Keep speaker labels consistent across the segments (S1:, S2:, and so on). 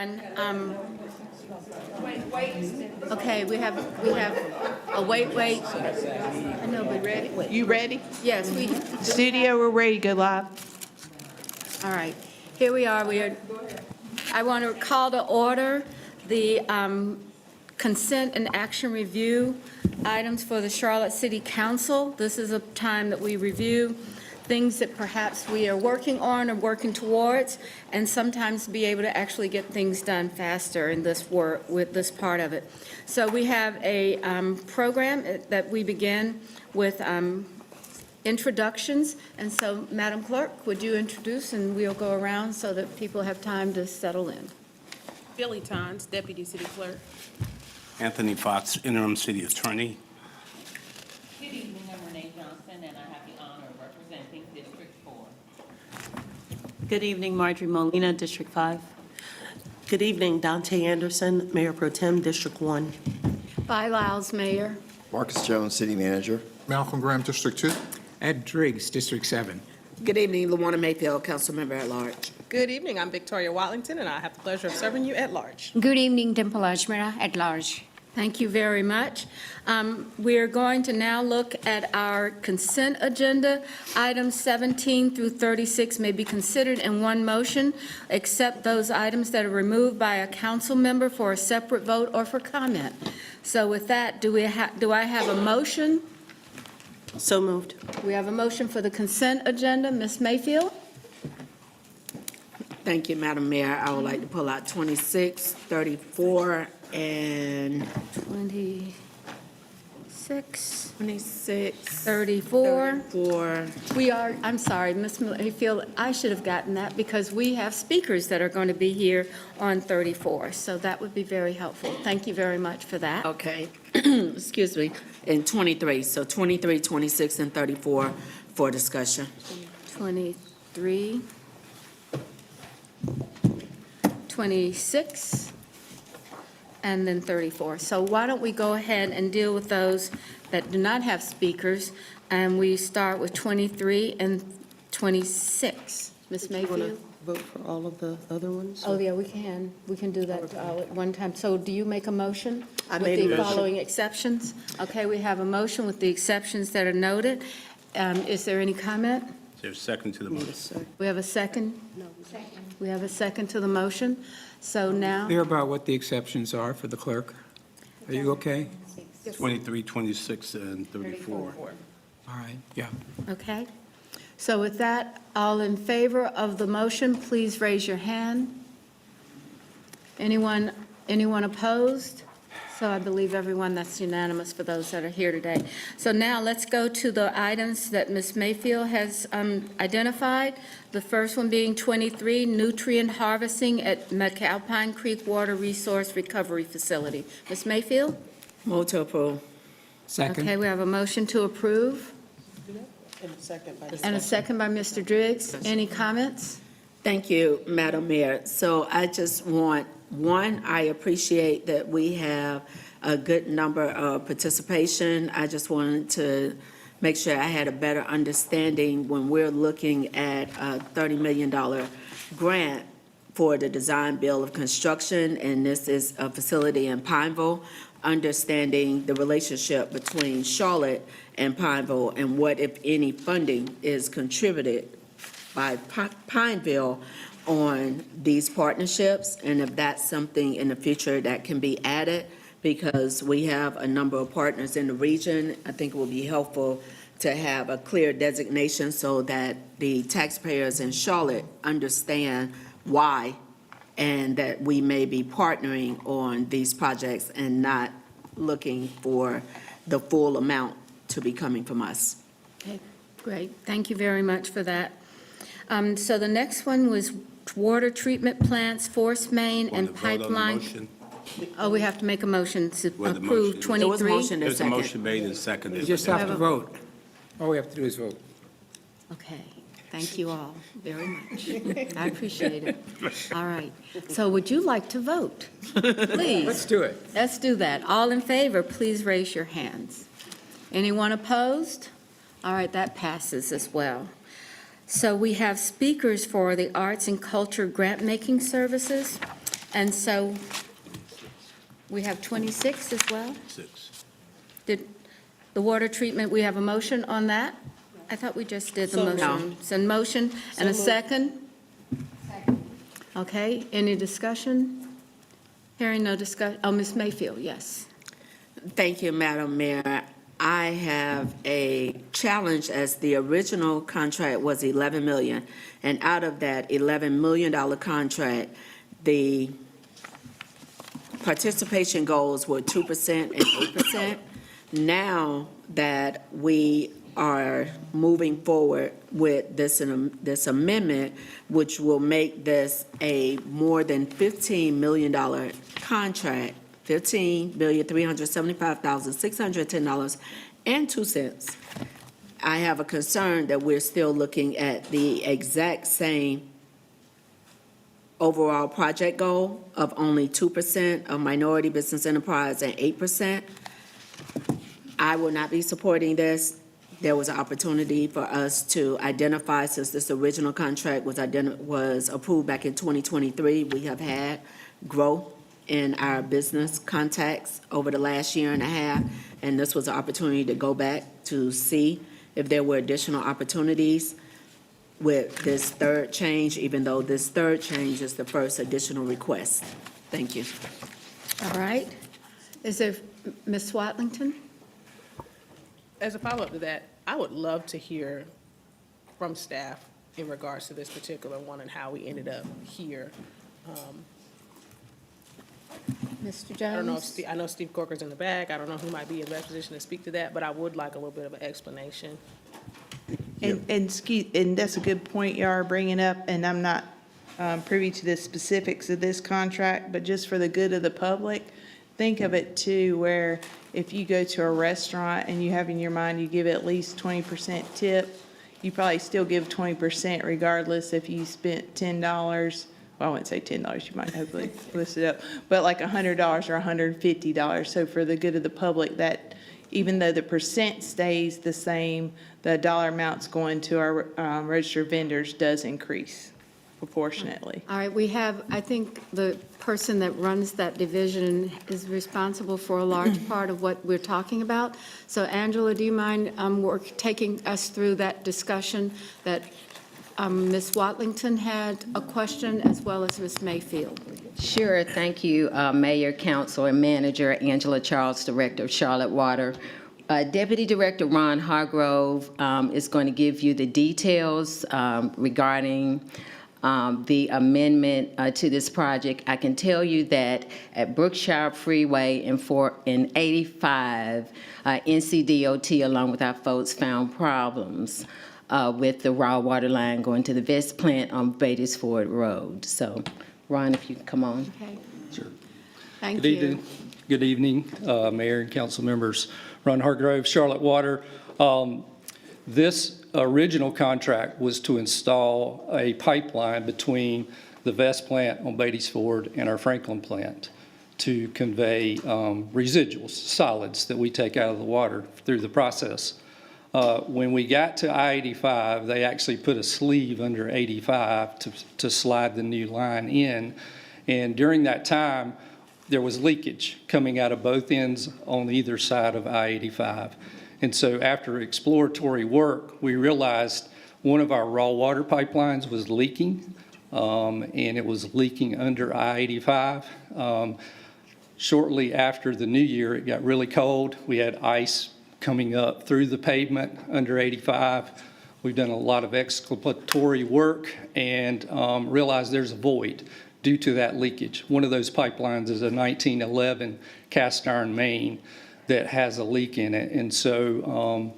S1: everyone. Okay, we have, wait. I know, but ready?
S2: You ready?
S1: Yes, we,
S2: Studio, we're ready to go live.
S1: all right. Here we are. I want to call to order the consent and action review items for the Charlotte City Council. This is a time that we review things that perhaps we are working on or working towards, and sometimes be able to actually get things done faster in this work with this part of it. So we have a program that we begin with introductions, and so Madam Clerk, would you introduce, and we'll go around so that people have time to settle in.
S3: Billy Tons, Deputy City Clerk.
S4: Anthony Fox, Interim City Attorney.
S5: Good evening, I'm Renee Johnson, and I have the honor of representing District 4.
S6: Good evening, Marjorie Molina, District 5.
S7: Good evening, Dante Anderson, Mayor Pro Tem, District 1.
S1: Bye, Lyles, Mayor.
S8: Marcus Jones, City Manager.
S9: Malcolm Graham, District 2.
S10: Ed Driggs, District 7.
S2: Good evening, Luana Mayfield, Council Member at Large.
S3: Good evening, I'm Victoria Watlington, and I have the pleasure of serving you at large.
S11: Good evening, Dimple Ajmera at large.
S1: Thank you very much. We are going to now look at our consent agenda. Items 17 through 36 may be considered in one motion, except those items that are removed by a council member for a separate vote or for comment. So with that, do I have a motion?
S7: So moved.
S1: We have a motion for the consent agenda. Ms. Mayfield?
S2: Thank you, Madam Mayor. I would like to pull out 26, 34, and
S1: 26,
S2: 26,
S1: 34.
S2: 34.
S1: I'm sorry, Ms. Mayfield, I should have gotten that because we have speakers that are going to be here on 34. So that would be very helpful. Thank you very much for that.
S2: Okay, excuse me, and 23. So 23, 26, and 34 for discussion.
S1: 23, 26, and then 34. So why don't we go ahead and deal with those that do not have speakers, and we start with 23 and 26. Ms. Mayfield?
S7: Vote for all of the other ones?
S1: Oh, yeah, we can. We can do that all at one time. So do you make a motion?
S7: I made a
S1: With the
S7: motion.
S1: following exceptions? Okay, we have a motion with the exceptions that are noted. Is there any comment?
S4: Is there a second to the
S7: Need a
S4: motion?
S7: sec.
S1: We have a second? No. We have a second to the motion. So now,
S10: Clear about what the exceptions are for the clerk? Are you okay?
S4: 23, 26, and 34.
S10: All right, yeah.
S1: okay. So with that, all in favor of the motion, please raise your hand. Anyone opposed? So I believe everyone, that's unanimous for those that are here today. So now let's go to the items that Ms. Mayfield has identified. The first one being 23, nutrient harvesting at McAlpine Creek Water Resource Recovery Facility. Ms. Mayfield?
S2: Move to approve.
S10: Second?
S1: Okay, we have a motion to approve
S7: And a second by
S1: and a second by Mr. Driggs. Any comments?
S2: Thank you, Madam Mayor. So I just want, one, I appreciate that we have a good number of participation. I just wanted to make sure I had a better understanding when we're looking at a $30 million grant for the design build of construction, and this is a facility in Pineville, understanding the relationship between Charlotte and Pineville and what, if any, funding is contributed by Pineville on these partnerships, and if that's something in the future that can be added, because we have a number of partners in the region. I think it will be helpful to have a clear designation so that the taxpayers in Charlotte understand why, and that we may be partnering on these projects and not looking for the full amount to be coming from us.
S1: Okay, great. Thank you very much for that. So the next one was water treatment plants, force main,
S4: Want
S1: and
S4: to vote on the
S1: pipeline.
S4: motion?
S1: Oh, we have to make a motion to
S4: Well, the
S1: approve
S4: motion-
S2: There was a
S1: 23?
S2: motion and
S4: There's a
S2: second.
S4: motion made and seconded.
S10: You just have to vote. All we have to do is vote.
S1: Okay, thank you all very much. I appreciate it. All right, so would you like to vote?
S10: Let's
S1: Please,
S10: do it.
S1: let's do that. All in favor, please raise your hands. Anyone opposed? All right, that passes as well. So we have speakers for the Arts and Culture Grant-Making Services. And so we have 26 as well?
S4: 6.
S1: Did the water treatment, we have a motion on that? I thought we just did the
S7: So
S1: motion. So motion and a
S7: moved.
S1: second? Okay, any discussion? Hearing no discussion, oh, Ms. Mayfield, yes.
S2: Thank you, Madam Mayor. I have a challenge as the original contract was 11 million. And out of that $11 million contract, the participation goals were 2% and 8%. Now that we are moving forward with this amendment, which will make this a more than $15 million contract, $15,375,610.02. I have a concern that we're still looking at the exact same overall project goal of only 2% of minority business enterprise and 8%. I will not be supporting this. There was an opportunity for us to identify, since this original contract was approved back in 2023, we have had growth in our business contacts over the last year and a half, and this was an opportunity to go back to see if there were additional opportunities with this third change, even though this third change is the first additional request. Thank you.
S1: All right. Is there, Ms. Swatlington?
S3: As a follow-up to that, I would love to hear from staff in regards to this particular one and how we ended up here.
S1: Mr. Jones?
S3: I don't know if I know Steve Corker's in the back. I don't know who might be in the best position to speak to that, but I would like a little bit of an explanation.
S9: And that's a good point you are bringing up, and I'm not privy to the specifics of this contract, but just for the good of the public, think of it too, where if you go to a restaurant and you have in your mind you give at least 20% tip, you probably still give 20% regardless if you spent $10. Well, I wouldn't say $10, you might hopefully list it up, but like $100 or $150. So for the good of the public, that even though the percent stays the same, the dollar amounts going to our registered vendors does increase proportionately.
S1: All right, we have, I think the person that runs that division is responsible for a large part of what we're talking about. So Angela, do you mind taking us through that discussion that Ms. Watlington had a question, as well as Ms. Mayfield?
S12: Sure, thank you, Mayor, Council, and Manager Angela Charles, Director of Charlotte Water. Deputy Director Ron Hargrove is going to give you the details regarding the amendment to this project. I can tell you that at Brookshire Freeway in 85, NCDOT, along with our folks, found problems with the raw water line going to the Vest plant on Beatties-Ford Road. So, Ron, if you can come on.
S1: Okay.
S13: Sure.
S1: Thank you.
S13: Good evening, Mayor and council members. Ron Hargrove, Charlotte Water. This original contract was to install a pipeline between the Vest plant on Beatties-Ford and our Franklin plant to convey residuals, solids that we take out of the water through the process. When we got to I-85, they actually put a sleeve under 85 to slide the new line in. And during that time, there was leakage coming out of both ends on either side of I-85. And so after exploratory work, we realized one of our raw water pipelines was leaking, and it was leaking under I-85. Shortly after the new year, it got really cold. We had ice coming up through the pavement under 85. We've done a lot of exploratory work and realized there's a void due to that leakage. One of those pipelines is a 1911 cast iron main that has a leak in it. And so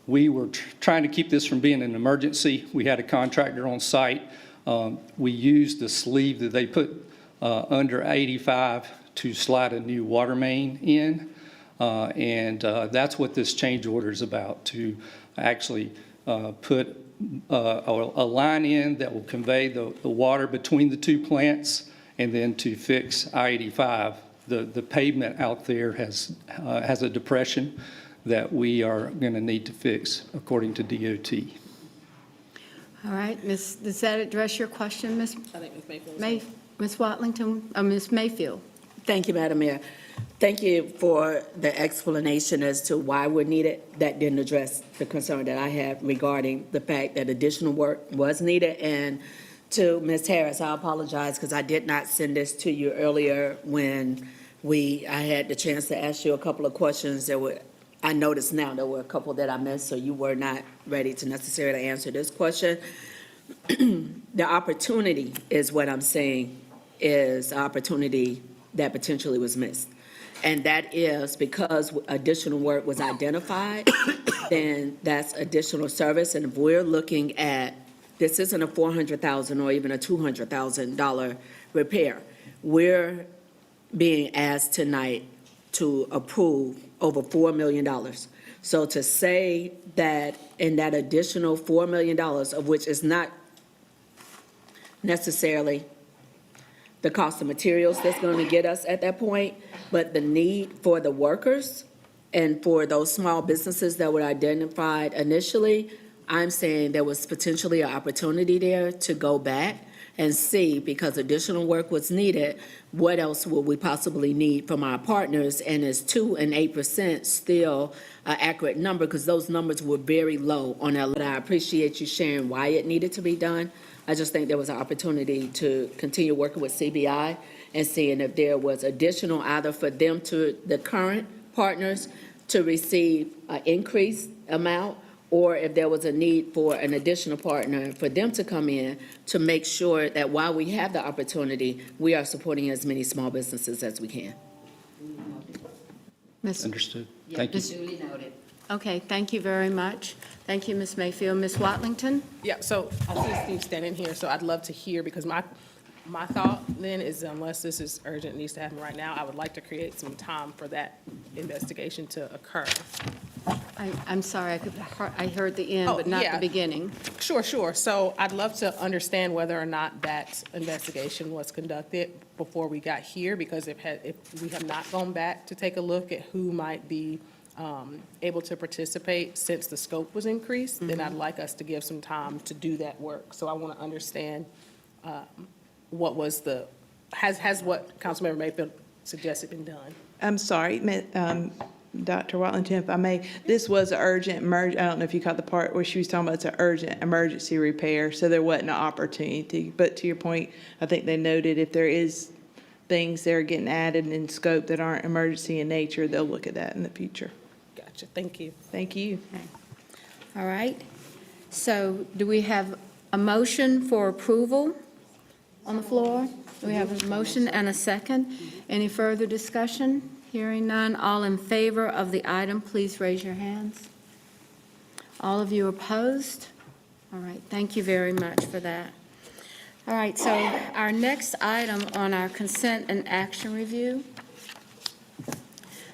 S13: we were trying to keep this from being an emergency. We had a contractor on site. We used the sleeve that they put under 85 to slide a new water main in. And that's what this change order is about, to actually put a line in that will convey the water between the two plants, and then to fix I-85. The pavement out there has a depression that we are going to need to fix, according to DOT.
S1: All right, Ms., does that address your question, Ms.
S3: I think Ms. Mayfield was
S1: May? Ms. Watlington, Ms. Mayfield?
S2: Thank you, Madam Mayor. Thank you for the explanation as to why we're needed. That didn't address the concern that I had regarding the fact that additional work was needed. And to Ms. Harris, I apologize because I did not send this to you earlier when I had the chance to ask you a couple of questions. I noticed now there were a couple that I missed, so you were not ready to necessarily answer this question. The opportunity is what I'm saying is opportunity that potentially was missed. And that is because additional work was identified, then that's additional service. And if we're looking at, this isn't a $400,000 or even a $200,000 repair. We're being asked tonight to approve over $4 million. So to say that in that additional $4 million, of which is not necessarily the cost of materials that's going to get us at that point, but the need for the workers and for those small businesses that were identified initially, I'm saying there was potentially an opportunity there to go back and see, because additional work was needed, what else will we possibly need from our partners? And is 2% and 8% still an accurate number? Because those numbers were very low on that. I appreciate you sharing why it needed to be done. I just think there was an opportunity to continue working with CBI and seeing if there was additional, either for them to, the current partners, to receive an increased amount, or if there was a need for an additional partner for them to come in to make sure that while we have the opportunity, we are supporting as many small businesses as we can.
S1: Ms.
S13: Understood. Thank you.
S1: Duly noted. Okay, thank you very much. Thank you, Ms. Mayfield. Ms. Watlington?
S3: Yeah, so I see Steve standing here, so I'd love to hear, because my thought then is, unless this is urgent, needs to happen right now, I would like to create some time for that investigation to occur.
S1: I'm sorry, I heard the end, but not the beginning.
S3: Sure. So I'd love to understand whether or not that investigation was conducted before we got here, because if we have not gone back to take a look at who might be able to participate since the scope was increased, then I'd like us to give some time to do that work. So I want to understand what was has what Councilmember Mayfield suggested been done.
S9: I'm sorry, Dr. Watlington, if I may, this was an urgent I don't know if you caught the part where she was talking about it's an urgent emergency repair, so there wasn't an opportunity. But to your point, I think they noted if there is things that are getting added in scope that aren't emergency in nature, they'll look at that in the future.
S3: Gotcha. Thank you.
S9: Thank you.
S1: All right. So do we have a motion for approval on the floor? Do we have a motion and a second? Any further discussion? Hearing none. All in favor of the item, please raise your hands. All of you opposed? All right. Thank you very much for that. All right. So our next item on our consent and action review.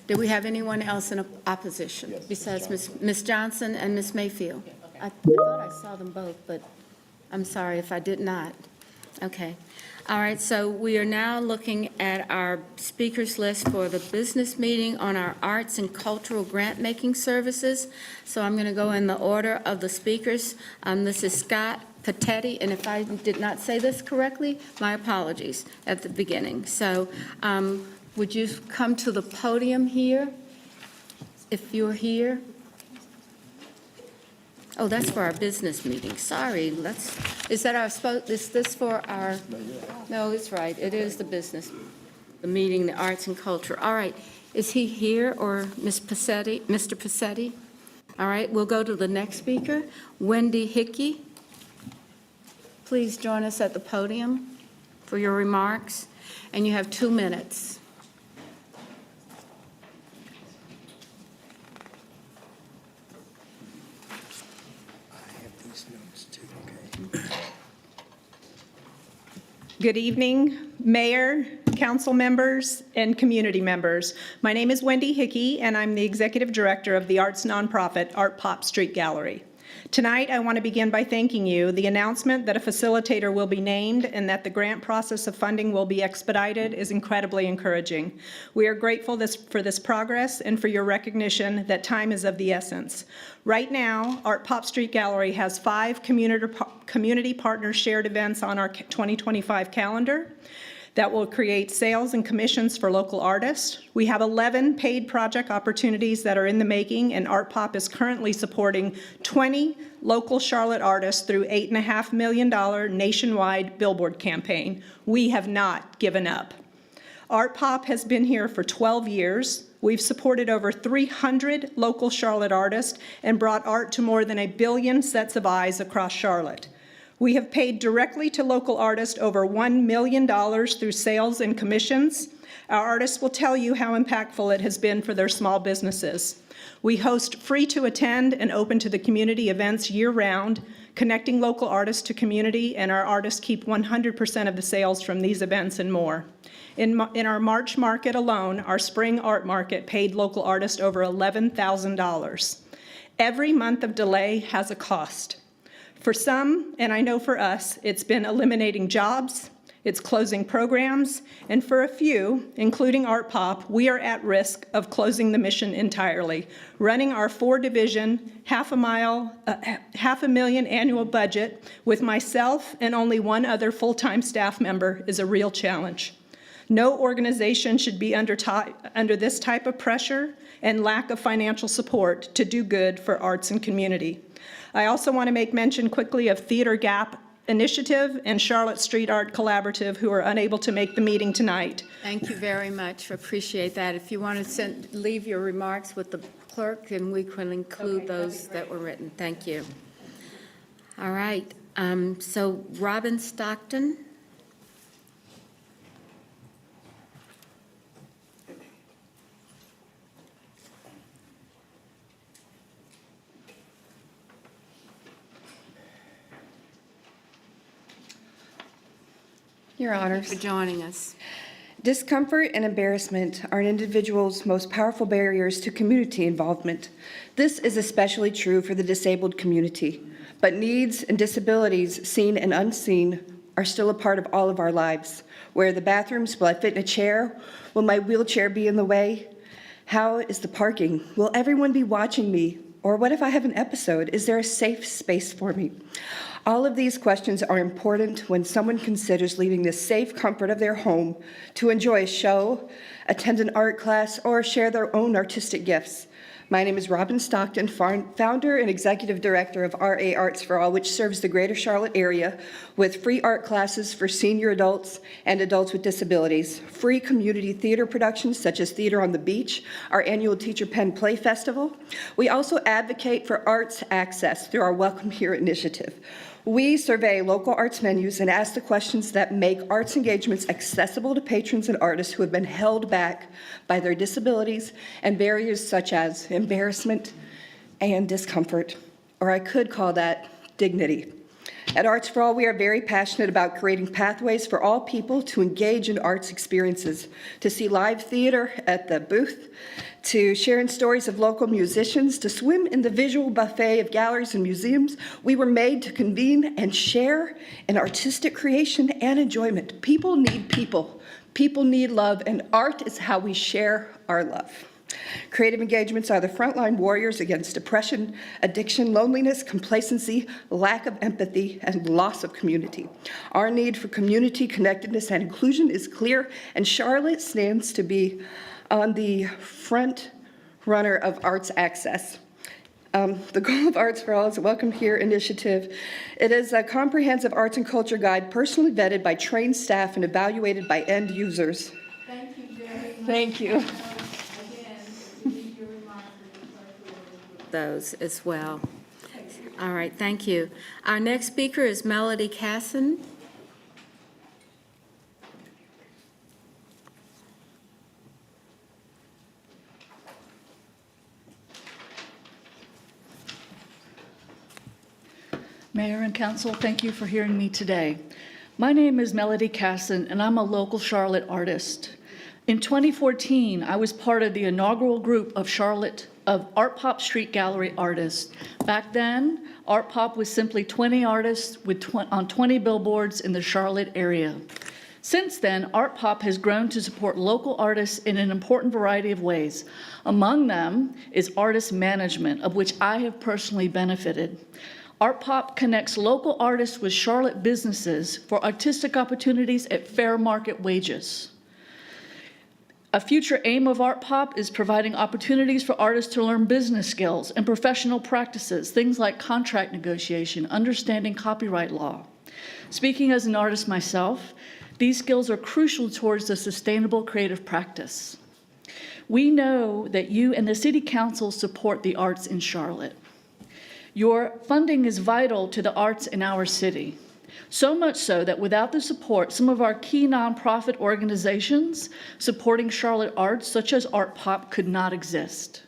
S1: Do we have anyone else in opposition besides Ms. Johnson and Ms. Mayfield? I thought I saw them both, but I'm sorry if I did not. Okay. All right, so we are now looking at our speakers list for the business meeting on our arts and cultural grant-making services. So I'm going to go in the order of the speakers. This is Scott Patetti, and if I did not say this correctly, my apologies at the beginning. So would you come to the podium here, if you're here? Oh, that's for our business meeting. Sorry, is this for our? No, it's right. It is the business, the meeting, the arts and culture. All right. Is he here, or Ms. Pacetti, Mr. Pacetti? All right, we'll go to the next speaker, Wendy Hickey. Please join us at the podium for your remarks, and you have 2 minutes.
S14: Good evening, Mayor, council members, and community members. My name is Wendy Hickey, and I'm the Executive Director of the arts nonprofit Art Pop Street Gallery. Tonight, I want to begin by thanking you. The announcement that a facilitator will be named and that the grant process of funding will be expedited is incredibly encouraging. We are grateful for this progress and for your recognition that time is of the essence. Right now, Art Pop Street Gallery has 5 community partner shared events on our 2025 calendar. that will create sales and commissions for local artists. We have 11 paid project opportunities that are in the making, and Art Pop is currently supporting 20 local Charlotte artists through $8.5 million nationwide billboard campaign. We have not given up. Art Pop has been here for 12 years. We've supported over 300 local Charlotte artists and brought art to more than 1 billion sets of eyes across Charlotte. We have paid directly to local artists over $1 million through sales and commissions. Our artists will tell you how impactful it has been for their small businesses. We host free-to-attend and open-to-the-community events year-round, connecting local artists to community, and our artists keep 100% of the sales from these events and more. In our March market alone, our spring art market paid local artists over $11,000. Every month of delay has a cost. For some, and I know for us, it's been eliminating jobs, it's closing programs, and for a few, including Art Pop, we are at risk of closing the mission entirely. Running our 4-division, $500,000 annual budget with myself and only one other full-time staff member is a real challenge. No organization should be under this type of pressure and lack of financial support to do good for arts and community. I also want to make mention quickly of Theater Gap Initiative and Charlotte Street Art Collaborative, who are unable to make the meeting tonight.
S1: Thank you very much. Appreciate that. If you want to leave your remarks with the clerk, then we can include those that were written. Thank you. All right. So Robin Stockton.
S15: Your Honors.
S1: Thank you for joining us.
S15: Discomfort and embarrassment are an individual's most powerful barriers to community involvement. This is especially true for the disabled community, but needs and disabilities, seen and unseen, are still a part of all of our lives. Where are the bathrooms? Will I fit in a chair? Will my wheelchair be in the way? How is the parking? Will everyone be watching me? Or what if I have an episode? Is there a safe space for me? All of these questions are important when someone considers leaving the safe comfort of their home to enjoy a show, attend an art class, or share their own artistic gifts. My name is Robin Stockton, founder and executive director of RA Arts for All, which serves the greater Charlotte area with free art classes for senior adults and adults with disabilities, free community theater productions such as Theater on the Beach, our annual Teacher Pen Play Festival. We also advocate for arts access through our Welcome Here initiative. We survey local arts venues and ask the questions that make arts engagements accessible to patrons and artists who have been held back by their disabilities and barriers such as embarrassment and discomfort, or I could call that dignity. At Arts for All, we are very passionate about creating pathways for all people to engage in arts experiences, to see live theater at the booth, to share in stories of local musicians, to swim in the visual buffet of galleries and museums. We were made to convene and share in artistic creation and enjoyment. People need people. People need love, and art is how we share our love. Creative engagements are the frontline warriors against depression, addiction, loneliness, complacency, lack of empathy, and loss of community. Our need for community connectedness and inclusion is clear, and Charlotte stands to be on the front runner of arts access. The goal of Arts for All is a Welcome Here initiative. It is a comprehensive arts and culture guide personally vetted by trained staff and evaluated by end users.
S1: Thank you very much.
S15: Thank you.
S1: Those as well. All right, thank you. Our next speaker is Melody Casson.
S16: Mayor and Council, thank you for hearing me today. My name is Melody Casson, and I'm a local Charlotte artist. In 2014, I was part of the inaugural group of Art Pop Street Gallery artists. Back then, Art Pop was simply 20 artists on 20 billboards in the Charlotte area. Since then, Art Pop has grown to support local artists in an important variety of ways. Among them is artist management, of which I have personally benefited. Art Pop connects local artists with Charlotte businesses for artistic opportunities at fair market wages. A future aim of Art Pop is providing opportunities for artists to learn business skills and professional practices, things like contract negotiation, understanding copyright law. Speaking as an artist myself, these skills are crucial towards a sustainable creative practice. We know that you and the City Council support the arts in Charlotte. Your funding is vital to the arts in our city. So much so that without the support, some of our key nonprofit organizations supporting Charlotte arts, such as Art Pop, could not exist.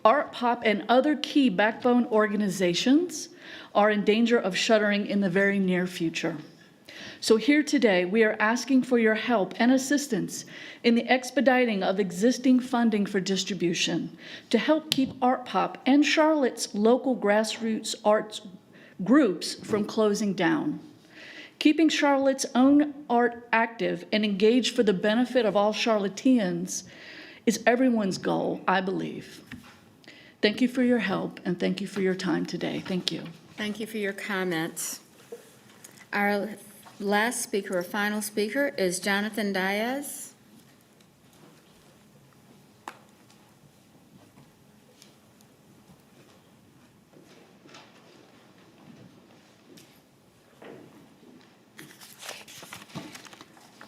S16: Art Pop and other key backbone organizations are in danger of shuttering in the very near future. So here today, we are asking for your help and assistance in the expediting of existing funding for distribution to help keep Art Pop and Charlotte's local grassroots arts groups from closing down. Keeping Charlotte's own art active and engaged for the benefit of all Charlotteans is everyone's goal, I believe. Thank you for your help, and thank you for your time today. Thank you.
S1: Thank you for your comments. Our last speaker, or final speaker, is Jonathan Diaz.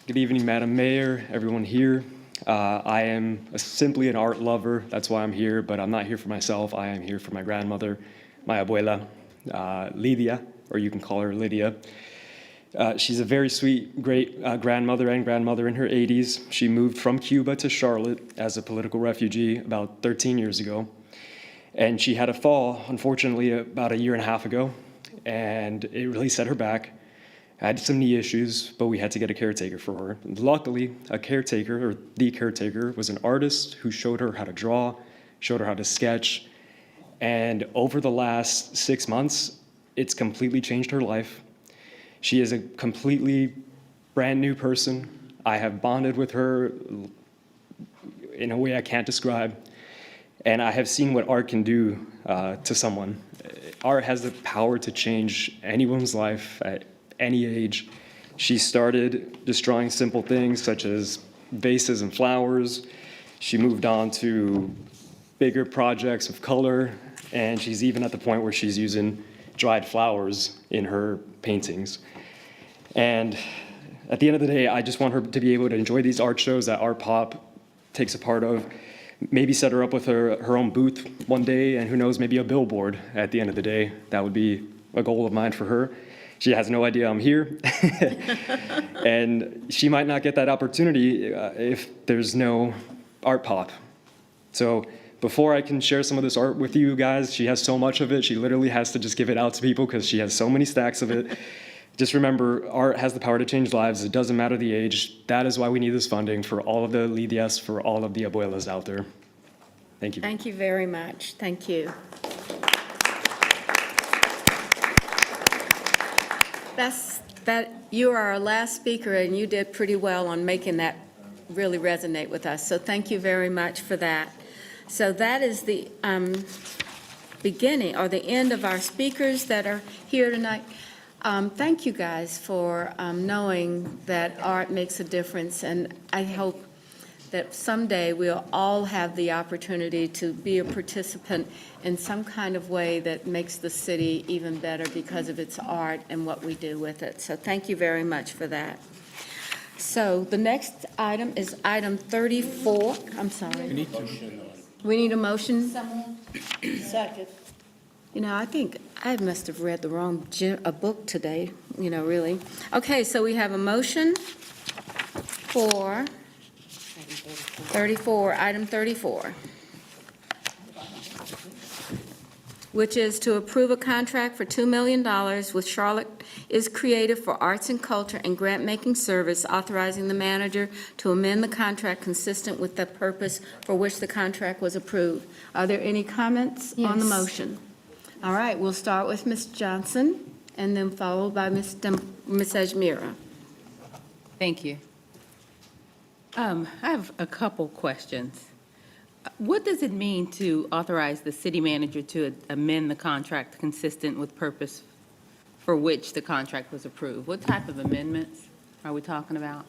S17: Good evening, Madam Mayor, everyone here. I am simply an art lover. That's why I'm here, but I'm not here for myself. I am here for my grandmother, my abuela, Lydia, or you can call her Lydia. She's a very sweet, great grandmother and grandmother in her 80s. She moved from Cuba to Charlotte as a political refugee about 13 years ago. And she had a fall, unfortunately, about a year and a half ago, and it really set her back. Had some knee issues, but we had to get a caretaker for her. Luckily, a caretaker, or the caretaker, was an artist who showed her how to draw, showed her how to sketch, and over the last 6 months, it's completely changed her life. She is a completely brand new person. I have bonded with her in a way I can't describe, and I have seen what art can do to someone. Art has the power to change anyone's life at any age. She started just drawing simple things such as vases and flowers. She moved on to bigger projects of color, and she's even at the point where she's using dried flowers in her paintings. And at the end of the day, I just want her to be able to enjoy these art shows that Art Pop takes a part of. Maybe set her up with her own booth one day, and who knows, maybe a billboard at the end of the day. That would be a goal of mine for her. She has no idea I'm here, and she might not get that opportunity if there's no Art Pop. So before I can share some of this art with you guys, she has so much of it, she literally has to just give it out to people because she has so many stacks of it. Just remember, art has the power to change lives. It doesn't matter the age. That is why we need this funding for all of the Lidias, for all of the abuelas out there. Thank you.
S1: Thank you very much. Thank you. You are our last speaker, and you did pretty well on making that really resonate with us. So thank you very much for that. So that is the beginning or the end of our speakers that are here tonight. Thank you guys for knowing that art makes a difference, and I hope that someday we'll all have the opportunity to be a participant in some kind of way that makes the city even better because of its art and what we do with it. So thank you very much for that. So the next item is item 34. I'm sorry. We need a motion? Second. You know, I think I must have read the wrong book today, you know, really. Okay, so we have a motion for 34, item 34, which is to approve a contract for $2 million with Charlotte is Creative for Arts and Culture and Grant-Making Service, authorizing the manager to amend the contract consistent with the purpose for which the contract was approved. Are there any comments on the motion? All right, we'll start with Ms. Johnson and then followed by Ms. Ajmira.
S5: Thank you. I have a couple questions. What does it mean to authorize the city manager to amend the contract consistent with purpose for which the contract was approved? What type of amendments are we talking about?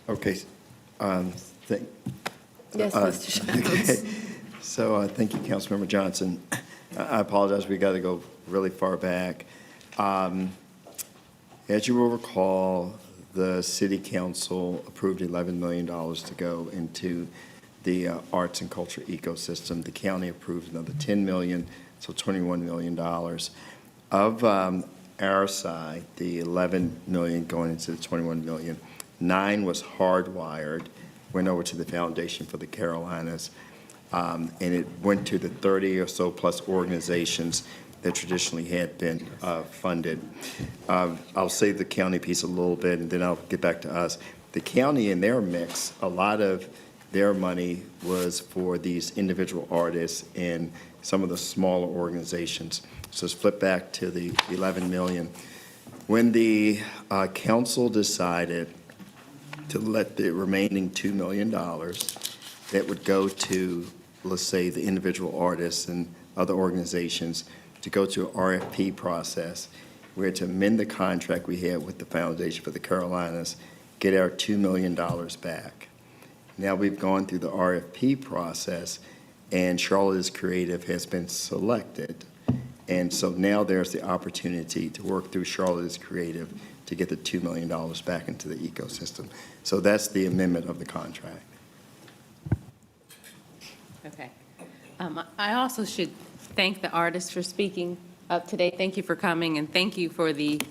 S8: Okay.
S1: Yes, Mr. Jones.
S8: So thank you, Councilmember Johnson. I apologize, we got to go really far back. As you will recall, the city council approved $11 million to go into the arts and culture ecosystem. The county approved another $10 million, so $21 million. Of our side, the $11 million going into the $21 million, 9 was hardwired, went over to the Foundation for the Carolinas, and it went to the 30 or so plus organizations that traditionally had been funded. I'll save the county piece a little bit, and then I'll get back to us. The county in their mix, a lot of their money was for these individual artists and some of the smaller organizations. So let's flip back to the 11 million. When the council decided to let the remaining $2 million that would go to, let's say, the individual artists and other organizations to go to an RFP process, we had to amend the contract we had with the Foundation for the Carolinas, get our $2 million back. Now we've gone through the RFP process, and Charlotte is Creative has been selected. And so now there's the opportunity to work through Charlotte is Creative to get the $2 million back into the ecosystem. So that's the amendment of the contract.
S5: Okay. I also should thank the artists for speaking up today. Thank you for coming, and thank you for the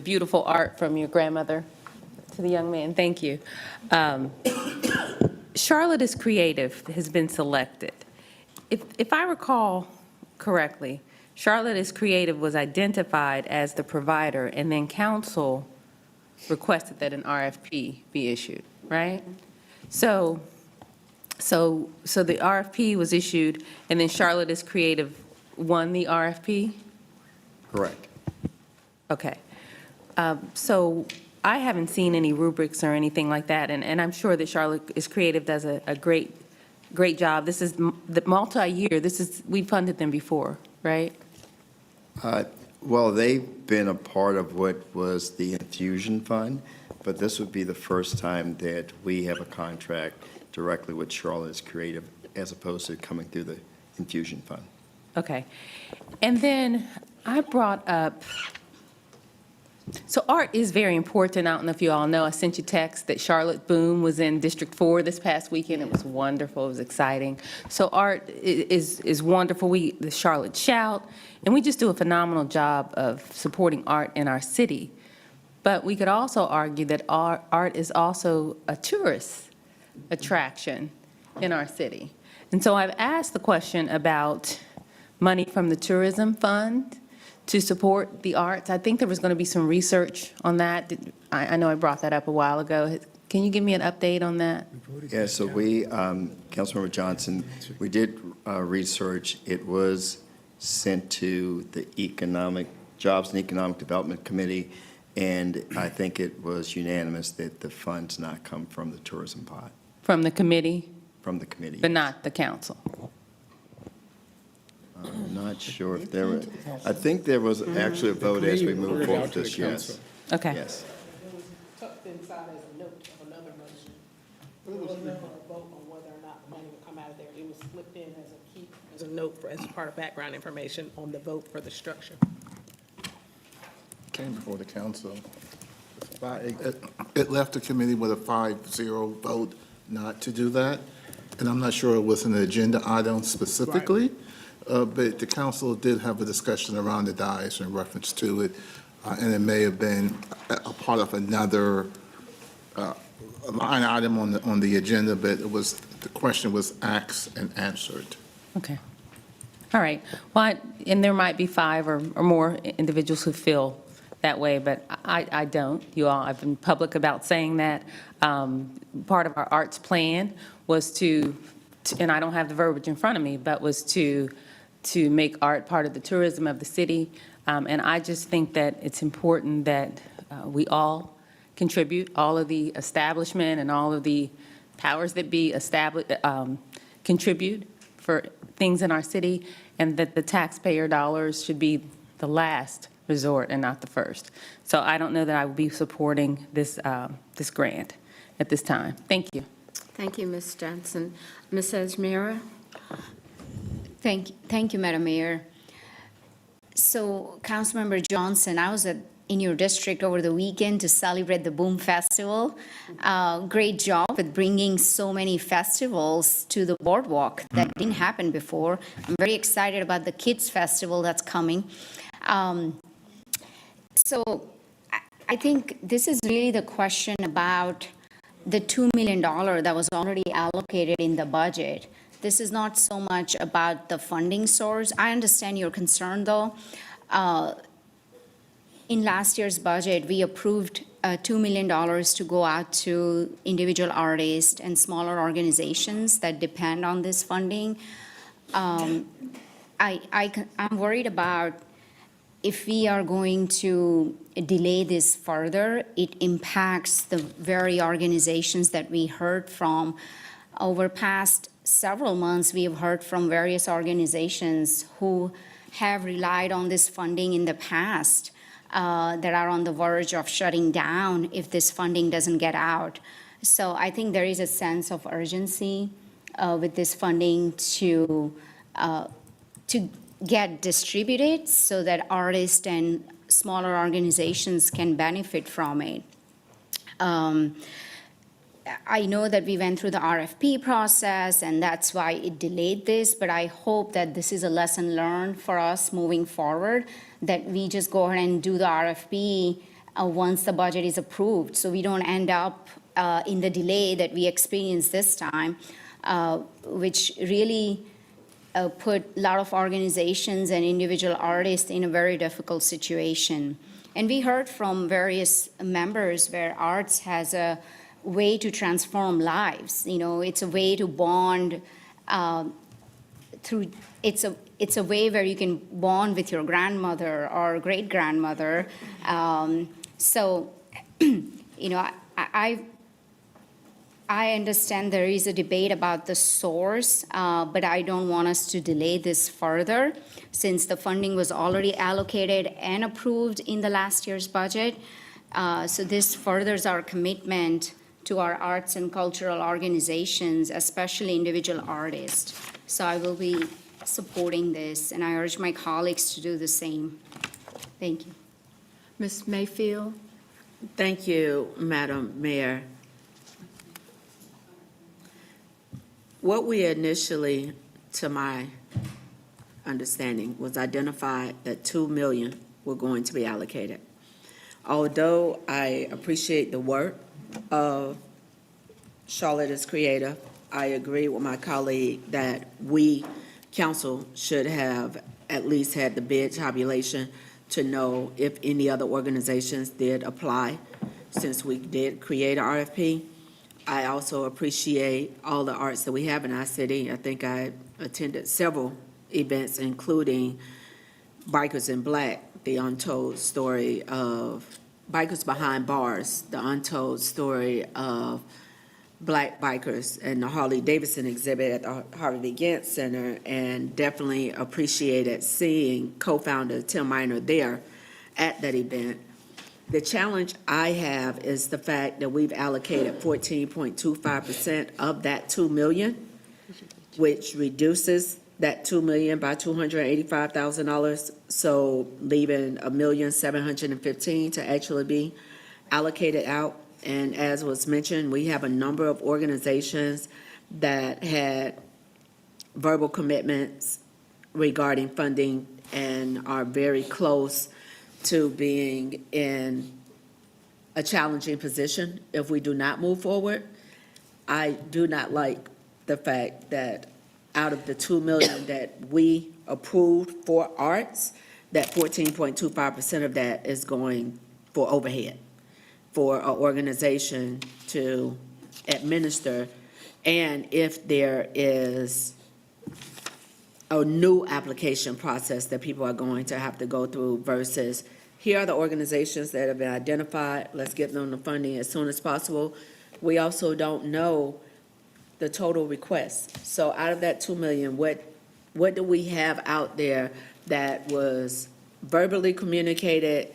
S5: beautiful art from your grandmother to the young man. Thank you. Charlotte is Creative has been selected. If I recall correctly, Charlotte is Creative was identified as the provider, and then council requested that an RFP be issued, right? So the RFP was issued, and then Charlotte is Creative won the RFP?
S8: Correct.
S5: Okay. So I haven't seen any rubrics or anything like that, and I'm sure that Charlotte is Creative does a great job. This is the multi-year. We funded them before, right?
S8: Well, they've been a part of what was the infusion fund, but this would be the first time that we have a contract directly with Charlotte is Creative as opposed to coming through the infusion fund.
S5: Okay. And then I brought up, so art is very important. I don't know if you all know, I sent you text that Charlotte Boom was in District 4 this past weekend. It was wonderful. It was exciting. So art is wonderful. The Charlotte Shout, and we just do a phenomenal job of supporting art in our city. But we could also argue that art is also a tourist attraction in our city. And so I've asked the question about money from the tourism fund to support the arts. I think there was going to be some research on that. I know I brought that up a while ago. Can you give me an update on that?
S8: Yeah, so we, Councilmember Johnson, we did research. It was sent to the Jobs and Economic Development Committee, and I think it was unanimous that the funds not come from the tourism pot.
S5: From the committee?
S8: From the committee.
S5: But not the council?
S8: I'm not sure if there was, I think there was actually a vote as we moved forward with this, yes.
S5: Okay.
S8: Yes.
S3: It was tucked inside as a note of another motion. There was never a vote on whether or not the money would come out of there. It was slipped in as a note as part of background information on the vote for the structure.
S18: Came before the council. It left the committee with a 5-0 vote not to do that, and I'm not sure it was an agenda item specifically, but the council did have a discussion around the dais in reference to it, and it may have been a part of another line item on the agenda, but the question was asked and answered.
S5: Okay. All right. Well, and there might be 5 or more individuals who feel that way, but I don't. You all, I've been public about saying that. Part of our arts plan was to, and I don't have the verbiage in front of me, but was to make art part of the tourism of the city. And I just think that it's important that we all contribute, all of the establishment and all of the powers that be contribute for things in our city, and that the taxpayer dollars should be the last resort and not the first. So I don't know that I will be supporting this, this grant at this time. Thank you.
S1: Thank you, Ms. Johnson. Ms. Ajmera?
S11: Thank you, Madam Mayor. So, Councilmember Johnson, I was in your district over the weekend to celebrate the Boom Festival. Great job with bringing so many festivals to the boardwalk that didn't happen before. I'm very excited about the Kids Festival that's coming. So I think this is really the question about the $2 million that was already allocated in the budget. This is not so much about the funding source. I understand your concern, though. In last year's budget, we approved $2 million to go out to individual artists and smaller organizations that depend on this funding. I'm worried about if we are going to delay this further, it impacts the very organizations that we heard from. Over past several months, we have heard from various organizations who have relied on this funding in the past that are on the verge of shutting down if this funding doesn't get out. So I think there is a sense of urgency with this funding to get distributed so that artists and smaller organizations can benefit from it. I know that we went through the RFP process, and that's why it delayed this, but I hope that this is a lesson learned for us moving forward, that we just go ahead and do the RFP once the budget is approved, so we don't end up in the delay that we experienced this time, which really put a lot of organizations and individual artists in a very difficult situation. And we heard from various members where arts has a way to transform lives. You know, it's a way to bond through, it's a way where you can bond with your grandmother or great-grandmother. So, you know, I understand there is a debate about the source, but I don't want us to delay this further since the funding was already allocated and approved in the last year's budget. So this furthers our commitment to our arts and cultural organizations, especially individual artists. So I will be supporting this, and I urge my colleagues to do the same. Thank you.
S1: Ms. Mayfield?
S2: Thank you, Madam Mayor. What we initially, to my understanding, was identified that $2 million were going to be allocated. Although I appreciate the work of Charlotte is Creative, I agree with my colleague that we, council, should have at least had the bid tabulation to know if any other organizations did apply, since we did create an RFP. I also appreciate all the arts that we have in our city. I think I attended several events, including Bikers in Black, the untold story of Bikers Behind Bars, the untold story of Black bikers, and the Harley-Davidson exhibit at the Harvey B. Gantt Center, and definitely appreciated seeing co-founder Tim Miner there at that event. The challenge I have is the fact that we've allocated 14.25% of that $2 million, which reduces that $2 million by $285,000, so leaving $1,715,000 to actually be allocated out. And as was mentioned, we have a number of organizations that had verbal commitments regarding funding and are very close to being in a challenging position if we do not move forward. I do not like the fact that out of the $2 million that we approved for arts, that 14.25% of that is going for overhead for an organization to administer. And if there is a new application process that people are going to have to go through versus here are the organizations that have been identified, let's get them the funding as soon as possible. We also don't know the total request. So out of that 2 million, what do we have out there that was verbally communicated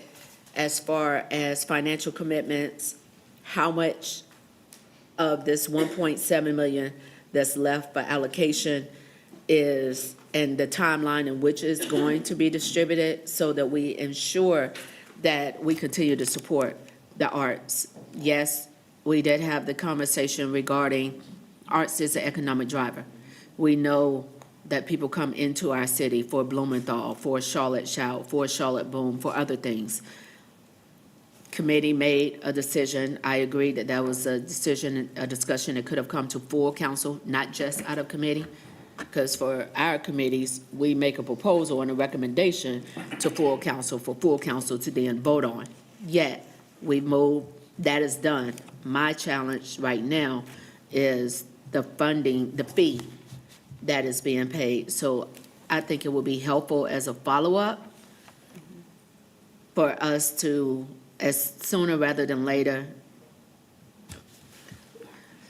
S2: as far as financial commitments? How much of this 1.7 million that's left for allocation is, and the timeline in which it's going to be distributed, so that we ensure that we continue to support the arts? Yes, we did have the conversation regarding arts is an economic driver. We know that people come into our city for Blumenthal, for Charlotte Shout, for Charlotte Boom, for other things. Committee made a decision. I agree that that was a decision, a discussion that could have come to full council, not just out of committee. Because for our committees, we make a proposal and a recommendation to full council for full council to then vote on. Yet, we move, that is done. My challenge right now is the funding, the fee that is being paid. So I think it would be helpful as a follow-up for us to, as sooner rather than later,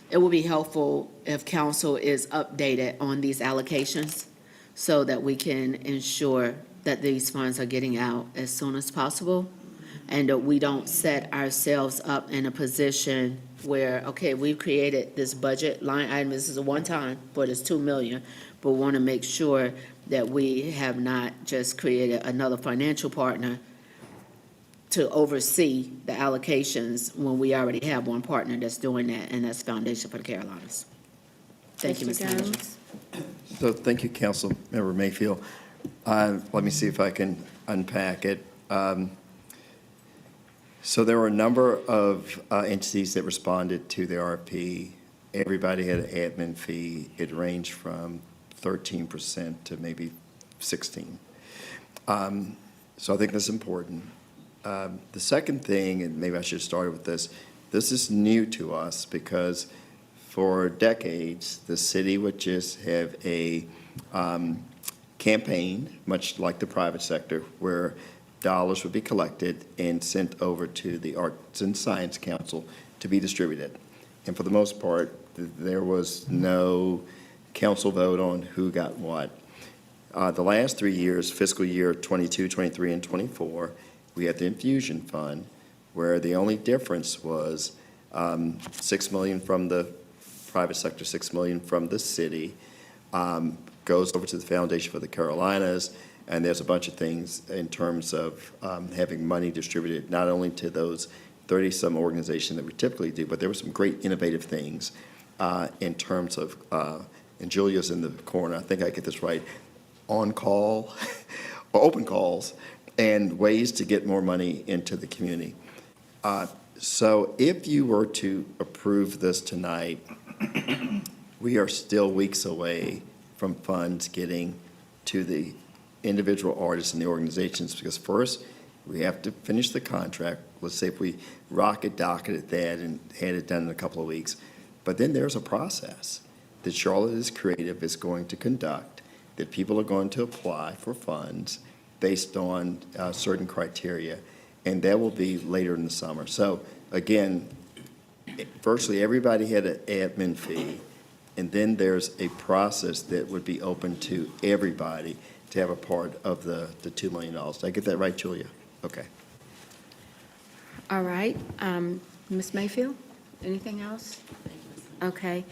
S2: it would be helpful if council is updated on these allocations so that we can ensure that these funds are getting out as soon as possible, and that we don't set ourselves up in a position where, okay, we've created this budget line item, this is a one-time for this 2 million, but want to make sure that we have not just created another financial partner to oversee the allocations when we already have one partner that's doing that, and that's Foundation for the Carolinas. Thank you, Ms. Manager.
S1: Jones?
S8: So thank you, Councilmember Mayfield. Let me see if I can unpack it. So there were a number of entities that responded to the RFP. Everybody had an admin fee. It ranged from 13% to maybe 16%. So I think that's important. The second thing, and maybe I should start with this is new to us because for decades, the city would just have a campaign, much like the private sector, where dollars would be collected and sent over to the Arts and Science Council to be distributed. And for the most part, there was no council vote on who got what. The last 3 years, fiscal year 22, 23, and 24, we had the infusion fund, where the only difference was $6 million from the private sector, $6 million from the city, goes over to the Foundation for the Carolinas, and there's a bunch of things in terms of having money distributed, not only to those 30-some organizations that we typically do, but there were some great innovative things in terms of, and Julia's in the corner, I think I get this right, on-call, or open calls, and ways to get more money into the community. So if you were to approve this tonight, we are still weeks away from funds getting to the individual artists and the organizations, because first, we have to finish the contract. Let's say if we docketed that and had it done in a couple of weeks. But then there's a process that Charlotte is Creative is going to conduct, that people are going to apply for funds based on certain criteria, and that will be later in the summer. So again, virtually everybody had an admin fee, and then there's a process that would be open to everybody to have a part of the $2 million. Did I get that right, Julia? Okay.
S1: All right. Ms. Mayfield, anything else? Okay.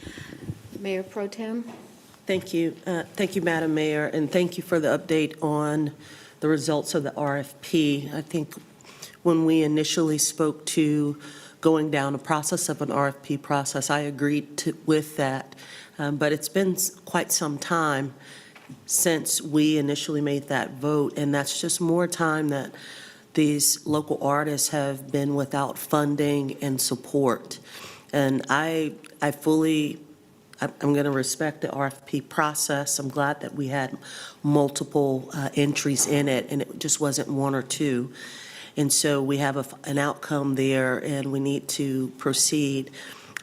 S1: Mayor Pro Tem?
S7: Thank you. Thank you, Madam Mayor, and thank you for the update on the results of the RFP. I think when we initially spoke to going down a process of an RFP process, I agreed with that. But it's been quite some time since we initially made that vote, and that's just more time that these local artists have been without funding and support. And I'm going to respect the RFP process. I'm glad that we had multiple entries in it, and it just wasn't one or two. And so we have an outcome there, and we need to proceed.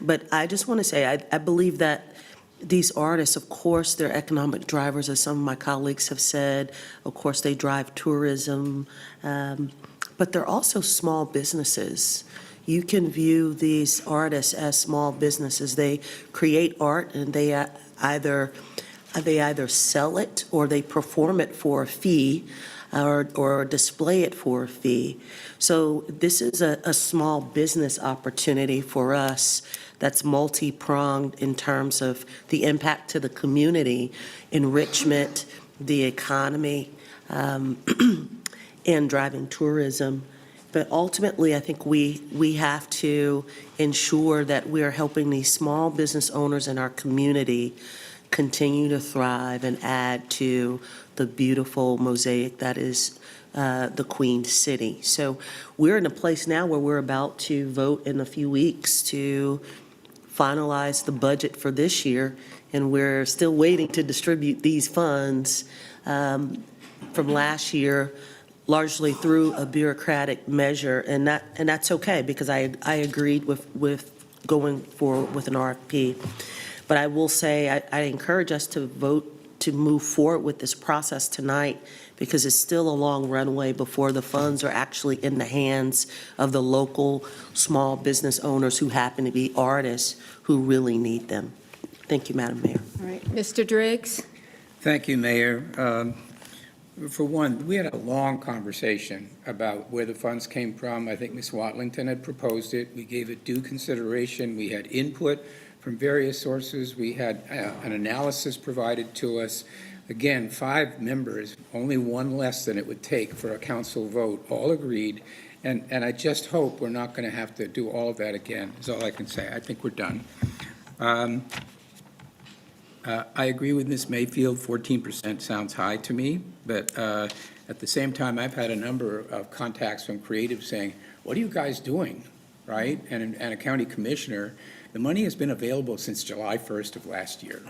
S7: But I just want to say, I believe that these artists, of course, they're economic drivers, as some of my colleagues have said. Of course, they drive tourism, but they're also small businesses. you can view these artists as small businesses. They create art and they either sell it or they perform it for a fee or display it for a fee. So this is a small business opportunity for us that's multi-pronged in terms of the impact to the community, enrichment, the economy, and driving tourism. But ultimately, I think we have to ensure that we're helping these small business owners in our community continue to thrive and add to the beautiful mosaic that is the Queen City. So we're in a place now where we're about to vote in a few weeks to finalize the budget for this year, and we're still waiting to distribute these funds from last year, largely through a bureaucratic measure, and that's okay, because I agreed with going forward with an RFP. But I will say, I encourage us to vote to move forward with this process tonight, because it's still a long runway before the funds are actually in the hands of the local small business owners who happen to be artists who really need them. Thank you, Madam Mayor.
S1: All right, Mr. Driggs?
S10: Thank you, Mayor. For one, we had a long conversation about where the funds came from. I think Ms. Watlington had proposed it. We gave it due consideration. We had input from various sources. We had an analysis provided to us. Again, 5 members, only one less than it would take for a council vote, all agreed. And I just hope we're not going to have to do all of that again, is all I can say. I think we're done. I agree with Ms. Mayfield, 14% sounds high to me, but at the same time, I've had a number of contacts from creatives saying, what are you guys doing, right? And a county commissioner, the money has been available since July 1st of last year.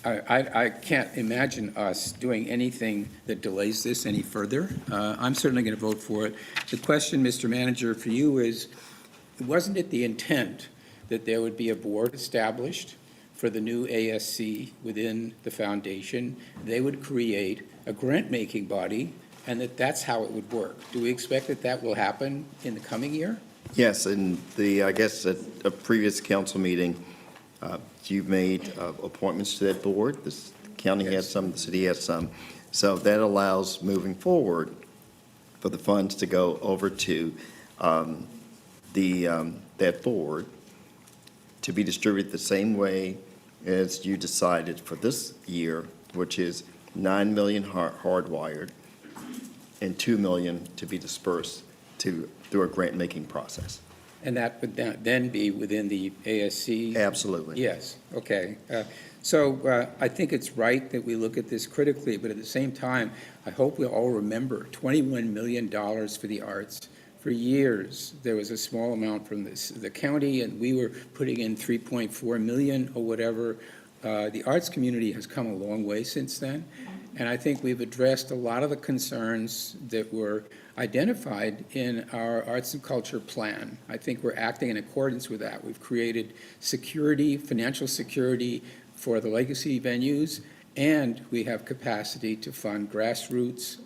S10: I can't imagine us doing anything that delays this any further. I'm certainly going to vote for it. The question, Mr. Manager, for you is, wasn't it the intent that there would be a board established for the new ASC within the foundation? They would create a grant-making body, and that's how it would work. Do we expect that will happen in the coming year?
S8: Yes, and I guess at a previous council meeting, you've made appointments to that board. The county has some, the city has some. So that allows moving forward for the funds to go over to that board to be distributed the same way as you decided for this year, which is 9 million hardwired and 2 million to be dispersed through a grant-making process.
S10: And that would then be within the ASC?
S8: Absolutely.
S10: Yes, okay. So I think it's right that we look at this critically, but at the same time, I hope we all remember $21 million for the arts. For years, there was a small amount from the county, and we were putting in 3.4 million or whatever. The arts community has come a long way since then, and I think we've addressed a lot of the concerns that were identified in our arts and culture plan. I think we're acting in accordance with that. We've created security, financial security for the legacy venues, and we have capacity to fund grassroots.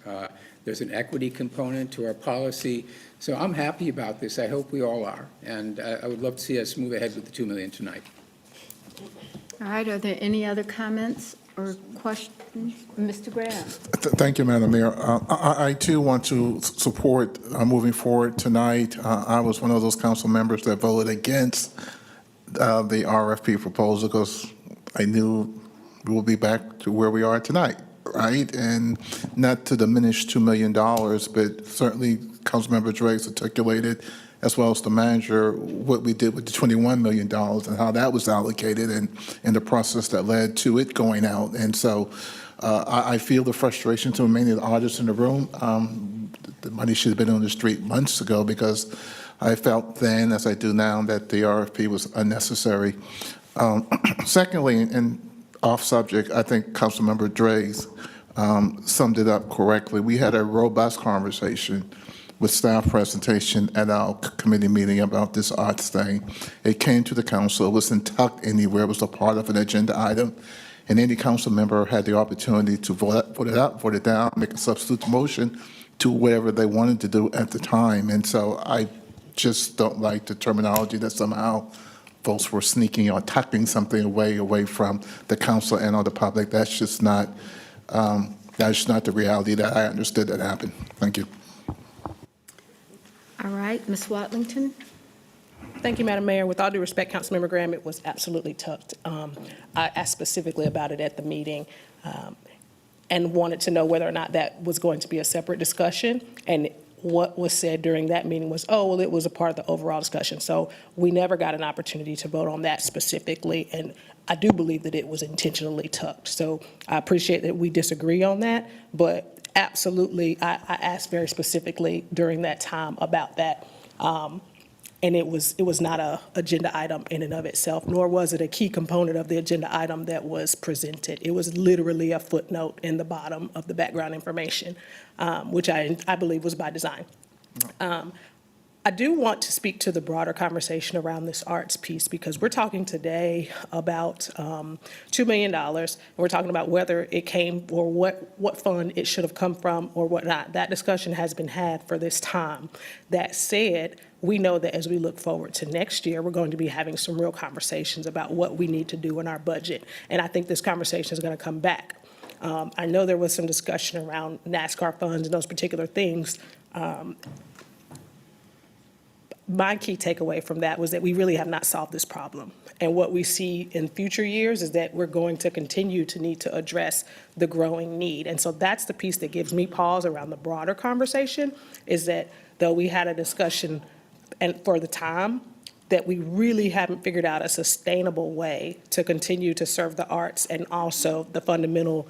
S10: There's an equity component to our policy. So I'm happy about this. I hope we all are. And I would love to see us move ahead with the $2 million tonight.
S1: All right, are there any other comments or questions? Mr. Graham?
S18: Thank you, Madam Mayor. I too want to support moving forward tonight. I was one of those council members that voted against the RFP proposal because I knew we will be back to where we are tonight, right? And not to diminish $2 million, but certainly Councilmember Driggs articulated, as well as the manager, what we did with the $21 million and how that was allocated and the process that led to it going out. And so I feel the frustration to many of the artists in the room. The money should have been on the street months ago, because I felt then, as I do now, that the RFP was unnecessary. Secondly, and off subject, I think Councilmember Driggs summed it up correctly. We had a robust conversation with staff presentation at our committee meeting about this arts thing. It came to the council. It wasn't tucked anywhere. It was a part of an agenda item. And any council member had the opportunity to vote it up, vote it down, make a substitute motion, do whatever they wanted to do at the time. And so I just don't like the terminology that somehow folks were sneaking or tucking something away from the council and or the public. That's just not the reality that I understood that happened. Thank you.
S1: All right, Ms. Watlington?
S3: Thank you, Madam Mayor. With all due respect, Councilmember Graham, it was absolutely tucked. I asked specifically about it at the meeting and wanted to know whether or not that was going to be a separate discussion. And what was said during that meeting was, oh, well, it was a part of the overall discussion. So we never got an opportunity to vote on that specifically. And I do believe that it was intentionally tucked. So I appreciate that we disagree on that, but absolutely, I asked very specifically during that time about that. And it was not a agenda item in and of itself, nor was it a key component of the agenda item that was presented. It was literally a footnote in the bottom of the background information, which I believe was by design. I do want to speak to the broader conversation around this arts piece, because we're talking today about $2 million, and we're talking about whether it came or what fund it should have come from or whatnot. That discussion has been had for this time. That said, we know that as we look forward to next year, we're going to be having some real conversations about what we need to do in our budget. And I think this conversation is going to come back. I know there was some discussion around NASCAR funds and those particular things. My key takeaway from that was that we really have not solved this problem. And what we see in future years is that we're going to continue to need to address the growing need. And so that's the piece that gives me pause around the broader conversation, is that though we had a discussion and for the time, that we really haven't figured out a sustainable way to continue to serve the arts and also the fundamental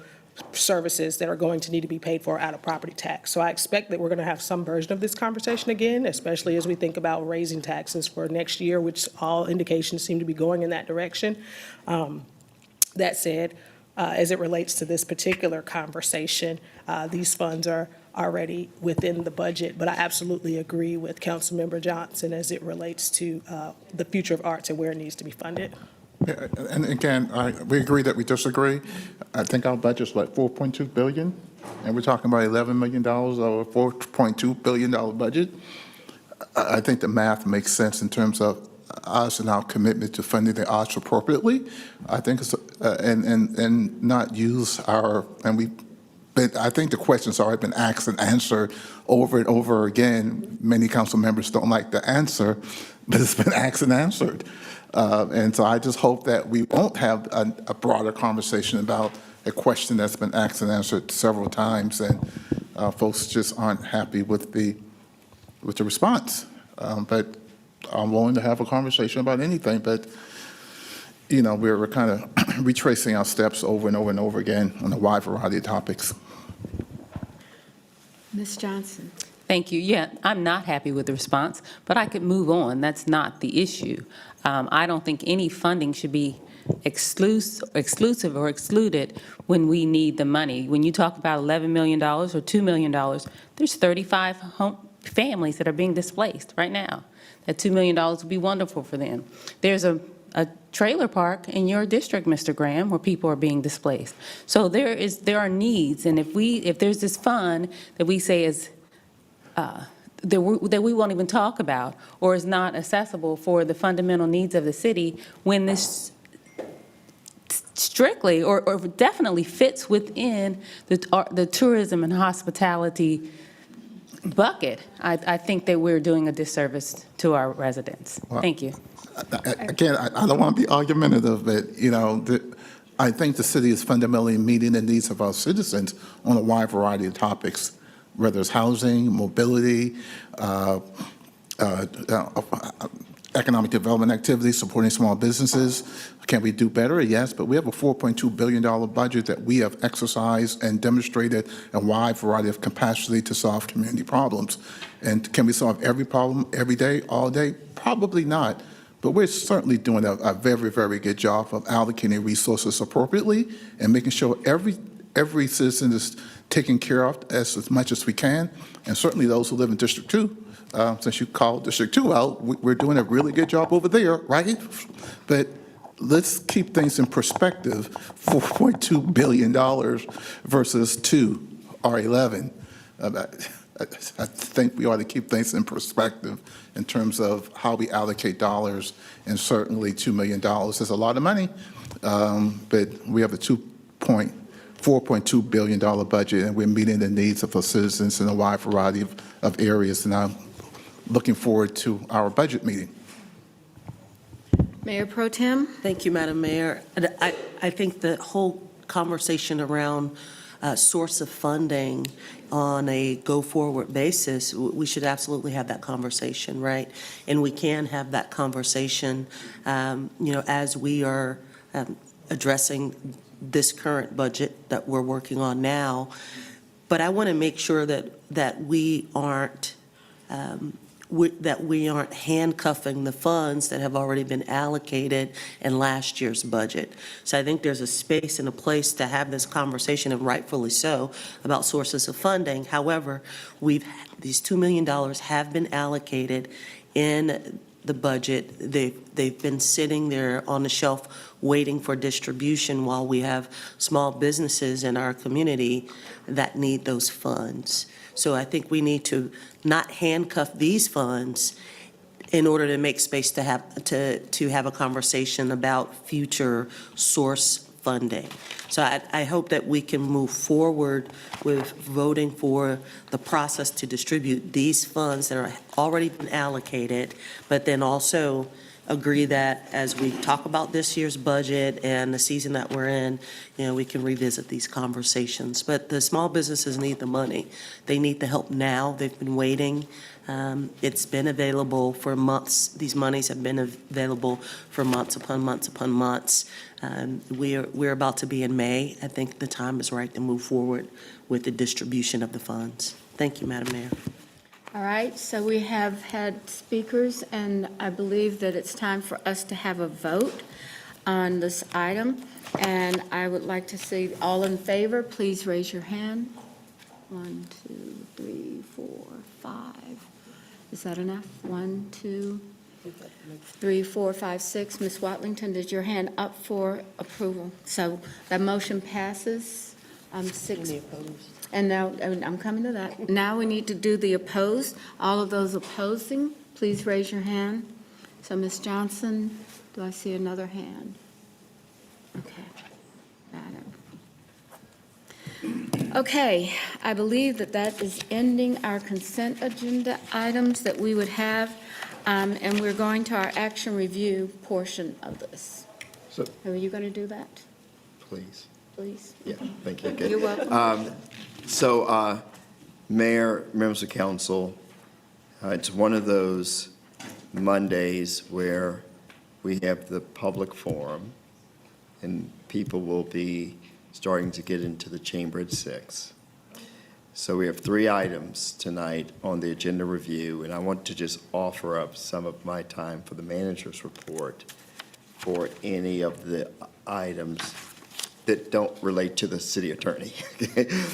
S3: services that are going to need to be paid for out of property tax. So I expect that we're going to have some version of this conversation again, especially as we think about raising taxes for next year, which all indications seem to be going in that direction. That said, as it relates to this particular conversation, these funds are already within the budget, but I absolutely agree with Councilmember Johnson as it relates to the future of arts and where it needs to be funded.
S18: Yeah, and again, we agree that we disagree. I think our budget's like $4.2 billion, and we're talking about $11 million of a $4.2 billion budget. I think the math makes sense in terms of us and our commitment to funding the arts appropriately. I think it's and not use our But I think the question's already been asked and answered over and over again. Many council members don't like the answer, but it's been asked and answered. And so I just hope that we won't have a broader conversation about a question that's been asked and answered several times, and folks just aren't happy with the response. But I'm willing to have a conversation about anything, but you know, we're kind of retracing our steps over and over and over again on a wide variety of topics.
S1: Ms. Johnson?
S5: Thank you. Yeah, I'm not happy with the response, but I could move on. That's not the issue. I don't think any funding should be exclusive or excluded when we need the money. When you talk about $11 million or $2 million, there's 35 families that are being displaced right now. That $2 million would be wonderful for them. There's a trailer park in your district, Mr. Graham, where people are being displaced. So there are needs, and if there's this fund that we say is that we won't even talk about or is not accessible for the fundamental needs of the city, when this strictly or definitely fits within the tourism and hospitality bucket, I think that we're doing a disservice to our residents.
S18: Well,
S5: Thank you.
S18: Again, I don't want to be argumentative, but you know, I think the city is fundamentally meeting the needs of our citizens on a wide variety of topics, whether it's housing, mobility, economic development activities, supporting small businesses. Can we do better? Yes, but we have a $4.2 billion budget that we have exercised and demonstrated a wide variety of capacity to solve community problems. And can we solve every problem every day, all day? Probably not. But we're certainly doing a very, very good job of allocating resources appropriately and making sure every citizen is taken care of as much as we can. And certainly those who live in District 2, since you called District 2 out, we're doing a really good job over there, right? But let's keep things in perspective. $4.2 billion versus 2 or 11. I think we ought to keep things in perspective in terms of how we allocate dollars, and certainly $2 million is a lot of money, but we have a $4.2 billion budget, and we're meeting the needs of our citizens in a wide variety of areas, and I'm looking forward to our budget meeting.
S1: Mayor Pro Tem?
S7: Thank you, Madam Mayor. And I think the whole conversation around source of funding on a go-forward basis, we should absolutely have that conversation, right? And we can have that conversation, as we are addressing this current budget that we're working on now. But I want to make sure that we aren't handcuffing the funds that have already been allocated in last year's budget. So I think there's a space and a place to have this conversation, and rightfully so, about sources of funding. However, these $2 million have been allocated in the budget. They've been sitting there on the shelf waiting for distribution while we have small businesses in our community that need those funds. So I think we need to not handcuff these funds in order to make space to have a conversation about future source funding. So I hope that we can move forward with voting for the process to distribute these funds that are already been allocated, but then also agree that as we talk about this year's budget and the season that we're in, we can revisit these conversations. But the small businesses need the money. They need the help now. They've been waiting. It's been available for months. These monies have been available for months upon months upon months. We're about to be in May. I think the time is right to move forward with the distribution of the funds. Thank you, Madam Mayor.
S1: All right, so we have had speakers, and I believe that it's time for us to have a vote on this item. And I would like to see all in favor, please raise your hand. 1, 2, 3, 4, 5. Is that enough? 1, 2, 3, 4, 5, 6. Ms. Watlington, is your hand up for approval? So that motion passes. 6. And now, I'm coming to that. Now we need to do the opposed. All of those opposing, please raise your hand. So Ms. Johnson, do I see another hand? Okay. Got it. Okay, I believe that is ending our consent agenda items that we would have, and we're going to our action review portion of this.
S8: So,
S1: Are you going to do that,
S8: please.
S1: please?
S8: Yeah, thank you. Okay.
S1: You're welcome.
S8: So, Mayor, members of council, it's one of those Mondays where we have the public forum, and people will be starting to get into the chamber at 6. So we have 3 items tonight on the agenda review, and I want to just offer up some of my time for the manager's report for any of the items that don't relate to the city attorney.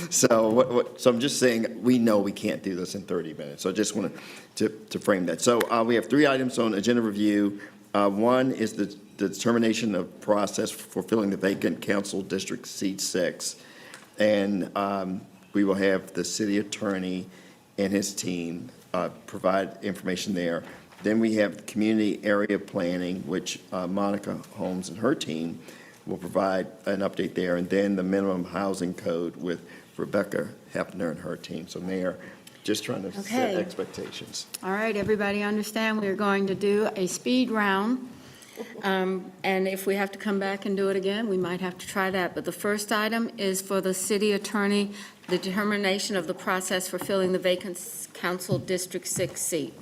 S8: So so I'm just saying, we know we can't do this in 30 minutes. So I just wanted to frame that. So we have 3 items on agenda review. One is the determination of process for filling the vacant council district seat 6. And we will have the city attorney and his team provide information there. Then we have community area planning, which Monica Holmes and her team will provide an update there, and then the minimum housing code with Rebecca Hefner and her team. So Mayor, just trying to set expectations.
S1: All right, everybody understand we're going to do a speed round. And if we have to come back and do it again, we might have to try that. But the first item is for the city attorney, the determination of the process for filling the vacant council District 6 seat.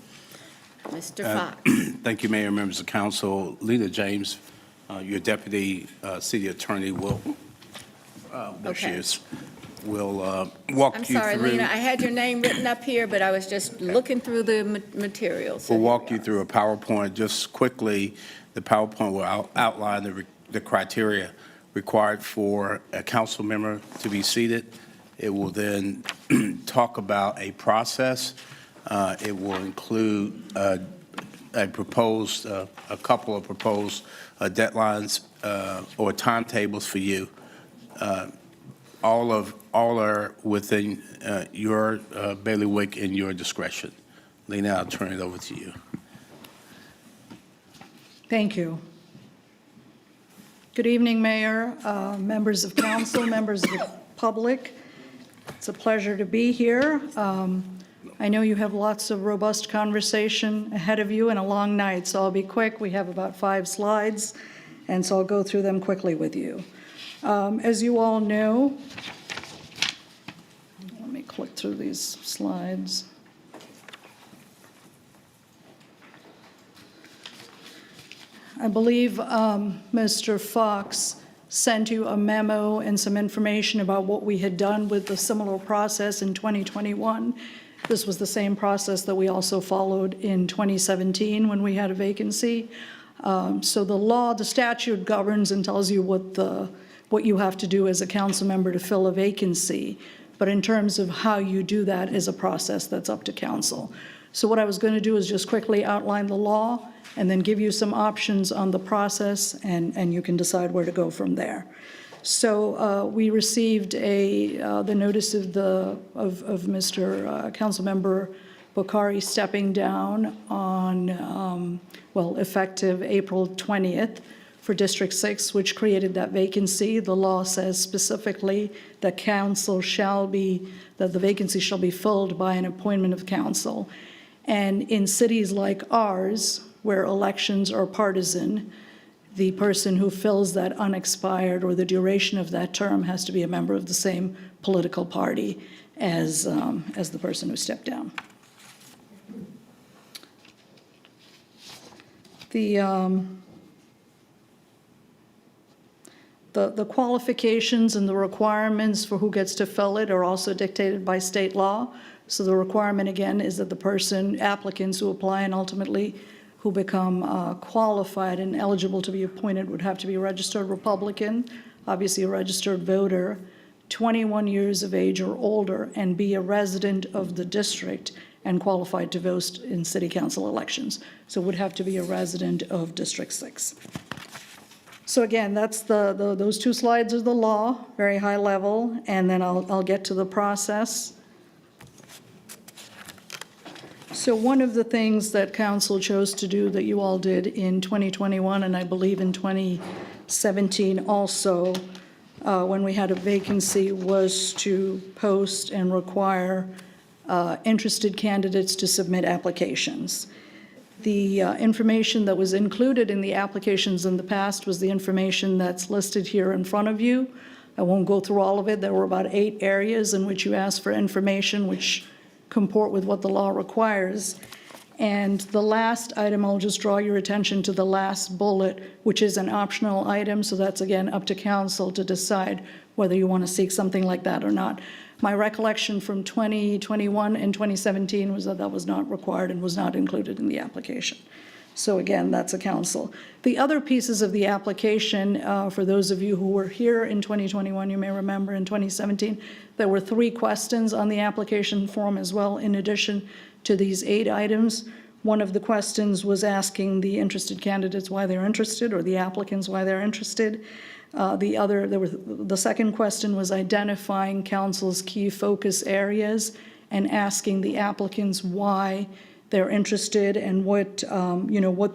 S1: Mr. Fox.
S4: Thank you, Mayor, members of council. Lita James, your deputy city attorney, will walk you
S1: I'm sorry,
S4: through.
S1: Lena, I had your name written up here, but I was just looking through the materials.
S4: We'll walk you through a PowerPoint. Just quickly, the PowerPoint will outline the criteria required for a council member to be seated. It will then talk about a process. It will include a couple of proposed deadlines or timetables for you. all are within your bailiwick and your discretion. Lena, I'll turn it over to you.
S19: Thank you. Good evening, Mayor, members of council, members of the public. It's a pleasure to be here. I know you have lots of robust conversation ahead of you and a long night, so I'll be quick. We have about 5 slides, and so I'll go through them quickly with you. As you all know, let me click through these slides. I believe Mr. Fox sent you a memo and some information about what we had done with the similar process in 2021. This was the same process that we also followed in 2017 when we had a vacancy. So the statute governs and tells you what you have to do as a council member to fill a vacancy. But in terms of how you do that is a process that's up to council. So what I was going to do is just quickly outline the law and then give you some options on the process, and you can decide where to go from there. So we received the notice of Mr. Councilmember Bokhari stepping down on, effective April 20th for District 6, which created that vacancy. The law says specifically that that the vacancy shall be filled by an appointment of council. And in cities like ours, where elections are partisan, the person who fills that unexpired or the duration of that term has to be a member of the same political party as the person who stepped down. The qualifications and the requirements for who gets to fill it are also dictated by state law. So the requirement, again, is that the applicants who apply and ultimately who become qualified and eligible to be appointed would have to be a registered Republican, obviously a registered voter, 21 years of age or older, and be a resident of the district and qualified to vote in city council elections. So would have to be a resident of District 6. So again, that's those 2 slides are the law, very high level, and then I'll get to the process. So one of the things that council chose to do that you all did in 2021, and I believe in 2017 also, when we had a vacancy, was to post and require interested candidates to submit applications. The information that was included in the applications in the past was the information that's listed here in front of you. I won't go through all of it. There were about 8 areas in which you asked for information which comport with what the law requires. And the last item, I'll just draw your attention to the last bullet, which is an optional item. So that's, again, up to council to decide whether you want to seek something like that or not. My recollection from 2021 and 2017 was that that was not required and was not included in the application. So again, that's a council. The other pieces of the application, for those of you who were here in 2021, you may remember in 2017, there were 3 questions on the application form as well, in addition to these 8 items. One of the questions was asking the interested candidates why they're interested, or the applicants why they're interested. The second question was identifying council's key focus areas and asking the applicants why they're interested and what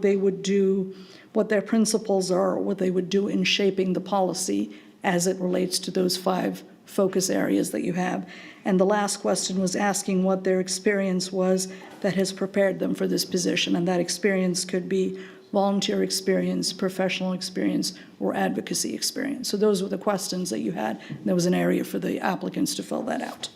S19: they would do, what their principles are, what they would do in shaping the policy as it relates to those 5 focus areas that you have. And the last question was asking what their experience was that has prepared them for this position. And that experience could be volunteer experience, professional experience, or advocacy experience. So those were the questions that you had. There was an area for the applicants to fill that out.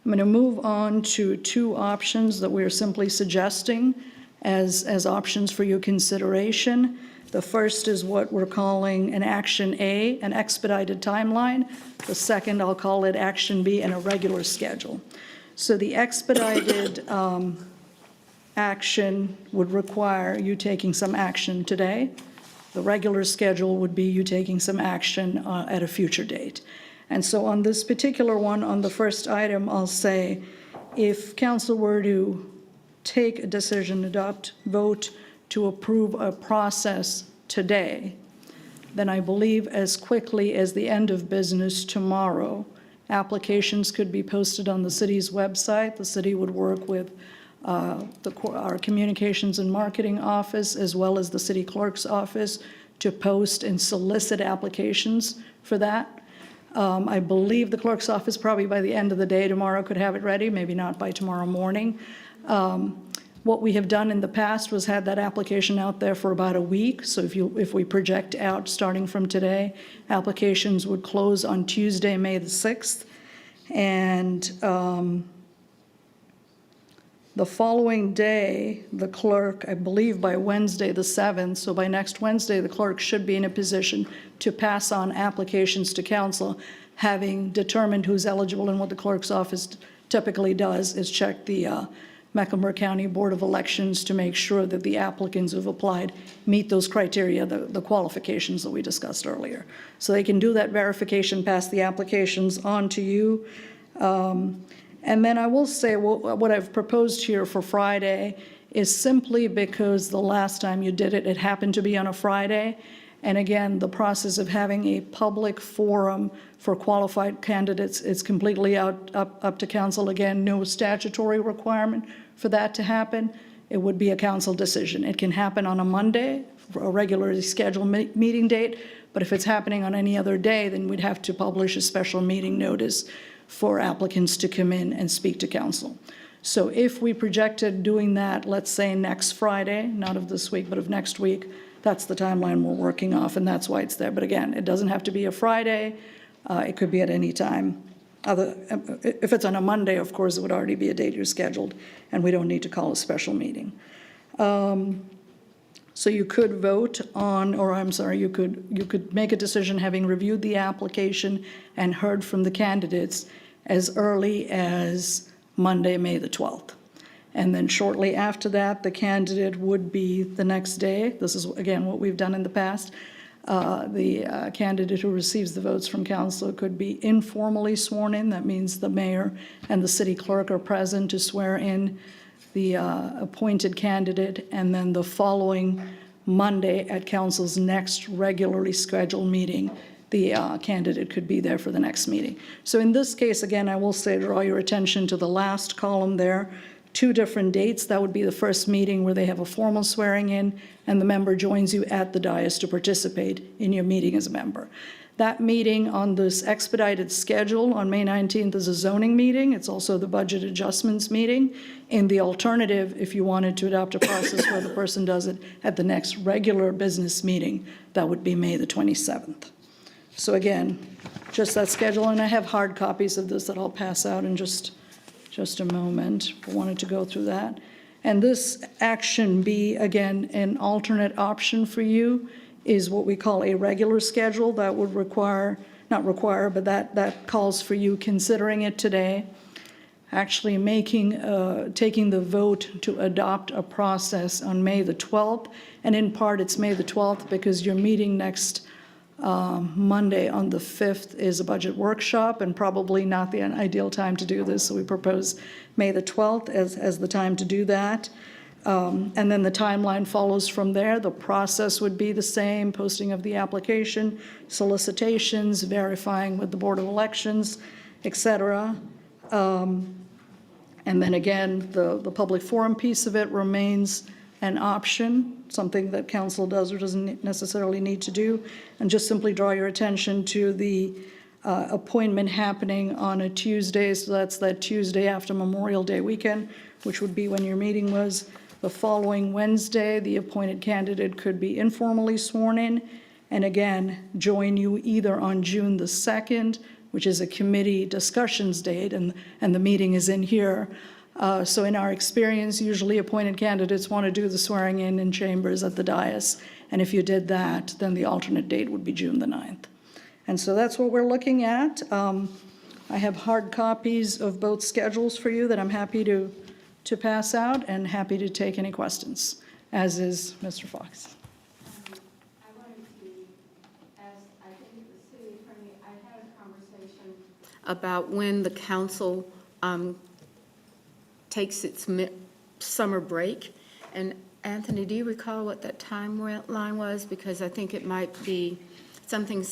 S19: I'm going to move on to 2 options that we're simply suggesting as options for your consideration. The first is what we're calling an Action A, an expedited timeline. The second, I'll call it Action B, and a regular schedule. So the expedited action would require you taking some action today. The regular schedule would be you taking some action at a future date. And so on this particular one, on the first item, I'll say, if council were to take a decision, vote to approve a process today, then I believe as quickly as the end of business tomorrow, applications could be posted on the city's website. The city would work with our communications and marketing office, as well as the city clerk's office, to post and solicit applications for that. I believe the clerk's office probably by the end of the day tomorrow could have it ready, maybe not by tomorrow morning. What we have done in the past was had that application out there for about a week. So if we project out starting from today, applications would close on Tuesday, May the 6th. And the following day, the clerk, I believe by Wednesday the 7th, so by next Wednesday, the clerk should be in a position to pass on applications to council, having determined who's eligible. And what the clerk's office typically does is check the Mecklenburg County Board of Elections to make sure that the applicants who've applied meet those criteria, the qualifications that we discussed earlier. So they can do that verification, pass the applications on to you. And then I will say what I've proposed here for Friday is simply because the last time you did it, it happened to be on a Friday. And again, the process of having a public forum for qualified candidates is completely up to council. Again, no statutory requirement for that to happen. It would be a council decision. It can happen on a Monday, a regularly scheduled meeting date, but if it's happening on any other day, then we'd have to publish a special meeting notice for applicants to come in and speak to council. So if we projected doing that, let's say next Friday, not of this week, but of next week, that's the timeline we're working off, and that's why it's there. But again, it doesn't have to be a Friday. It could be at any time. If it's on a Monday, of course, it would already be a date you're scheduled, and we don't need to call a special meeting. So you could vote on, or I'm sorry, you could make a decision having reviewed the application and heard from the candidates as early as Monday, May the 12th. And then shortly after that, the candidate would be the next day. This is, again, what we've done in the past. The candidate who receives the votes from council could be informally sworn in. That means the mayor and the city clerk are present to swear in the appointed candidate. And then the following Monday at council's next regularly scheduled meeting, the candidate could be there for the next meeting. So in this case, again, I will say, draw your attention to the last column there. 2 different dates. That would be the first meeting where they have a formal swearing in and the member joins you at the dais to participate in your meeting as a member. That meeting on this expedited schedule on May 19th is a zoning meeting. It's also the budget adjustments meeting. In the alternative, if you wanted to adopt a process where the person does it at the next regular business meeting, that would be May the 27th. So again, just that schedule, and I have hard copies of this that I'll pass out in just a moment. I wanted to go through that. And this action B, again, an alternate option for you is what we call a regular schedule. That would require, not require, but that calls for you considering it today, actually taking the vote to adopt a process on May the 12th. And in part, it's May the 12th because your meeting next Monday on the 5th is a budget workshop and probably not the ideal time to do this. So we propose May the 12th as the time to do that. And then the timeline follows from there. The process would be the same: posting of the application, solicitations, verifying with the Board of Elections, et cetera. And then again, the public forum piece of it remains an option, something that council does or doesn't necessarily need to do. And just simply draw your attention to the appointment happening on a Tuesday. So that's that Tuesday after Memorial Day weekend, which would be when your meeting was. The following Wednesday, the appointed candidate could be informally sworn in, and again, join you either on June the 2nd, which is a committee discussions date, and the meeting is in here. So in our experience, usually appointed candidates want to do the swearing in chambers at the dais. And if you did that, then the alternate date would be June the 9th. And so that's what we're looking at. I have hard copies of both schedules for you that I'm happy to pass out and happy to take any questions, as is Mr. Fox.
S1: I wanted to ask, I think the city attorney, I had a conversation about when the council takes its summer break, and Anthony, do you recall what that timeline was? Because I think it might be something,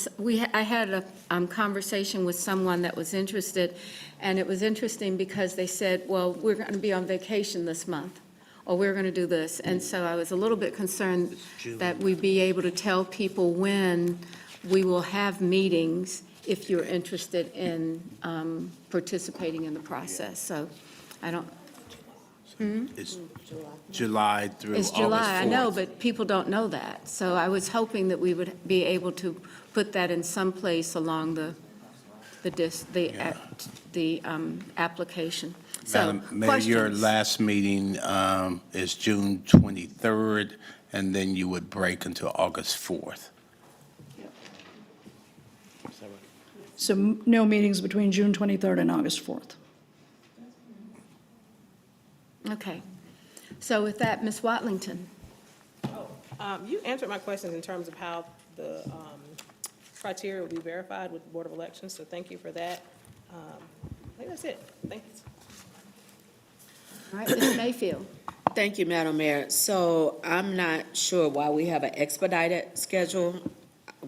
S1: I had a conversation with someone that was interested, and it was interesting because they said, well, we're going to be on vacation this month, or we're going to do this. And so I was a little bit concerned that we be able to tell people when we will have meetings if you're interested in participating in the process. So I don't.
S4: It's July through
S1: It's
S4: August 4th.
S1: July, I know, but people don't know that. So I was hoping that we would be able to put that in some place along the application. So,
S4: Madam Mayor, your
S1: questions?
S4: last meeting is June 23rd, and then you would break until August 4th.
S19: So no meetings between June 23rd and August 4th.
S1: Okay. So with that, Ms. Watlington.
S3: You answered my questions in terms of how the criteria will be verified with the Board of Elections, so thank you for that. I think that's it. Thank you.
S1: All right, Ms. Mayfield.
S2: Thank you, Madam Mayor. So I'm not sure why we have an expedited schedule.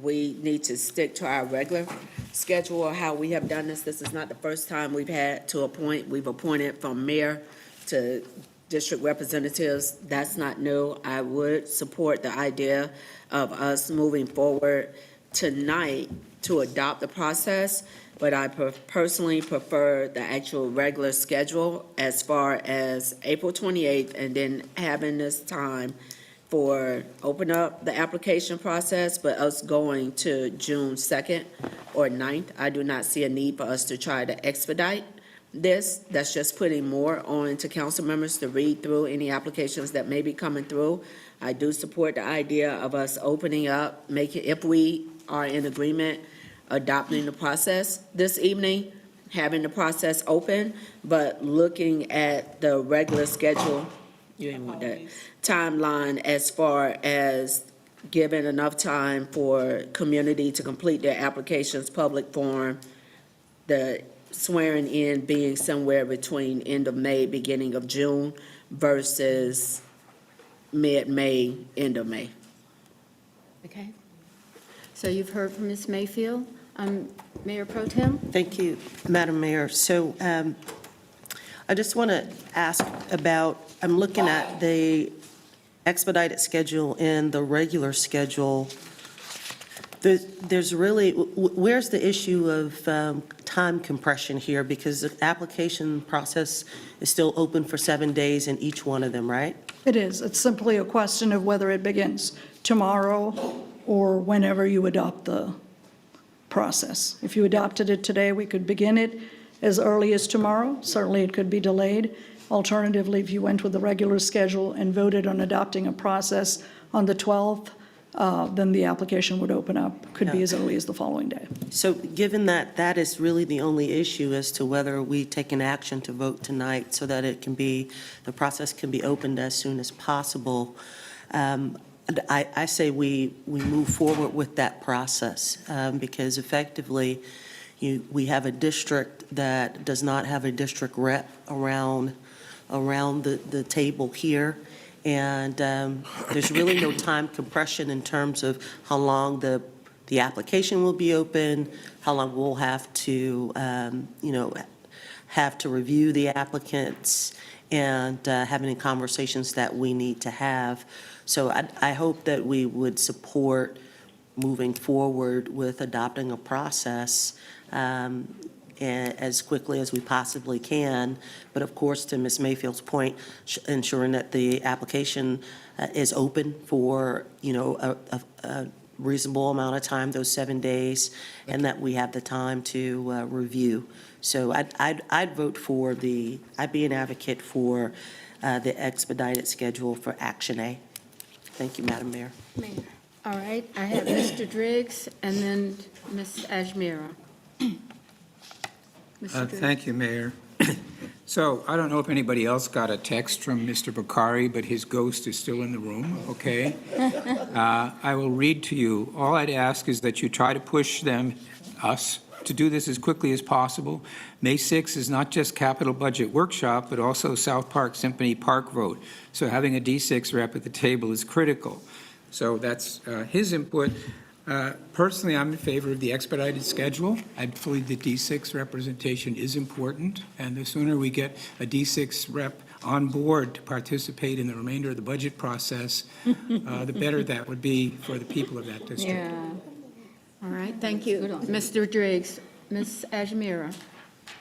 S2: We need to stick to our regular schedule or how we have done this. This is not the first time we've had to appoint. We've appointed from mayor to district representatives. That's not new. I would support the idea of us moving forward tonight to adopt the process, but I personally prefer the actual regular schedule as far as April 28th and then having this time for open up the application process, but us going to June 2nd or 9th. I do not see a need for us to try to expedite this. That's just putting more on to council members to read through any applications that may be coming through. I do support the idea of us opening up, if we are in agreement, adopting the process this evening, having the process open, but looking at the regular schedule, you ain't want that, timeline as far as giving enough time for community to complete their applications, public forum, the swearing in being somewhere between end of May, beginning of June versus mid-May, end of May.
S1: Okay. So you've heard from Ms. Mayfield. Mayor Pro Tem?
S7: Thank you, Madam Mayor. So I just want to ask about, I'm looking at the expedited schedule and the regular schedule. There's really, where's the issue of time compression here? Because the application process is still open for 7 days in each one of them, right?
S19: It is. It's simply a question of whether it begins tomorrow or whenever you adopt the process. If you adopted it today, we could begin it as early as tomorrow. Certainly, it could be delayed. Alternatively, if you went with the regular schedule and voted on adopting a process on the 12th, then the application would open up, could be as early as the following day.
S7: So given that that is really the only issue as to whether we take an action to vote tonight so that it can be, the process can be opened as soon as possible, I say we move forward with that process because effectively we have a district that does not have a district rep around the table here. And there's really no time compression in terms of how long the application will be open, how long we'll have to, have to review the applicants and have any conversations that we need to have. So I hope that we would support moving forward with adopting a process as quickly as we possibly can. But of course, to Ms. Mayfield's point, ensuring that the application is open for, a reasonable amount of time, those 7 days, and that we have the time to review. So I'd vote for I'd be an advocate for the expedited schedule for Action A. Thank you, Madam Mayor.
S1: All right, I have Mr. Driggs and then Ms. Ajmira.
S10: Thank you, Mayor. So I don't know if anybody else got a text from Mr. Bakari, but his ghost is still in the room, okay? I will read to you. All I'd ask is that you try to push them, us, to do this as quickly as possible. May 6th is not just capital budget workshop, but also South Park Symphony Park vote. So having a D6 rep at the table is critical. So that's his input. Personally, I'm in favor of the expedited schedule. I believe the D6 representation is important, and the sooner we get a D6 rep on board to participate in the remainder of the budget process, the better that would be for the people of that district.
S1: Yeah. All right, thank you. Mr. Driggs, Ms. Ajmira.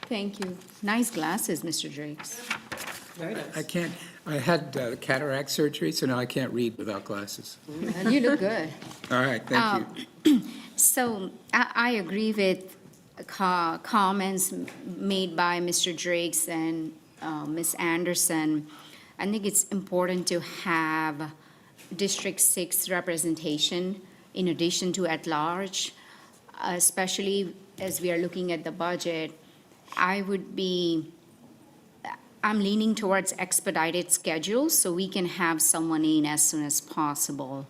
S11: Thank you. Nice glasses, Mr. Driggs.
S10: I had cataract surgery, so now I can't read without glasses.
S11: You look good.
S10: All right, thank you.
S11: So I agree with comments made by Mr. Driggs and Ms. Anderson. I think it's important to have District 6 representation in addition to at large, especially as we are looking at the budget. I'm leaning towards expedited schedules so we can have someone in as soon as possible.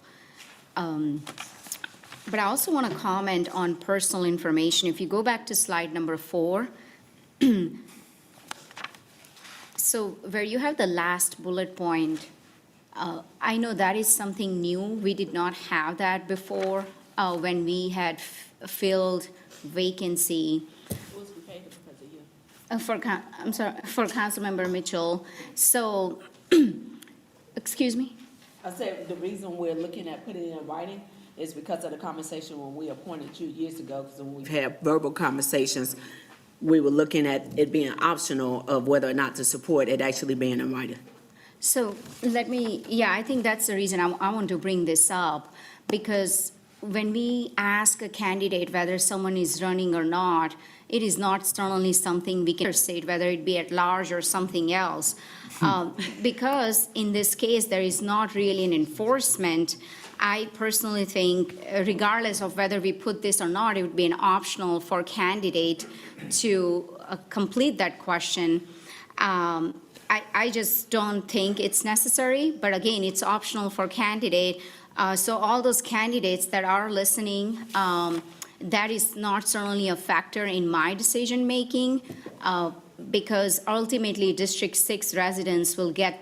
S11: But I also want to comment on personal information. If you go back to slide number 4, so where you have the last bullet point, I know that is something new. We did not have that before when we had filled vacancy. For Councilmember Mitchell. So, excuse me?
S2: I said the reason we're looking at putting it in writing is because of the conversation when we appointed you years ago, because when we've had verbal conversations, we were looking at it being optional of whether or not to support it actually being in writing.
S11: So I think that's the reason I want to bring this up, because when we ask a candidate whether someone is running or not, it is not certainly something we can state, whether it be at large or something else. Because in this case, there is not really an enforcement. I personally think, regardless of whether we put this or not, it would be an optional for candidate to complete that question. I just don't think it's necessary, but again, it's optional for candidate. So all those candidates that are listening, that is not certainly a factor in my decision-making, because ultimately District 6 residents will get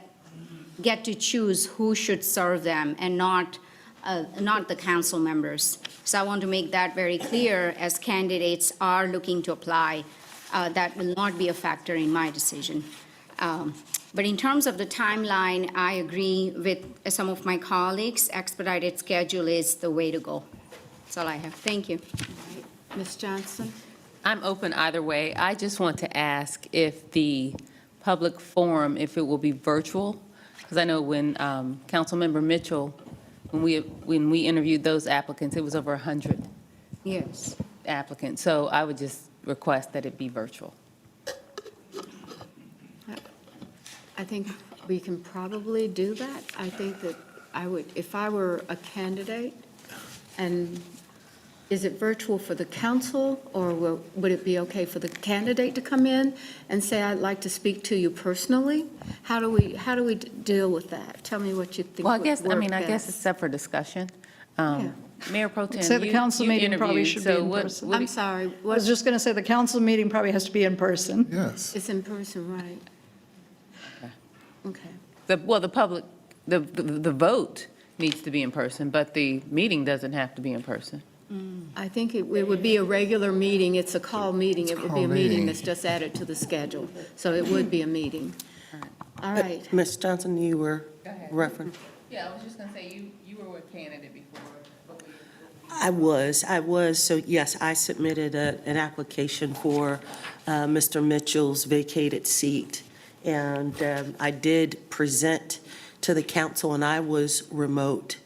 S11: to choose who should serve them and not the council members. So I want to make that very clear as candidates are looking to apply. That will not be a factor in my decision. But in terms of the timeline, I agree with some of my colleagues. Expedited schedule is the way to go. That's all I have. Thank you.
S1: Ms. Johnson?
S5: I'm open either way. I just want to ask if the public forum, if it will be virtual, because I know when Councilmember Mitchell, when we interviewed those applicants, it was over 100
S11: Yes.
S5: applicants. So I would just request that it be virtual.
S1: I think we can probably do that. I think that I would, if I were a candidate, and is it virtual for the council, or would it be okay for the candidate to come in and say, I'd like to speak to you personally? How do we deal with that? Tell me what you think
S5: Well, I
S1: would
S5: guess
S1: work
S5: it's
S1: best.
S5: up for discussion. Mayor Pro Tem,
S19: Say the council
S5: you
S19: meeting probably
S5: interviewed,
S19: should be
S5: so
S19: in
S5: what-
S19: person.
S5: what-
S1: I'm sorry,
S19: I was just going to say, the council meeting probably has to be in person.
S18: Yes.
S1: It's in person, right? Okay.
S5: the public, the vote needs to be in person, but the meeting doesn't have to be in person.
S1: I think it would be a regular meeting. It's a call meeting. It would be a meeting that's just added to the schedule. So it would be a meeting. All right.
S7: Ms. Johnson, you were referenced.
S5: Yeah, I was just going to say, you were a candidate before.
S7: I was. So yes, I submitted an application for Mr. Mitchell's vacated seat. And I did present to the council, and I was remote.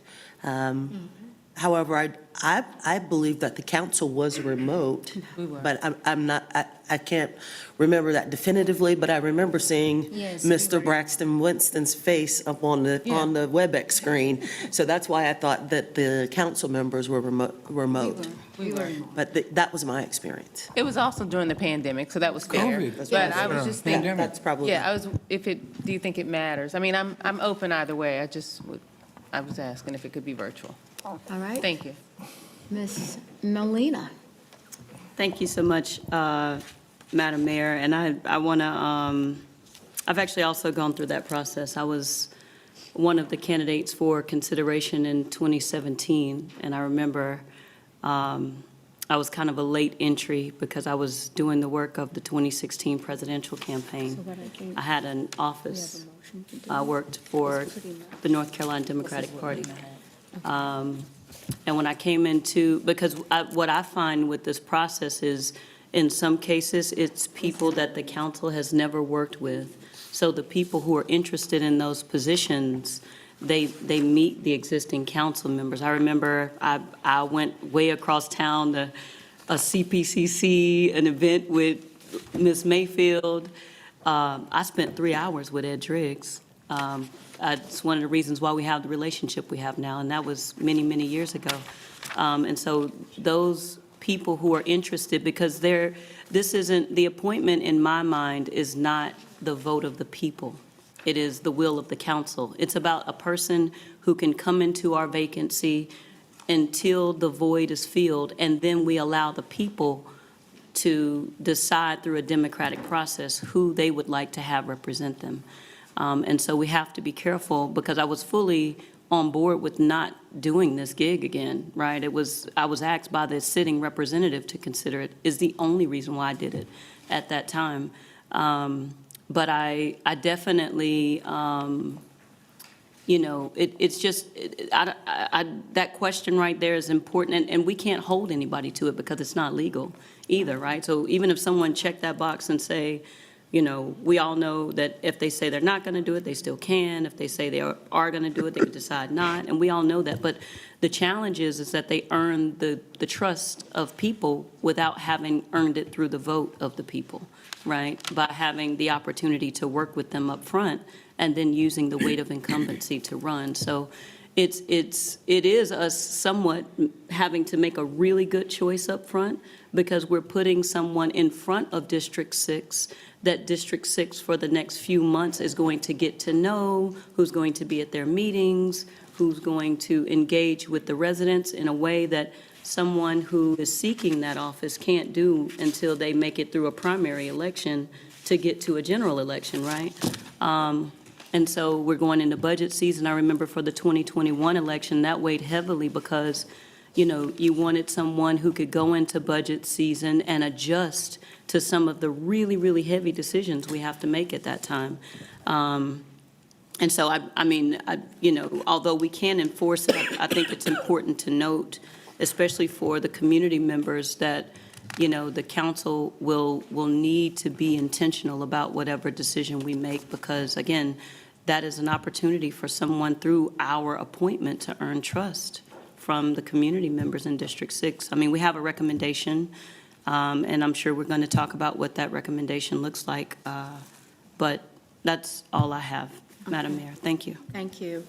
S7: However, I believe that the council was remote, but I'm not, I can't remember that definitively, but I remember seeing
S11: Yes,
S7: Mr. Braxton Winston's face up on the WebEx screen. So that's why I thought that the council members were remote.
S5: We were.
S7: But that was my experience.
S5: It was also during the pandemic, so that was fair.
S10: COVID.
S5: But I was just thinking,
S7: That's probably.
S5: do you think it matters? I mean, I'm open either way. I was asking if it could be virtual.
S1: All right.
S5: Thank you.
S1: Ms. Molina?
S6: Thank you so much, Madam Mayor. And I want to, I've actually also gone through that process. I was one of the candidates for consideration in 2017, and I remember I was kind of a late entry because I was doing the work of the 2016 presidential campaign. I had an office. I worked for the North Carolina Democratic Party. And when I came into, because what I find with this process is, in some cases, it's people that the council has never worked with. So the people who are interested in those positions, they meet the existing council members. I remember I went way across town to a CPCC, an event with Ms. Mayfield. I spent 3 hours with Ed Driggs. It's one of the reasons why we have the relationship we have now, and that was many, many years ago. And so those people who are interested, because this isn't, the appointment in my mind is not the vote of the people. It is the will of the council. It's about a person who can come into our vacancy until the void is filled, and then we allow the people to decide through a democratic process who they would like to have represent them. And so we have to be careful, because I was fully on board with not doing this gig again, right? I was asked by the sitting representative to consider it, is the only reason why I did it at that time. But I definitely, you know, it's just, that question right there is important, and we can't hold anybody to it because it's not legal either, right? So even if someone checked that box and say, you know, we all know that if they say they're not going to do it, they still can. If they say they are going to do it, they could decide not, and we all know that. But the challenge is that they earn the trust of people without having earned it through the vote of the people, right? By having the opportunity to work with them up front and then using the weight of incumbency to run. So it is us somewhat having to make a really good choice up front, because we're putting someone in front of District 6 that District 6 for the next few months is going to get to know, who's going to be at their meetings, who's going to engage with the residents in a way that someone who is seeking that office can't do until they make it through a primary election to get to a general election, right? And so we're going into budget season. I remember for the 2021 election, that weighed heavily because, you know, you wanted someone who could go into budget season and adjust to some of the really, really heavy decisions we have to make at that time. And so, I mean, you know, although we can enforce it, I think it's important to note, especially for the community members, that, you know, the council will need to be intentional about whatever decision we make, because, again, that is an opportunity for someone through our appointment to earn trust from the community members in District 6. I mean, we have a recommendation, and I'm sure we're going to talk about what that recommendation looks like, but that's all I have, Madam Mayor. Thank you.
S1: Thank you.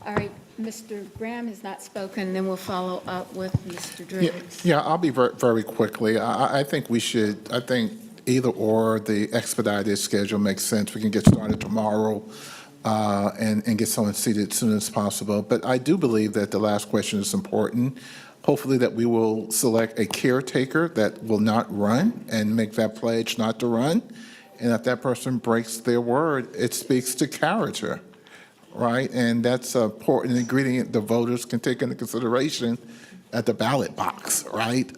S1: All right, Mr. Graham has not spoken, then we'll follow up with Mr. Driggs.
S18: Yeah, I'll be very quickly. I think we should, I think either or, the expedited schedule makes sense. We can get started tomorrow and get someone seated as soon as possible. But I do believe that the last question is important. Hopefully that we will select a caretaker that will not run and make that pledge not to run. And if that person breaks their word, it speaks to character, right? And that's an important ingredient the voters can take into consideration at the ballot box, right?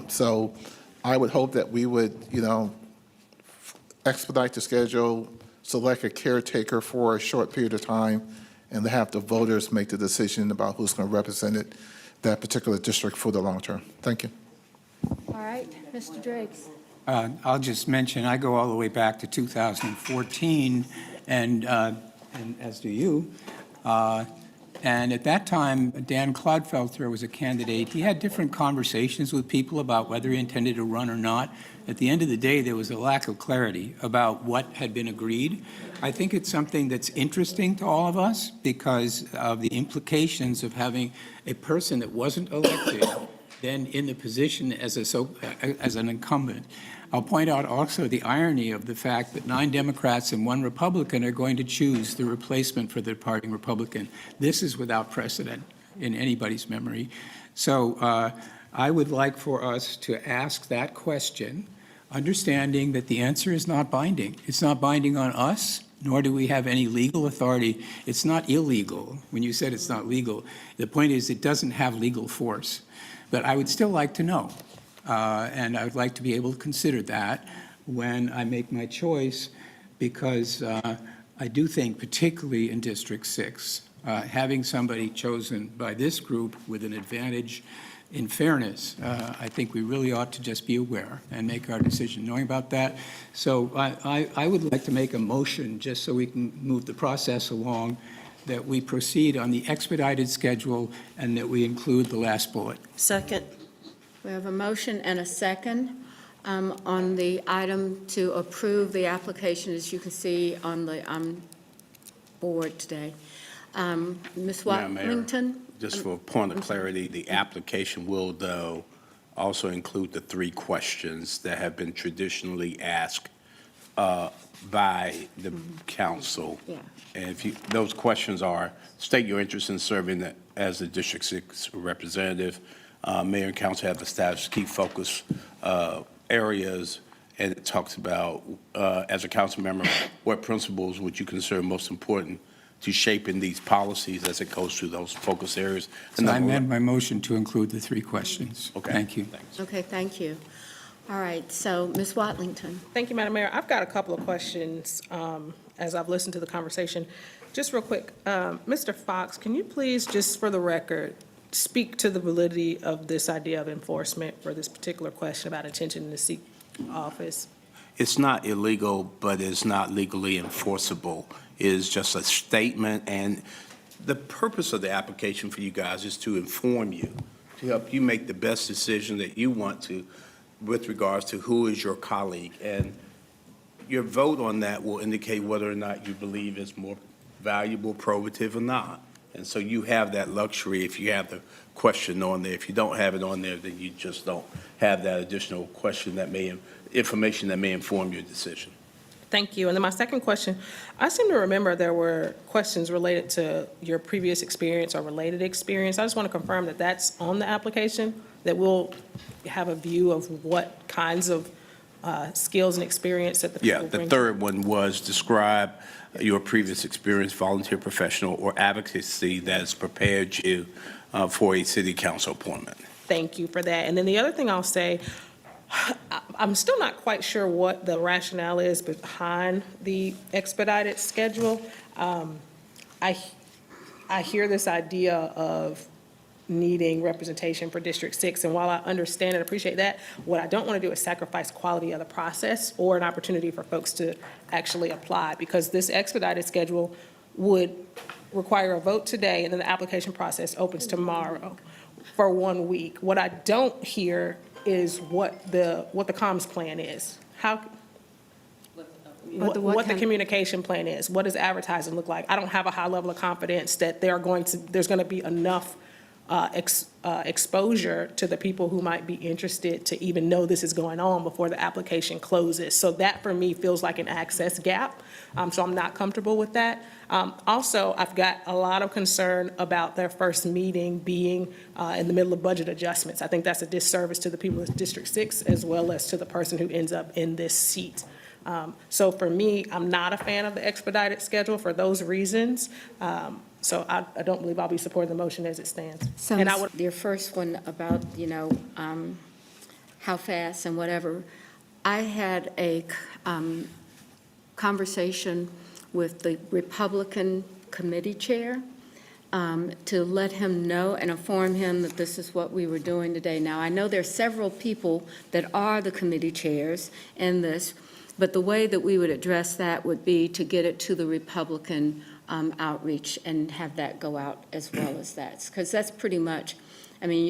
S18: So I would hope that we would, you know, expedite the schedule, select a caretaker for a short period of time, and have the voters make the decision about who's going to represent that particular district for the long term. Thank you.
S1: All right, Mr. Driggs.
S10: I'll just mention, I go all the way back to 2014, and as do you. And at that time, Dan Clodfelter was a candidate. He had different conversations with people about whether he intended to run or not. At the end of the day, there was a lack of clarity about what had been agreed. I think it's something that's interesting to all of us because of the implications of having a person that wasn't elected then in the position as an incumbent. I'll point out also the irony of the fact that 9 Democrats and 1 Republican are going to choose the replacement for the departing Republican. This is without precedent in anybody's memory. So I would like for us to ask that question, understanding that the answer is not binding. It's not binding on us, nor do we have any legal authority. It's not illegal. When you said it's not legal, the point is it doesn't have legal force. But I would still like to know, and I would like to be able to consider that when I make my choice, because I do think, particularly in District 6, having somebody chosen by this group with an advantage in fairness, I think we really ought to just be aware and make our decision knowing about that. So I would like to make a motion, just so we can move the process along, that we proceed on the expedited schedule and that we include the last bullet.
S7: Second.
S1: We have a motion and a second on the item to approve the application, as you can see on the board today. Ms.
S4: Madam Mayor,
S1: Watlington?
S4: Just for a point of clarity, the application will, though, also include the 3 questions that have been traditionally asked by the council.
S1: Yeah.
S4: And if you, those questions are, state your interest in serving as the District 6 representative. Mayor and council have established key focus areas, and it talks about, as a council member, what principles would you consider most important to shaping these policies as it goes through those focus areas?
S10: So I amend my motion to include the 3 questions.
S4: Okay.
S10: Thank you.
S4: Thanks.
S1: Okay, thank you. All right, so Ms. Watlington.
S3: Thank you, Madam Mayor. I've got a couple of questions as I've listened to the conversation. Just real quick, Mr. Fox, can you please, just for the record, speak to the validity of this idea of enforcement for this particular question about attention in the seat office?
S4: It's not illegal, but it's not legally enforceable. It is just a statement, and the purpose of the application for you guys is to inform you, to help you make the best decision that you want to with regards to who is your colleague. And your vote on that will indicate whether or not you believe it's more valuable, probative, or not. And so you have that luxury if you have the question on there. If you don't have it on there, then you just don't have that additional question that may, information that may inform your decision.
S3: Thank you. And then my second question, I seem to remember there were questions related to your previous experience or related experience. I just want to confirm that that's on the application, that we'll have a view of what kinds of skills and experience that the people
S4: Yeah,
S3: bring.
S4: the third one was describe your previous experience, volunteer, professional, or advocacy that has prepared you for a city council appointment.
S3: Thank you for that. And then the other thing I'll say, I'm still not quite sure what the rationale is behind the expedited schedule. I hear this idea of needing representation for District 6, and while I understand and appreciate that, what I don't want to do is sacrifice quality of the process or an opportunity for folks to actually apply, because this expedited schedule would require a vote today, and then the application process opens tomorrow for 1 week. What I don't hear is what the comms plan is. What the communication plan is. What does advertising look like? I don't have a high level of confidence that there's going to be enough exposure to the people who might be interested to even know this is going on before the application closes. So that, for me, feels like an access gap. So I'm not comfortable with that. Also, I've got a lot of concern about their first meeting being in the middle of budget adjustments. I think that's a disservice to the people of District 6 as well as to the person who ends up in this seat. So for me, I'm not a fan of the expedited schedule for those reasons. So I don't believe I'll be supporting the motion as it stands.
S1: So
S3: And I would,
S1: your first one about, how fast and whatever, I had a conversation with the Republican committee chair to let him know and inform him that this is what we were doing today. Now, I know there are several people that are the committee chairs in this, but the way that we would address that would be to get it to the Republican outreach and have that go out as well as that. Because that's pretty much, I mean,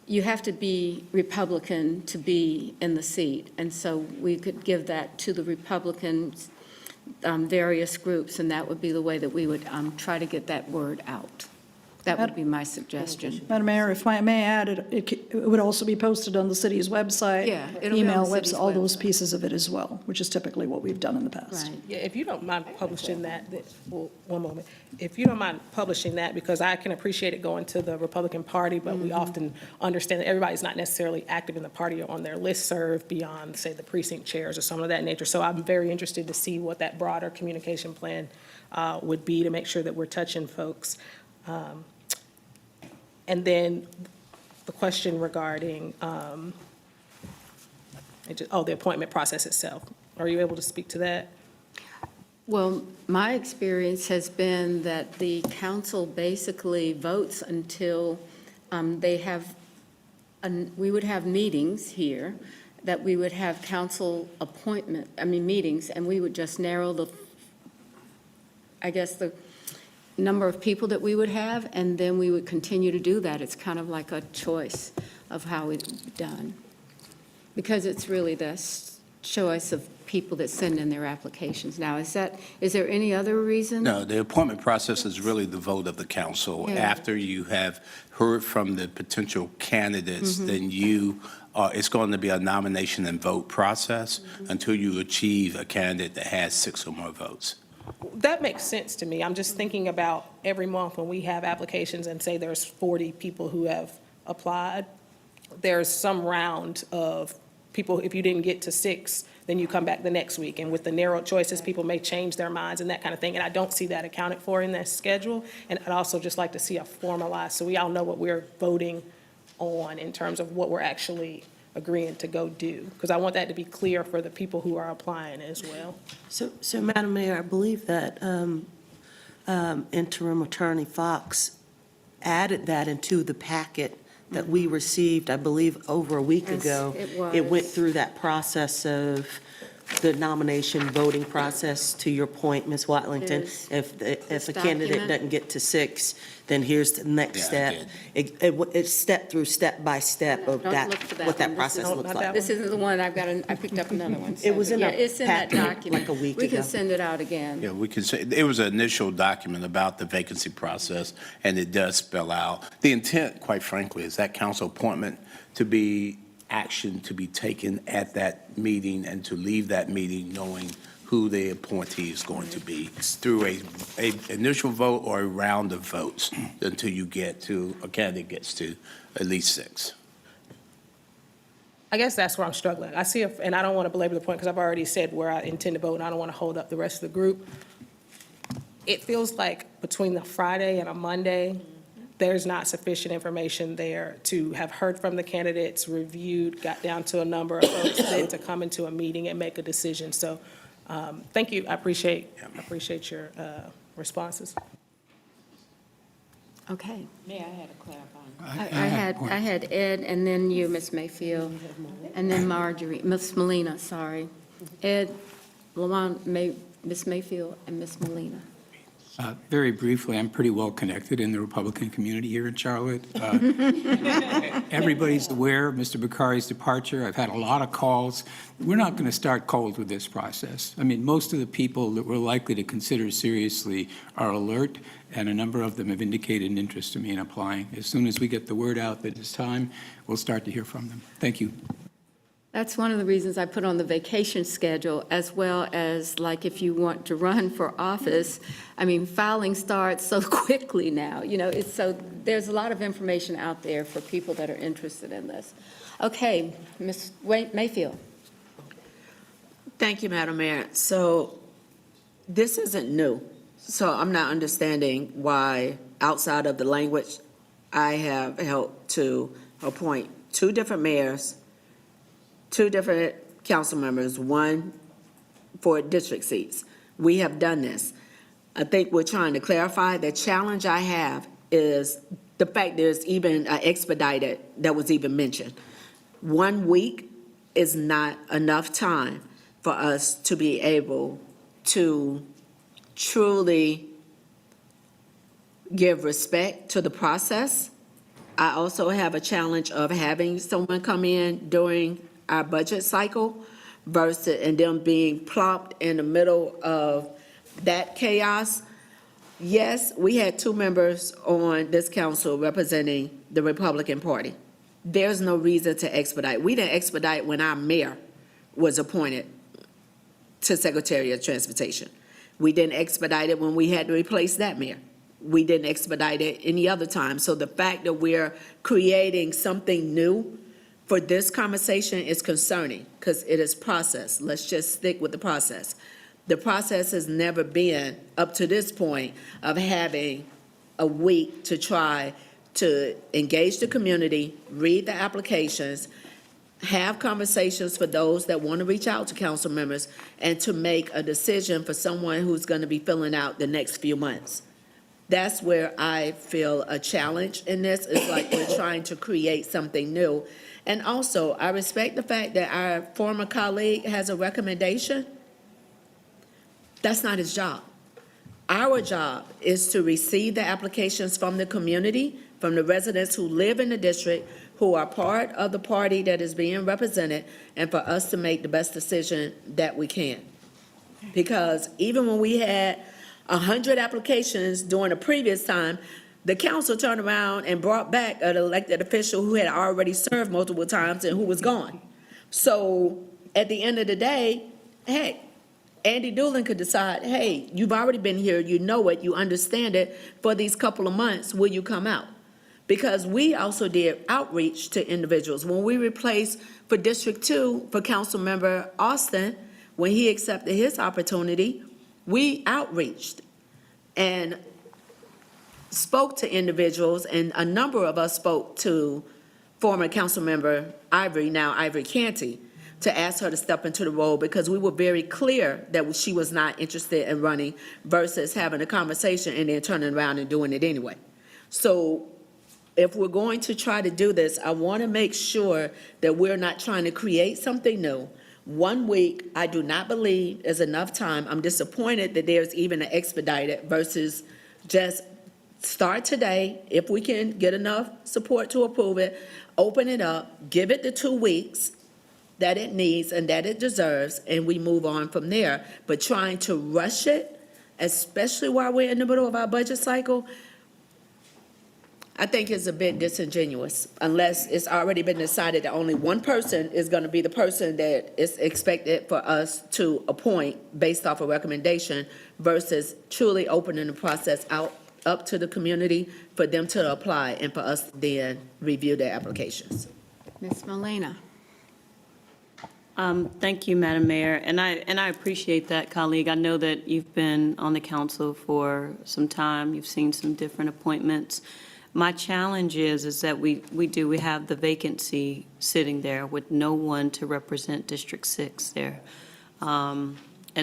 S1: you have to be Republican to be in the seat. And so we could give that to the Republicans, various groups, and that would be the way that we would try to get that word out. That would be my suggestion.
S19: Madam Mayor, if I may add, it would also be posted on the city's website.
S1: Yeah, it'll be on
S19: Email
S1: the city's
S19: website, all those
S1: website.
S19: pieces of it as well, which is typically what we've done in the past.
S1: Right.
S3: Yeah, if you don't mind publishing well, one moment. If you don't mind publishing that, because I can appreciate it going to the Republican Party, but we often understand that everybody's not necessarily active in the party or on their listserv beyond, say, the precinct chairs or some of that nature. So I'm very interested to see what that broader communication plan would be to make sure that we're touching folks. And then the question regarding, the appointment process itself. Are you able to speak to that?
S1: Well, my experience has been that the council basically votes until they have, we would have meetings here, that we would have council meetings, and we would just narrow the number of people that we would have, and then we would continue to do that. It's kind of like a choice of how it's done. Because it's really the choice of people that send in their applications. Now, is there any other reason?
S4: No, the appointment process is really the vote of the council.
S1: Yeah.
S4: After you have heard from the potential candidates, then it's going to be a nomination and vote process until you achieve a candidate that has 6 or more votes.
S3: That makes sense to me. I'm just thinking about every month when we have applications and say there's 40 people who have applied, there's some round of people, if you didn't get to 6, then you come back the next week. And with the narrow choices, people may change their minds and that kind of thing. And I don't see that accounted for in that schedule. And I'd also just like to see a formalized, so we all know what we're voting on in terms of what we're actually agreeing to go do, because I want that to be clear for the people who are applying as well.
S7: So Madam Mayor, I believe that Interim Attorney Fox added that into the packet that we received, I believe, over a week
S1: Yes,
S7: ago.
S1: it was.
S7: It went through that process of the nomination voting process, to your point, Ms. Watlington.
S1: Yes.
S7: If a
S1: document.
S7: candidate doesn't get to 6, then here's the next
S4: Yeah, I
S7: step. It's step through, step by step of
S1: Don't
S7: that,
S1: look for that
S7: what that
S1: one.
S7: process
S3: This is-
S7: looks
S3: not
S7: like.
S3: that
S1: This isn't the one I've got, I picked up another one.
S7: It was in
S1: Yeah,
S7: a
S1: it's in that
S7: packet
S1: document.
S7: like a week
S1: We can
S7: ago.
S1: send it out again.
S4: Yeah, we can say, it was an initial document about the vacancy process, and it does spell out. The intent, quite frankly, is that council appointment to be action to be taken at that meeting and to leave that meeting knowing who the appointee is going to be through a initial vote or a round of votes until you get to, a candidate gets to at least 6.
S3: I guess that's where I'm struggling. I see, and I don't want to belabor the point because I've already said where I intend to vote, and I don't want to hold up the rest of the group. It feels like between the Friday and a Monday, there's not sufficient information there to have heard from the candidates, reviewed, got down to a number of folks, then to come into a meeting and make a decision. So, thank you. I appreciate your responses.
S1: Okay.
S5: May I have a clarifying?
S1: I had Ed, and then you, Ms. Mayfield, and then Marjorie, Ms. Molina, sorry. Ed, Lamont, Ms. Mayfield, and Ms. Molina.
S10: Very briefly, I'm pretty well connected in the Republican community here in Charlotte. Everybody's aware of Mr. Bakari's departure. I've had a lot of calls. We're not going to start cold with this process. I mean, most of the people that we're likely to consider seriously are alert, and a number of them have indicated an interest in me in applying. As soon as we get the word out that it's time, we'll start to hear from them. Thank you.
S1: That's one of the reasons I put on the vacation schedule, as well as, like, if you want to run for office, I mean, filing starts so quickly now, there's a lot of information out there for people that are interested in this. Okay, Ms. Mayfield.
S2: Thank you, Madam Mayor. So this isn't new. So I'm not understanding why, outside of the language, I have helped to appoint 2 different mayors, 2 different council members, 1 for district seats. We have done this. I think we're trying to clarify. The challenge I have is the fact there's even expedited that was even mentioned. 1 week is not enough time for us to be able to truly give respect to the process. I also have a challenge of having someone come in during our budget cycle versus, and them being plopped in the middle of that chaos. yes, we had 2 members on this council representing the Republican Party. There's no reason to expedite. We didn't expedite when our mayor was appointed to Secretary of Transportation. We didn't expedite it when we had to replace that mayor. We didn't expedite it any other time. So the fact that we're creating something new for this conversation is concerning because it is process. Let's just stick with the process. The process has never been up to this point of having a week to try to engage the community, read the applications, have conversations for those that want to reach out to council members, and to make a decision for someone who's going to be filling out the next few months. That's where I feel a challenge in this. It's like we're trying to create something new. And also, I respect the fact that our former colleague has a recommendation. That's not his job. Our job is to receive the applications from the community, from the residents who live in the district, who are part of the party that is being represented, and for us to make the best decision that we can. Because even when we had 100 applications during the previous time, the council turned around and brought back an elected official who had already served multiple times and who was gone. So at the end of the day, hey, Andy Doolin could decide, hey, you've already been here, you know it, you understand it, for these couple of months, will you come out? Because we also did outreach to individuals. When we replaced for District 2 for Councilmember Austin, when he accepted his opportunity, we outreached and spoke to individuals, and a number of us spoke to former Councilmember Ivory, now Ivory Canty, to ask her to step into the role because we were very clear that she was not interested in running versus having a conversation and then turning around and doing it anyway. So if we're going to try to do this, I want to make sure that we're not trying to create something new. 1 week, I do not believe is enough time. I'm disappointed that there's even an expedited versus just start today. If we can get enough support to approve it, open it up, give it the 2 weeks that it needs and that it deserves, and we move on from there. But trying to rush it, especially while we're in the middle of our budget cycle, I think is a bit disingenuous, unless it's already been decided that only one person is going to be the person that is expected for us to appoint based off a recommendation versus truly opening the process out up to the community for them to apply and for us to then review their applications.
S1: Ms. Molina.
S6: Thank you, Madam Mayor, and I appreciate that, colleague. I know that you've been on the council for some time. You've seen some different appointments. My challenge is that we have the vacancy sitting there with no one to represent District 6 there. And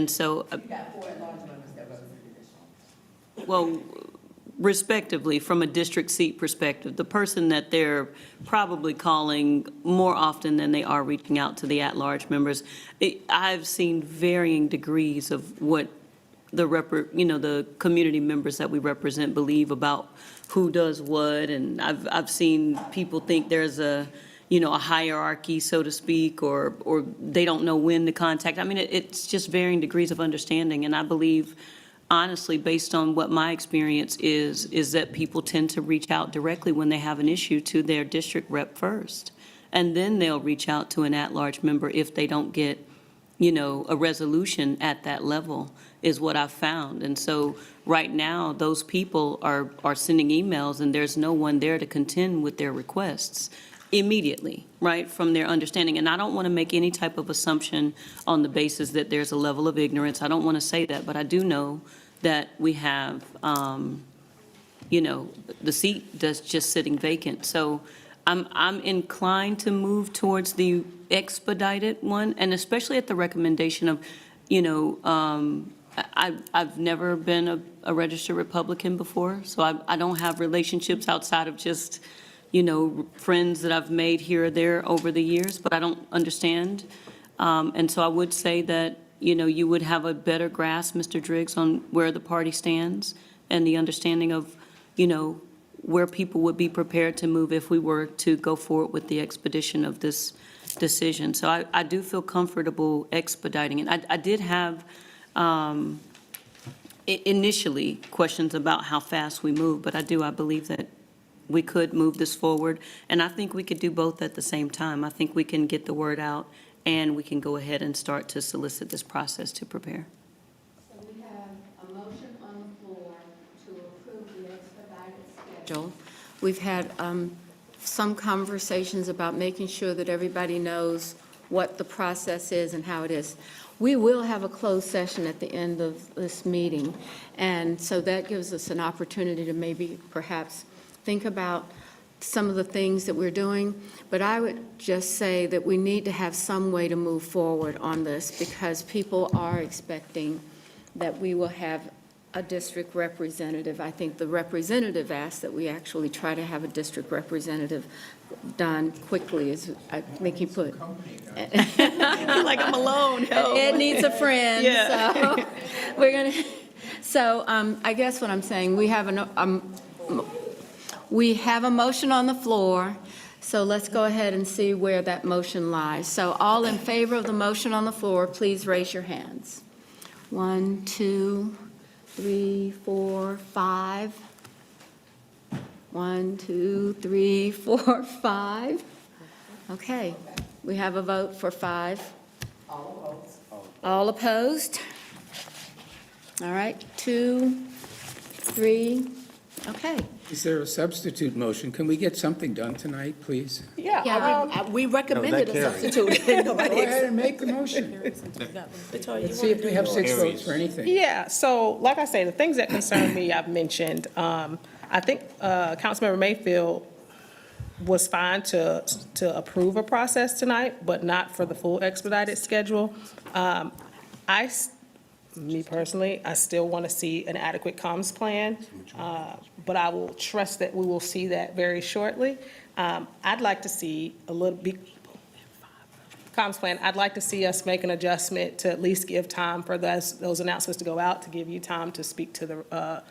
S6: so. You got 4 at-large members that represent additional. Well, respectively, from a district seat perspective, the person that they're probably calling more often than they are reaching out to the at-large members. I've seen varying degrees of what the community members that we represent believe about who does what, and I've seen people think there's a hierarchy, so to speak, or they don't know when to contact. I mean, it's just varying degrees of understanding, and I believe, honestly, based on what my experience is that people tend to reach out directly when they have an issue to their district rep first. And then they'll reach out to an at-large member if they don't get, a resolution at that level, is what I've found. And so right now, those people are sending emails and there's no one there to contend with their requests immediately, right, from their understanding. And I don't want to make any type of assumption on the basis that there's a level of ignorance. I don't want to say that, but I do know that we have, the seat that's just sitting vacant. So I'm inclined to move towards the expedited one, and especially at the recommendation of, I've never been a registered Republican before, so I don't have relationships outside of just friends that I've made here or there over the years, but I don't understand. And so I would say that, you would have a better grasp, Mr. Driggs, on where the party stands and the understanding of, where people would be prepared to move if we were to go forward with the expedition of this decision. So I do feel comfortable expediting it. I did have initially questions about how fast we move, but I believe that we could move this forward. And I think we could do both at the same time. I think we can get the word out and we can go ahead and start to solicit this process to prepare.
S1: So we have a motion on the floor to approve the expedited schedule. We've had some conversations about making sure that everybody knows what the process is and how it is. We will have a closed session at the end of this meeting, and so that gives us an opportunity to maybe perhaps think about some of the things that we're doing. But I would just say that we need to have some way to move forward on this, because people are expecting that we will have a district representative. I think the representative asked that we actually try to have a district representative done quickly, as I think he put.
S6: Like I'm alone, help.
S1: Ed needs a friend,
S6: Yeah.
S1: so we're gonna, so I guess what I'm saying, we have a motion on the floor, so let's go ahead and see where that motion lies. So all in favor of the motion on the floor, please raise your hands. 1, 2, 3, 4, 5. 1, 2, 3, 4, 5. Okay, we have a vote for 5. All opposed? All right, 2, 3, okay.
S10: Is there a substitute motion? Can we get something done tonight, please?
S2: We recommended a substitute.
S10: Go ahead and make the motion. Let's see if we have 6 votes for anything.
S3: Yeah, so like I say, the things that concern me, I've mentioned. I think Councilmember Mayfield was fine to approve a process tonight, but not for the full expedited schedule. Me personally, I still want to see an adequate comms plan, but I will trust that we will see that very shortly. I'd like to see a little bit, comms plan, I'd like to see us make an adjustment to at least give time for those announcements to go out, to give you time to speak to the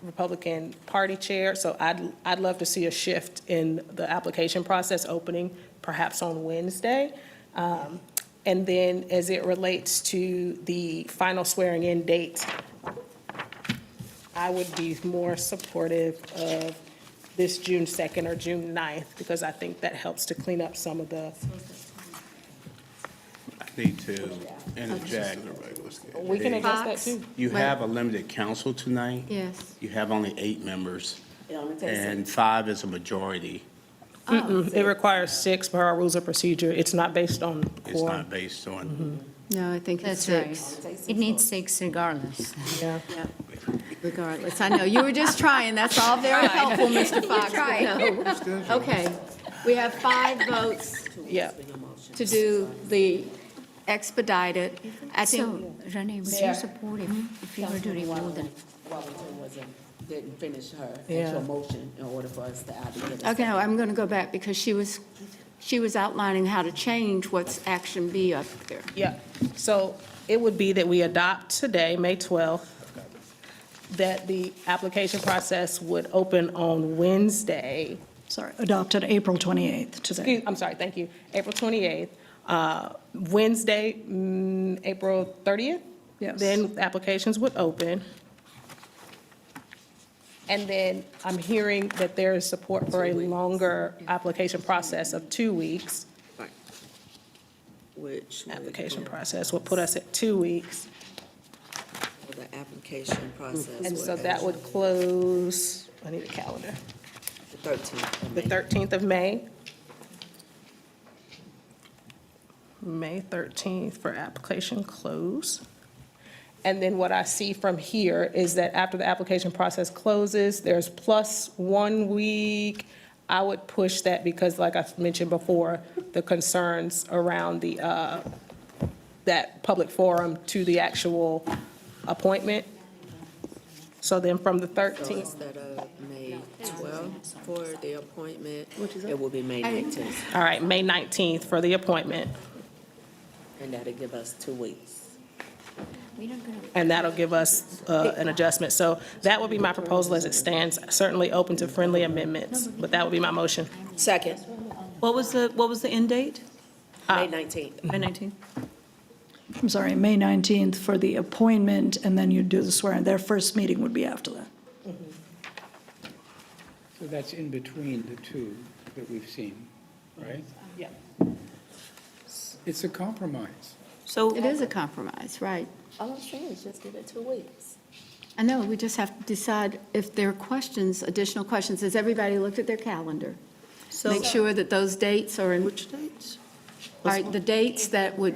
S3: Republican Party chair. So I'd love to see a shift in the application process opening perhaps on Wednesday. And then as it relates to the final swearing-in date, I would be more supportive of this June 2nd or June 9th, because I think that helps to clean up some of the.
S4: I need to interject.
S3: We can adjust that too.
S4: You have a limited council tonight.
S1: Yes.
S4: You have only 8 members, and 5 is a majority.
S3: It requires 6 per our rules of procedure. It's not based on
S4: It's
S3: quorum.
S4: not based on,
S1: No, I think it's
S11: That's
S1: 6.
S11: right. It needs 6 regardless.
S3: Yeah.
S1: Regardless, I know, you were just trying, that's all very helpful, Mr. Fox. but no. Okay, we have 5 votes
S3: Yeah.
S1: to do the expedited. I
S11: So,
S1: think,
S11: Renee, would you support if you were to remove them?
S2: Didn't finish her
S3: Yeah.
S2: actual motion in order for us to add it.
S1: okay, no, I'm going to go back, because she was outlining how to change what's action B up there.
S3: Yeah, so it would be that we adopt today, May 12th, that the application process would open on Wednesday.
S19: Sorry, adopted April 28th today.
S3: I'm sorry, thank you, April 28th. Wednesday, April 30th?
S19: Yes.
S3: Then applications would open. And then I'm hearing that there is support for a longer application process of 2 weeks.
S2: Which
S3: Application process will put us at 2 weeks.
S2: the application process.
S3: And so that would close, I need a calendar,
S2: The 13th.
S3: the 13th of May. May 13th for application close. And then what I see from here is that after the application process closes, there's plus 1 week. I would push that because, like I mentioned before, the concerns around the, that public forum to the actual appointment. So then from the 13th.
S2: Instead of May 12th for the appointment, it will be May 19th.
S3: All right, May 19th for the appointment.
S2: And that'll give us 2 weeks.
S3: And that'll give us an adjustment. So that would be my proposal as it stands, certainly open to friendly amendments, but that would be my motion.
S2: Second,
S6: what was the end date?
S2: May 19th.
S6: May 19th?
S19: May 19th for the appointment, and then you'd do the swearing. Their first meeting would be after that.
S10: So that's in between the two that we've seen, right?
S3: Yeah.
S10: It's a compromise.
S6: So
S1: It is a compromise, right?
S2: All I'm saying is just give it 2 weeks.
S1: I know, we just have to decide if there are questions, additional questions. Has everybody looked at their calendar? Make sure that those dates are in.
S2: Which dates?
S1: All right, the dates that would,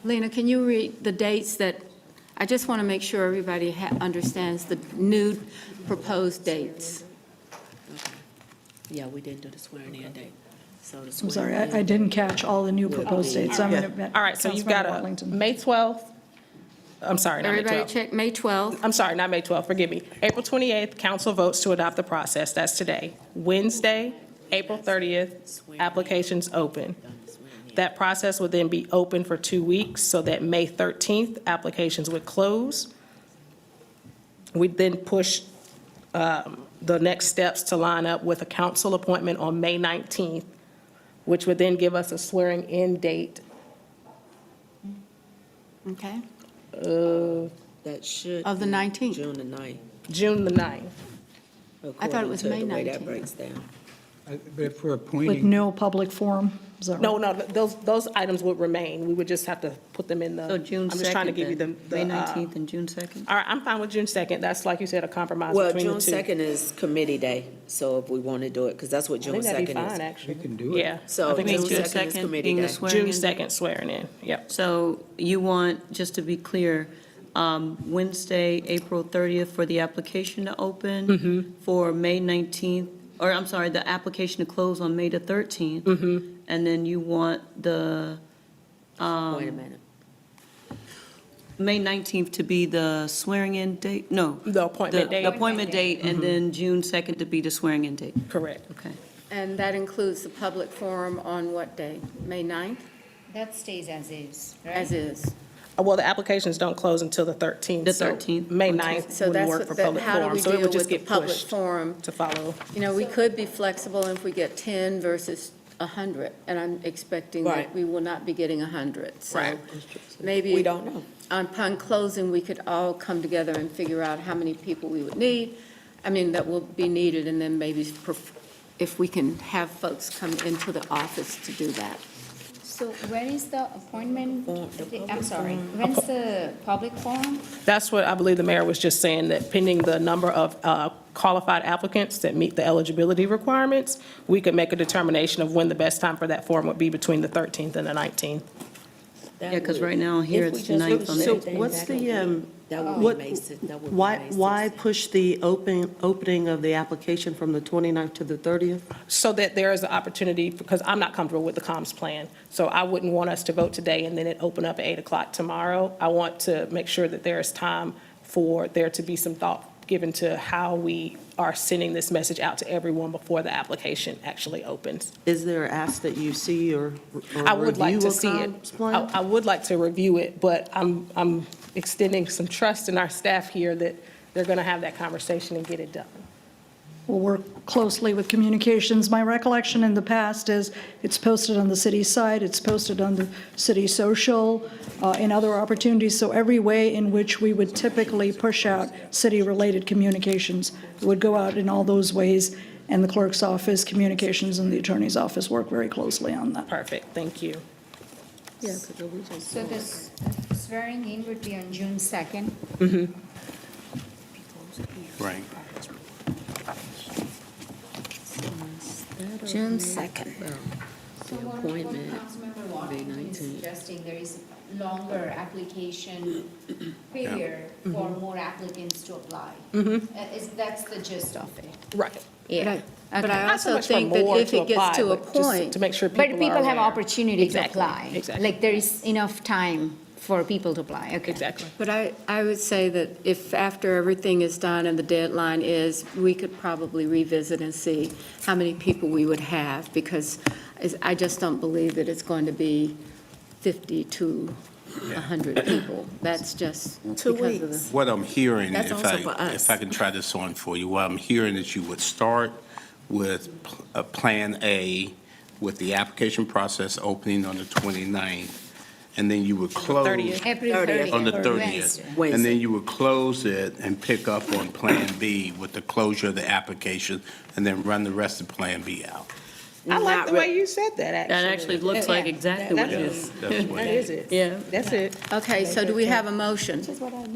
S1: Lena, can you read the dates that, I just want to make sure everybody understands the new proposed dates.
S2: Yeah, we didn't do the swearing-in date. So the
S19: I'm sorry,
S2: swearing-in-
S19: I didn't catch all the new proposed dates. I'm gonna-
S3: All right, so you've got a
S19: Councilmember Watlington.
S3: May 12th, I'm sorry, not May 12th.
S1: Everybody check May 12th.
S3: I'm sorry, not May 12th, forgive me. April 28th, council votes to adopt the process, that's today. Wednesday, April 30th, applications open. That process would then be open for 2 weeks, so that May 13th, applications would close. We'd then push the next steps to line up with a council appointment on May 19th, which would then give us a swearing-in date.
S1: Okay,
S2: That should.
S1: of the
S2: be
S1: 19th.
S2: June the 9th.
S3: June the 9th.
S1: I thought it was May
S2: according to the way that
S1: 19th.
S2: breaks down.
S10: But if we're
S19: With
S10: appointing,
S19: no public forum? Is that right?
S3: No, those items would remain. We would just have to put them in the.
S6: So June 2nd.
S3: I'm just trying to give you the.
S6: May
S3: the,
S6: 19th and June 2nd?
S3: All right, I'm fine with June 2nd. That's, like you said, a compromise
S2: Well,
S3: between
S2: June
S3: the two.
S2: 2nd is committee day, so if we want to do it, because that's what
S3: I
S2: June
S3: think that'd be
S2: 2nd
S3: fine,
S2: is.
S3: actually.
S10: we can do it.
S3: Yeah.
S2: So
S3: I think
S2: June
S3: it's
S6: June
S3: good.
S2: 2nd is
S6: 2nd
S2: committee
S6: being the
S2: day.
S6: swearing-in
S3: June
S6: day?
S3: 2nd swearing in, yep.
S6: So you want, just to be clear, Wednesday, April 30th for the application to open, for May 19th, or I'm sorry, the application to close on May the 13th, and then you want the
S2: Wait a minute.
S6: May 19th to be the swearing-in date? No.
S3: The appointment date.
S6: The appointment date, and then June 2nd to be the swearing-in date.
S3: Correct.
S6: Okay.
S1: And that includes the public forum on what day? May 9th?
S11: That stays as is,
S1: As is.
S3: Well, the applications don't close until the 13th.
S6: The
S3: so
S6: 13th.
S3: May 9th
S1: So
S3: wouldn't
S1: that's
S3: work
S1: what,
S3: for
S1: that-
S3: public
S1: how do
S3: forum,
S1: we
S3: so it
S1: deal
S3: would just
S1: with the
S3: get
S1: public
S3: pushed
S1: forum?
S3: to follow.
S1: You know, we could be flexible if we get 10 versus 100, and I'm expecting that
S2: Right.
S1: we will not be getting 100. So
S3: Right.
S1: maybe.
S2: We don't know.
S1: Upon closing, we could all come together and figure out how many people we would need, that will be needed, and then maybe if we can have folks come into the office to do that.
S11: So where is the appointment? I'm sorry, when's the public forum?
S3: That's what I believe the mayor was just saying, that pending the number of qualified applicants that meet the eligibility requirements, we could make a determination of when the best time for that forum would be between the 13th and the 19th.
S6: Yeah, because right now here
S2: If we
S6: it's
S2: just do
S6: 9th on
S7: So
S2: everything,
S7: what's
S2: that would
S7: the,
S2: be- That would
S7: what-
S2: be May 6th. That would be
S7: why,
S2: May
S7: why
S2: 6th.
S7: push the opening of the application from the 29th to the 30th?
S3: So that there is an opportunity, because I'm not comfortable with the comms plan. So I wouldn't want us to vote today and then it open up at 8 o'clock tomorrow. I want to make sure that there is time for there to be some thought given to how we are sending this message out to everyone before the application actually opens.
S7: Is there an ask that you see or
S3: I would like
S7: review
S3: to
S7: a
S3: see it.
S7: comms plan?
S3: I would like to review it, but I'm extending some trust in our staff here that they're going to have that conversation and get it done.
S19: We'll work closely with communications. My recollection in the past is it's posted on the city site, it's posted on the city social, in other opportunities. So every way in which we would typically push out city-related communications would go out in all those ways. And the clerk's office, communications, and the attorney's office work very closely on that.
S3: Perfect, thank you.
S2: Yeah, because we just.
S11: So this swearing in would be on June 2nd.
S4: Right.
S1: June 2nd.
S11: So what
S2: appointment,
S11: Councilmember
S2: May
S11: Watlington is
S2: 19th.
S11: suggesting there is longer application period for more applicants to apply. That's the gist of it.
S3: Right.
S11: Yeah.
S1: But I
S3: Not so
S1: also
S3: much for
S1: think that
S3: more
S1: if it gets
S3: apply,
S1: to a
S3: but just
S1: point.
S3: To make sure people are
S11: But people have
S3: aware.
S11: opportunity to
S3: Exactly,
S11: apply.
S3: exactly.
S11: Like there is enough time for people to apply, okay.
S3: Exactly.
S1: But I would say that if after everything is done and the deadline is, we could probably revisit and see how many people we would have, because I just don't believe that it's going to be 50 to 100 people. That's just
S2: 2
S1: because of
S2: weeks.
S1: the.
S4: What I'm hearing,
S2: That's also for us.
S4: if I can try this on for you, what I'm hearing is you would start with Plan A with the application process opening on the 29th, and then you would close.
S3: 30th.
S1: April
S2: 30th.
S1: 30th.
S4: On the
S1: or
S4: 30th. And then you would close it and pick up on Plan B with the closure of the application, and then run the rest of Plan B out.
S3: I like
S2: Not
S3: the way you said that, actually.
S6: That actually looks like exactly what it is.
S4: That's what
S3: That
S4: it
S3: is it.
S6: Yeah.
S3: That's it.
S1: Okay, so do we have a motion?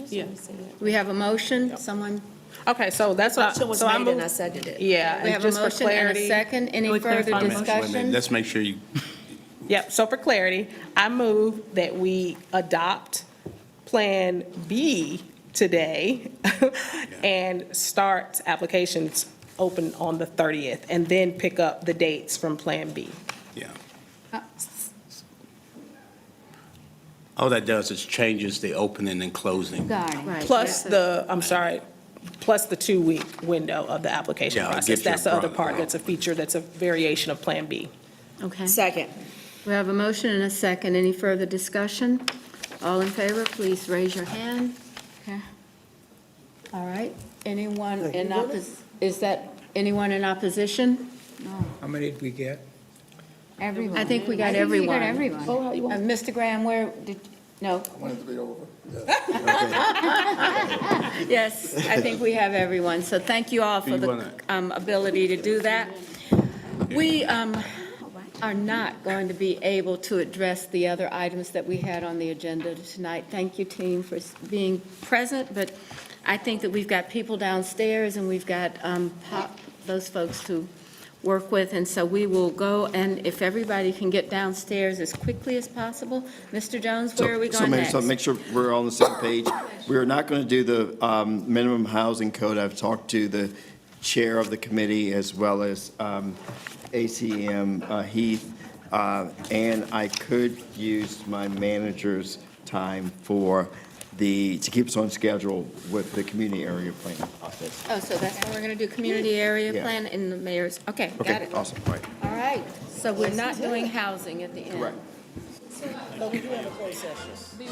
S3: Yeah.
S1: We have a motion? Someone?
S3: Okay, so that's what,
S2: Motion was
S3: so I
S2: made and I
S3: moved.
S2: seconded it.
S3: Yeah,
S1: We
S3: and
S1: have a
S3: just for
S1: motion and a
S3: clarity.
S1: second. Any
S6: we
S1: further
S6: clarify?
S4: Wait a minute,
S1: discussion?
S4: let's make sure you,
S3: Yep, so for clarity, I move that we adopt Plan B today and start applications open on the 30th, and then pick up the dates from Plan B.
S4: yeah. All that does is changes the opening and closing.
S11: Got it.
S1: Right.
S3: Plus the, I'm sorry, plus the 2-week window of the application
S4: Yeah, it
S3: process.
S4: gives you a
S3: That's the other
S4: broad-
S3: part that's a feature, that's a variation of Plan B.
S1: Okay.
S2: Second.
S1: We have a motion and a second. Any further discussion? All in favor, please raise your hand. Okay. All right. Anyone in is that anyone in opposition?
S10: How many did we get?
S11: Everyone.
S1: I think we got
S11: I think
S1: everyone.
S11: we got everyone.
S1: Mr. Graham, where did, no?
S18: Want it to be over?
S1: Yes, I think we have everyone. So thank you all for
S4: You
S1: the
S4: wanna-
S1: ability to do that. We are not going to be able to address the other items that we had on the agenda tonight. Thank you, team, for being present, but I think that we've got people downstairs and we've got those folks to work with, and so we will go, and if everybody can get downstairs as quickly as possible. Mr. Jones, where are we going next?
S8: So make sure we're on the same page. We are not going to do the minimum housing code. I've talked to the chair of the committee as well as ACM Heath, and I could use my manager's time for to keep us on schedule with the community area planning process.
S1: Oh, so that's when we're going to do community area
S8: Yeah.
S1: plan in the mayor's, okay, got
S8: Okay,
S1: it.
S8: awesome, all right.
S1: All right, so we're not doing housing at the end.
S8: Correct.
S2: But we do have a closed session.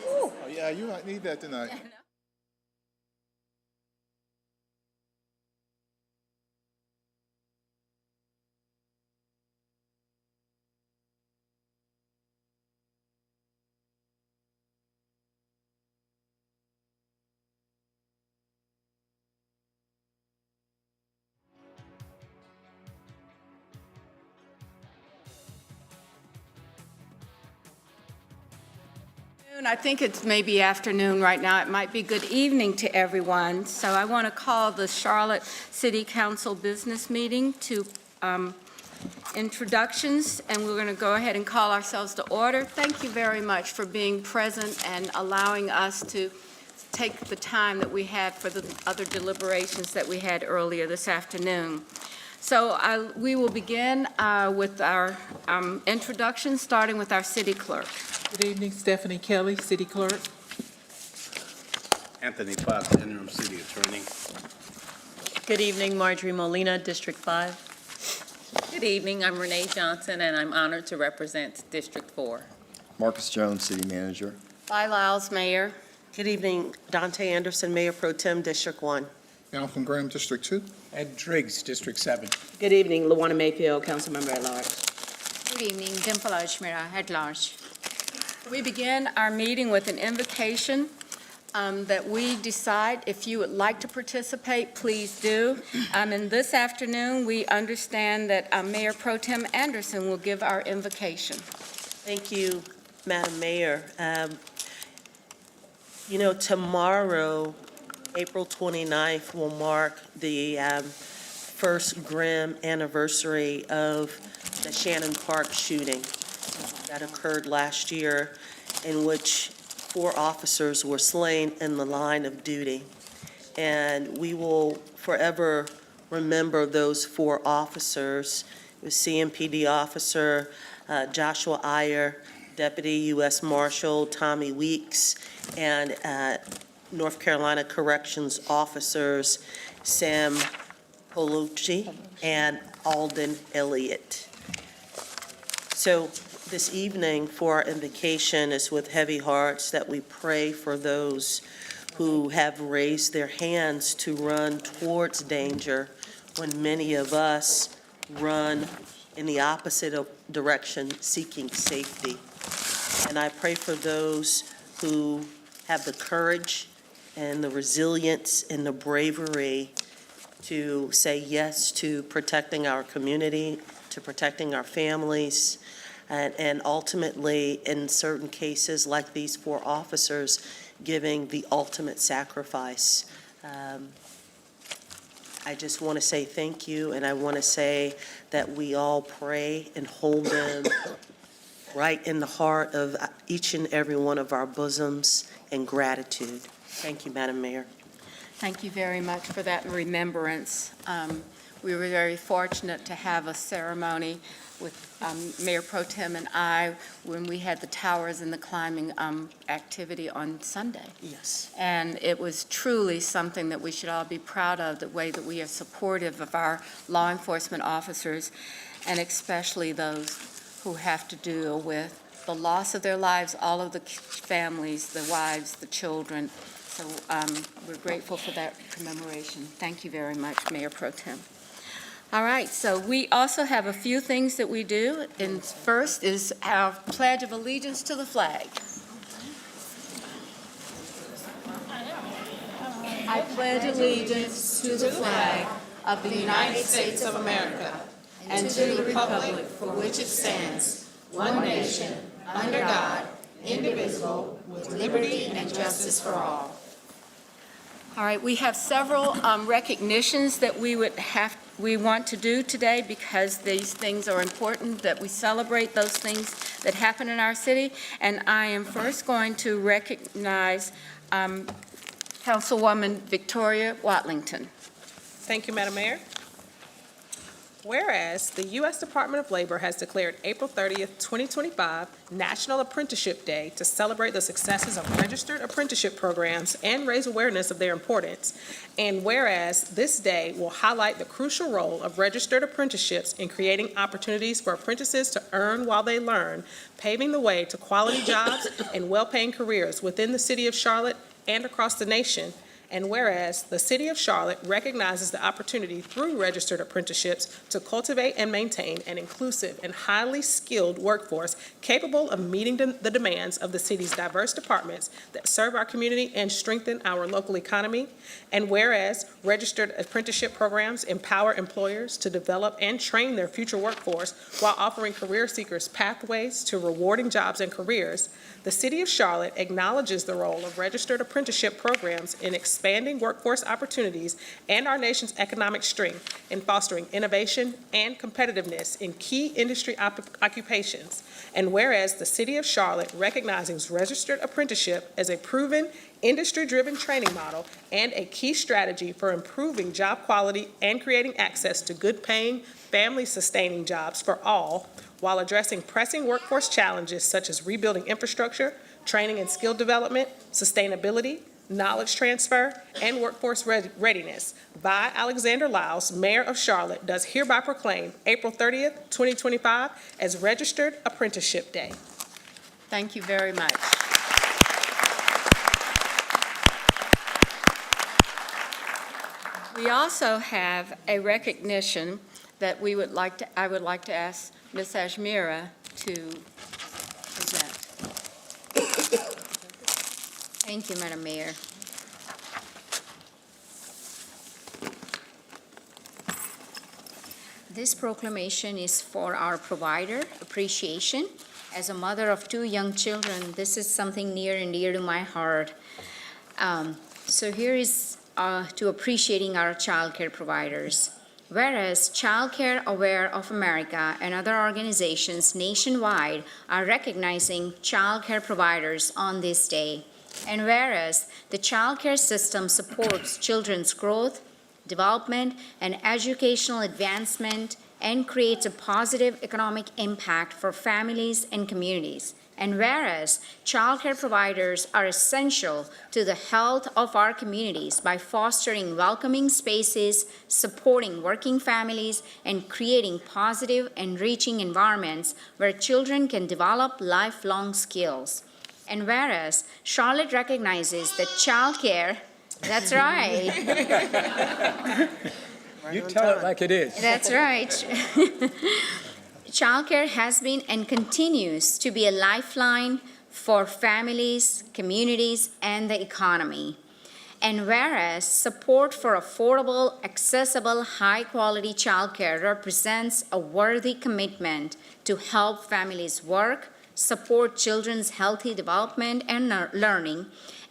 S18: Oh, yeah, you might need that tonight.
S1: I think it's maybe afternoon right now. It might be good evening to everyone. So I want to call the Charlotte City Council business meeting to introductions, and we're going to go ahead and call ourselves to order. Thank you very much for being present and allowing us to take the time that we had for the other deliberations that we had earlier this afternoon. So we will begin with our introduction, starting with our city clerk.
S20: Good evening, Stephanie Kelly, City Clerk.
S4: Anthony Potts, interim city attorney.
S6: Good evening, Marjorie Molina, District 5.
S5: Good evening, I'm Renee Johnson, and I'm honored to represent District 4.
S8: Marcus Jones, city manager.
S1: By Lyles, Mayor.
S7: Good evening, Dante Anderson, Mayor Pro Tem, District 1.
S18: Malcolm Graham, District 2.
S10: Ed Driggs, District 7.
S21: Good evening, Luana Mayfield, Councilmember at Large.
S11: Good evening, Dimple Ashmira, at large.
S1: We begin our meeting with an invocation that we decide if you would like to participate, please do. And this afternoon, we understand that Mayor Pro Tem Anderson will give our invocation.
S7: Thank you, Madam Mayor. Tomorrow, April 29th, will mark the first grim anniversary of the Shannon Park shooting that occurred last year, in which 4 officers were slain in the line of duty. And we will forever remember those 4 officers. It was CMPD officer Joshua Iyer, Deputy U.S. Marshal Tommy Weeks, and North Carolina Corrections officers Sam Polucci and Alden Elliott. So this evening for our invocation is with heavy hearts that we pray for those who have raised their hands to run towards danger when many of us run in the opposite direction, seeking safety. And I pray for those who have the courage and the resilience and the bravery to say yes to protecting our community, to protecting our families, and ultimately, in certain cases, like these 4 officers, giving the ultimate sacrifice. I just want to say thank you, and I want to say that we all pray and hold them right in the heart of each and every one of our bosoms in gratitude. Thank you, Madam Mayor.
S1: Thank you very much for that remembrance. We were very fortunate to have a ceremony with Mayor Pro Tem and I when we had the towers and the climbing activity on Sunday.
S7: Yes.
S1: And it was truly something that we should all be proud of, the way that we are supportive of our law enforcement officers, and especially those who have to deal with the loss of their lives, all of the families, the wives, the children. So we're grateful for that commemoration. Thank you very much, Mayor Pro Tem. All right, so we also have a few things that we do, and first is our Pledge of Allegiance to the flag. I pledge allegiance to the flag of the United States of America and to the republic for which it stands, one nation, under God, indivisible, with liberty and justice for all. All right, we have several recognitions that we want to do today because these things are important, that we celebrate those things that happen in our city. And I am first going to recognize Councilwoman Victoria Watlington.
S3: Thank you, Madam Mayor. Whereas the U.S. Department of Labor has declared April 30th, 2025 National Apprenticeship Day to celebrate the successes of registered apprenticeship programs and raise awareness of their importance. And whereas this day will highlight the crucial role of registered apprenticeships in creating opportunities for apprentices to earn while they learn, paving the way to quality jobs and well-paying careers within the city of Charlotte and across the nation. And whereas the City of Charlotte recognizes the opportunity through registered apprenticeships to cultivate and maintain an inclusive and highly skilled workforce capable of meeting the demands of the city's diverse departments that serve our community and strengthen our local economy. And whereas registered apprenticeship programs empower employers to develop and train their future workforce while offering career seekers pathways to rewarding jobs and careers, the City of Charlotte acknowledges the role of registered apprenticeship programs in expanding workforce opportunities and our nation's economic strength in fostering innovation and competitiveness in key industry occupations. And whereas the City of Charlotte recognizes registered apprenticeship as a proven industry-driven training model and a key strategy for improving job quality and creating access to good-paying, family-sustaining jobs for all, while addressing pressing workforce challenges such as rebuilding infrastructure, training and skill development, sustainability, knowledge transfer, and workforce readiness. I, Alexander Lyles, Mayor of Charlotte, does hereby proclaim April 30th, 2025 as Registered Apprenticeship Day.
S1: Thank you very much. We also have a recognition that I would like to ask Ms. Ashmira to present.
S11: Thank you, Madam Mayor. This proclamation is for our provider appreciation. As a mother of 2 young children, this is something near and dear to my heart. So here is to appreciating our childcare providers. Whereas Child Care Aware of America and other organizations nationwide are recognizing child care providers on this day, and whereas the child care system supports children's growth, development, and educational advancement and creates a positive economic impact for families and communities, and whereas child care providers are essential to the health of our communities by fostering welcoming spaces, supporting working families, and creating positive, enriching environments where children can develop lifelong skills. And whereas Charlotte recognizes that child care, that's right.
S10: You tell it like it is.
S11: That's right. Childcare has been and continues to be a lifeline for families, communities, and the economy. And whereas support for affordable, accessible, high-quality childcare represents a worthy commitment to help families work, support children's healthy development and learning,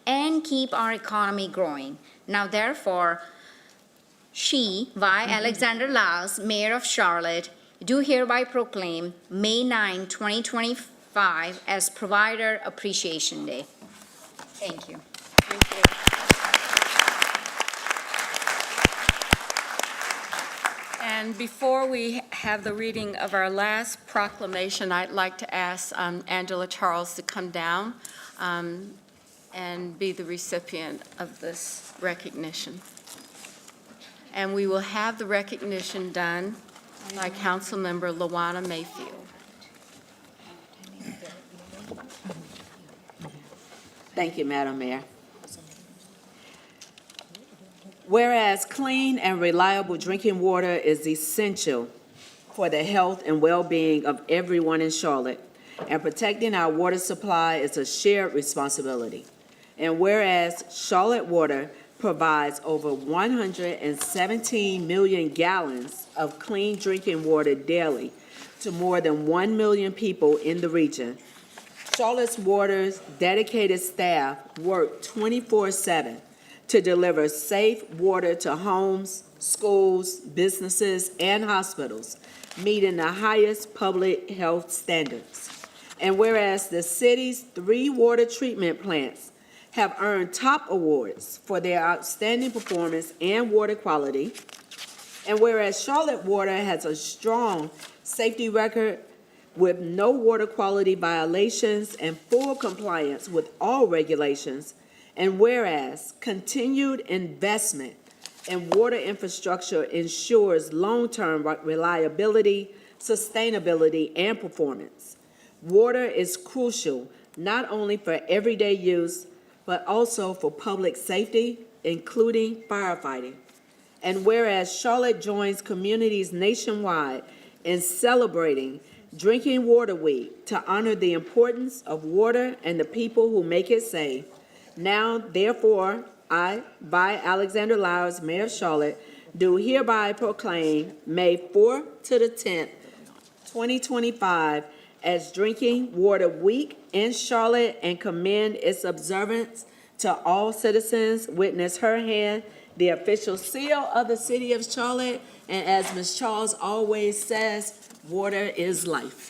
S11: and keep our economy growing. Now, therefore, I, Alexander Lyles, Mayor of Charlotte, do hereby proclaim May 9, 2025 as Provider Appreciation Day. Thank you.
S1: And before we have the reading of our last proclamation, I'd like to ask Angela Charles to come down and be the recipient of this recognition. And we will have the recognition done by Councilmember Lawana Mayfield.
S2: Thank you, Madam Mayor. Whereas clean and reliable drinking water is essential for the health and well-being of everyone in Charlotte, and protecting our water supply is a shared responsibility. And whereas Charlotte Water provides over 117 million gallons of clean drinking water daily to more than 1 million people in the region, Charlotte Water's dedicated staff work 24/7 to deliver safe water to homes, schools, businesses, and hospitals, meeting the highest public health standards. And whereas the city's 3 water treatment plants have earned top awards for their outstanding performance and water quality,
S21: And whereas Charlotte Water has a strong safety record with no water quality violations and full compliance with all regulations, and whereas continued investment in water infrastructure ensures long-term reliability, sustainability, and performance. Water is crucial not only for everyday use, but also for public safety, including firefighting. And whereas Charlotte joins communities nationwide in celebrating Drinking Water Week to honor the importance of water and the people who make it safe, now, therefore, I, by Alexander Lyles, Mayor of Charlotte, do hereby proclaim May 4th to the 10th, 2025, as Drinking Water Week in Charlotte and commend its observance to all citizens. Witness her hand, the official seal of the city of Charlotte, and as Ms. Charles always says, water is life.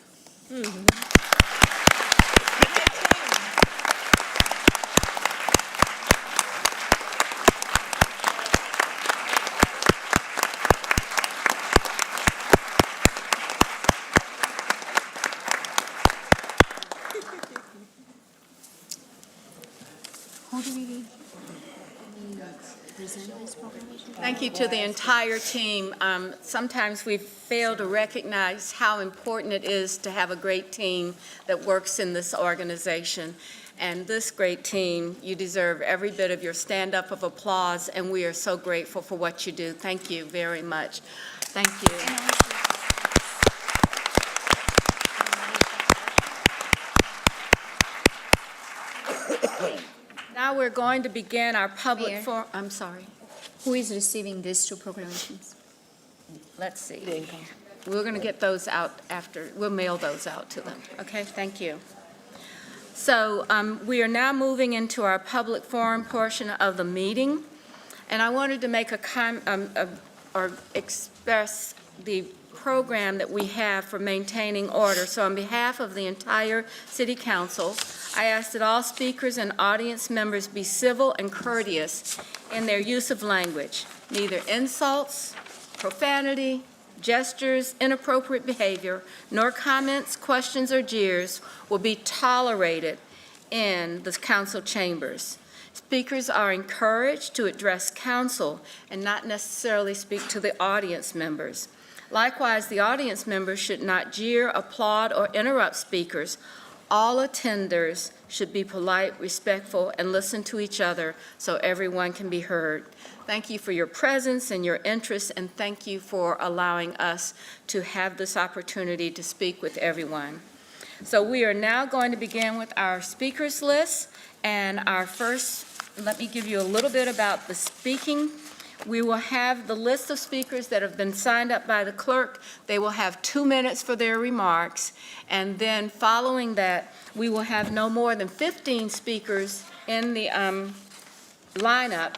S1: Thank you to the entire team. Sometimes we fail to recognize how important it is to have a great team that works in this organization. And this great team, you deserve every bit of your stand-up of applause, and we are so grateful for what you do. Thank you very much. Thank you. Now we're going to begin our public
S11: Mayor?
S1: forum. I'm sorry.
S11: Who is receiving these two proclamations?
S1: Let's see. We're going to get those out after, we'll mail those out to them. Okay, thank you. So we are now moving into our public forum portion of the meeting. And I wanted to make or express the program that we have for maintaining order. So on behalf of the entire City Council, I ask that all speakers and audience members be civil and courteous in their use of language. Neither insults, profanity, gestures, inappropriate behavior, nor comments, questions, or jeers will be tolerated in the council chambers. Speakers are encouraged to address council and not necessarily speak to the audience members. Likewise, the audience members should not jeer, applaud, or interrupt speakers. All attenders should be polite, respectful, and listen to each other so everyone can be heard. Thank you for your presence and your interest, and thank you for allowing us to have this opportunity to speak with everyone. So we are now going to begin with our speakers list, and our first, let me give you a little bit about the speaking. We will have the list of speakers that have been signed up by the clerk. They will have 2 minutes for their remarks, and then following that, we will have no more than 15 speakers in the lineup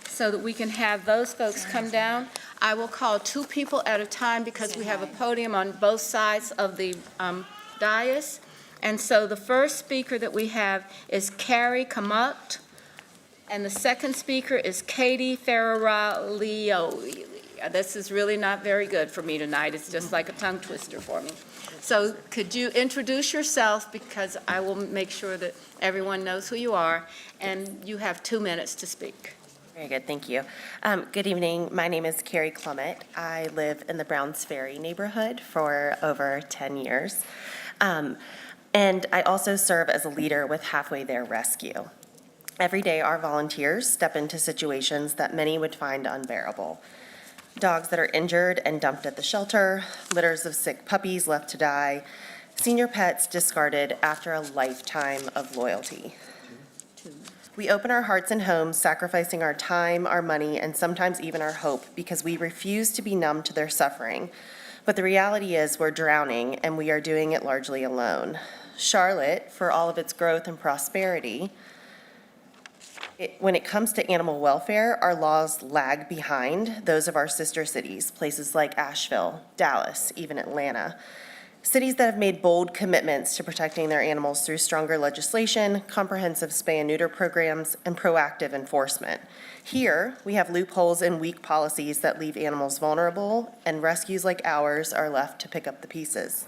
S1: so that we can have those folks come down. I will call 2 people at a time because we have a podium on both sides of the dais. And so the first speaker that we have is Carrie Kamut. And the second speaker is Katie Ferraralio. This is really not very good for me tonight. It's just like a tongue twister for me. So could you introduce yourself, because I will make sure that everyone knows who you are, and you have 2 minutes to speak.
S12: Very good, thank you. Good evening, my name is Carrie Clummett. I live in the Browns Ferry neighborhood for over 10 years. And I also serve as a leader with Halfway There Rescue. Every day, our volunteers step into situations that many would find unbearable. Dogs that are injured and dumped at the shelter, litters of sick puppies left to die, senior pets discarded after a lifetime of loyalty. We open our hearts and homes, sacrificing our time, our money, and sometimes even our hope because we refuse to be numb to their suffering. But the reality is we're drowning, and we are doing it largely alone. Charlotte, for all of its growth and prosperity, when it comes to animal welfare, our laws lag behind those of our sister cities, places like Asheville, Dallas, even Atlanta. Cities that have made bold commitments to protecting their animals through stronger legislation, comprehensive spay and neuter programs, and proactive enforcement. Here, we have loopholes and weak policies that leave animals vulnerable, and rescues like ours are left to pick up the pieces.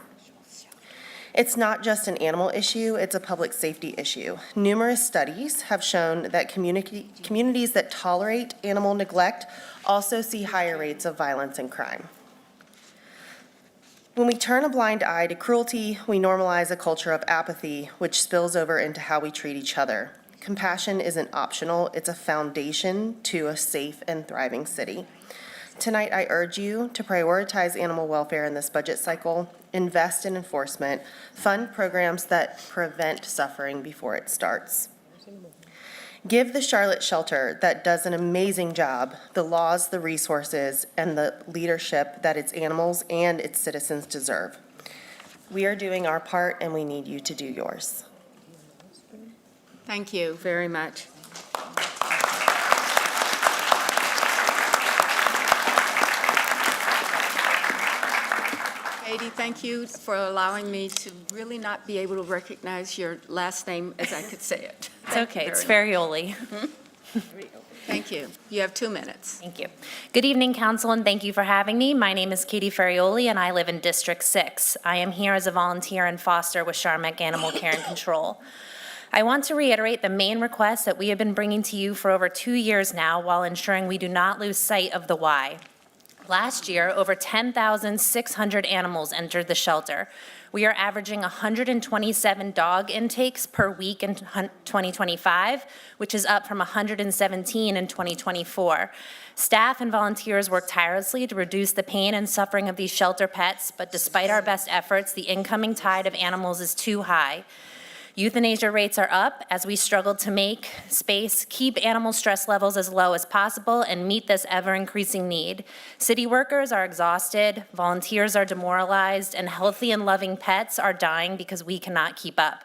S12: It's not just an animal issue, it's a public safety issue. Numerous studies have shown that communities that tolerate animal neglect also see higher rates of violence and crime. When we turn a blind eye to cruelty, we normalize a culture of apathy, which spills over into how we treat each other. Compassion isn't optional, it's a foundation to a safe and thriving city. Tonight, I urge you to prioritize animal welfare in this budget cycle, invest in enforcement, fund programs that prevent suffering before it starts. Give the Charlotte Shelter, that does an amazing job, the laws, the resources, and the leadership that its animals and its citizens deserve. We are doing our part, and we need you to do yours.
S1: Thank you very much. Katie, thank you for allowing me to really not be able to recognize your last name as I could say it.
S13: It's okay, it's Ferrioli.
S1: Thank you. You have 2 minutes.
S13: Thank you. Good evening, council, and thank you for having me. My name is Katie Ferrioli, and I live in District 6. I am here as a volunteer and foster with Charmek Animal Care and Control. I want to reiterate the main request that we have been bringing to you for over 2 years now while ensuring we do not lose sight of the why. Last year, over 10,600 animals entered the shelter. We are averaging 127 dog intakes per week in 2025, which is up from 117 in 2024. Staff and volunteers work tirelessly to reduce the pain and suffering of these shelter pets, but despite our best efforts, the incoming tide of animals is too high. Euthanasia rates are up as we struggle to make space, keep animal stress levels as low as possible, and meet this ever-increasing need. City workers are exhausted, volunteers are demoralized, and healthy and loving pets are dying because we cannot keep up.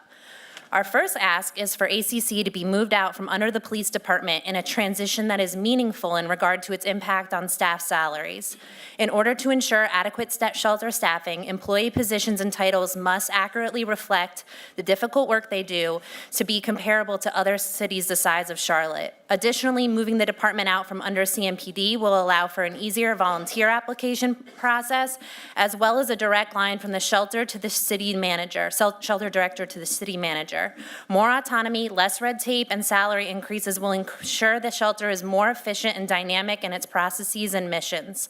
S13: Our first ask is for ACC to be moved out from under the police department in a transition that is meaningful in regard to its impact on staff salaries. In order to ensure adequate shelter staffing, employee positions and titles must accurately reflect the difficult work they do to be comparable to other cities the size of Charlotte. Additionally, moving the department out from under CMPD will allow for an easier volunteer application process, as well as a direct line from the shelter to the city manager, shelter director to the city manager. More autonomy, less red tape, and salary increases will ensure the shelter is more efficient and dynamic in its processes and missions.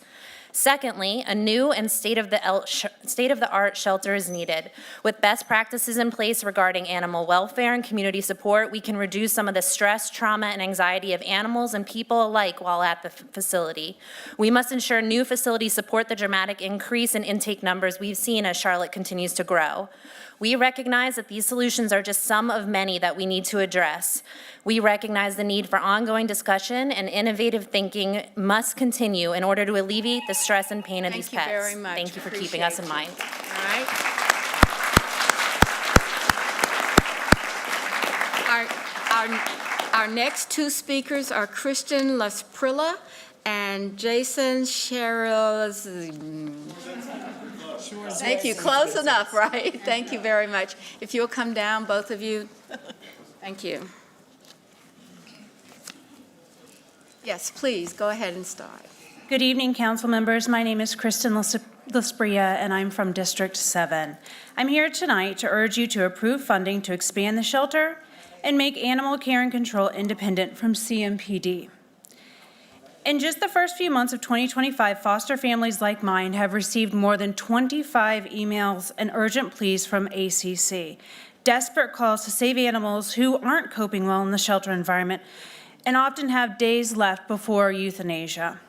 S13: Secondly, a new and state-of-the-art shelter is needed. With best practices in place regarding animal welfare and community support, we can reduce some of the stress, trauma, and anxiety of animals and people alike while at the facility. We must ensure new facilities support the dramatic increase in intake numbers we've seen as Charlotte continues to grow. We recognize that these solutions are just some of many that we need to address. We recognize the need for ongoing discussion and innovative thinking must continue in order to alleviate the stress and pain of these pets.
S1: Thank you very much.
S13: Thank you for keeping us in mind.
S1: All right. Our next 2 speakers are Christian Lasprilla and Jason Sherrill. Thank you, close enough, right? Thank you very much. If you'll come down, both of you. Thank you. Yes, please, go ahead and start.
S22: Good evening, council members. My name is Kristen Lasprilla, and I'm from District 7. I'm here tonight to urge you to approve funding to expand the shelter and make animal care and control independent from CMPD. In just the first few months of 2025, foster families like mine have received more than 25 emails and urgent pleas from ACC, desperate calls to save animals who aren't coping well in the shelter environment and often have days left before euthanasia.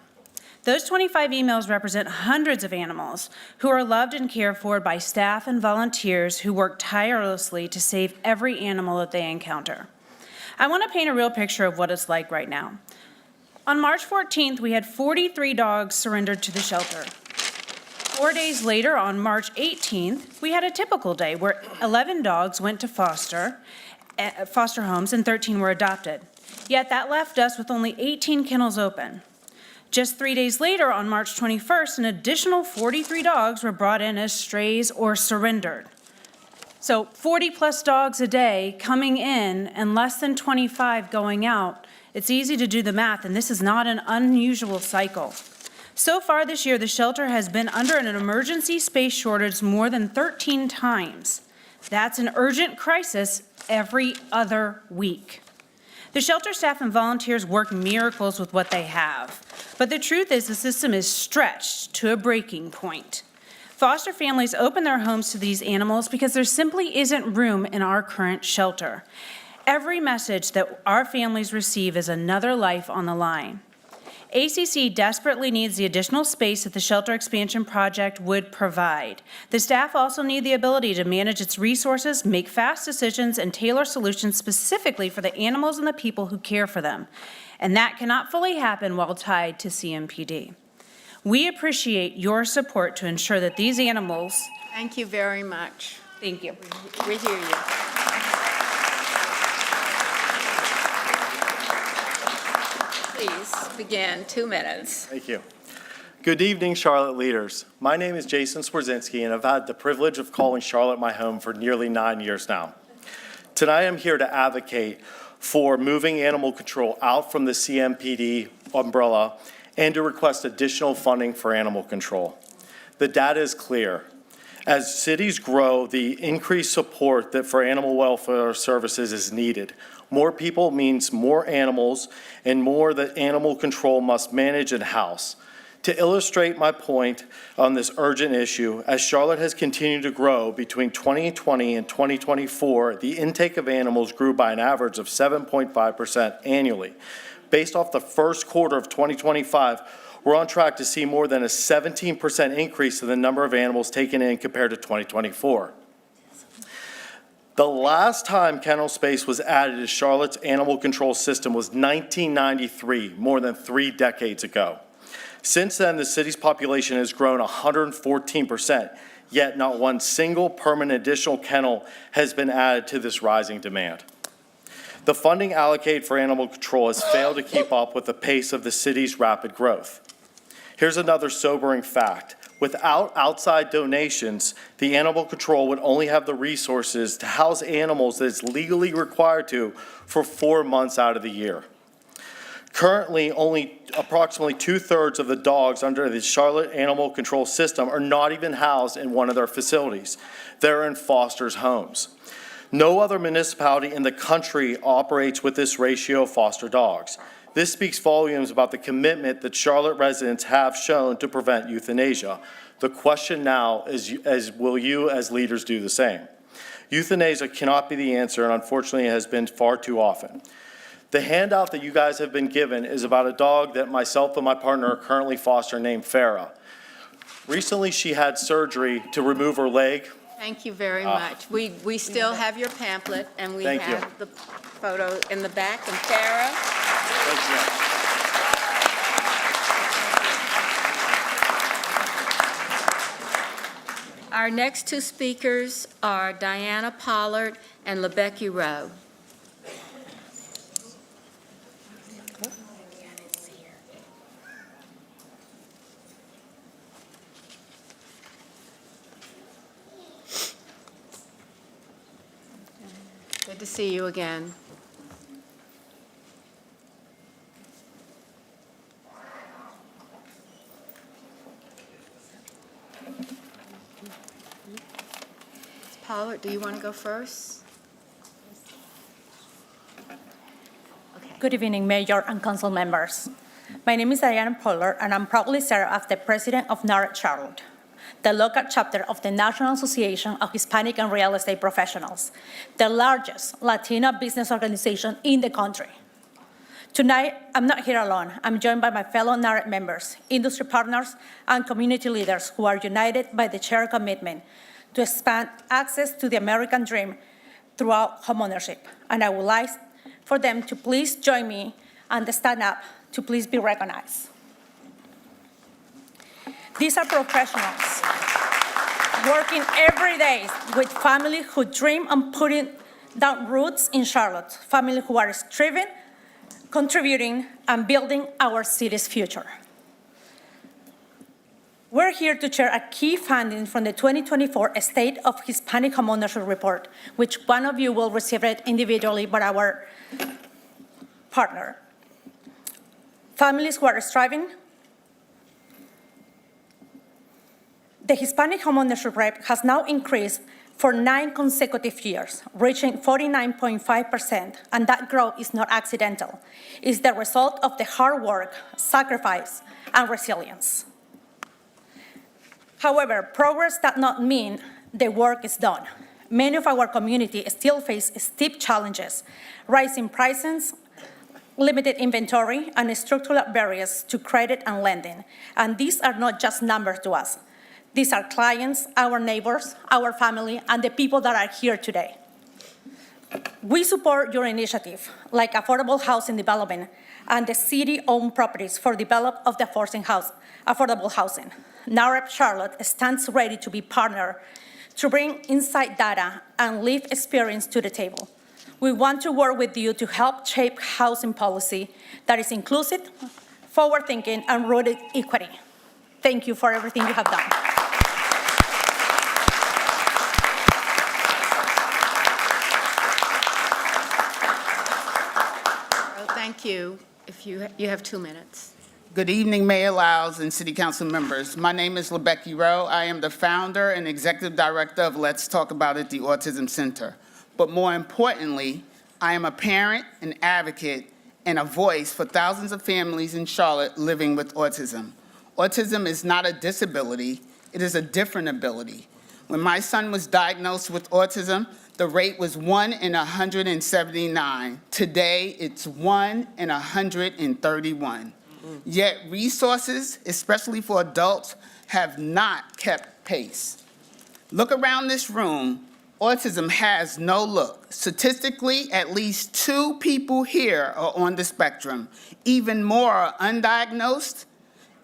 S22: Those 25 emails represent hundreds of animals who are loved and cared for by staff and volunteers who work tirelessly to save every animal that they encounter. I want to paint a real picture of what it's like right now. On March 14th, we had 43 dogs surrendered to the shelter. 4 days later, on March 18th, we had a typical day where 11 dogs went to foster homes and 13 were adopted. Yet that left us with only 18 kennels open. Just 3 days later, on March 21st, an additional 43 dogs were brought in as strays or surrendered. So 40-plus dogs a day coming in and less than 25 going out. It's easy to do the math, and this is not an unusual cycle. So far this year, the shelter has been under an emergency space shortage more than 13 times. That's an urgent crisis every other week. The shelter staff and volunteers work miracles with what they have. But the truth is the system is stretched to a breaking point. Foster families open their homes to these animals because there simply isn't room in our current shelter. Every message that our families receive is another life on the line. ACC desperately needs the additional space that the shelter expansion project would provide. The staff also need the ability to manage its resources, make fast decisions, and tailor solutions specifically for the animals and the people who care for them. And that cannot fully happen while tied to CMPD. We appreciate your support to ensure that these animals...
S1: Thank you very much.
S22: Thank you.
S1: We hear you. Please begin, 2 minutes.
S9: Thank you. Good evening, Charlotte leaders. My name is Jason Swarzynski, and I've had the privilege of calling Charlotte my home for nearly 9 years now. Tonight, I'm here to advocate for moving animal control out from the CMPD umbrella and to request additional funding for animal control. The data is clear. As cities grow, the increased support that for animal welfare services is needed. More people means more animals and more that animal control must manage and house. To illustrate my point on this urgent issue, as Charlotte has continued to grow between 2020 and 2024, the intake of animals grew by an average of 7.5% annually. Based off the first quarter of 2025, we're on track to see more than a 17% increase in the number of animals taken in compared to 2024. The last time kennel space was added to Charlotte's animal control system was 1993, more than 3 decades ago. Since then, the city's population has grown 114%, yet not one single permanent additional kennel has been added to this rising demand. The funding allocated for animal control has failed to keep up with the pace of the city's rapid growth. Here's another sobering fact. Without outside donations, the animal control would only have the resources to house animals that it's legally required to for 4 months out of the year. Currently, only approximately 2/3 of the dogs under the Charlotte Animal Control System are not even housed in one of their facilities. They're in foster's homes. No other municipality in the country operates with this ratio of foster dogs. This speaks volumes about the commitment that Charlotte residents have shown to prevent euthanasia. The question now is will you as leaders do the same? Euthanasia cannot be the answer, and unfortunately it has been far too often. The handout that you guys have been given is about a dog that myself and my partner are currently fostering named Farah. Recently, she had surgery to remove her leg.
S1: Thank you very much. We still have your pamphlet, and we
S9: Thank you.
S1: have the photo in the back. And Farah?
S9: Thank you.
S1: Our next 2 speakers are Diana Pollard and LeBecky Rowe. Good to see you again. Pollard, do you want to go first?
S14: Good evening, Mayor and Council members. My name is Diana Pollard, and I'm proudly serve as the president of NARET Charlotte, the local chapter of the National Association of Hispanic and Real Estate Professionals, the largest Latino business organization in the country. Tonight, I'm not here alone. I'm joined by my fellow NARET members, industry partners, and community leaders who are united by the shared commitment to expand access to the American dream throughout homeownership. And I would like for them to please join me and stand up to please be recognized. These are professionals working every day with families who dream of putting down roots in Charlotte, families who are striving, contributing, and building our city's future. We're here to share a key finding from the 2024 State of Hispanic Homeownership Report, which one of you will receive it individually by our partner. Families who are striving. The Hispanic homeownership rate has now increased for 9 consecutive years, reaching 49.5%, and that growth is not accidental. It's the result of the hard work, sacrifice, and resilience. However, progress does not mean the work is done. Many of our community still face steep challenges, rising prices, limited inventory, and structural barriers to credit and lending. And these are not just numbers to us. These are clients, our neighbors, our family, and the people that are here today. We support your initiative, like affordable housing development and the city-owned properties for development of the affordable housing. NAREP Charlotte stands ready to be partner to bring insight data and lived experience to the table. We want to work with you to help shape housing policy that is inclusive, forward-thinking, and rooted in equity. Thank you for everything you have done.
S1: Thank you. If you have 2 minutes.
S15: Good evening, Mayor Lyles and City Council members. My name is LeBecky Rowe. I am the founder and executive director of Let's Talk About It, the Autism Center. But more importantly, I am a parent, an advocate, and a voice for thousands of families in Charlotte living with autism. Autism is not a disability, it is a different ability. When my son was diagnosed with autism, the rate was 1 in 179. Today, it's 1 in 131. Yet resources, especially for adults, have not kept pace. Look around this room. Autism has no look. Statistically, at least 2 people here are on the spectrum. Even more are undiagnosed,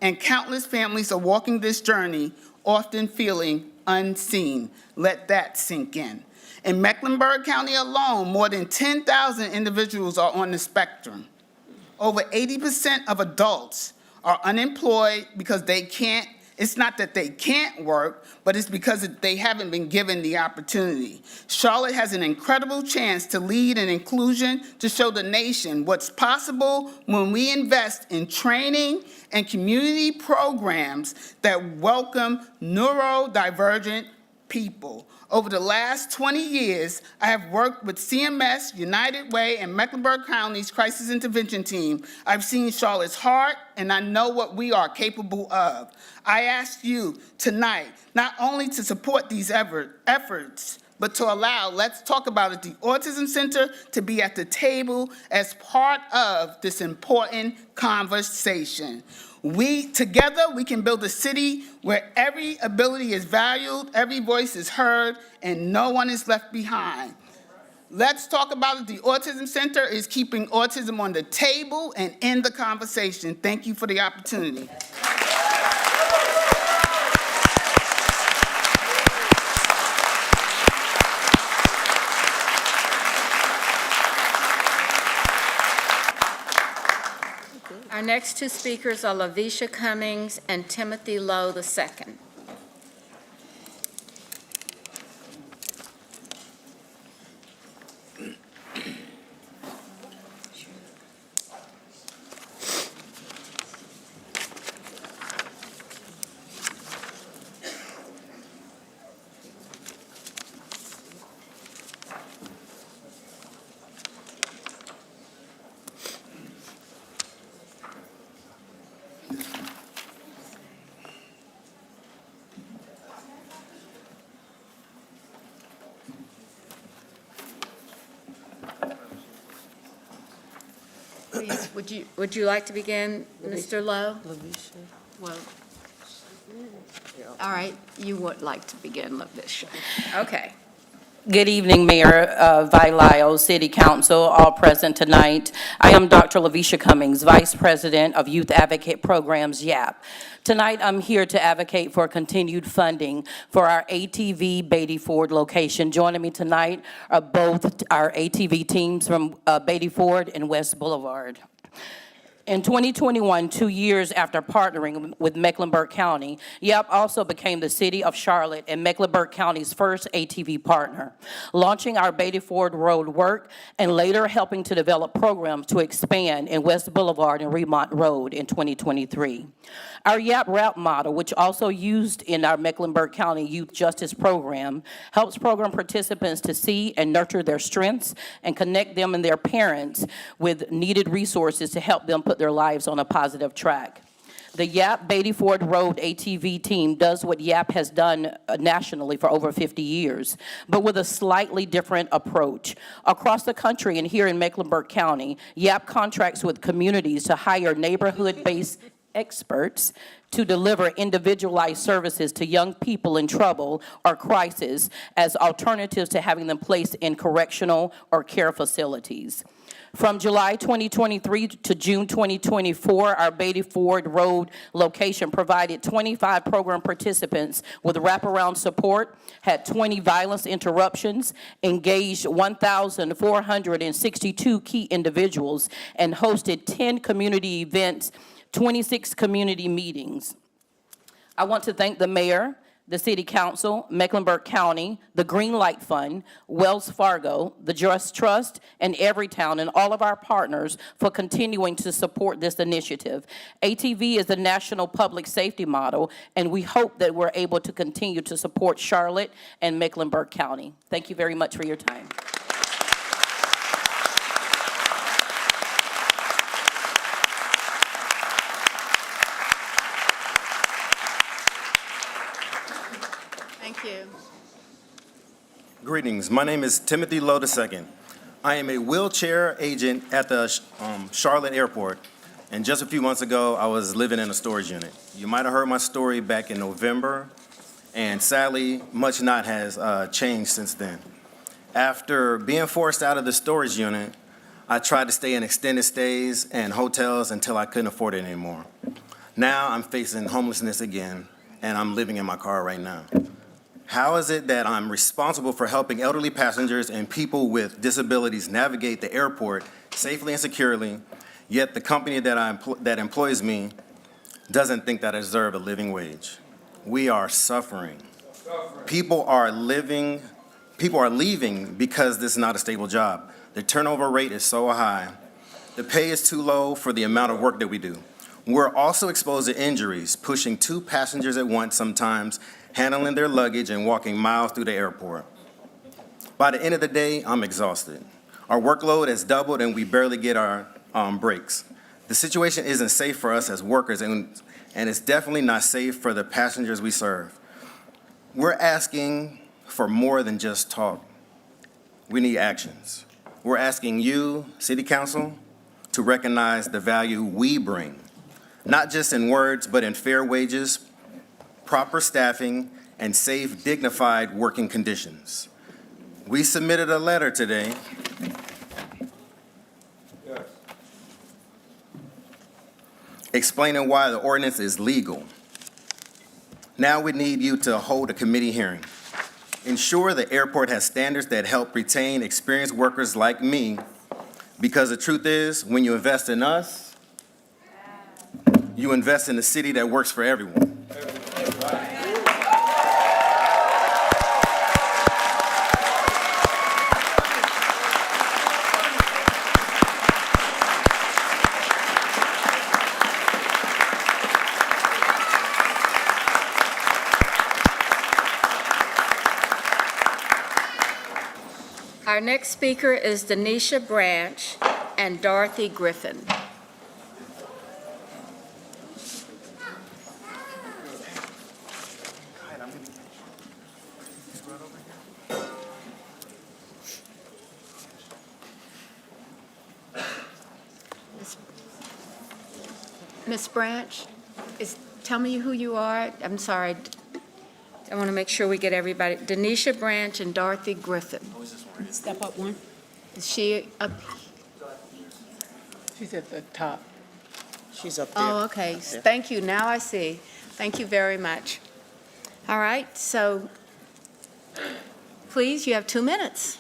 S15: and countless families are walking this journey, often feeling unseen. Let that sink in. In Mecklenburg County alone, more than 10,000 individuals are on the spectrum. Over 80% of adults are unemployed because they can't. It's not that they can't work, but it's because they haven't been given the opportunity. Charlotte has an incredible chance to lead in inclusion, to show the nation what's possible when we invest in training and community programs that welcome neurodivergent people. Over the last 20 years, I have worked with CMS, United Way, and Mecklenburg County's Crisis Intervention Team. I've seen Charlotte's heart, and I know what we are capable of. I ask you tonight not only to support these efforts, but to allow Let's Talk About It, the Autism Center, to be at the table as part of this important conversation. Together, we can build a city where every ability is valued, every voice is heard, and no one is left behind. Let's Talk About It. The Autism Center is keeping autism on the table and in the conversation. Thank you for the opportunity.
S1: Our next 2 speakers are Lavisha Cummings and Timothy Lowe II. Please, would you like to begin, Mr. Lowe? Well, all right, you would like to begin, Lavisha. Okay.
S16: Good evening, Mayor Vilao, City Council, all present tonight. I am Dr. Lavisha Cummings, Vice President of Youth Advocate Programs, YAP. Tonight, I'm here to advocate for continued funding for our ATV Beatty Ford location. Joining me tonight are both our ATV teams from Beatty Ford and West Boulevard. In 2021, 2 years after partnering with Mecklenburg County, YAP also became the City of Charlotte and Mecklenburg County's first ATV partner, launching our Beatty Ford Road work and later helping to develop programs to expand in West Boulevard and Remont Road in 2023. Our YAP route model, which also used in our Mecklenburg County Youth Justice Program, helps program participants to see and nurture their strengths and connect them and their parents with needed resources to help them put their lives on a positive track. The YAP Beatty Ford Road ATV team does what YAP has done nationally for over 50 years, but with a slightly different approach. Across the country and here in Mecklenburg County, YAP contracts with communities to hire neighborhood-based experts to deliver individualized services to young people in trouble or crisis as alternatives to having them placed in correctional or care facilities. From July 2023 to June 2024, our Beatty Ford Road location provided 25 program participants with wraparound support, had 20 violence interruptions, engaged 1,462 key individuals, and hosted 10 community events, 26 community meetings. I want to thank the mayor, the city council, Mecklenburg County, the Green Light Fund, Wells Fargo, the Just Trust, and Everytown, and all of our partners for continuing to support this initiative. ATV is the national public safety model, and we hope that we're able to continue to support Charlotte and Mecklenburg County. Thank you very much for your time.
S1: Thank you.
S17: Greetings. My name is Timothy Lowe II. I am a wheelchair agent at the Charlotte Airport, and just a few months ago, I was living in a storage unit. You might have heard my story back in November, and sadly, much not has changed since then. After being forced out of the storage unit, I tried to stay in extended stays and hotels until I couldn't afford it anymore. Now I'm facing homelessness again, and I'm living in my car right now. How is it that I'm responsible for helping elderly passengers and people with disabilities navigate the airport safely and securely, yet the company that employs me doesn't think that I deserve a living wage? We are suffering. People are leaving because this is not a stable job. The turnover rate is so high. The pay is too low for the amount of work that we do. We're also exposed to injuries, pushing 2 passengers at once sometimes, handling their luggage and walking miles through the airport. By the end of the day, I'm exhausted. Our workload has doubled and we barely get our breaks. The situation isn't safe for us as workers, and it's definitely not safe for the passengers we serve. We're asking for more than just talk. We need actions. We're asking you, City Council, to recognize the value we bring, not just in words, but in fair wages, proper staffing, and safe, dignified working conditions. We submitted a letter today explaining why the ordinance is legal. Now we need you to hold a committee hearing. Ensure the airport has standards that help retain experienced workers like me, because the truth is, when you invest in us, you invest in a city that works for everyone.
S1: Our next speaker is Denisha Branch and Dorothy Griffin. Ms. Branch, tell me who you are. I'm sorry. I want to make sure we get everybody. Denisha Branch and Dorothy Griffin.
S21: Step up one.
S1: Is she up?
S3: She's at the top.
S21: She's up there.
S1: Oh, okay. Thank you. Now I see. Thank you very much. All right, so please, you have 2 minutes.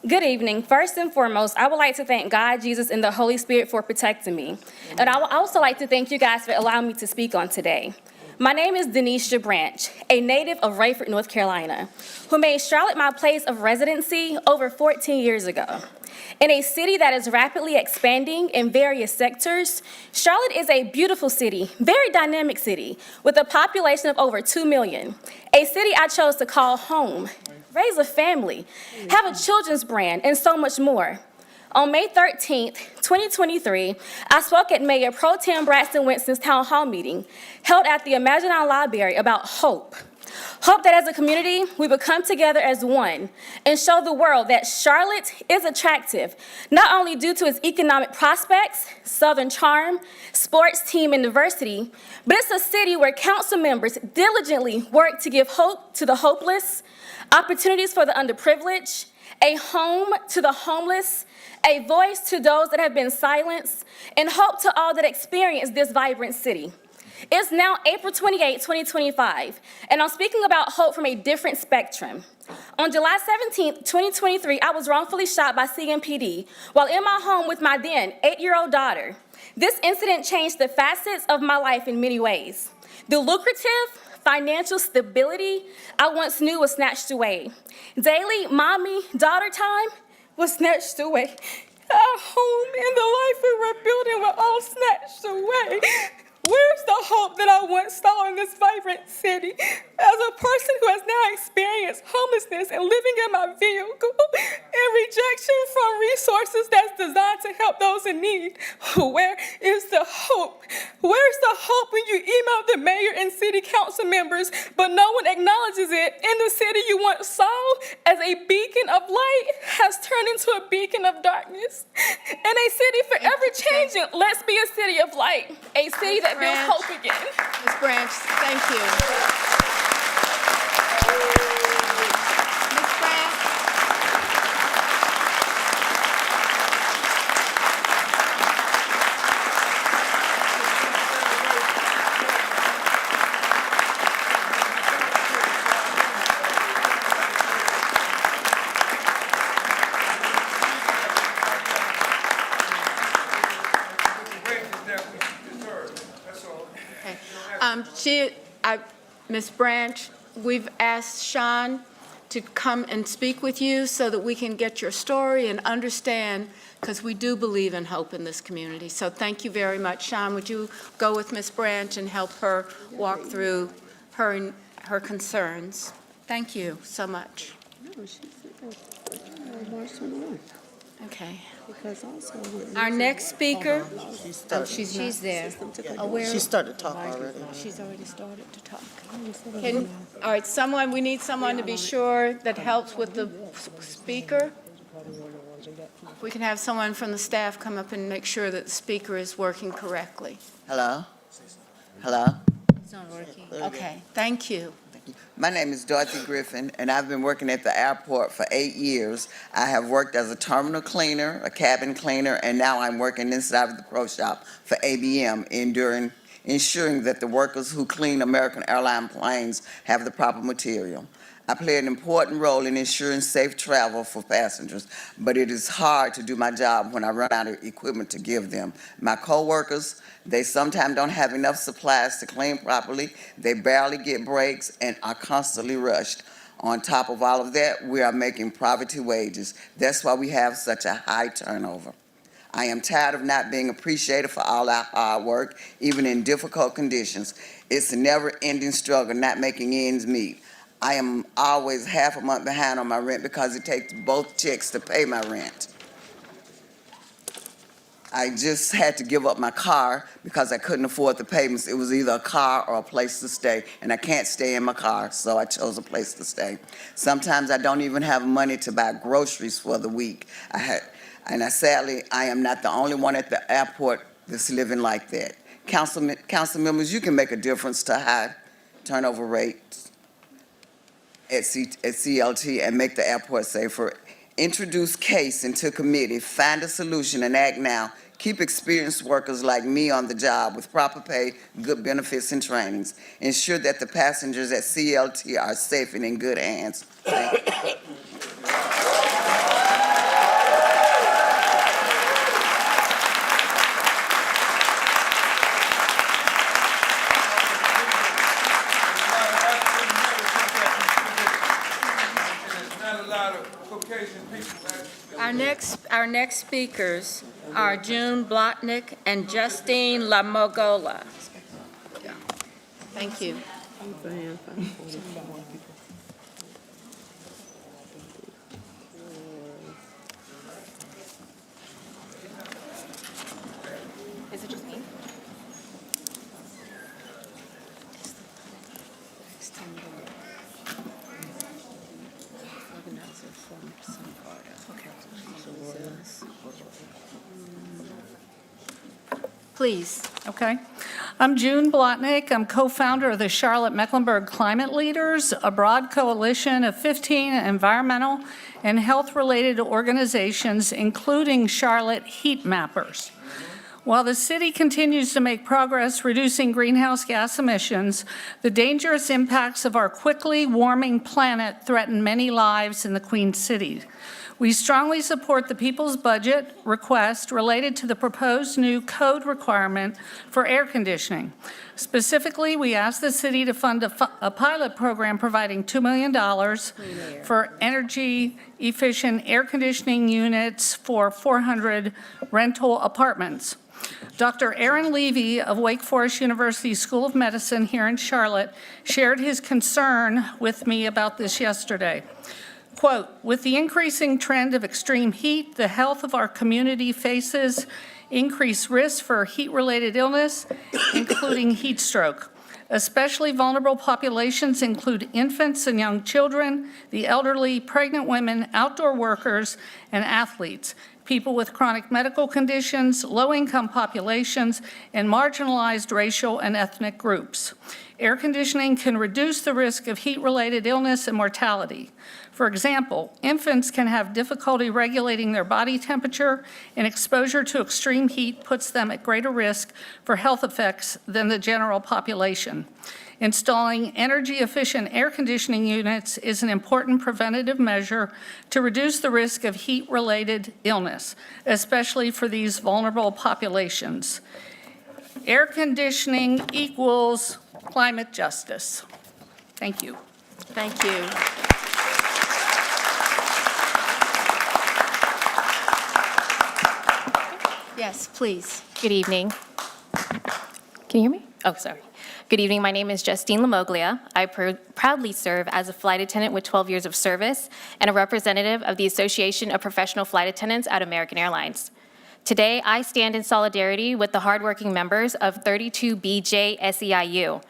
S19: Good evening. First and foremost, I would like to thank God, Jesus, and the Holy Spirit for protecting me. And I would also like to thank you guys for allowing me to speak on today. My name is Denisha Branch, a native of Rayford, North Carolina, who made Charlotte my place of residency over 14 years ago. In a city that is rapidly expanding in various sectors, Charlotte is a beautiful city, very dynamic city, with a population of over 2 million, a city I chose to call home, raise a family, have a children's brand, and so much more. On May 13th, 2023, I spoke at Mayor Pro Tem Braxton Winston's town hall meeting held at the Imaginon Library about hope. Hope that as a community, we would come together as one and show the world that Charlotte is attractive, not only due to its economic prospects, southern charm, sports team, and diversity, but it's a city where council members diligently work to give hope to the hopeless, opportunities for the underprivileged, a home to the homeless, a voice to those that have been silenced, and hope to all that experience this vibrant city. It's now April 28, 2025, and I'm speaking about hope from a different spectrum. On July 17, 2023, I was wrongfully shot by CMPD while in my home with my then 8-year-old daughter. This incident changed the facets of my life in many ways. The lucrative financial stability I once knew was snatched away. Daily mommy-daughter time was snatched away. Our home and the life we were building were all snatched away. Where's the hope that I once saw in this vibrant city? As a person who has now experienced homelessness and living in my vehicle and rejection from resources that's designed to help those in need, where is the hope? Where's the hope when you email the mayor and city council members, but no one acknowledges it in the city you once saw as a beacon of light has turned into a beacon of darkness? In a city forever changing, let's be a city of light, a city that builds hope again.
S1: Ms. Branch, thank you. Ms. Branch? Ms. Branch, we've asked Sean to come and speak with you so that we can get your story and understand, because we do believe in hope in this community. So thank you very much. Sean, would you go with Ms. Branch and help her walk through her concerns? Thank you so much. Okay. Our next speaker, she's there.
S20: She started talking already.
S1: She's already started to talk. All right, we need someone to be sure that helps with the speaker. We can have someone from the staff come up and make sure that the speaker is working correctly.
S20: Hello? Hello?
S1: It's not working. Okay, thank you.
S20: My name is Dorothy Griffin, and I've been working at the airport for 8 years. I have worked as a terminal cleaner, a cabin cleaner, and now I'm working inside of the pro shop for ABM, ensuring that the workers who clean American airline planes have the proper material. I play an important role in ensuring safe travel for passengers, but it is hard to do my job when I run out of equipment to give them. My coworkers, they sometimes don't have enough supplies to clean properly, they barely get breaks, and are constantly rushed. On top of all of that, we are making poverty wages. That's why we have such a high turnover. I am tired of not being appreciated for all our hard work, even in difficult conditions. It's a never-ending struggle not making ends meet. I am always half a month behind on my rent because it takes both checks to pay my rent. I just had to give up my car because I couldn't afford the payments. It was either a car or a place to stay, and I can't stay in my car, so I chose a place to stay. Sometimes I don't even have money to buy groceries for the week. Sadly, I am not the only one at the airport that's living like that. Council members, you can make a difference to high turnover rates at CLT and make the airport safer. Introduce case into committee, find a solution, and act now. Keep experienced workers like me on the job with proper pay, good benefits, and trainings. Ensure that the passengers at CLT are safe and in good hands. Thank you.
S1: Our next speakers are June Blotnick and Justine Lamogola. Thank you.
S13: Is it just me?
S1: Please.
S4: Okay. I'm June Blotnick. I'm co-founder of the Charlotte-Mecklenburg Climate Leaders, a broad coalition of 15 environmental and health-related organizations, including Charlotte Heat Mappers. While the city continues to make progress reducing greenhouse gas emissions, the dangerous impacts of our quickly warming planet threaten many lives in the Queen City. We strongly support the People's Budget request related to the proposed new code requirement for air conditioning. Specifically, we ask the city to fund a pilot program providing $2 million for energy-efficient air conditioning units for 400 rental apartments. Dr. Aaron Levy of Wake Forest University School of Medicine here in Charlotte shared his concern with me about this yesterday. Quote, with the increasing trend of extreme heat, the health of our community faces increased risk for heat-related illness, including heat stroke. Especially vulnerable populations include infants and young children, the elderly, pregnant women, outdoor workers, and athletes, people with chronic medical conditions, low-income populations, and marginalized racial and ethnic groups. Air conditioning can reduce the risk of heat-related illness and mortality. For example, infants can have difficulty regulating their body temperature, and exposure to extreme heat puts them at greater risk for health effects than the general population. Installing energy-efficient air conditioning units is an important preventative measure to reduce the risk of heat-related illness, especially for these vulnerable populations. Air conditioning equals climate justice. Thank you.
S1: Thank you. Yes, please.
S13: Good evening. Can you hear me? Oh, sorry. Good evening. My name is Justine Lamoglia. I proudly serve as a flight attendant with 12 years of service and a representative of the Association of Professional Flight Attendants at American Airlines. Today, I stand in solidarity with the hardworking members of 32BJ SEIU,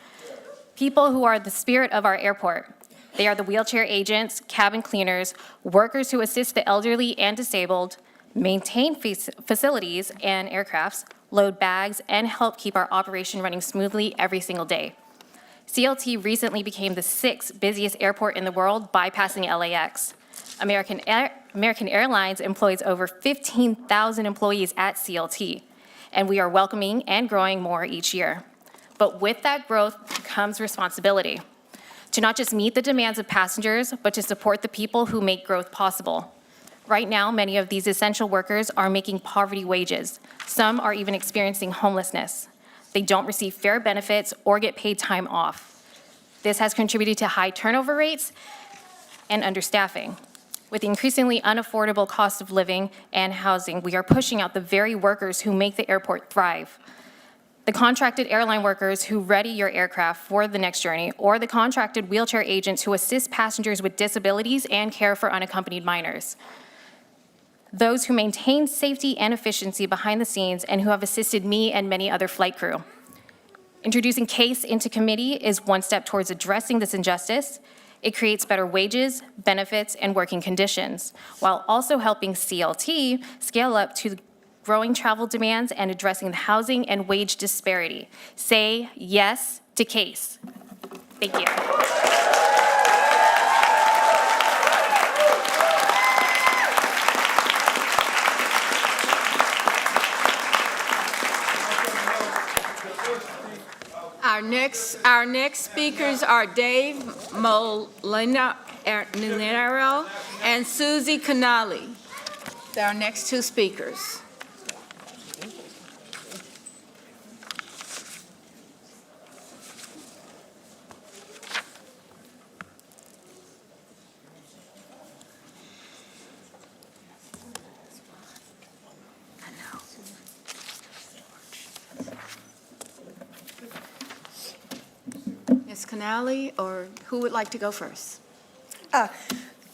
S13: people who are the spirit of our airport. They are the wheelchair agents, cabin cleaners, workers who assist the elderly and disabled, maintain facilities and aircrafts, load bags, and help keep our operation running smoothly every single day. CLT recently became the 6th busiest airport in the world, bypassing LAX. American Airlines employs over 15,000 employees at CLT, and we are welcoming and growing more each year. But with that growth comes responsibility to not just meet the demands of passengers, but to support the people who make growth possible. Right now, many of these essential workers are making poverty wages. Some are even experiencing homelessness. They don't receive fair benefits or get paid time off. This has contributed to high turnover rates and understaffing. With the increasingly unaffordable cost of living and housing, we are pushing out the very workers who make the airport thrive. The contracted airline workers who ready your aircraft for the next journey, or the contracted wheelchair agents who assist passengers with disabilities and care for unaccompanied minors. Those who maintain safety and efficiency behind the scenes and who have assisted me and many other flight crew. Introducing CASE into committee is one step towards addressing this injustice. It creates better wages, benefits, and working conditions, while also helping CLT scale up to growing travel demands and addressing the housing and wage disparity. Say yes to CASE. Thank you.
S1: Our next speakers are Dave Molinaro and Susie Canali. They're our next two speakers. Canali, or who would like to go first?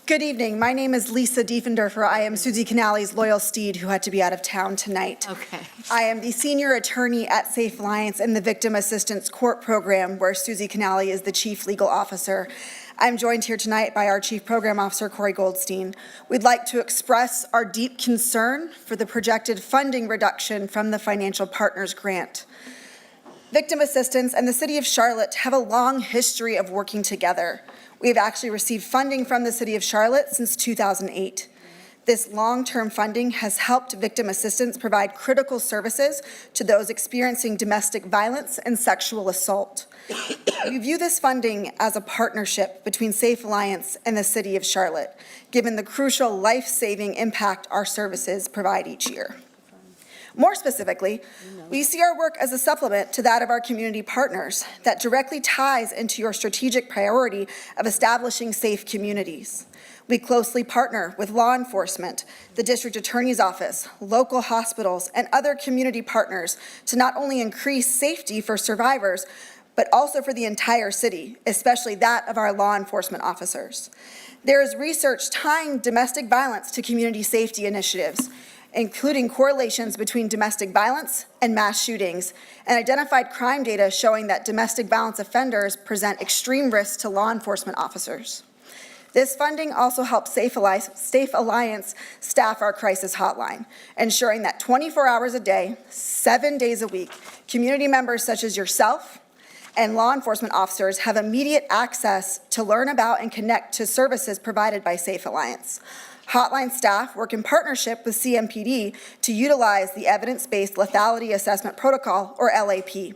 S5: Good evening. My name is Lisa Diefendorfer. I am Susie Canali's loyal steed who had to be out of town tonight.
S1: Okay.
S5: I am the senior attorney at Safe Alliance in the Victim Assistance Court Program, where Susie Canali is the chief legal officer. I'm joined here tonight by our Chief Program Officer, Corey Goldstein. We'd like to express our deep concern for the projected funding reduction from the Financial Partners Grant. Victim Assistance and the City of Charlotte have a long history of working together. We have actually received funding from the City of Charlotte since 2008. This long-term funding has helped Victim Assistance provide critical services to those experiencing domestic violence and sexual assault. We view this funding as a partnership between Safe Alliance and the City of Charlotte, given the crucial life-saving impact our services provide each year. More specifically, we see our work as a supplement to that of our community partners that directly ties into your strategic priority of establishing safe communities. We closely partner with law enforcement, the District Attorney's Office, local hospitals, and other community partners to not only increase safety for survivors, but also for the entire city, especially that of our law enforcement officers. There is research tying domestic violence to community safety initiatives, including correlations between domestic violence and mass shootings, and identified crime data showing that domestic violence offenders present extreme risks to law enforcement officers. This funding also helps Safe Alliance staff our crisis hotline, ensuring that 24 hours a day, 7 days a week, community members such as yourself and law enforcement officers have immediate access to learn about and connect to services provided by Safe Alliance. Hotline staff work in partnership with CMPD to utilize the Evidence-Based Lethality Assessment Protocol, or LAP.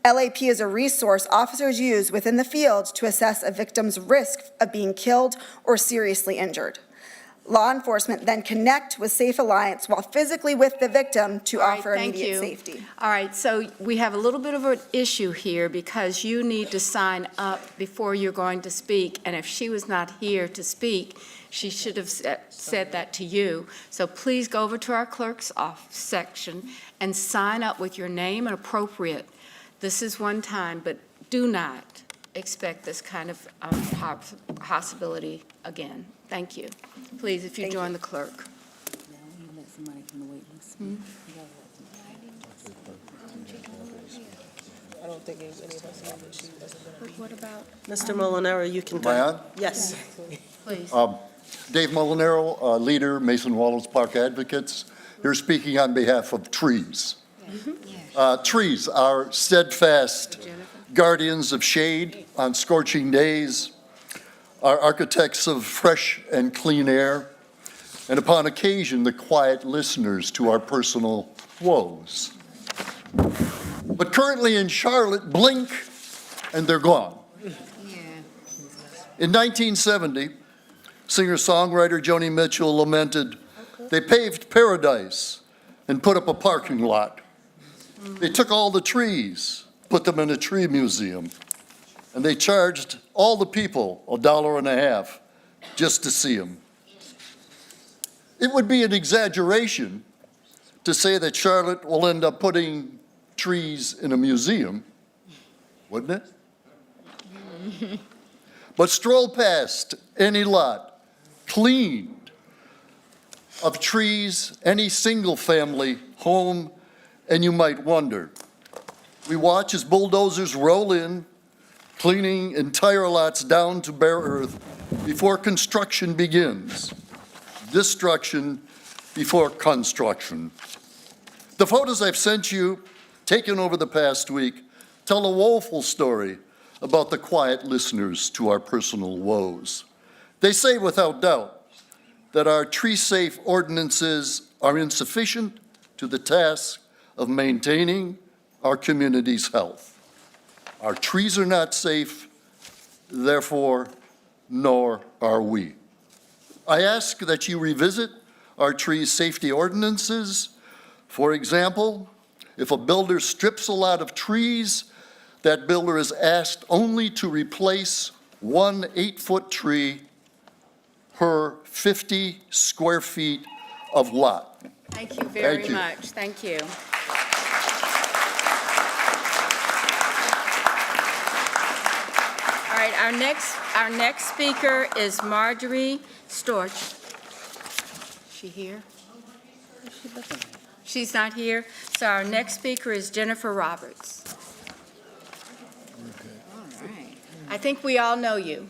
S5: LAP is a resource officers use within the field to assess a victim's risk of being killed or seriously injured. Law enforcement then connect with Safe Alliance while physically with the victim to offer immediate safety.
S1: All right, so we have a little bit of an issue here because you need to sign up before you're going to speak, and if she was not here to speak, she should have said that to you. So please go over to our clerk's office section and sign up with your name and appropriate. This is one time, but do not expect this kind of possibility again. Thank you. Please, if you join the clerk.
S3: I don't think there's any of us here that she doesn't.
S1: What about?
S7: Mr. Molinaro, you can
S6: Am I on?
S7: Yes.
S1: Please.
S6: Dave Molinaro, leader, Mason Wallace Park Advocates, here speaking on behalf of trees. Trees are steadfast guardians of shade on scorching days, are architects of fresh and clean air, and upon occasion, the quiet listeners to our personal woes. But currently in Charlotte, blink and they're gone. In 1970, singer-songwriter Joni Mitchell lamented, "They paved paradise and put up a parking lot. They took all the trees, put them in a tree museum, and they charged all the people $1.50 just to see them." It would be an exaggeration to say that Charlotte will end up putting trees in a museum, wouldn't it? But stroll past any lot cleaned of trees, any single-family home, and you might wonder. We watch as bulldozers roll in, cleaning entire lots down to bare earth before construction begins. Destruction before construction. The photos I've sent you, taken over the past week, tell a woeful story about the quiet listeners to our personal woes. They say without doubt that our tree-safe ordinances are insufficient to the task of maintaining our community's health. Our trees are not safe, therefore, nor are we. I ask that you revisit our tree safety ordinances. For example, if a builder strips a lot of trees, that builder is asked only to replace one 8-foot tree per 50 square feet of lot.
S1: Thank you very
S6: Thank you.
S1: much. Thank you. our next speaker is Marjorie Storch. Is she here? She's not here. So our next speaker is Jennifer Roberts.
S8: All right.
S1: I think we all know you.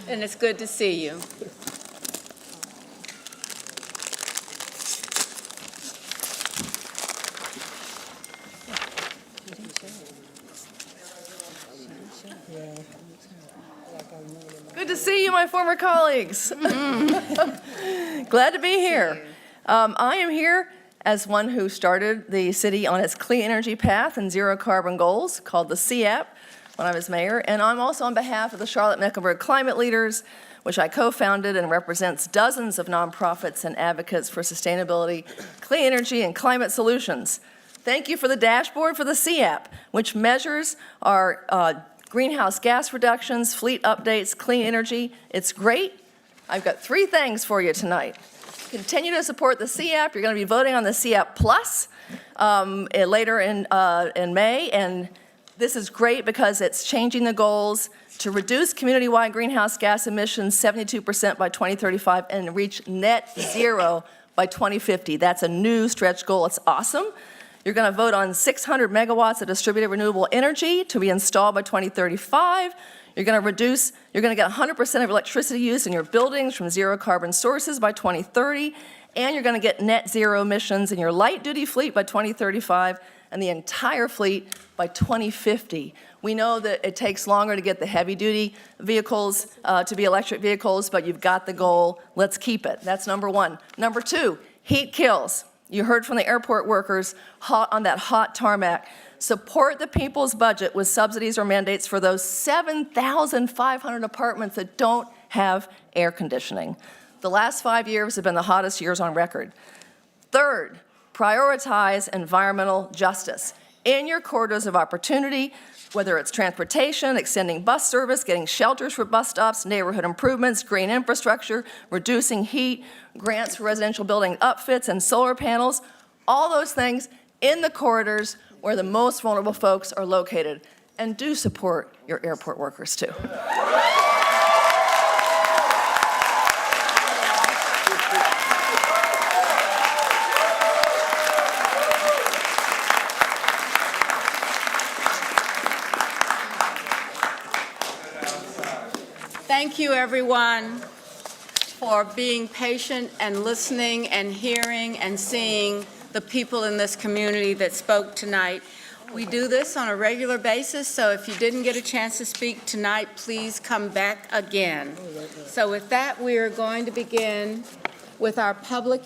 S1: And it's good to see you.
S8: Good to see you, my former colleagues. Glad to be here. I am here as one who started the city on its clean energy path and zero carbon goals, called the CAP, when I was mayor. And I'm also on behalf of the Charlotte-Mecklenburg Climate Leaders, which I co-founded and represents dozens of nonprofits and advocates for sustainability, clean energy, and climate solutions. Thank you for the dashboard for the CAP, which measures our greenhouse gas reductions, fleet updates, clean energy. It's great. I've got 3 things for you tonight. Continue to support the CAP. You're going to be voting on the CAP Plus later in May, and this is great because it's changing the goals to reduce community-wide greenhouse gas emissions 72% by 2035 and reach net zero by 2050. That's a new stretch goal. It's awesome. You're going to vote on 600 megawatts of distributed renewable energy to be installed by 2035. You're going to get 100% of electricity use in your buildings from zero carbon sources by 2030, and you're going to get net zero emissions in your light-duty fleet by 2035 and the entire fleet by 2050. We know that it takes longer to get the heavy-duty vehicles to be electric vehicles, but you've got the goal. Let's keep it. That's number 1. Number 2, heat kills. You heard from the airport workers on that hot tarmac. Support the people's budget with subsidies or mandates for those 7,500 apartments that don't have air conditioning. The last 5 years have been the hottest years on record. Third, prioritize environmental justice in your corridors of opportunity, whether it's transportation, extending bus service, getting shelters for bus stops, neighborhood improvements, green infrastructure, reducing heat, grants for residential building upfits and solar panels, all those things in the corridors where the most vulnerable folks are located. And do support your airport workers, too.
S1: Thank you, everyone, for being patient and listening and hearing and seeing the people in this community that spoke tonight. We do this on a regular basis, so if you didn't get a chance to speak tonight, please come back again. So with that, we are going to begin with our public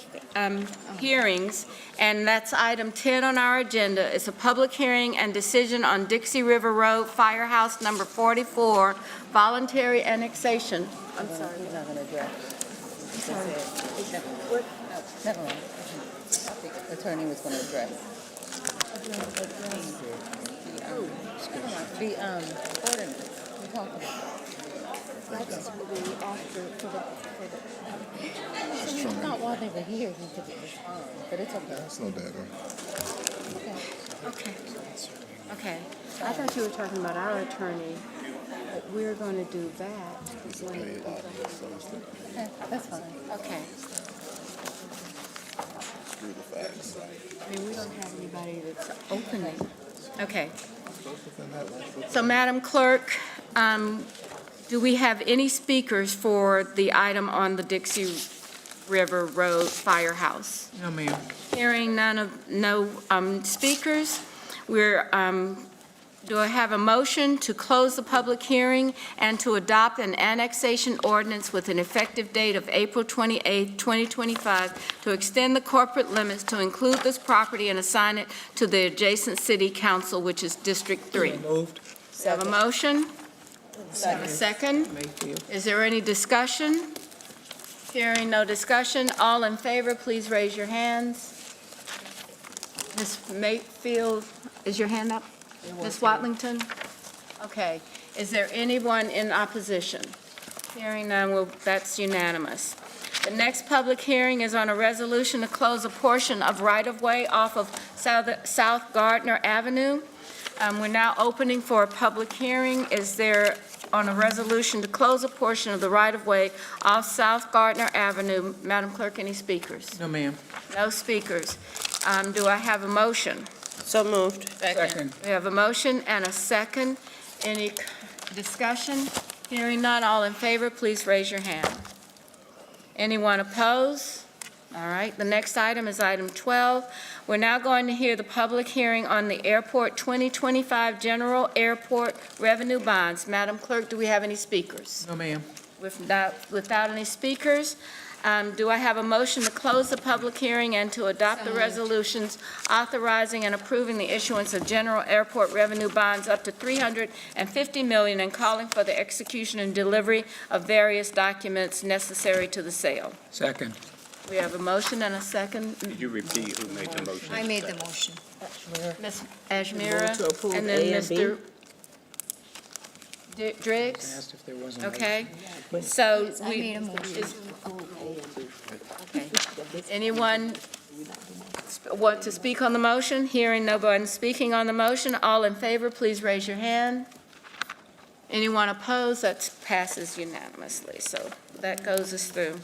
S1: hearings, and that's item 10 on our agenda. It's a public hearing and decision on Dixie River Road Firehouse number 44, voluntary annexation. I'm sorry.
S8: He's not going to address. Never mind. The attorney was going to address. The ordinance we talked about. That's it's not while they were here he could respond, but it's okay. That's no data.
S1: Okay. I thought you were talking about our attorney, but we're going to do that.
S8: Okay, that's fine.
S1: Okay. I mean, we don't have anybody that's opening. Okay. So, Madam Clerk, do we have any speakers for the item on the Dixie River Road Firehouse?
S8: No, ma'am.
S1: Hearing no speakers, do I have a motion to close the public hearing and to adopt an annexation ordinance with an effective date of April 28, 2025, to extend the corporate limits to include this property and assign it to the adjacent city council, which is District 3?
S8: Moved.
S1: Do I have a motion? A second? Is there any discussion? Hearing no discussion, all in favor, please raise your hands. Ms. Mayfield, is your hand up? Ms. Watlington? Okay. Is there anyone in opposition? Hearing none, well, that's unanimous. The next public hearing is on a resolution to close a portion of right-of-way off of South Gardner Avenue. We're now opening for a public hearing. Is there on a resolution to close a portion of the right-of-way off South Gardner Avenue? Madam Clerk, any speakers?
S10: No, ma'am.
S1: No speakers. Do I have a motion?
S7: So moved.
S10: Second.
S1: We have a motion and a second. Any discussion? Hearing none, all in favor, please raise your hand. Anyone opposed? All right, the next item is item 12. We're now going to hear the public hearing on the Airport 2025 General Airport Revenue Bonds. Madam Clerk, do we have any speakers?
S10: No, ma'am.
S1: Without any speakers, do I have a motion to close the public hearing and to adopt the resolutions authorizing and approving the issuance of general airport revenue bonds up to $350 million and calling for the execution and delivery of various documents necessary to the sale?
S10: Second.
S1: We have a motion and a second.
S10: Could you repeat who made the motion?
S11: I made the motion.
S1: Ms. Ashmira,
S21: Move to approve
S1: and then
S21: A and B.
S1: Mr. Driggs?
S10: Asked if there was a
S1: Okay, so
S11: I made a motion.
S1: Okay. Anyone want to speak on the motion? Hearing no one speaking on the motion, all in favor, please raise your hand. Anyone opposed? That passes unanimously, so that goes us through.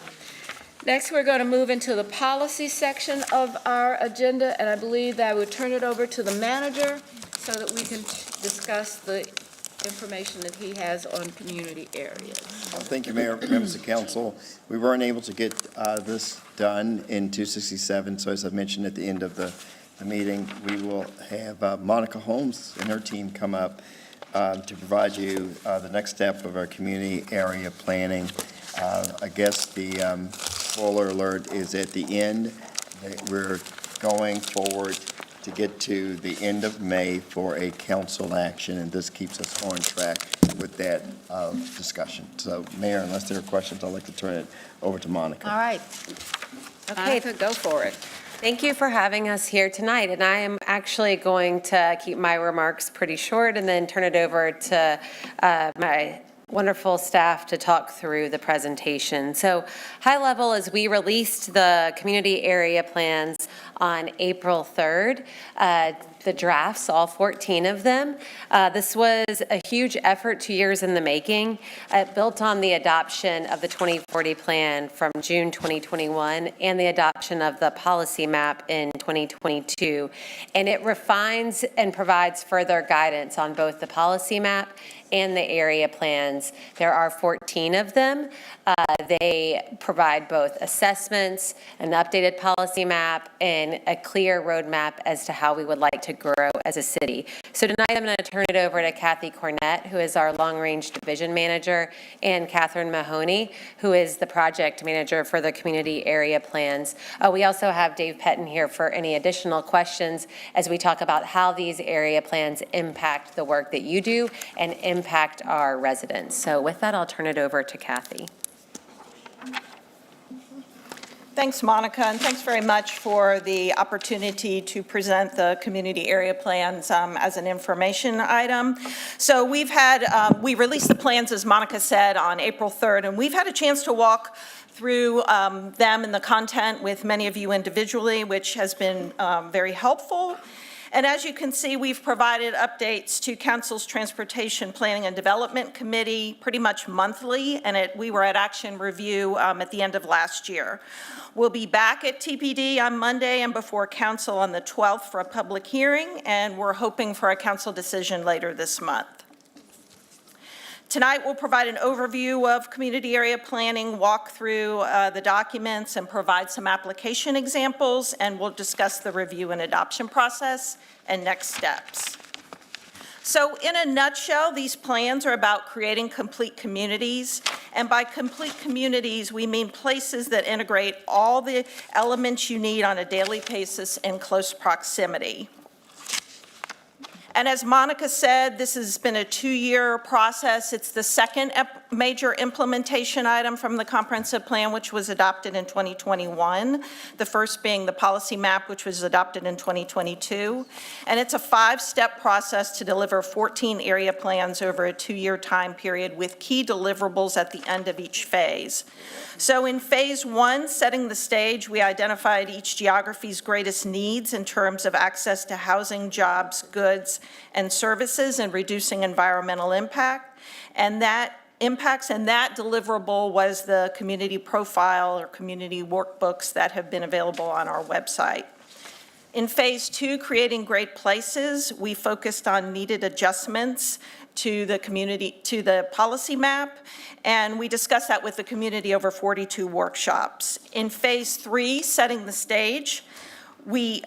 S1: Next, we're going to move into the policy section of our agenda, and I believe that I would turn it over to the manager so that we can discuss the information that he has on community areas.
S18: Thank you, Mayor, members of council. We weren't able to get this done in 267, so as I mentioned at the end of the meeting, we will have Monica Holmes and her team come up to provide you the next step of our community area planning. I guess the spoiler alert is at the end. We're going forward to get to the end of May for a council action, and this keeps us on track with that discussion. So, Mayor, unless there are questions, I'd like to turn it over to Monica.
S1: All right.
S23: Okay.
S1: Monica, go for it.
S23: Thank you for having us here tonight, and I am actually going to keep my remarks pretty short and then turn it over to my wonderful staff to talk through the presentation. So high level, as we released the community area plans on April 3rd, the drafts, all 14 of them. This was a huge effort, 2 years in the making. It built on the adoption of the 2040 plan from June 2021 and the adoption of the policy map in 2022. And it refines and provides further guidance on both the policy map and the area plans. There are 14 of them. They provide both assessments, an updated policy map, and a clear roadmap as to how we would like to grow as a city. So tonight I'm going to turn it over to Kathy Cornett, who is our long-range division manager, and Catherine Mahoney, who is the project manager for the community area plans. We also have Dave Pettin here for any additional questions as we talk about how these area plans impact the work that you do and impact our residents. So with that, I'll turn it over to Kathy.
S14: Thanks, Monica, and thanks very much for the opportunity to present the community area plans as an information item. So we released the plans, as Monica said, on April 3rd, and we've had a chance to walk through them and the content with many of you individually, which has been very helpful. And as you can see, we've provided updates to Council's Transportation Planning and Development Committee pretty much monthly, and we were at action review at the end of last year. We'll be back at TPD on Monday and before Council on the 12th for a public hearing, and we're hoping for a Council decision later this month. Tonight, we'll provide an overview of community area planning, walk through the documents, and provide some application examples, and we'll discuss the review and adoption process and next steps. So in a nutshell, these plans are about creating complete communities, and by complete communities, we mean places that integrate all the elements you need on a daily basis in close proximity. And as Monica said, this has been a 2-year process. It's the second
S2: major implementation item from the comprehensive plan, which was adopted in 2021. The first being the policy map, which was adopted in 2022. And it's a 5-step process to deliver 14 area plans over a 2-year time period with key deliverables at the end of each phase. So in phase 1, setting the stage, we identified each geography's greatest needs in terms of access to housing, jobs, goods, and services, and reducing environmental impact. And that deliverable was the community profile or community workbooks that have been available on our website. In phase 2, creating great places, we focused on needed adjustments to the policy map, and we discussed that with the community over 42 workshops. In phase 3, setting the stage, we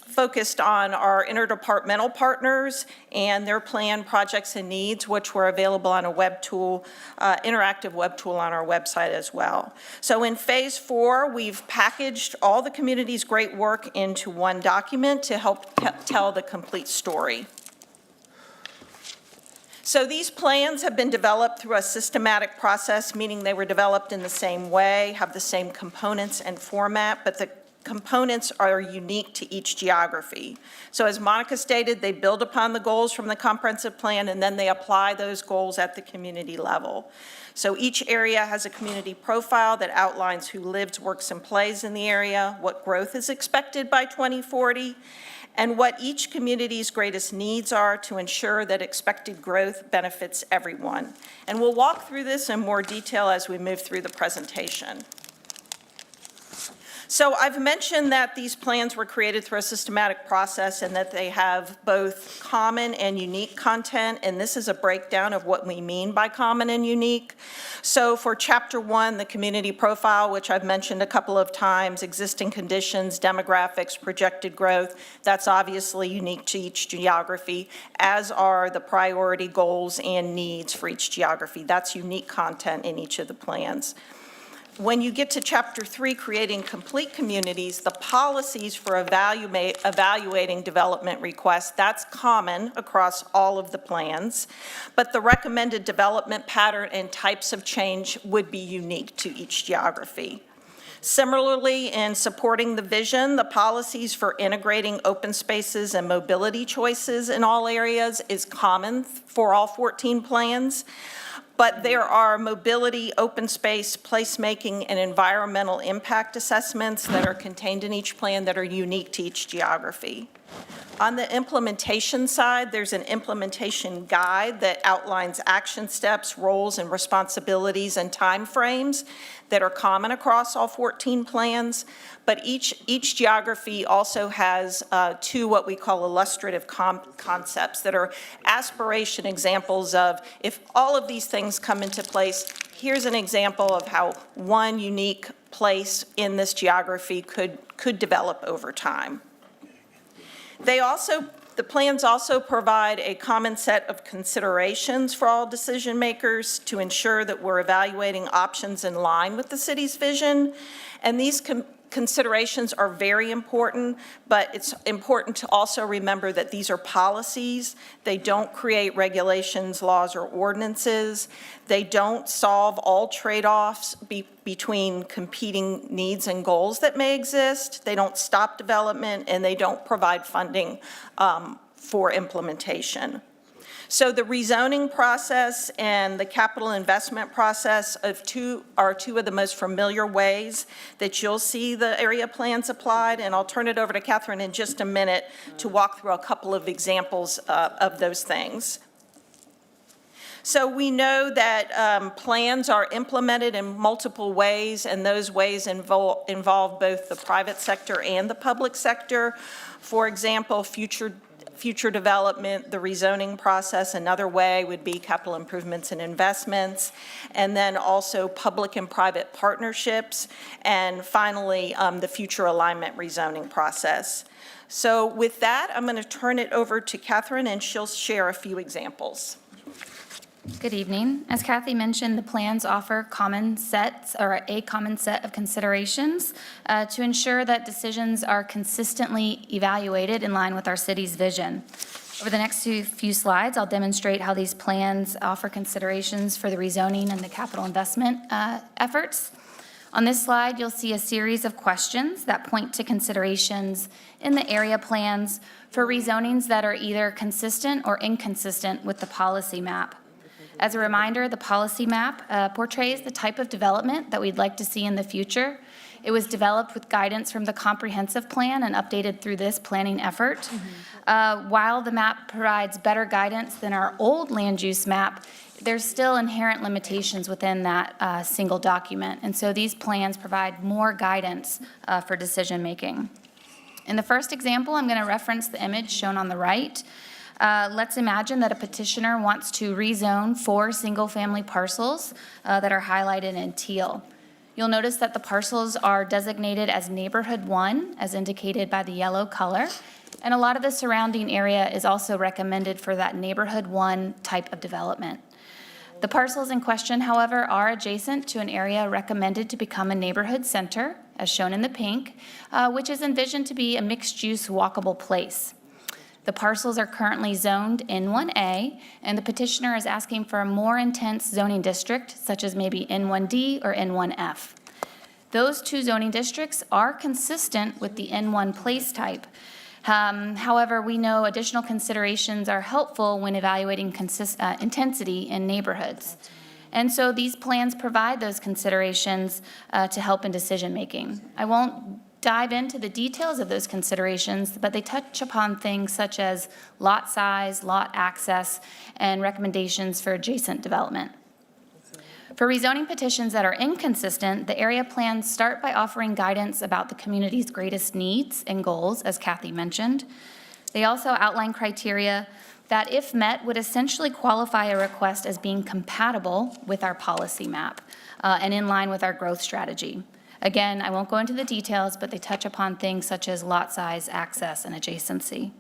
S2: focused on our interdepartmental partners and their plan, projects, and needs, which were available on a web tool, interactive web tool on our website as well. So in phase 4, we've packaged all the community's great work into one document to help tell the complete story. So these plans have been developed through a systematic process, meaning they were developed in the same way, have the same components and format, but the components are unique to each geography. So as Monica stated, they build upon the goals from the comprehensive plan, and then they apply those goals at the community level. So each area has a community profile that outlines who lives, works, and plays in the area, what growth is expected by 2040, and what each community's greatest needs are to ensure that expected growth benefits everyone. And we'll walk through this in more detail as we move through the presentation. So I've mentioned that these plans were created through a systematic process and that they have both common and unique content, and this is a breakdown of what we mean by common and unique. So for Chapter 1, the community profile, which I've mentioned a couple of times, existing conditions, demographics, projected growth, that's obviously unique to each geography, as are the priority goals and needs for each geography. That's unique content in each of the plans. When you get to Chapter 3, creating complete communities, the policies for evaluating development requests, that's common across all of the plans, but the recommended development pattern and types of change would be unique to each geography. Similarly, in supporting the vision, the policies for integrating open spaces and mobility choices in all areas is common for all 14 plans. But there are mobility, open space, placemaking, and environmental impact assessments that are contained in each plan that are unique to each geography. On the implementation side, there's an implementation guide that outlines action steps, roles, and responsibilities and timeframes that are common across all 14 plans. But each geography also has 2 what we call illustrative concepts that are aspiration examples of, if all of these things come into place, here's an example of how one unique place in this geography could develop over time. The plans also provide a common set of considerations for all decision makers to ensure that we're evaluating options in line with the city's vision. And these considerations are very important, but it's important to also remember that these are policies. They don't create regulations, laws, or ordinances. They don't solve all trade-offs between competing needs and goals that may exist. They don't stop development, and they don't provide funding for implementation. So the rezoning process and the capital investment process are two of the most familiar ways that you'll see the area plans applied, and I'll turn it over to Catherine in just a minute to walk through a couple of examples of those things. So we know that plans are implemented in multiple ways, and those ways involve both the private sector and the public sector. For example, future development, the rezoning process. Another way would be capital improvements and investments, and then also public and private partnerships, and finally, the future alignment rezoning process. So with that, I'm going to turn it over to Catherine, and she'll share a few examples.
S12: Good evening. As Kathy mentioned, the plans offer a common set of considerations to ensure that decisions are consistently evaluated in line with our city's vision. Over the next few slides, I'll demonstrate how these plans offer considerations for the rezoning and the capital investment efforts. On this slide, you'll see a series of questions that point to considerations in the area plans for rezonings that are either consistent or inconsistent with the policy map. As a reminder, the policy map portrays the type of development that we'd like to see in the future. It was developed with guidance from the comprehensive plan and updated through this planning effort. While the map provides better guidance than our old land use map, there's still inherent limitations within that single document. And so these plans provide more guidance for decision-making. In the first example, I'm going to reference the image shown on the right. Let's imagine that a petitioner wants to rezone 4 single-family parcels that are highlighted in teal. You'll notice that the parcels are designated as Neighborhood 1, as indicated by the yellow color, and a lot of the surrounding area is also recommended for that Neighborhood 1 type of development. The parcels in question, however, are adjacent to an area recommended to become a neighborhood center, as shown in the pink, which is envisioned to be a mixed-use walkable place. The parcels are currently zoned N1A, and the petitioner is asking for a more intense zoning district, such as maybe N1D or N1F. Those 2 zoning districts are consistent with the N1 place type. However, we know additional considerations are helpful when evaluating intensity in neighborhoods. And so these plans provide those considerations to help in decision-making. I won't dive into the details of those considerations, but they touch upon things such as lot size, lot access, and recommendations for adjacent development. For rezoning petitions that are inconsistent, the area plans start by offering guidance about the community's greatest needs and goals, as Kathy mentioned. They also outline criteria that, if met, would essentially qualify a request as being compatible with our policy map and in line with our growth strategy. Again, I won't go into the details, but they touch upon things such as lot size, access, and adjacency.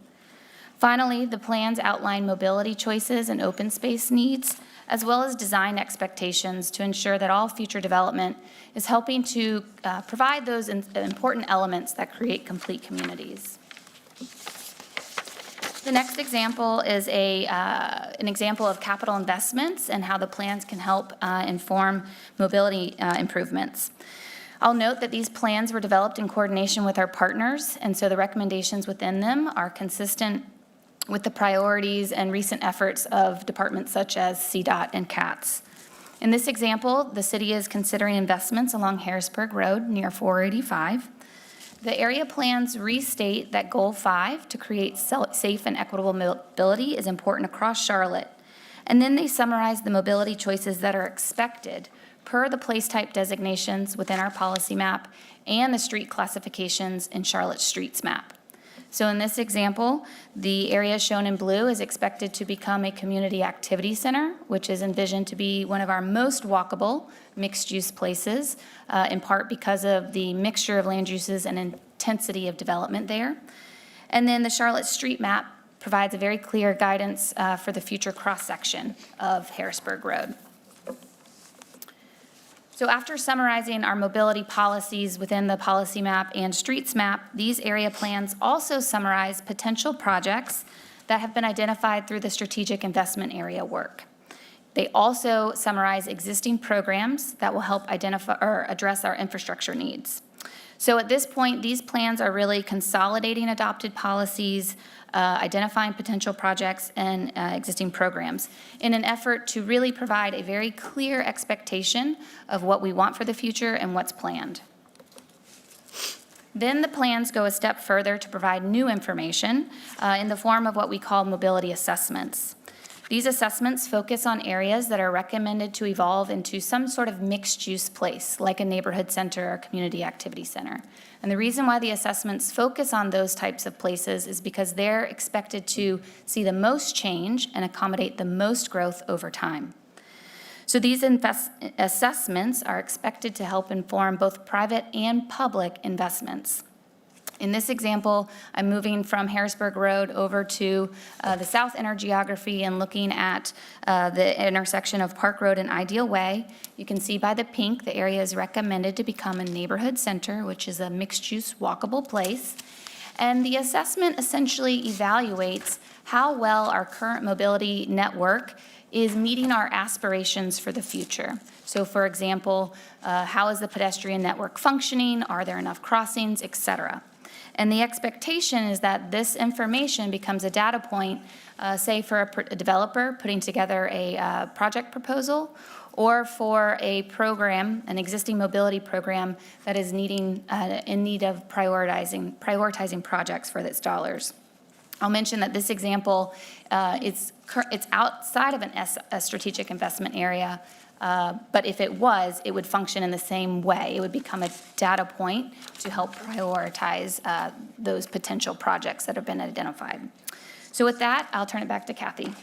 S12: Finally, the plans outline mobility choices and open space needs, as well as design expectations to ensure that all future development is helping to provide those important elements that create complete communities. The next example is an example of capital investments and how the plans can help inform mobility improvements. I'll note that these plans were developed in coordination with our partners, and so the recommendations within them are consistent with the priorities and recent efforts of departments such as CDOT and CATS. In this example, the city is considering investments along Harrisburg Road near 485. The area plans restate that Goal 5, to create safe and equitable mobility, is important across Charlotte. And then they summarize the mobility choices that are expected per the place type designations within our policy map and the street classifications in Charlotte Streets map. So in this example, the area shown in blue is expected to become a community activity center, which is envisioned to be one of our most walkable mixed-use places, in part because of the mixture of land uses and intensity of development there. And then the Charlotte Street map provides a very clear guidance for the future cross-section of Harrisburg Road. So after summarizing our mobility policies within the policy map and streets map, these area plans also summarize potential projects that have been identified through the strategic investment area work. They also summarize existing programs that will help identify or address our infrastructure needs. So at this point, these plans are really consolidating adopted policies, identifying potential projects and existing programs in an effort to really provide a very clear expectation of what we want for the future and what's planned. Then the plans go a step further to provide new information in the form of what we call mobility assessments. These assessments focus on areas that are recommended to evolve into some sort of mixed-use place, like a neighborhood center or community activity center. And the reason why the assessments focus on those types of places is because they're expected to see the most change and accommodate the most growth over time. So these assessments are expected to help inform both private and public investments. In this example, I'm moving from Harrisburg Road over to the south inner geography and looking at the intersection of Park Road and Ideal Way. You can see by the pink, the area is recommended to become a neighborhood center, which is a mixed-use walkable place. And the assessment essentially evaluates how well our current mobility network is meeting our aspirations for the future. So for example, how is the pedestrian network functioning? Are there enough crossings, et cetera? And the expectation is that this information becomes a data point, say for a developer putting together a project proposal, or for a program, an existing mobility program that is in need of prioritizing projects for its dollars. I'll mention that this example, it's outside of a strategic investment area, but if it was, it would function in the same way. It would become a data point to help prioritize those potential projects that have been identified. So with that, I'll turn it back to Kathy.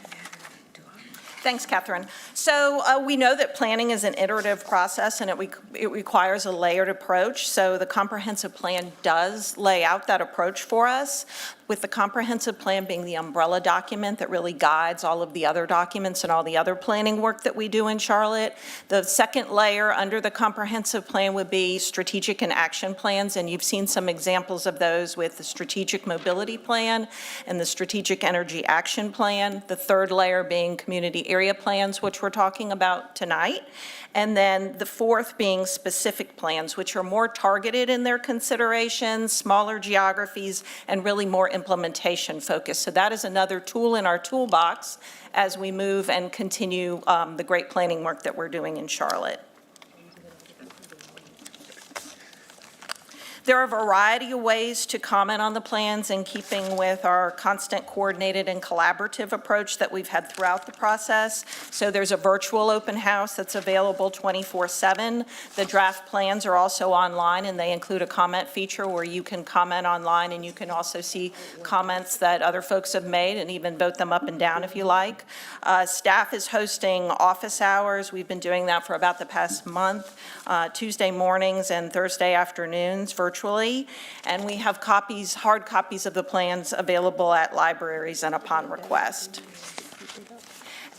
S2: Thanks, Catherine. So we know that planning is an iterative process and it requires a layered approach. So the comprehensive plan does lay out that approach for us, with the comprehensive plan being the umbrella document that really guides all of the other documents and all the other planning work that we do in Charlotte. The second layer under the comprehensive plan would be strategic and action plans, and you've seen some examples of those with the strategic mobility plan and the strategic energy action plan. The third layer being community area plans, which we're talking about tonight. And then the fourth being specific plans, which are more targeted in their considerations, smaller geographies, and really more implementation focused. So that is another tool in our toolbox as we move and continue the great planning work that we're doing in Charlotte. There are a variety of ways to comment on the plans in keeping with our constant coordinated and collaborative approach that we've had throughout the process. So there's a virtual open house that's available 24/7. The draft plans are also online, and they include a comment feature where you can comment online, and you can also see comments that other folks have made and even vote them up and down if you like. Staff is hosting office hours. We've been doing that for about the past month, Tuesday mornings and Thursday afternoons virtually. And we have hard copies of the plans available at libraries and upon request.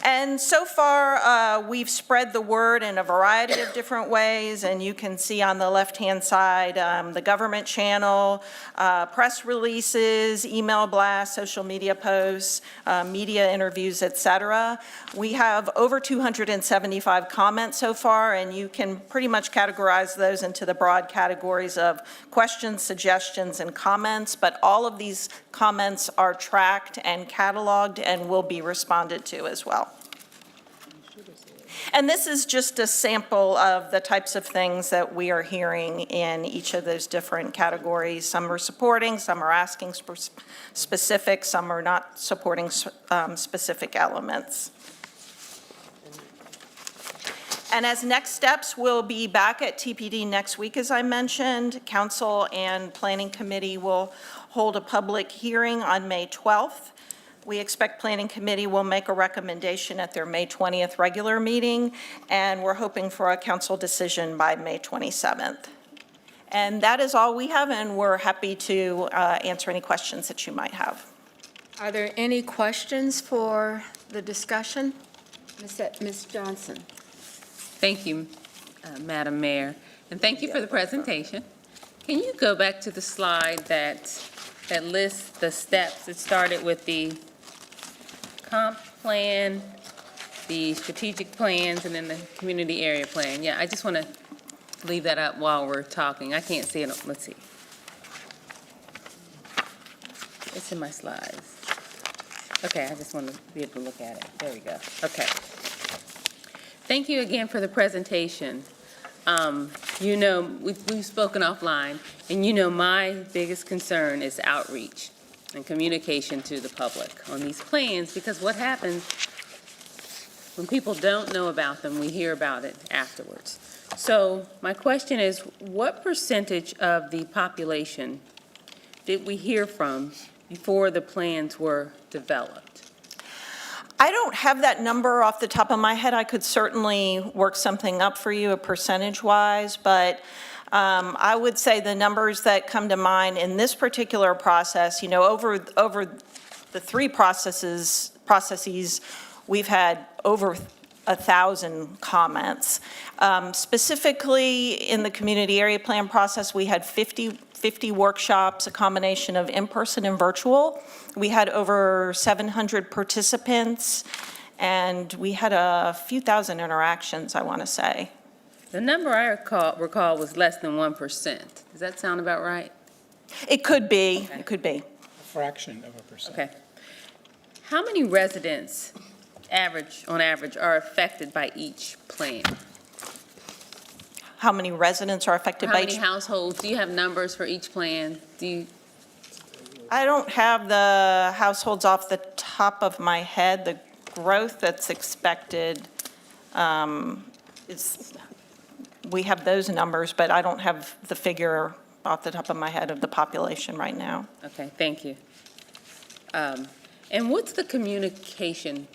S2: And so far, we've spread the word in a variety of different ways, and you can see on the left-hand side the government channel, press releases, email blasts, social media posts, media interviews, et cetera. We have over 275 comments so far, and you can pretty much categorize those into the broad categories of questions, suggestions, and comments, but all of these comments are tracked and cataloged and will be responded to as well. And this is just a sample of the types of things that we are hearing in each of those different categories. Some are supporting, some are asking specific, some are not supporting specific elements. And as next steps, we'll be back at TPD next week, as I mentioned. Council and Planning Committee will hold a public hearing on May 12th. We expect Planning Committee will make a recommendation at their May 20th regular meeting, and we're hoping for a council decision by May 27th. And that is all we have, and we're happy to answer any questions that you might have.
S1: Are there any questions for the discussion? Ms. Johnson?
S9: Thank you, Madam Mayor, and thank you for the presentation. Can you go back to the slide that lists the steps? It started with the comp plan, the strategic plans, and then the community area plan. Yeah, I just want to leave that up while we're talking. I can't see it. Let's see. It's in my slides. Okay, I just want to be able to look at it. There we go. Okay. Thank you again for the presentation. You know, we've spoken offline, and you know my biggest concern is outreach and communication to the public on these plans, because what happens when people don't know about them, we hear about it afterwards. So my question is, what percentage of the population did we hear from before the plans were developed?
S2: I don't have that number off the top of my head. I could certainly work something up for you, percentage-wise, but I would say the numbers that come to mind in this particular process, you know, over the three processes, we've had over 1,000 comments. Specifically, in the community area plan process, we had 50 workshops, a combination of in-person and virtual. We had over 700 participants, and we had a few thousand interactions, I want to say.
S9: The number I recall was less than 1%. Does that sound about right?
S2: It could be, it could be.
S10: Fraction of a percent.
S9: Okay. How many residents, on average, are affected by each plan?
S2: How many residents are affected
S9: How
S2: by
S9: many
S2: each?
S9: households? Do you have numbers for each plan?
S2: I don't have the households off the top of my head. The growth that's expected we have those numbers, but I don't have the figure off the top of my head of the population right now.
S9: Okay, thank you. And what's the communication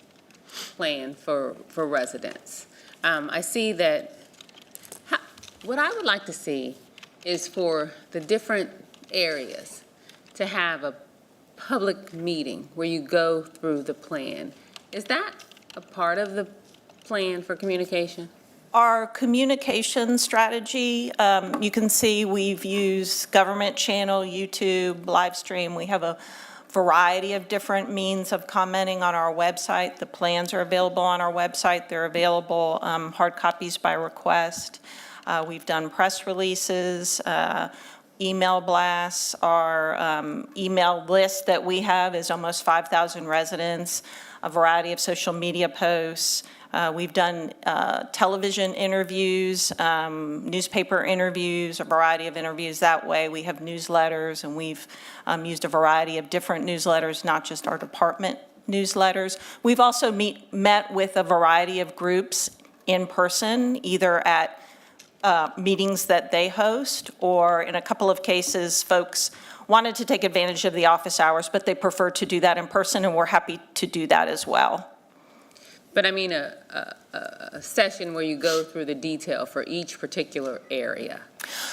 S9: plan for residents? I see that, what I would like to see is for the different areas to have a public meeting where you go through the plan. Is that a part of the plan for communication?
S2: Our communication strategy, you can see we've used government channel, YouTube, live stream. We have a variety of different means of commenting on our website. The plans are available on our website. They're available hard copies by request. We've done press releases, email blasts. Our email list that we have is almost 5,000 residents, a variety of social media posts. We've done television interviews, newspaper interviews, a variety of interviews that way. We have newsletters, and we've used a variety of different newsletters, not just our department newsletters. We've also met with a variety of groups in person, either at meetings that they host, or in a couple of cases, folks wanted to take advantage of the office hours, but they prefer to do that in person, and we're happy to do that as well.
S9: But I mean a session where you go through the detail for each particular area.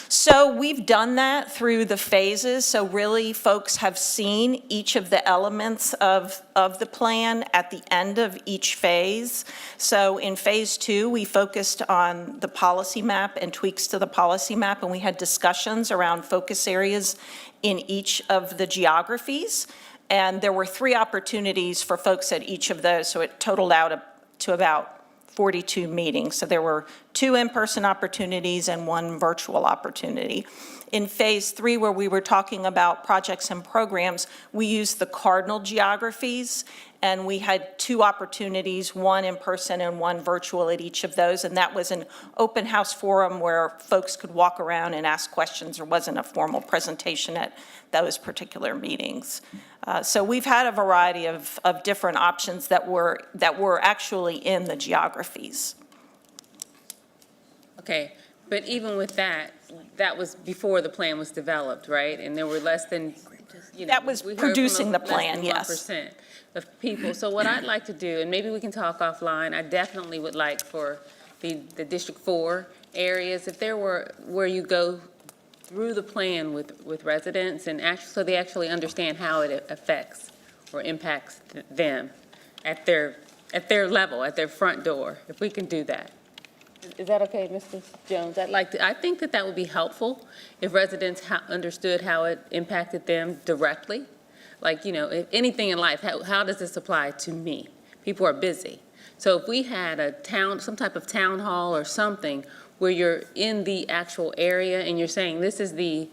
S2: So we've done that through the phases. So really, folks have seen each of the elements of the plan at the end of each phase. So in phase 2, we focused on the policy map and tweaks to the policy map, and we had discussions around focus areas in each of the geographies. And there were 3 opportunities for folks at each of those, so it totaled out to about 42 meetings. So there were 2 in-person opportunities and 1 virtual opportunity. In phase 3, where we were talking about projects and programs, we used the cardinal geographies, and we had 2 opportunities, 1 in person and 1 virtual at each of those. And that was an open house forum where folks could walk around and ask questions. There wasn't a formal presentation at those particular meetings. So we've had a variety of different options that were actually in the geographies.
S9: Okay, but even with that, that was before the plan was developed, right? And there were less than,
S2: That was
S9: we heard from
S2: producing the
S9: less
S2: plan,
S9: than
S2: yes.
S9: 1% of people. So what I'd like to do, and maybe we can talk offline, I definitely would like for the District 4 areas, if there were, where you go through the plan with residents and so they actually understand how it affects or impacts them at their level, at their front door, if we can do that. Is that okay, Mr. Jones? I think that would be helpful if residents understood how it impacted them directly. Like, if anything in life, how does this apply to me? People are busy. So if we had some type of town hall or something where you're in the actual area and you're saying, this is the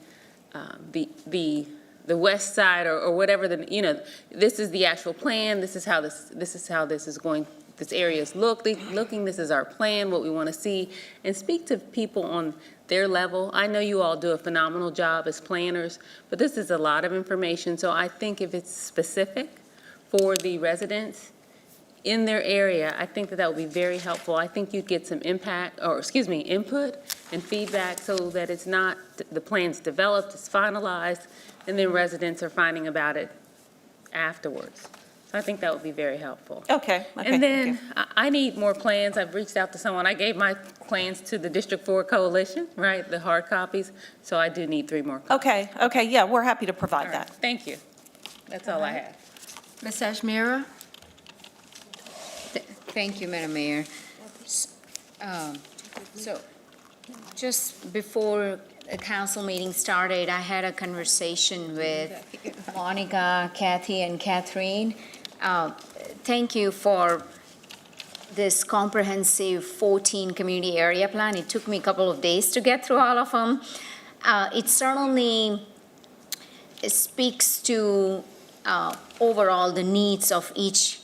S9: west side or whatever, this is the actual plan, this is how this is going, this area is looking, this is our plan, what we want to see, and speak to people on their level. I know you all do a phenomenal job as planners, but this is a lot of information, so I think if it's specific for the residents in their area, I think that would be very helpful. I think you'd get some input and feedback so that it's not, the plan's developed, it's finalized, and then residents are finding about it afterwards. So I think that would be very helpful.
S2: Okay.
S9: And then I need more plans. I've reached out to someone. I gave my plans to the District 4 Coalition, right, the hard copies. So I do need 3 more copies.
S2: Okay, yeah, we're happy to provide
S9: All right,
S2: that.
S9: thank you. That's all I have.
S1: Ms. Ashmira?
S11: Thank you, Madam Mayor. So, just before the council meeting started, I had a conversation with Monica, Kathy, and Catherine. Thank you for this comprehensive 14 community area plan. It took me a couple of days to get through all of them. It certainly speaks to overall the needs of each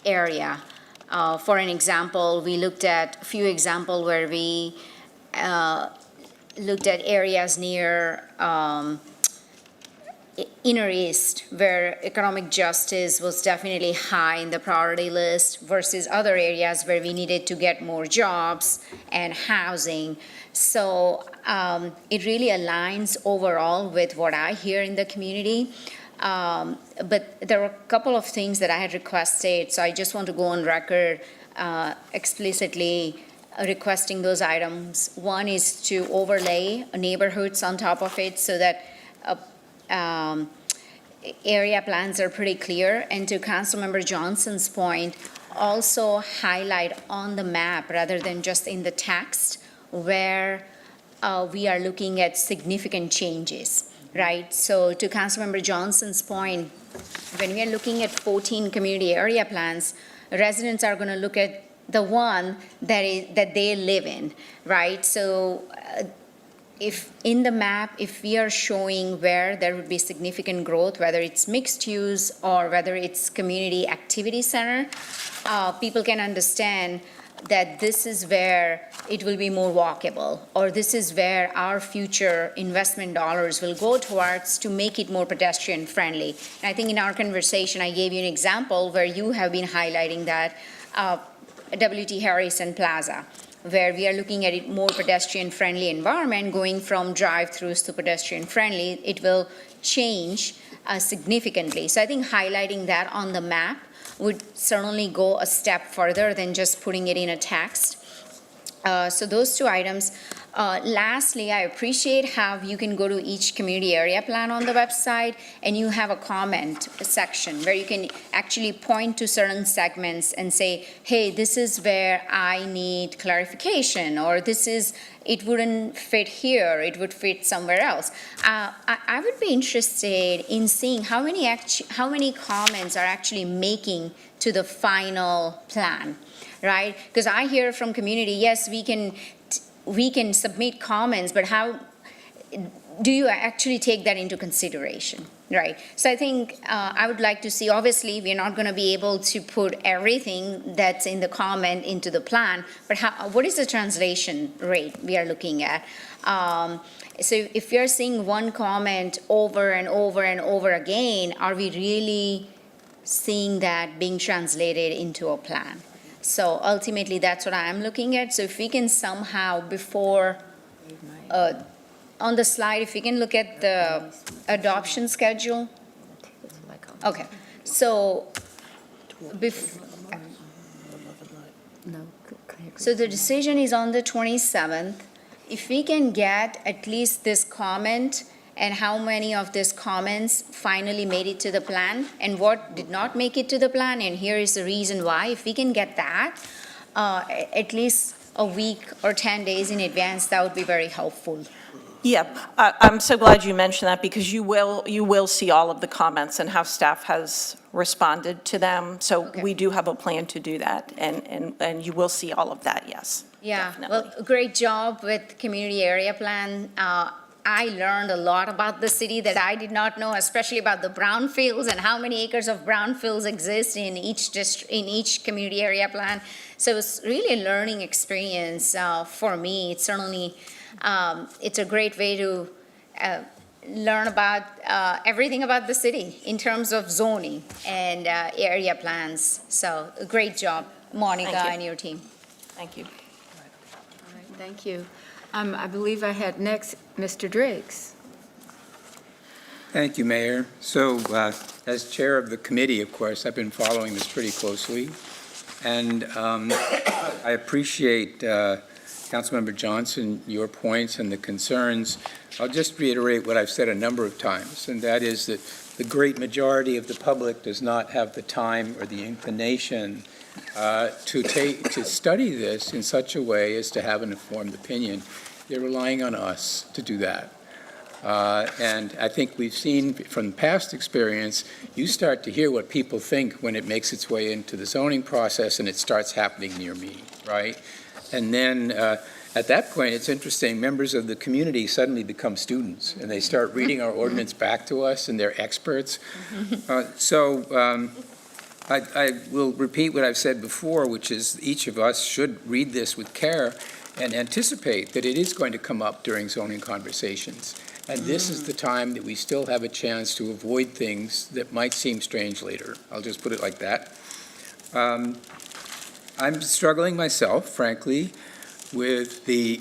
S11: area. For an example, we looked at a few examples where we looked at areas near Inner East, where economic justice was definitely high in the priority list versus other areas where we needed to get more jobs and housing. So it really aligns overall with what I hear in the community. But there were a couple of things that I had requested, so I just want to go on record explicitly requesting those items. One is to overlay neighborhoods on top of it so that area plans are pretty clear. And to Councilmember Johnson's point, also highlight on the map rather than just in the text where we are looking at significant changes, right? So to Councilmember Johnson's point, when we are looking at 14 community area plans, residents are going to look at the one that they live in, right? So if in the map, if we are showing where there would be significant growth, whether it's mixed use or whether it's community activity center, people can understand that this is where it will be more walkable, or this is where our future investment dollars will go towards to make it more pedestrian friendly. And I think in our conversation, I gave you an example where you have been highlighting that W.T. Harrison Plaza, where we are looking at it more pedestrian-friendly environment, going from drive-throughs to pedestrian-friendly. It will change significantly. So I think highlighting that on the map would certainly go a step further than just putting it in a text. So those two items. Lastly, I appreciate how you can go to each community area plan on the website and you have a comment section where you can actually point to certain segments and say, hey, this is where I need clarification, or this is, it wouldn't fit here, it would fit somewhere else. I would be interested in seeing how many comments are actually making to the final plan, right? Because I hear from community, yes, we can submit comments, but how do you actually take that into consideration, right? So I think I would like to see, obviously, we're not going to be able to put everything that's in the comment into the plan, but what is the translation rate we are looking at? So if you're seeing one comment over and over and over again, are we really seeing that being translated into a plan? So ultimately, that's what I'm looking at. So if we can somehow, before, on the slide, if we can look at the adoption schedule. Okay, so, so the decision is on the 27th. If we can get at least this comment and how many of these comments finally made it to the plan and what did not make it to the plan, and here is the reason why. If we can get that at least a week or 10 days in advance, that would be very helpful.
S2: Yeah, I'm so glad you mentioned that, because you will see all of the comments and how staff has responded to them. So we do have a plan to do that, and you will see all of that, yes.
S11: Yeah,
S2: definitely.
S11: well, great job with community area plan. I learned a lot about the city that I did not know, especially about the brownfields and how many acres of brownfields exist in each community area plan. So it was really a learning experience for me. It's certainly, it's a great way to learn about everything about the city in terms of zoning and area plans. So great job, Monica and your team.
S2: Thank you.
S1: All right, thank you. I believe I had next Mr. Driggs.
S10: Thank you, Mayor. So as chair of the committee, of course, I've been following this pretty closely. And I appreciate, Councilmember Johnson, your points and the concerns. I'll just reiterate what I've said a number of times, and that is that the great majority of the public does not have the time or the inclination to study this in such a way as to have an informed opinion. They're relying on us to do that. And I think we've seen from past experience, you start to hear what people think when it makes its way into the zoning process and it starts happening near me, right? And then at that point, it's interesting, members of the community suddenly become students and they start reading our ordinance back to us and they're experts. I will repeat what I've said before, which is each of us should read this with care and anticipate that it is going to come up during zoning conversations. And this is the time that we still have a chance to avoid things that might seem strange later. I'll just put it like that. I'm struggling myself, frankly, with the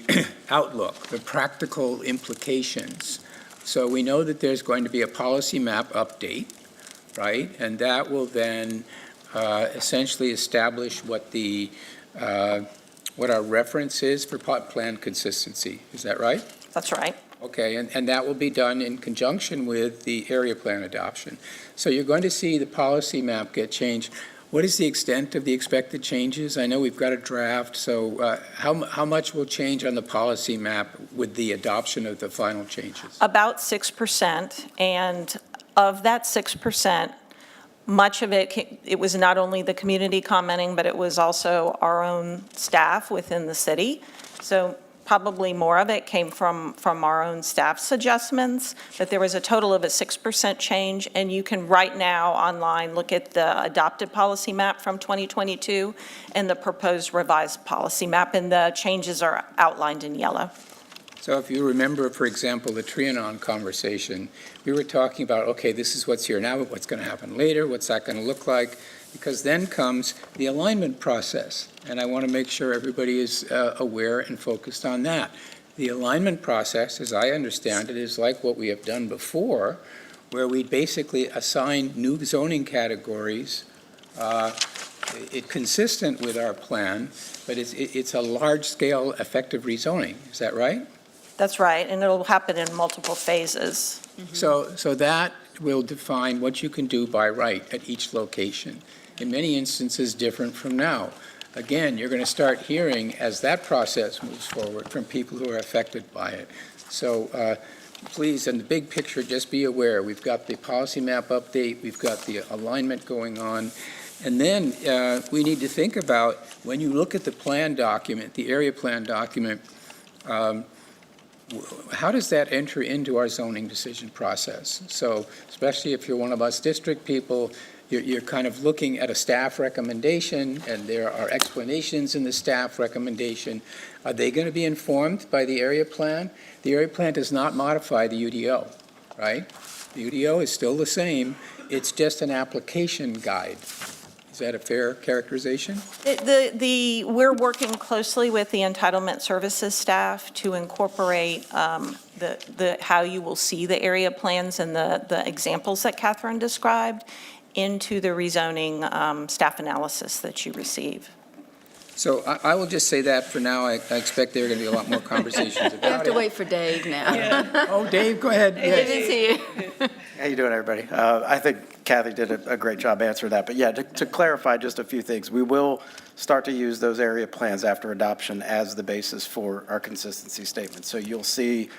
S10: outlook, the practical implications. So we know that there's going to be a policy map update, right? And that will then essentially establish what our reference is for plan consistency. Is that right?
S2: That's right.
S10: Okay, and that will be done in conjunction with the area plan adoption. So you're going to see the policy map get changed. What is the extent of the expected changes? I know we've got a draft, so how much will change on the policy map with the adoption of the final changes?
S2: About 6%, and of that 6%, much of it was not only the community commenting, but it was also our own staff within the city. So probably more of it came from our own staff's adjustments, but there was a total of a 6% change, and you can right now online look at the adopted policy map from 2022 and the proposed revised policy map, and the changes are outlined in yellow.
S10: So if you remember, for example, the Trianon conversation, we were talking about, okay, this is what's here now, but what's going to happen later, what's that going to look like? Because then comes the alignment process, and I want to make sure everybody is aware and focused on that. The alignment process, as I understand it, is like what we have done before, where we basically assign new zoning categories consistent with our plan, but it's a large-scale effective rezoning. Is that right?
S2: That's right, and it'll happen in multiple phases.
S10: So that will define what you can do by right at each location. In many instances, different from now. Again, you're going to start hearing, as that process moves forward, from people who are affected by it. So please, in the big picture, just be aware, we've got the policy map update, we've got the alignment going on, and then we need to think about, when you look at the plan document, the area plan document, how does that enter into our zoning decision process? So especially if you're one of us district people, you're kind of looking at a staff recommendation, and there are explanations in the staff recommendation. Are they going to be informed by the area plan? The area plan does not modify the UDO, right? The UDO is still the same. It's just an application guide. Is that a fair characterization?
S2: We're working closely with the entitlement services staff to incorporate how you will see the area plans and the examples that Catherine described into the rezoning staff analysis that you receive.
S10: So I will just say that for now. I expect there are going to be a lot more conversations about it.
S1: We have to wait for Dave now.
S10: Oh, Dave, go ahead.
S1: Dave is here.
S15: How you doing, everybody? I think Kathy did a great job answering that. But yeah, to clarify just a few things, we will start to use those area plans after adoption as the basis for our consistency statement. So you'll see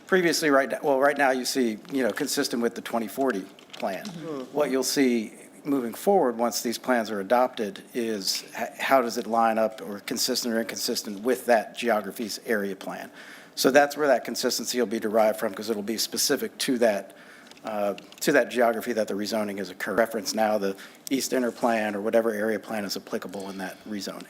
S15: previously, right now you see, consistent with the 2040 plan. What you'll see moving forward, once these plans are adopted, is how does it line up or consistent or inconsistent with that geography's area plan. So that's where that consistency will be derived from, because it'll be specific to that geography that the rezoning is occurring. Reference now the East Inner Plan or whatever area plan is applicable in that rezoning.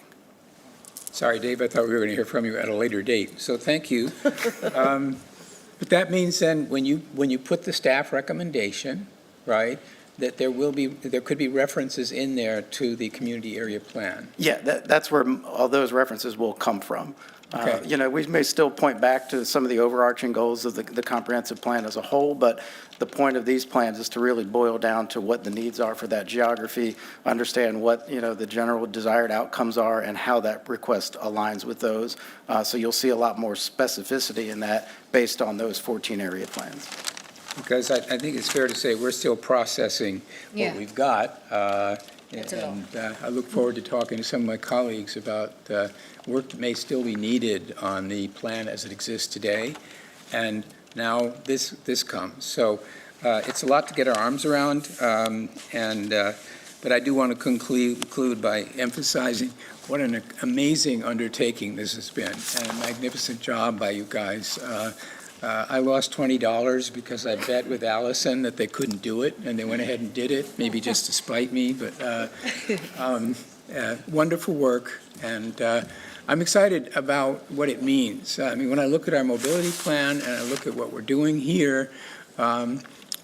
S10: Sorry, Dave, I thought we were going to hear from you at a later date, so thank you. But that means then, when you put the staff recommendation, right, that there could be references in there to the community area plan.
S15: Yeah, that's where all those references will come from.
S10: Okay.
S15: We may still point back to some of the overarching goals of the comprehensive plan as a whole, but the point of these plans is to really boil down to what the needs are for that geography, understand what, the general desired outcomes are and how that request aligns with those. So you'll see a lot more specificity in that based on those 14 area plans.
S10: because I think it's fair to say we're still processing
S1: Yeah.
S10: what we've got.
S1: That's a lot.
S10: And I look forward to talking to some of my colleagues about work that may still be needed on the plan as it exists today. And now this comes. So it's a lot to get our arms around, but I do want to conclude by emphasizing what an amazing undertaking this has been, and a magnificent job by you guys. I lost $20 because I bet with Allison that they couldn't do it, and they went ahead and did it, maybe just to spite me, but wonderful work, and I'm excited about what it means. I mean, when I look at our mobility plan and I look at what we're doing here,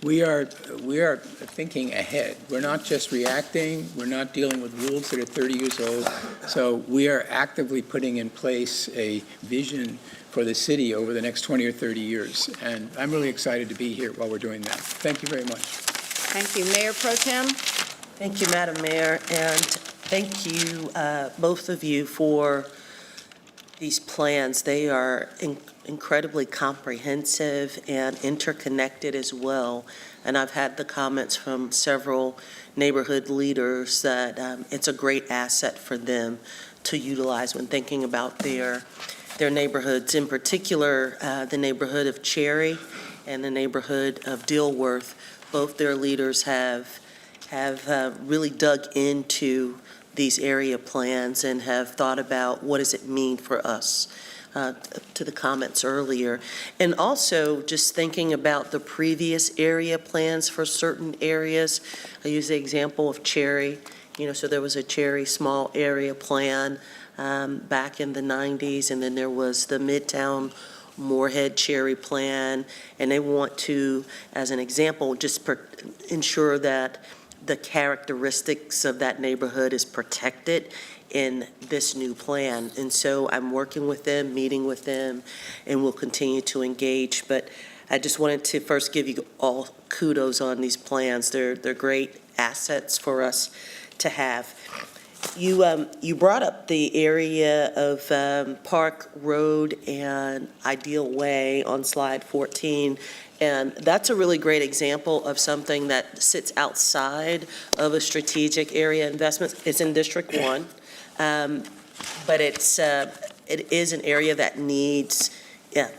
S10: we are thinking ahead. We're not just reacting. We're not dealing with rules that are 30 years old. So we are actively putting in place a vision for the city over the next 20 or 30 years. And I'm really excited to be here while we're doing that. Thank you very much.
S1: Thank you. Mayor Pro Tem?
S7: Thank you, Madam Mayor, and thank you, both of you, for these plans. They are incredibly comprehensive and interconnected as well. And I've had the comments from several neighborhood leaders that it's a great asset for them to utilize when thinking about their neighborhoods, in particular, the neighborhood of Cherry and the neighborhood of Dilworth. Both their leaders have really dug into these area plans and have thought about what does it mean for us, to the comments earlier. And also just thinking about the previous area plans for certain areas. I use the example of Cherry. So there was a Cherry small area plan back in the 90s, and then there was the Midtown Moorhead Cherry plan, and they want to, as an example, just ensure that the characteristics of that neighborhood is protected in this new plan. And so I'm working with them, meeting with them, and we'll continue to engage. But I just wanted to first give you all kudos on these plans. They're great assets for us to have. You brought up the area of Park Road and Ideal Way on slide 14, and that's a really great example of something that sits outside of a strategic area investment. It's in District 1, but it is an area that needs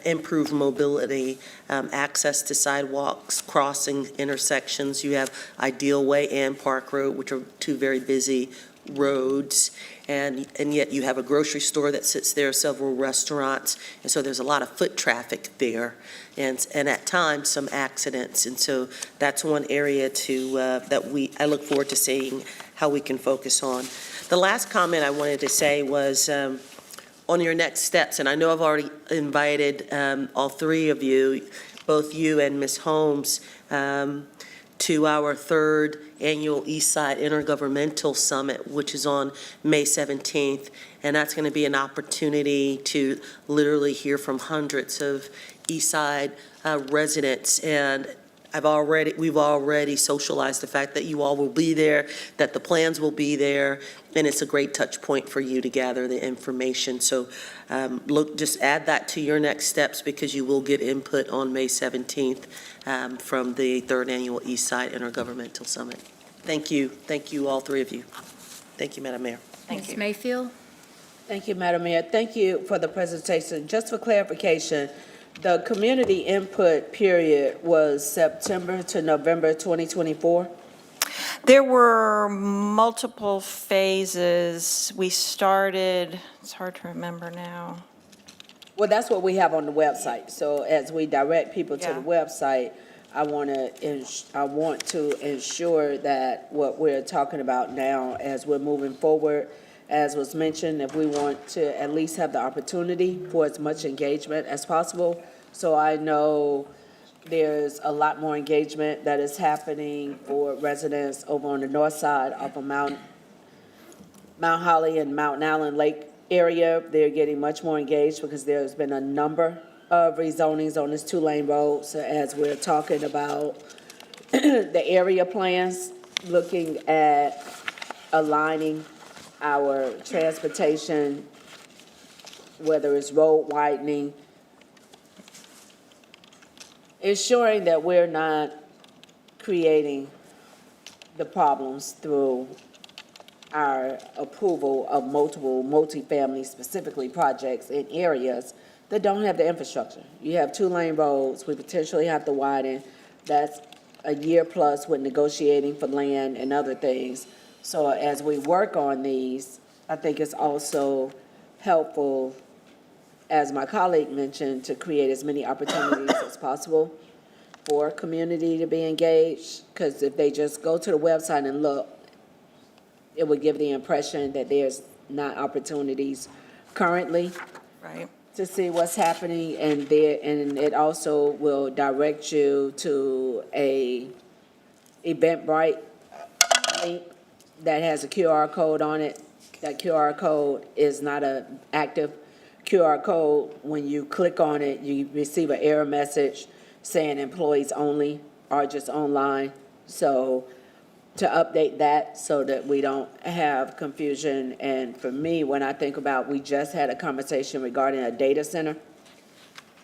S7: improved mobility, access to sidewalks, crossing intersections. You have Ideal Way and Park Road, which are two very busy roads, and yet you have a grocery store that sits there, several restaurants, and so there's a lot of foot traffic there, and at times some accidents, and so that's one area I look forward to seeing how we can focus on. The last comment I wanted to say was on your next steps, and I know I've already invited all three of you, both you and Ms. Holmes, to our third annual Eastside Intergovernmental Summit, which is on May 17th. And that's going to be an opportunity to literally hear from hundreds of Eastside residents. And we've already socialized the fact that you all will be there, that the plans will be there, and it's a great touch point for you to gather the information. So just add that to your next steps, because you will get input on May 17th from the third annual Eastside Intergovernmental Summit. Thank you, all three of you. Thank you, Madam Mayor.
S1: Ms. Mayfield?
S21: Thank you, Madam Mayor. Thank you for the presentation. Just for clarification, the community input period was September to November 2024?
S2: There were multiple phases. We started, it's hard to remember now.
S21: Well, that's what we have on the website. So as we direct people to the website, I want to ensure that what we're talking about now as we're moving forward, as was mentioned, if we want to at least have the opportunity for as much engagement as possible. So I know there's a lot more engagement that is happening for residents over on the north side of Mount Holly and Mountain Allen Lake area. They're getting much more engaged because there's been a number of rezonings on this two-lane road. So as we're talking about the area plans, looking at aligning our transportation, whether it's road widening, ensuring that we're not creating the problems through our approval of multiple multifamily specifically projects in areas that don't have the infrastructure. You have 2-lane roads, we potentially have to widen. That's a year plus with negotiating for land and other things. So as we work on these, I think it's also helpful, as my colleague mentioned, to create as many opportunities as possible for community to be engaged, because if they just go to the website and look, it would give the impression that there's not opportunities currently
S2: Right.
S21: to see what's happening, and it also will direct you to a Eventbrite link that has a QR code on it. That QR code is not an active QR code. When you click on it, you receive an error message saying employees only or just online. So to update that so that we don't have confusion. And for me, when I think about, we just had a conversation regarding a data center,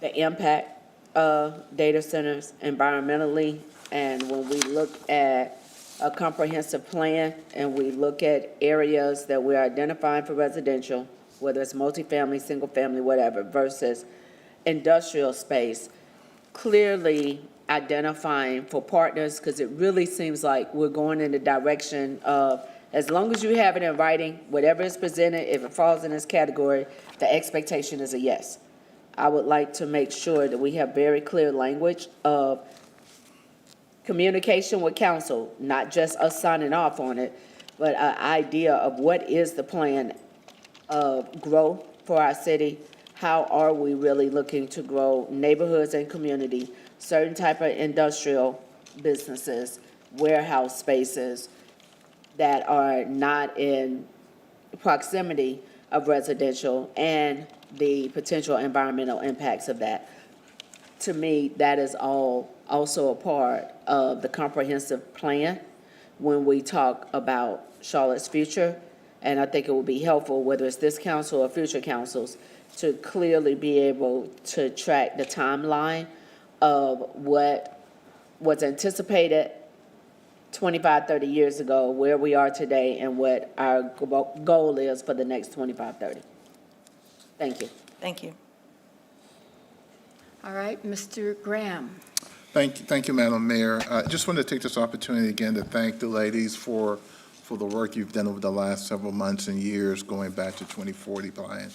S21: the impact of data centers environmentally. And when we look at a comprehensive plan and we look at areas that we're identifying for residential, whether it's multifamily, single family, whatever, versus industrial space, clearly identifying for partners, because it really seems like we're going in the direction of, as long as you have it in writing, whatever is presented, if it falls in this category, the expectation is a yes. I would like to make sure that we have very clear language of communication with council, not just us signing off on it, but an idea of what is the plan of growth for our city. How are we really looking to grow neighborhoods and community, certain type of industrial businesses, warehouse spaces that are not in proximity of residential, and the potential environmental impacts of that. To me, that is all also a part of the comprehensive plan when we talk about Charlotte's future. And I think it would be helpful, whether it's this council or future councils, to clearly be able to track the timeline of what was anticipated 25, 30 years ago, where we are today, and what our goal is for the next 25, 30. Thank you.
S2: Thank you.
S1: All right, Mr. Graham.
S16: Thank you, Madam Mayor. I just wanted to take this opportunity again to thank the ladies for the work you've done over the last several months and years, going back to 2040 plan.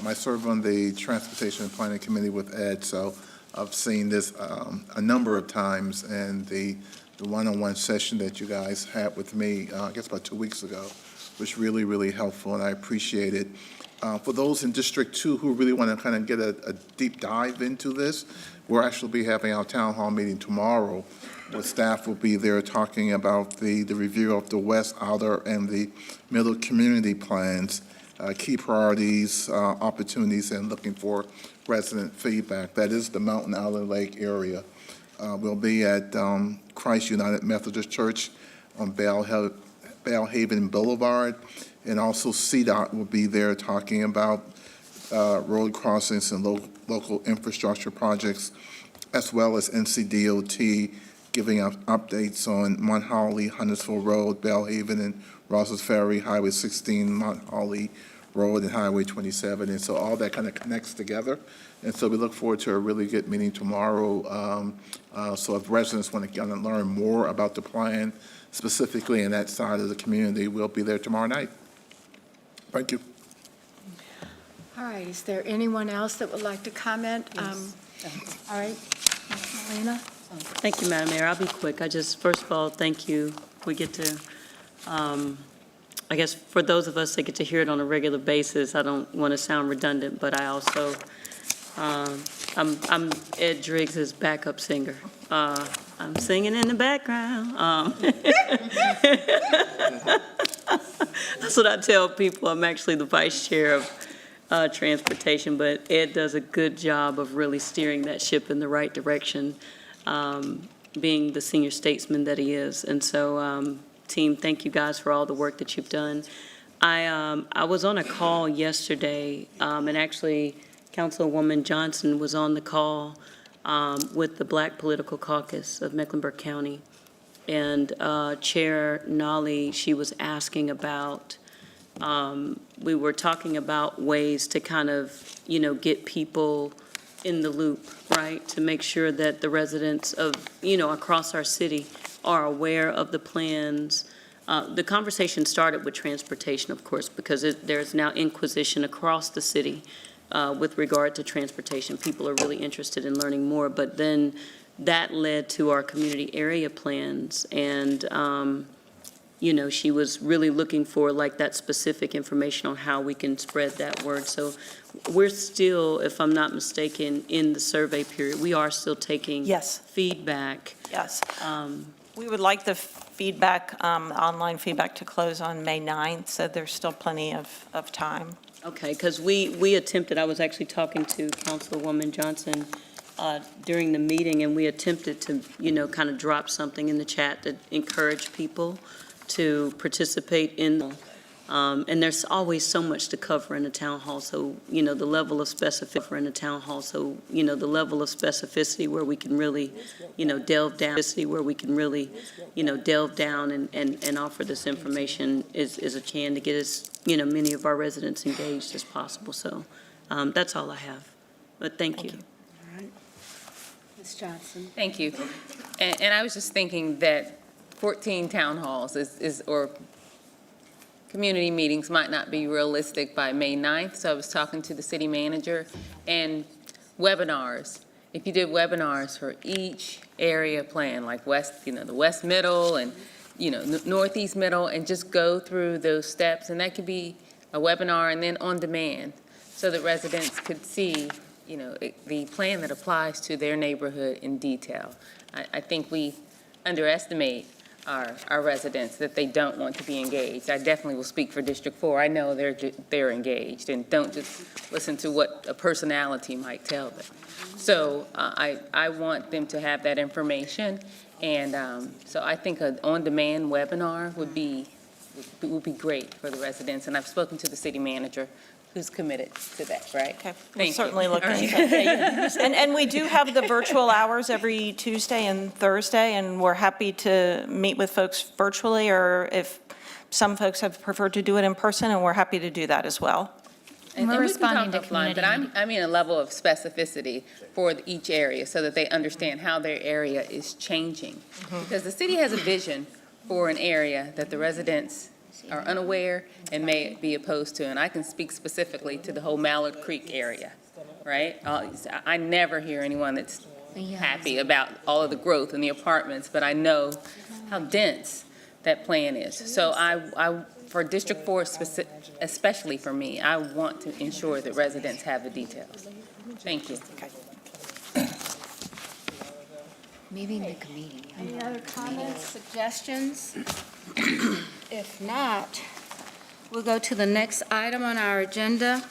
S16: I serve on the Transportation and Planning Committee with Ed, so I've seen this a number of times, and the one-on-one session that you guys had with me, I guess about 2 weeks ago, was really, really helpful, and I appreciate it. For those in District 2 who really want to kind of get a deep dive into this, we'll actually be having our town hall meeting tomorrow, where staff will be there talking about the review of the West Outer and the Middle Community Plans, key priorities, opportunities, and looking for resident feedback. That is the Mountain Island Lake area. We'll be at Christ United Methodist Church on Bellhaven Boulevard, and also CDOT will be there talking about road crossings and local infrastructure projects, as well as NCDOT giving up updates on Mount Holly, Huntersville Road, Bellhaven, and Ross's Ferry, Highway 16, Mount Holly Road, and Highway 27. And so all that kind of connects together. And so we look forward to a really good meeting tomorrow. So if residents want to learn more about the plan, specifically in that side of the community, we'll be there tomorrow night. Thank you.
S1: All right, is there anyone else that would like to comment? All right, Ms. Molina?
S17: Thank you, Madam Mayor. I'll be quick. First of all, thank you. We get to, I guess for those of us that get to hear it on a regular basis, I don't want to sound redundant, but I also, I'm Ed Driggs' backup singer. I'm singing in the background. That's what I tell people. I'm actually the vice chair of transportation, but Ed does a good job of really steering that ship in the right direction, being the senior statesman that he is. And so, team, thank you guys for all the work that you've done. I was on a call yesterday, and actually Councilwoman Johnson was on the call with the Black Political Caucus of Mecklenburg County. And Chair Nolly, she was asking about, we were talking about ways to kind of, get people in the loop, right? To make sure that the residents of, across our city are aware of the plans. The conversation started with transportation, of course, because there's now inquisition across the city with regard to transportation. People are really interested in learning more, but then that led to our community area plans, and, she was really looking for like that specific information on how we can spread that word. So we're still, if I'm not mistaken, in the survey period. We are still taking feedback.
S2: Yes. We would like the feedback, online feedback to close on May 9th, so there's still plenty of time.
S17: Okay, because we attempted, I was actually talking to Councilwoman Johnson during the meeting, and we attempted to, kind of drop something in the chat to encourage people to participate in, and there's always so much to cover in a town hall, so, the level of specificity in a town hall, so, the level of specificity where we can really, delve down, and offer this information is a can to get as, many of our residents engaged as possible, so that's all I have, but thank you.
S1: Ms. Johnson.
S9: Thank you. And I was just thinking that 14 town halls or community meetings might not be realistic by May 9th, so I was talking to the city manager, and webinars. If you did webinars for each area plan, like West, the West Middle and, Northeast Middle, and just go through those steps, and that could be a webinar and then on demand, so that residents could see, the plan that applies to their neighborhood in detail. I think we underestimate our residents, that they don't want to be engaged. I definitely will speak for District 4. I know they're engaged, and don't just listen to what a personality might tell them. So I want them to have that information, and so I think an on-demand webinar would be great for the residents, and I've spoken to the city manager, who's committed to that, right?
S2: Okay, we'll
S9: Thank you.
S2: certainly look
S9: All right.
S2: into it. And we do have the virtual hours every Tuesday and Thursday, and we're happy to meet with folks virtually, or if some folks have preferred to do it in person, and we're happy to do that as well.
S9: And
S12: We're
S9: we can talk
S12: responding to
S9: offline, but
S12: community.
S9: I mean a level of specificity for each area so that they understand how their area is changing. Because the city has a vision for an area that the residents are unaware and may be opposed to. And I can speak specifically to the whole Mallard Creek area, right? I never hear anyone that's happy about all of the growth in the apartments, but I know how dense that plan is. So for District 4, especially for me, I want to ensure that residents have the details. Thank you.
S11: Maybe in the committee.
S1: Any other comments, suggestions? If not, we'll go to the next item on our agenda,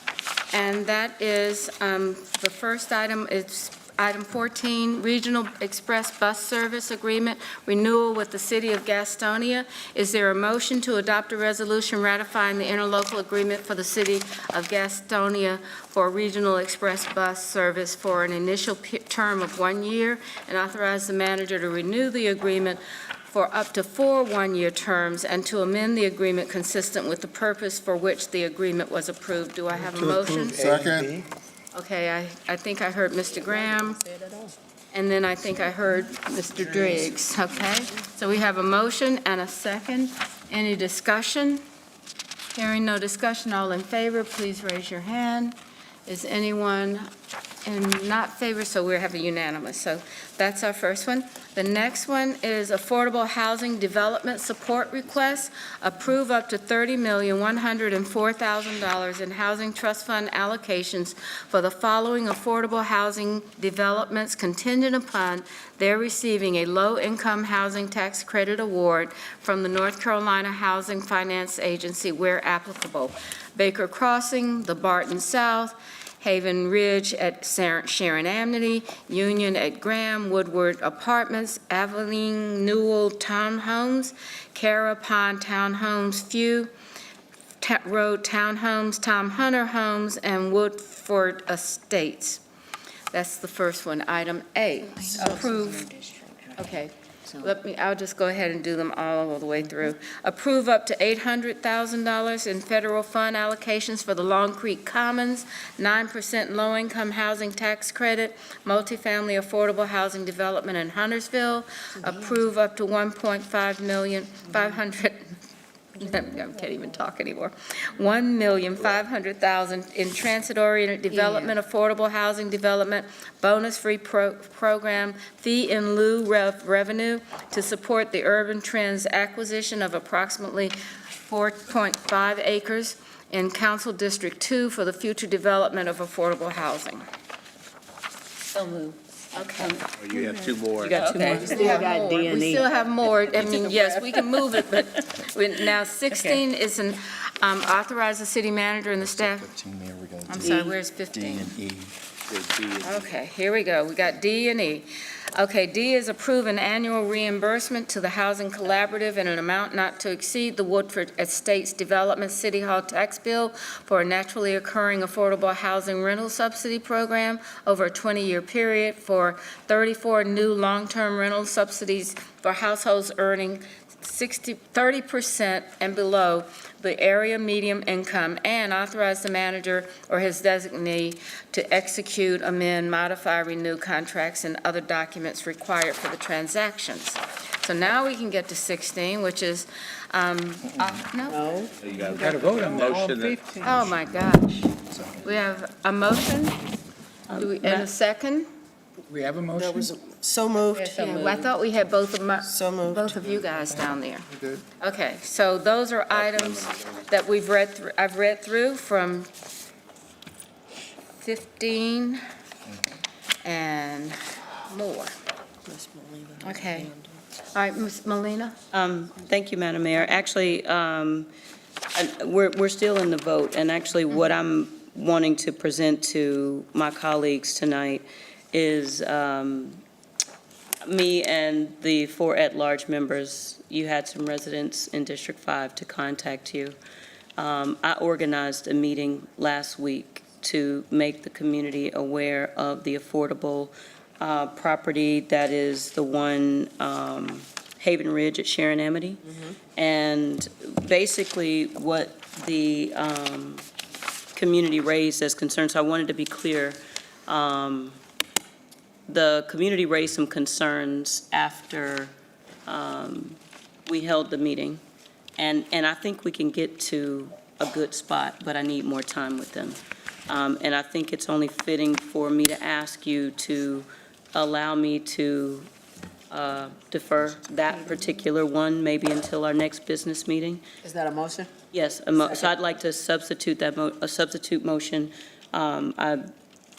S1: and that is, the first item is item 14, Regional Express Bus Service Agreement Renewal with the City of Gastonia. Is there a motion to adopt a resolution ratifying the interlocal agreement for the City of Gastonia for regional express bus service for an initial term of 1 year, and authorize the manager to renew the agreement for up to 4 one-year terms, and to amend the agreement consistent with the purpose for which the agreement was approved? Do I have a motion?
S16: Second.
S1: Okay, I think I heard Mr. Graham, and then I think I heard Mr. Driggs, okay? So we have a motion and a second. Any discussion? Hearing no discussion, all in favor, please raise your hand. Is anyone not favor? So we have a unanimous. So that's our first one. The next one is Affordable Housing Development Support Request. Approve up to $30,104,000 in Housing Trust Fund allocations for the following affordable housing developments contingent upon their receiving a low-income housing tax credit award from the North Carolina Housing Finance Agency where applicable. Baker Crossing, the Barton South, Haven Ridge at Sharon Amity, Union at Graham, Woodward Apartments, Abilene Newell Townhomes, Cara Pond Townhomes, Few Road Townhomes, Tom Hunter Homes, and Woodford Estates. That's the first one. Item A, approve, okay. I'll just go ahead and do them all the way through. Approve up to $800,000 in federal fund allocations for the Long Creek Commons, 9% low-income housing tax credit, multifamily affordable housing development in Huntersville. Approve up to $1,500,000. I can't even talk anymore. $1,500,000 in transit-oriented development, affordable housing development, bonus-free program, fee in lieu revenue to support the Urban Trends acquisition of approximately 4.5 acres in Council District 2 for the future development of affordable housing.
S9: So moved.
S1: Okay.
S19: You have two more.
S9: You got two more.
S1: We still have more. We still have more. I mean, yes, we can move it, but now 16 is an authorize the city manager and the staff.
S18: 15 there, we're going to
S1: I'm
S18: do
S1: sorry, where's 15?
S18: D and E.
S1: Okay, here we go. We got D and E. Okay, D is approve an annual reimbursement to the Housing Collaborative in an amount not to exceed the Woodford Estates Development City Hall tax bill for a naturally occurring affordable housing rental subsidy program over a 20-year period for 34 new long-term rental subsidies for households earning 30% and below the area median income, and authorize the manager or his designee to execute, amend, modify, renew contracts and other documents required for the transactions. So now we can get to 16, which is, no?
S19: You got to vote on motion.
S1: Oh, my gosh. We have a motion? Do we, and a second?
S10: We have a motion?
S7: So moved.
S1: Yeah, I thought we had both of you guys down there. Okay, so those are items that I've read through from 15 and more. Okay. All right, Ms. Molina?
S17: Thank you, Madam Mayor. Actually, we're still in the vote, and actually what I'm wanting to present to my colleagues tonight is me and the 4 at-large members. You had some residents in District 5 to contact you. I organized a meeting last week to make the community aware of the affordable property that is the one Haven Ridge at Sharon Amity. And basically what the community raised as concerns, so I wanted to be clear, the community raised some concerns after we held the meeting, and I think we can get to a good spot, but I need more time with them. And I think it's only fitting for me to ask you to allow me to defer that particular one, maybe until our next business meeting.
S21: Is that a motion?
S17: Yes, so I'd like to substitute that, a substitute motion.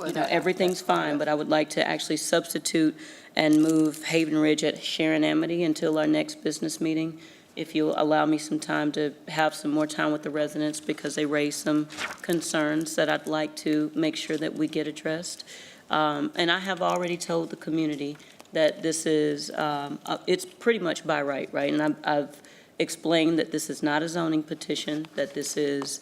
S17: Everything's fine, but I would like to actually substitute and move Haven Ridge at Sharon Amity until our next business meeting, if you'll allow me some time to have some more time with the residents, because they raised some concerns that I'd like to make sure that we get addressed. And I have already told the community that this is, it's pretty much by right? And I've explained that this is not a zoning petition, that this is,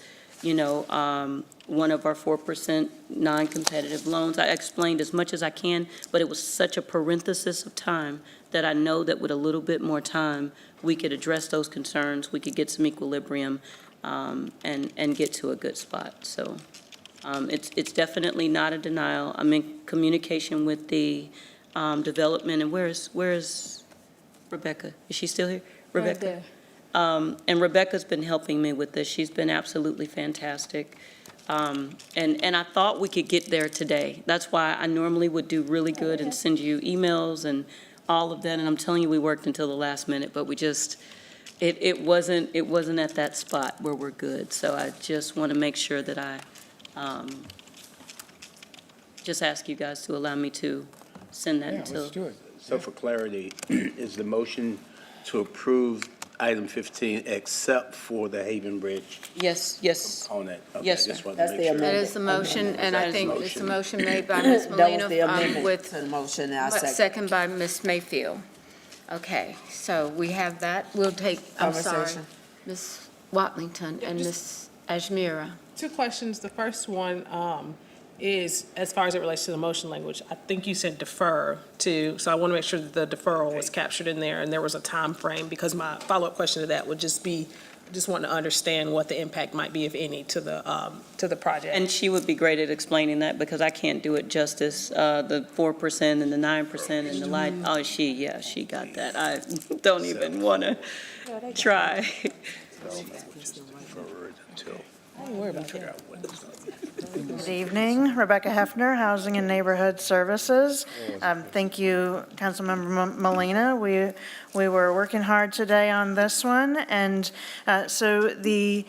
S17: one of our 4% non-competitive loans. I explained as much as I can, but it was such a parenthesis of time that I know that with a little bit more time, we could address those concerns, we could get some equilibrium, and get to a good spot. So it's definitely not a denial. I'm in communication with the development, and where is Rebecca? Is she still here? Rebecca?
S1: Right there.
S17: And Rebecca's been helping me with this. She's been absolutely fantastic. And I thought we could get there today. That's why I normally would do really good and send you emails and all of that. And I'm telling you, we worked until the last minute, but we just, it wasn't at that spot where we're good. So I just want to make sure that I just ask you guys to allow me to send that until.
S19: Let's do it. So for clarity, is the motion to approve item 15 except for the Haven Bridge
S17: Yes.
S19: component? Okay,
S17: Yes,
S19: I just
S17: sir.
S19: wanted to make sure.
S1: That is the motion, and I think it's a motion made by Ms.
S21: That was
S1: Molina
S21: the amendment
S1: with
S21: to the motion, and I second.
S1: second by Ms. Mayfield. Okay, so we have that. We'll take, I'm sorry,
S21: Conversation.
S1: Ms. Watlington and Ms. Ajmira.
S3: 2 questions. The first one is, as far as it relates to the motion language, I think you said defer to, so I want to make sure that the deferral was captured in there, and there was a time frame, because my follow-up question to that would just be, just wanting to understand what the impact might be, if any, to the project.
S17: And she would be great at explaining that, because I can't do it justice, the 4% and the 9% and the light, oh, she got that. I don't even want to try.
S3: Don't worry about that.
S4: Good evening, Rebecca Hefner, Housing and Neighborhood Services. Thank you, Councilmember Molina. We were working hard today on this one, and so the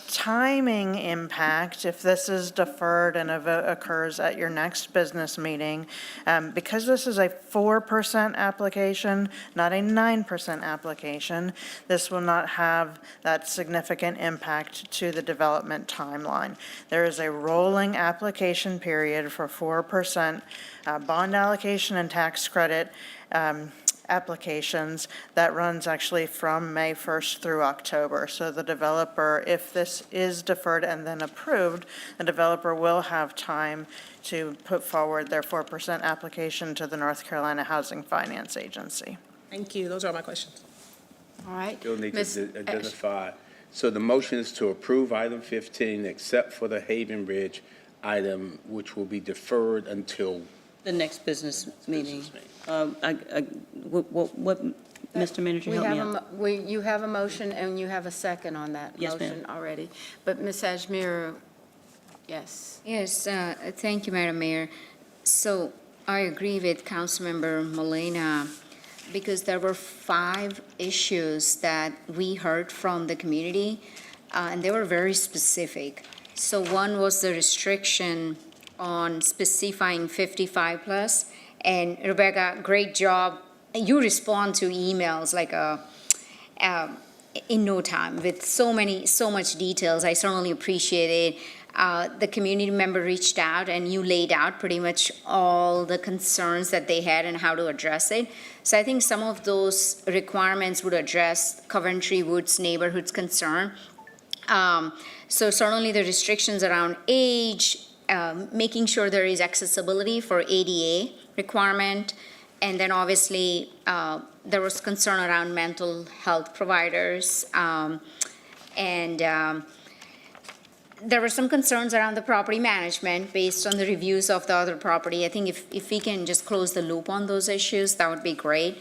S4: timing impact, if this is deferred and a vote occurs at your next business meeting, because this is a 4% application, not a 9% application, this will not have that significant impact to the development timeline. There is a rolling application period for 4% bond allocation and tax credit applications that runs actually from May 1st through October. So the developer, if this is deferred and then approved, the developer will have time to put forward their 4% application to the North Carolina Housing Finance Agency.
S3: Thank you. Those are my questions.
S1: All right.
S19: Still need
S1: Ms.
S19: to identify. So the motion is to approve item 15, except for the Haven Ridge item, which will be deferred until
S17: The next business meeting. What, Mr. Manager, help me out.
S1: You have a motion and you have a second on that
S17: Yes, ma'am.
S1: motion already. But Ms. Ajmer, yes.
S11: Yes, thank you, Madam Mayor. So I agree with Councilmember Molina, because there were 5 issues that we heard from the community, and they were very specific. So one was the restriction on specifying 55 plus, and Rebecca, great job. You respond to emails like in no time with so much details. I certainly appreciate it. The community member reached out and you laid out pretty much all the concerns that they had and how to address it. So I think some of those requirements would address Coventry Woods neighborhood's concern. So certainly the restrictions around age, making sure there is accessibility for ADA requirement, and then obviously there was concern around mental health providers, and there were some concerns around the property management based on the reviews of the other property. I think if we can just close the loop on those issues, that would be great.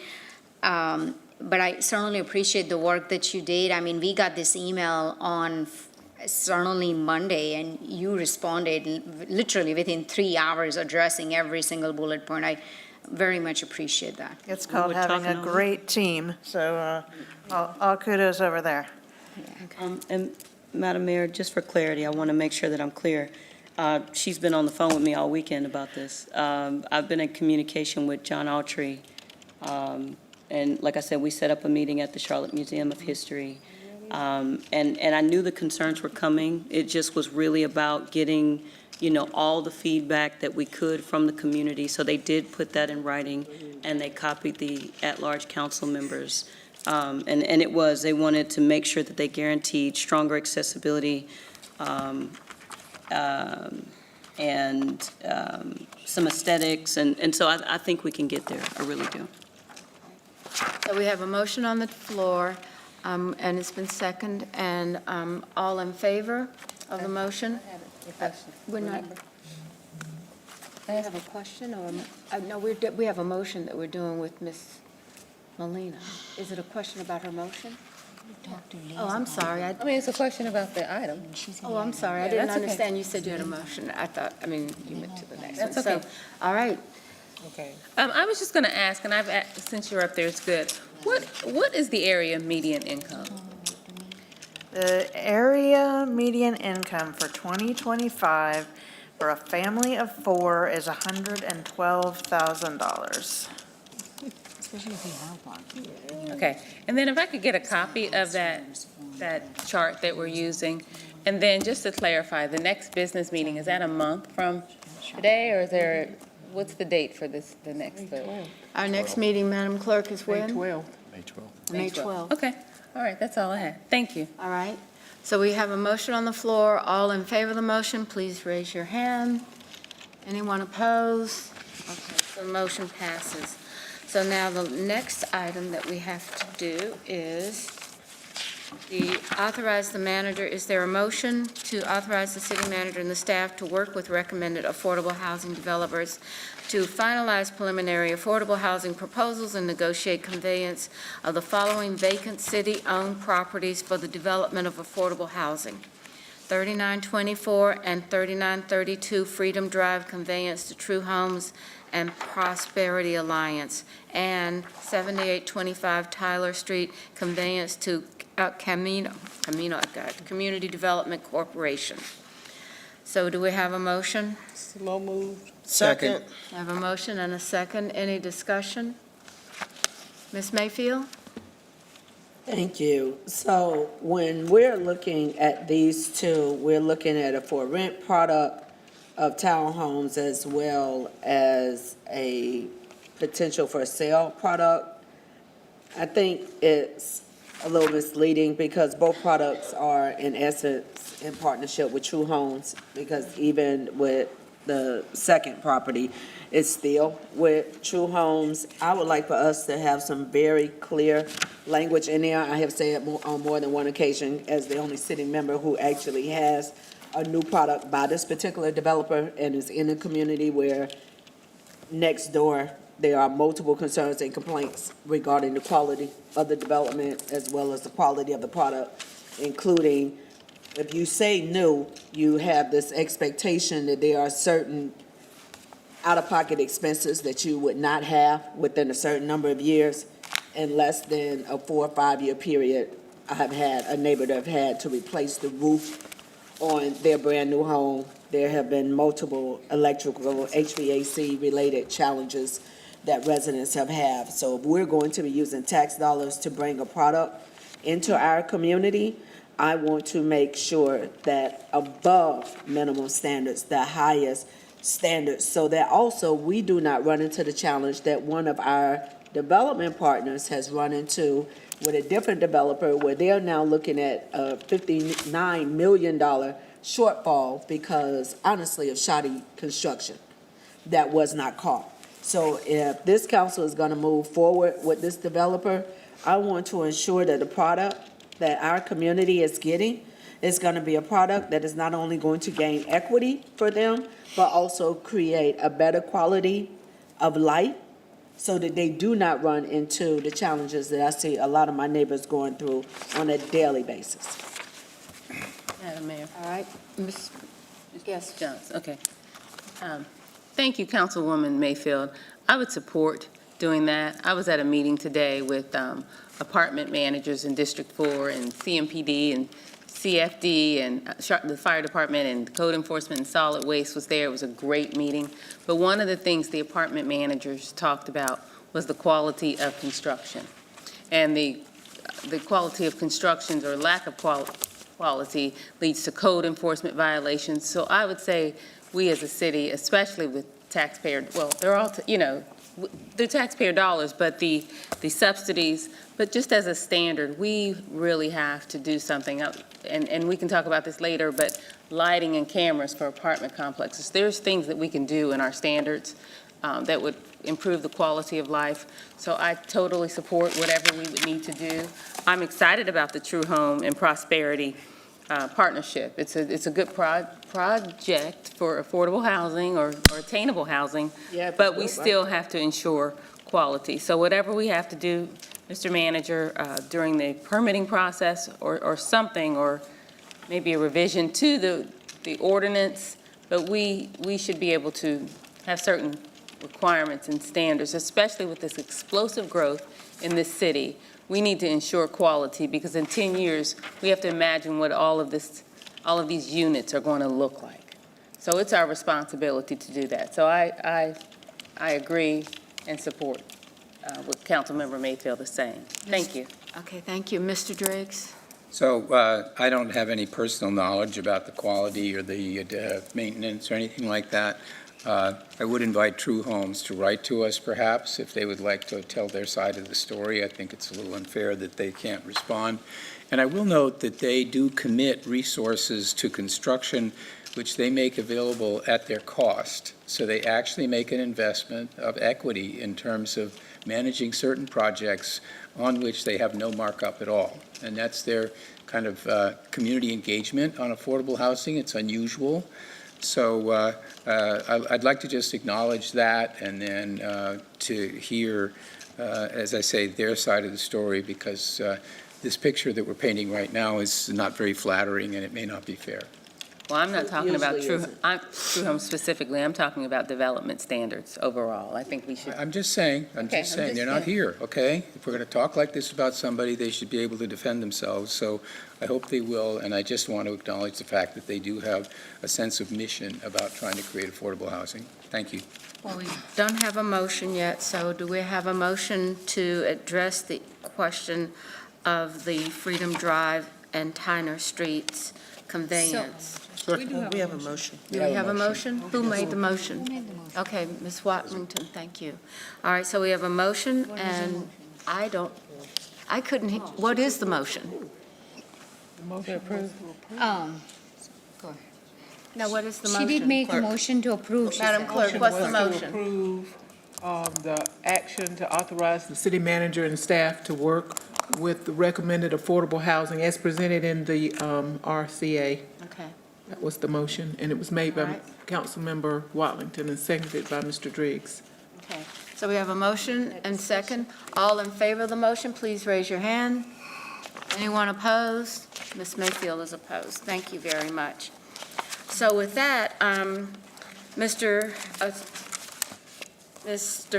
S11: But I certainly appreciate the work that you did. I mean, we got this email on certainly Monday, and you responded literally within 3 hours, addressing every single bullet point. I very much appreciate that.
S4: It's called having a great team, so all kudos over there.
S17: And Madam Mayor, just for clarity, I want to make sure that I'm clear. She's been on the phone with me all weekend about this. I've been in communication with John Autry, and like I said, we set up a meeting at the Charlotte Museum of History. And I knew the concerns were coming. It just was really about getting, all the feedback that we could from the community. So they did put that in writing, and they copied the at-large council members. And they wanted to make sure that they guaranteed stronger accessibility and some aesthetics. And so I think we can get there. I really do.
S1: So we have a motion on the floor, and it's been seconded, and all in favor of the motion? We're not. I have a question, or, no, we have a motion that we're doing with Ms. Molina. Is it a question about her motion? Oh, I'm sorry.
S9: I mean, it's a question about the item.
S1: Oh, I'm sorry. I
S9: Yeah,
S1: didn't
S9: that's okay.
S1: understand. You said you had a motion. You went to the next one.
S9: That's okay.
S1: So, all right.
S3: Okay.
S9: I was just going to ask, and since you're up there, it's good. What is the area median income?
S4: The area median income for 2025 for a family of 4 is $112,000.
S9: Okay, and then if I could get a copy of that chart that we're using, and then just to clarify, the next business meeting, is that a month from today, or what's the date for the next vote?
S1: Our next meeting, Madam Clerk, is when?
S3: May 12.
S18: May 12th.
S1: May 12th.
S9: Okay, all right, that's all I had. Thank you.
S1: All right. So we have a motion on the floor. All in favor of the motion, please raise your hand. Anyone opposed? Okay, so the motion passes. So now the next item that we have to do is authorize the manager. Is there a motion to authorize the city manager and the staff to work with recommended affordable housing developers to finalize preliminary affordable housing proposals and negotiate conveyance of the following vacant city-owned properties for the development of affordable housing? 3924 and 3932 Freedom Drive conveyance to True Homes and Prosperity Alliance, and 7825 Tyler Street conveyance to Community Development Corporation. So do we have a motion?
S3: Slow moved.
S10: Second.
S1: I have a motion and a second. Any discussion? Ms. Mayfield?
S21: Thank you. So when we're looking at these two, we're looking at a for rent product of townhomes as well as a potential for sale product. I think it's a little misleading because both products are in essence in partnership with True Homes, because even with the second property, it's still with True Homes. I would like for us to have some very clear language in there. I have said on more than one occasion, as the only sitting member who actually has a new product by this particular developer and is in a community where next door there are multiple concerns and complaints regarding the quality of the development as well as the quality of the product, including if you say new, you have this expectation that there are certain out-of-pocket expenses that you would not have within a certain number of years. In less than a 4 or 5 year period, I have had a neighbor that have had to replace the roof on their brand-new home. There have been multiple electrical, HVAC-related challenges that residents have had. So if we're going to be using tax dollars to bring a product into our community, I want to make sure that above minimum standards, the highest standards, so that also we do not run into the challenge that one of our development partners has run into with a different developer, where they're now looking at a $59 million shortfall because, honestly, of shoddy construction that was not caught. So if this council is going to move forward with this developer, I want to ensure that the product that our community is getting is going to be a product that is not only going to gain equity for them, but also create a better quality of life so that they do not run into the challenges that I see a lot of my neighbors going through on a daily basis.
S9: Madam Mayor.
S1: All right, Ms. Yes.
S9: Johnson, okay. Thank you, Councilwoman Mayfield. I would support doing that. I was at a meeting today with apartment managers in District 4 and CMPD and CFD and the fire department and code enforcement and solid waste was there. It was a great meeting. But one of the things the apartment managers talked about was the quality of construction. And the quality of constructions or lack of quality leads to code enforcement violations. So I would say we as a city, especially with taxpayer, well, they're all, they're taxpayer dollars, but the subsidies, but just as a standard, we really have to do something. And we can talk about this later, but lighting and cameras for apartment complexes, there's things that we can do in our standards that would improve the quality of life. So I totally support whatever we would need to do. I'm excited about the True Home and Prosperity partnership. It's a good project for affordable housing or attainable housing, but we still have to ensure quality. So whatever we have to do, Mr. Manager, during the permitting process or something, or maybe a revision to the ordinance, but we should be able to have certain requirements and standards, especially with this explosive growth in this city. We need to ensure quality, because in 10 years, we have to imagine what all of these units are going to look like. So it's our responsibility to do that. So I agree and support what Councilmember Mayfield is saying. Thank you.
S1: Okay, thank you. Mr. Driggs?
S10: So I don't have any personal knowledge about the quality or the maintenance or anything like that. I would invite True Homes to write to us perhaps if they would like to tell their side of the story. I think it's a little unfair that they can't respond. And I will note that they do commit resources to construction which they make available at their cost. So they actually make an investment of equity in terms of managing certain projects on which they have no markup at all. And that's their kind of community engagement on affordable housing. It's unusual. So I'd like to just acknowledge that and then to hear, as I say, their side of the story, because this picture that we're painting right now is not very flattering and it may not be fair.
S9: Well, I'm not talking about
S21: Usually
S9: True Homes specifically. I'm talking about development standards overall. I think we should.
S10: I'm just saying, they're not here, okay? If we're going to talk like this about somebody, they should be able to defend themselves. So I hope they will, and I just want to acknowledge the fact that they do have a sense of mission about trying to create affordable housing. Thank you.
S1: Well, we don't have a motion yet, so do we have a motion to address the question of the Freedom Drive and Tyner Streets conveyance?
S7: We have a motion.
S1: Do we have a motion? Who made the motion? Okay, Ms. Watlington, thank you. All right, so we have a motion, and I couldn't, what is the motion? Now, what is the motion?
S11: She did make a motion to approve. she
S1: Madam
S11: said.
S1: Clerk, what's the
S3: Was to
S1: motion?
S3: approve the action to authorize the city manager and staff to work with the recommended affordable housing as presented in the RCA.
S1: Okay.
S3: That was the motion, and it was made by
S1: Alright.
S3: Councilmember Watlington and seconded by Mr. Driggs.
S1: Okay, so we have a motion and second. All in favor of the motion, please raise your hand. Anyone opposed? Ms. Mayfield is opposed. Thank you very much. So with that, Mr.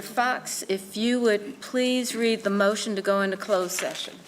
S1: Fox, if you would please read the motion to go into closed session.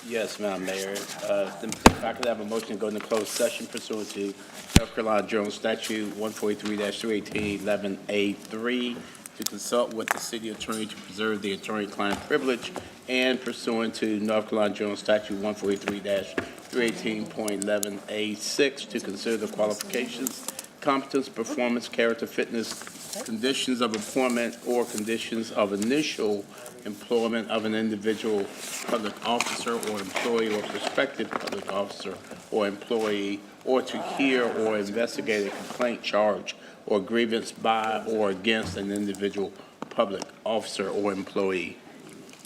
S19: Yes, Madam Mayor. If I could have a motion to go into closed session pursuant to North Carolina General Statute 143-318-11A3 to consult with the city attorney to preserve the attorney-client privilege, and pursuant to North Carolina General Statute 143-318.11A6 to consider the qualifications, competence, performance, character, fitness, conditions of employment, or conditions of initial employment of an individual public officer or employee or prospective public officer or employee, or to hear or investigate a complaint, charge, or grievance by or against an individual public officer or employee.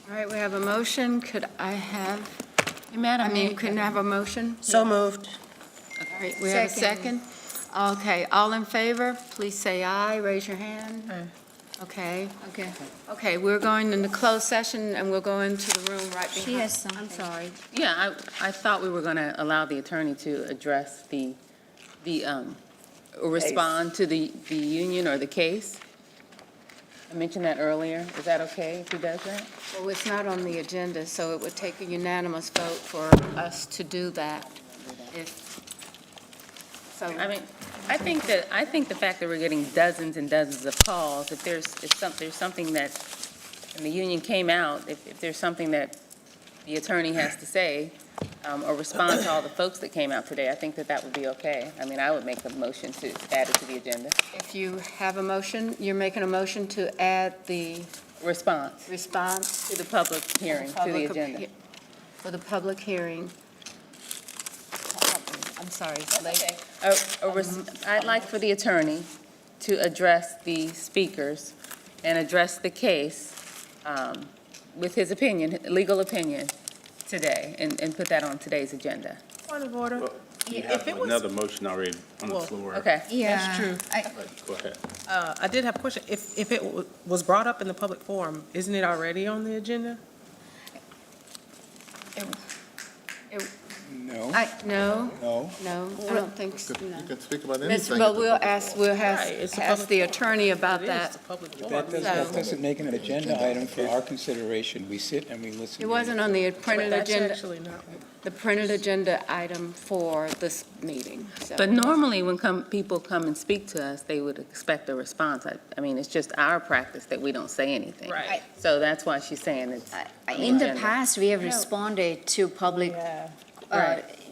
S1: All right, we have a motion. Could I have,
S12: Madam Mayor.
S1: couldn't I have a motion?
S7: So moved.
S1: All right, we have a second? Okay, all in favor, please say aye, raise your hand. Okay. Okay, we're going into closed session, and we'll go into the room right behind.
S11: She has something.
S1: I'm sorry.
S9: Yeah, I thought we were going to allow the attorney to address or respond to the union or the case. I mentioned that earlier. Is that okay if he does that?
S1: Well, it's not on the agenda, so it would take a unanimous vote for us to do that.
S9: I mean, I think the fact that we're getting dozens and dozens of calls, if there's something that, and the union came out, if there's something that the attorney has to say, or respond to all the folks that came out today, I think that would be okay. I mean, I would make a motion to add it to the agenda.
S1: If you have a motion, you're making a motion to add the
S9: Response
S1: response
S9: to the public hearing, to the agenda.
S1: for the public hearing. I'm sorry.
S9: I'd like for the attorney to address the speakers and address the case with his opinion, legal opinion, today, and put that on today's agenda.
S3: Point of order.
S19: You have another motion already on the floor.
S9: Okay.
S11: Yeah.
S3: True.
S19: Go ahead.
S3: I did have a question. If it was brought up in the public forum, isn't it already on the agenda?
S10: No.
S1: No,
S16: No.
S1: no, I don't think so.
S16: You can speak about
S1: Miss,
S16: anything.
S1: but we'll ask
S3: It's a
S1: ask the
S3: public
S1: attorney about that.
S10: That doesn't make it an agenda item for our consideration. We sit and we listen.
S1: It wasn't on the printed
S3: That's
S1: agenda,
S3: actually not.
S1: the printed agenda item for this meeting, so.
S9: But normally, when people come and speak to us, they would expect a response. I mean, it's just our practice that we don't say anything.
S3: Right.
S9: So that's why she's saying it's on
S11: In the
S9: agenda.
S11: past, we have responded to public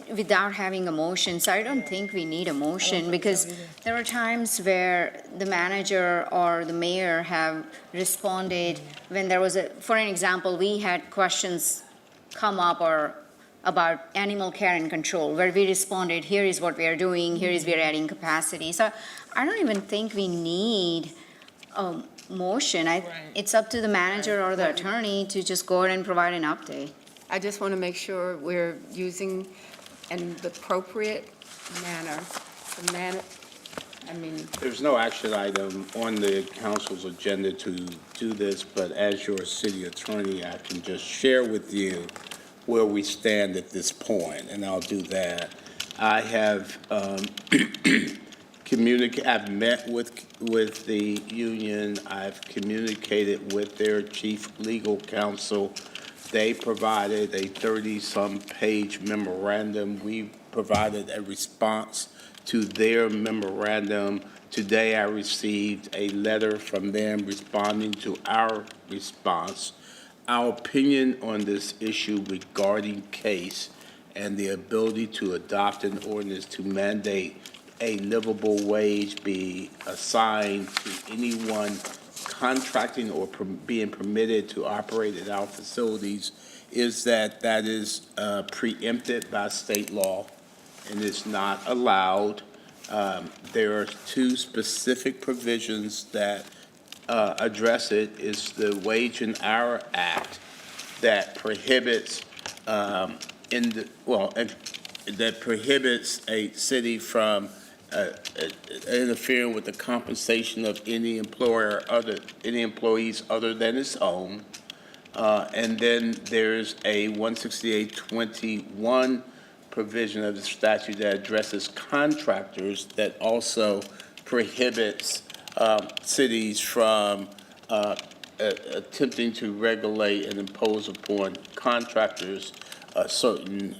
S11: without having a motion, so I don't think we need a motion, because there are times where the manager or the mayor have responded when there was for an example, we had questions come up or about animal care and control, where we responded, here is what we are doing, here is we are adding capacity. So I don't even think we need a motion. It's up to the manager or the attorney to just go ahead and provide an update.
S1: I just want to make sure we're using in the appropriate manner,
S19: There's no action item on the council's agenda to do this, but as your city attorney, I can just share with you where we stand at this point, and I'll do that. I have I've met with the union. I've communicated with their chief legal counsel. They provided a 30-some page memorandum. We provided a response to their memorandum. Today, I received a letter from them responding to our response. Our opinion on this issue regarding case and the ability to adopt an ordinance to mandate a livable wage be assigned to anyone contracting or being permitted to operate at our facilities is that is preempted by state law and is not allowed. There are two specific provisions that address it. Is the Wage and Hour Act that prohibits that prohibits a city from interfering with the compensation of any employees other than its own. And then there's a 16821 provision of the statute that addresses contractors that also prohibits cities from attempting to regulate and impose upon contractors a certain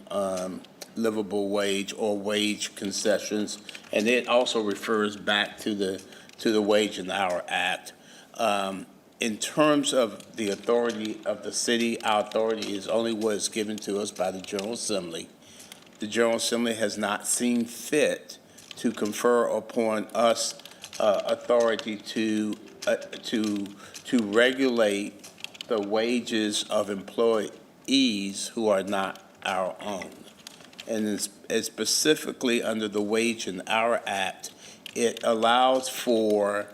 S19: livable wage or wage concessions, and it also refers back to the Wage and Hour Act. In terms of the authority of the city, our authority is only what is given to us by the General Assembly. The General Assembly has not seen fit to confer upon us authority to regulate the wages of employees who are not our own. And it's specifically under the Wage and Hour Act, it allows for,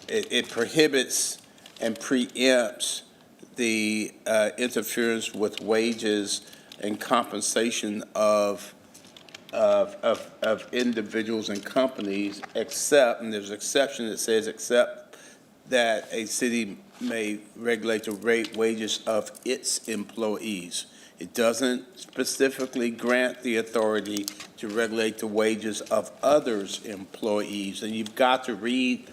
S19: it prohibits and preempts the interference with wages and compensation of individuals and companies, except, and there's an exception that says, except that a city may regulate the rate wages of its employees. It doesn't specifically grant the authority to regulate the wages of others' employees. And you've got to read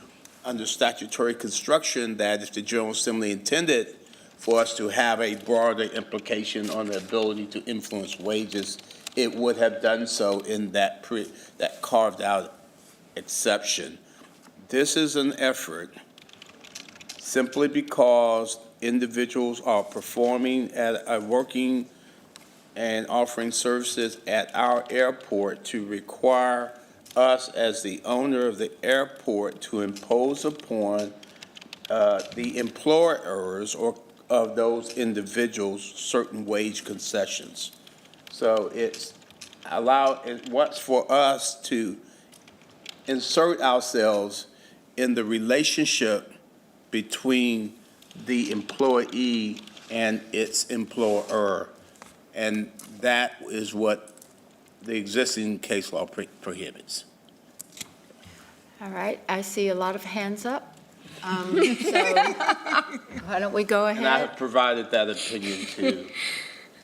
S19: under statutory construction that if the General Assembly intended for us to have a broader implication on the ability to influence wages, it would have done so in that carved out exception. This is an effort simply because individuals are performing working and offering services at our airport to require us as the owner of the airport to impose upon the employers or of those individuals certain wage concessions. So it's what's for us to insert ourselves in the relationship between the employee and its employer. And that is what the existing case law prohibits.
S1: All right, I see a lot of hands up. So why don't we go
S19: And I
S1: ahead?
S19: have provided that opinion to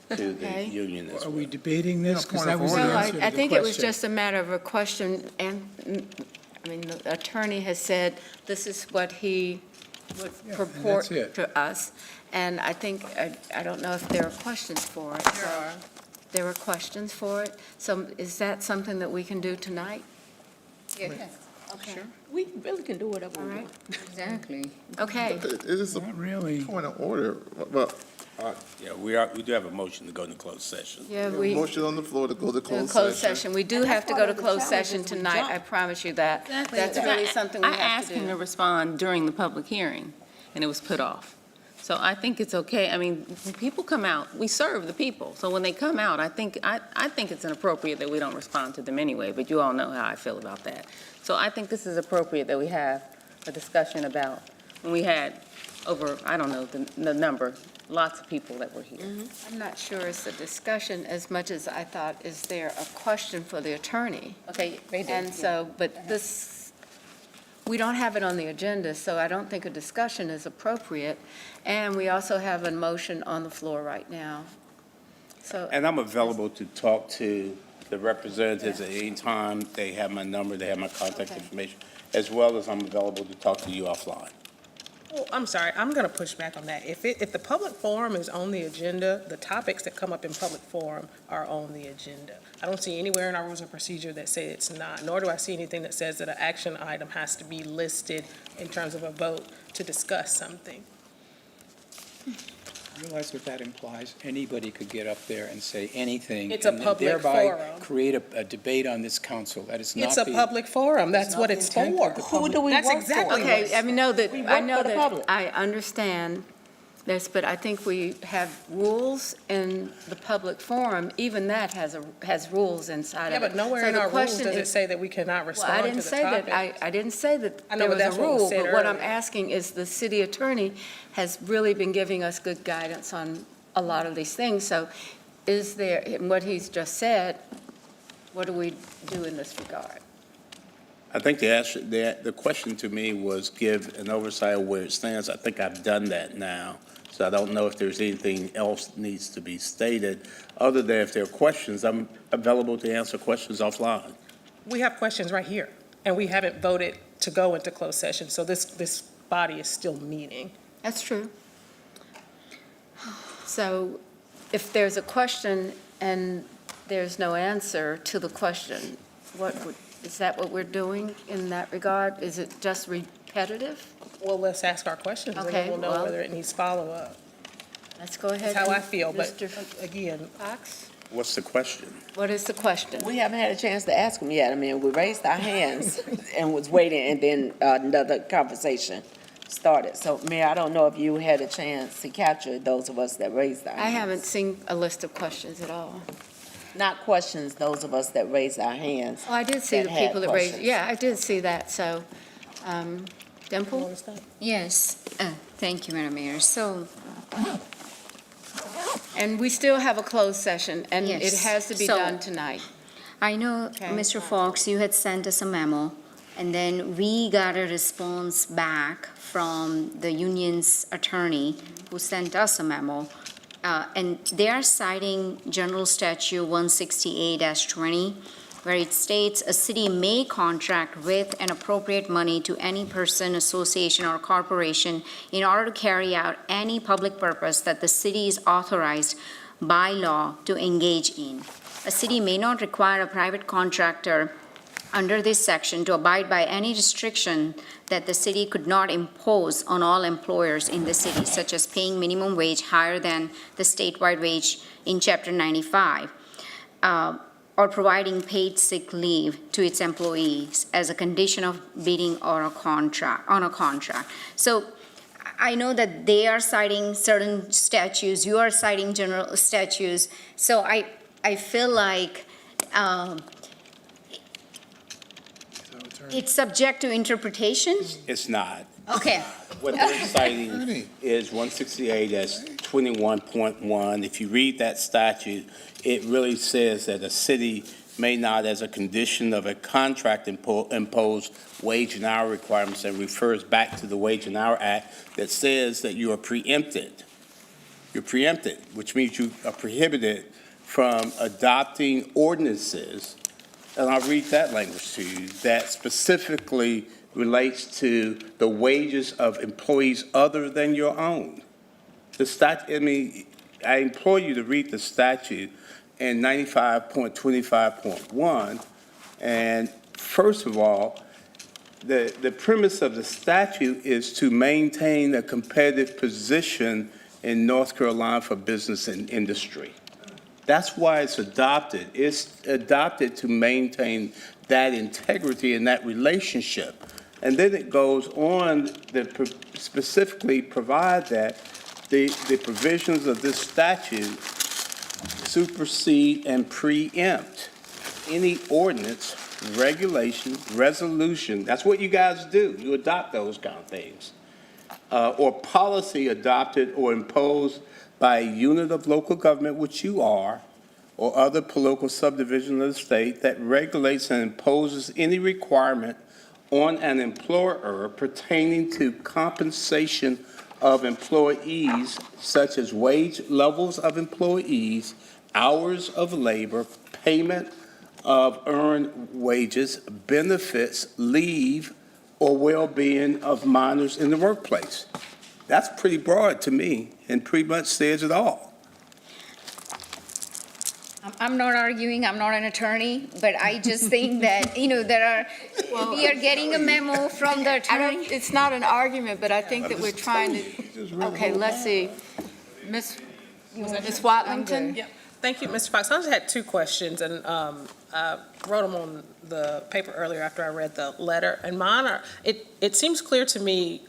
S19: the
S1: Okay.
S19: union as
S10: Are
S19: well.
S10: we debating this? 'Cause that was the
S1: No,
S10: answer to
S1: I
S10: the
S1: think it was
S10: question.
S1: just a matter of a question, and, the attorney has said this is what he would purport
S10: that's it.
S1: to us, and I think, I don't know if there are questions for it. There are questions for it, so is that something that we can do tonight?
S11: Yes.
S1: Okay.
S3: We really can do whatever
S1: All
S3: we
S1: right,
S3: want.
S11: Exactly.
S1: okay.
S16: It is a
S10: Not really.
S16: point of order. Well,
S19: Yeah, we do have a motion to go into closed session.
S1: Yeah, we,
S16: Motion on the floor to go to
S1: closed
S16: closed session.
S1: session. We do have to go to closed session tonight, I promise you that.
S9: Exactly.
S1: That's really something we
S9: I
S1: have
S9: asked
S1: to
S9: him to
S1: do.
S9: respond during the public hearing, and it was put off. So I think it's okay. I mean, when people come out, we serve the people. So when they come out, I think it's inappropriate that we don't respond to them anyway, but you all know how I feel about that. So I think this is appropriate that we have a discussion about, when we had over, I don't know, the number, lots of people that were here.
S1: I'm not sure it's a discussion as much as I thought, is there a question for the attorney?
S9: Okay, they did.
S1: And so, but this, we don't have it on the agenda, so I don't think a discussion is appropriate. And we also have a motion on the floor right now. So,
S19: And I'm available to talk to the representatives at any time. They have my number, they have my contact
S1: Okay.
S19: information, as well as I'm available to talk to you offline.
S3: Oh, I'm sorry, I'm going to push back on that. If the public forum is on the agenda, the topics that come up in public forum are on the agenda. I don't see anywhere in our rules of procedure that say it's not, nor do I see anything that says that an action item has to be listed in terms of a vote to discuss something.
S10: Realize what that implies? Anybody could get up there and say anything.
S3: It's a
S10: and then
S3: public
S10: thereby
S3: forum.
S10: create a debate on this council. That is not
S3: It's a
S10: the.
S3: public forum, that's what it's
S10: intent
S3: for.
S10: of the Who do
S3: we That's exactly what
S1: okay,
S3: it's
S1: I mean, know that, I know
S3: for the
S1: that,
S3: public.
S1: I understand this, but I think we have rules in the public forum, even that has rules inside
S3: Yeah,
S1: of it.
S3: but nowhere
S1: So
S3: in
S1: the
S3: our rules
S1: question
S3: does it
S1: is-
S3: say that we cannot
S1: Well,
S3: respond
S1: I
S3: to
S1: didn't
S3: the
S1: say that,
S3: topic.
S1: I didn't say that
S3: I know,
S1: there
S3: but
S1: was a
S3: that's what was
S1: rule,
S3: said
S1: but what I'm
S3: earlier.
S1: asking is the city attorney has really been giving us good guidance on a lot of these things, so is there, in what he's just said, what do we do in this regard?
S19: I think the question to me was give an oversight of where it stands. I think I've done that now. So I don't know if there's anything else that needs to be stated, other than if there are questions, I'm available to answer questions offline.
S3: We have questions right here, and we haven't voted to go into closed session, so this body is still meeting.
S1: That's true. So if there's a question and there's no answer to the question, is that what we're doing in that regard? Is it just repetitive?
S3: Well, let's ask our questions, and
S1: Okay,
S3: then we'll know
S1: well-
S3: whether it needs follow-up.
S1: Let's go ahead.
S3: That's how I
S1: and-
S3: feel, but
S1: Mr.
S3: again,
S1: Fox,
S19: What's the question?
S1: what is the question?
S13: We haven't had a chance to ask them yet. I mean, we raised our hands and was waiting, and then another conversation started. So, Mayor, I don't know if you had a chance to capture those of us that raised our hands.
S1: I haven't seen a list of questions at all.
S13: Not questions, those of us that raised our hands.
S1: Oh, I did see
S13: That
S1: the
S13: had
S1: people that raised,
S13: questions.
S1: yeah, I did see that, so, Dimple?
S11: Yes, thank you, Madam Mayor. So,
S1: And we still have a closed session, and it
S11: Yes.
S1: has to be
S11: So-
S1: done tonight.
S11: I know,
S1: Okay.
S11: Mr. Fox, you had sent us a memo, and then we got a response back from the union's attorney who sent us a memo. And they are citing General Statute 168-20, where it states a city may contract with and appropriate money to any person, association, or corporation in order to carry out any public purpose that the city is authorized by law to engage in. A city may not require a private contractor under this section to abide by any restriction that the city could not impose on all employers in the city, such as paying minimum wage higher than the statewide wage in Chapter 95, or providing paid sick leave to its employees as a condition of bidding on a contract. So I know that they are citing certain statutes, you are citing general statutes, so I feel like it's subject to interpretation?
S19: It's not.
S11: Okay.
S19: What they're citing is 168-21.1. If you read that statute, it really says that a city may not, as a condition of a contract, impose wage and hour requirements, and refers back to the Wage and Hour Act that says that you are preempted. You're preempted, which means you are prohibited from adopting ordinances, and I'll read that language to you, that specifically relates to the wages of employees other than your own. The I implore you to read the statute in 95.25.1, and first of all, the premise of the statute is to maintain a competitive position in North Carolina for business and industry. That's why it's adopted. It's adopted to maintain that integrity and that relationship. And then it goes on to specifically provide that the provisions of this statute supersede and preempt any ordinance, regulation, resolution. That's what you guys do. You adopt those kind of things. Or policy adopted or imposed by a unit of local government, which you are, or other political subdivision of the state that regulates and imposes any requirement on an employer pertaining to compensation of employees, such as wage levels of employees, hours of labor, payment of earned wages, benefits, leave, or well-being of minors in the workplace. That's pretty broad to me and pretty much says it all.
S11: I'm not arguing, I'm not an attorney, but I just think that, we are getting a memo from the attorney.
S1: It's not an argument, but I think that we're trying to, okay, let's see. Ms. Watlington?
S3: Yeah, thank you, Mr. Fox. I just had two questions, and I wrote them on the paper earlier after I read the letter. And mine are, it seems clear to me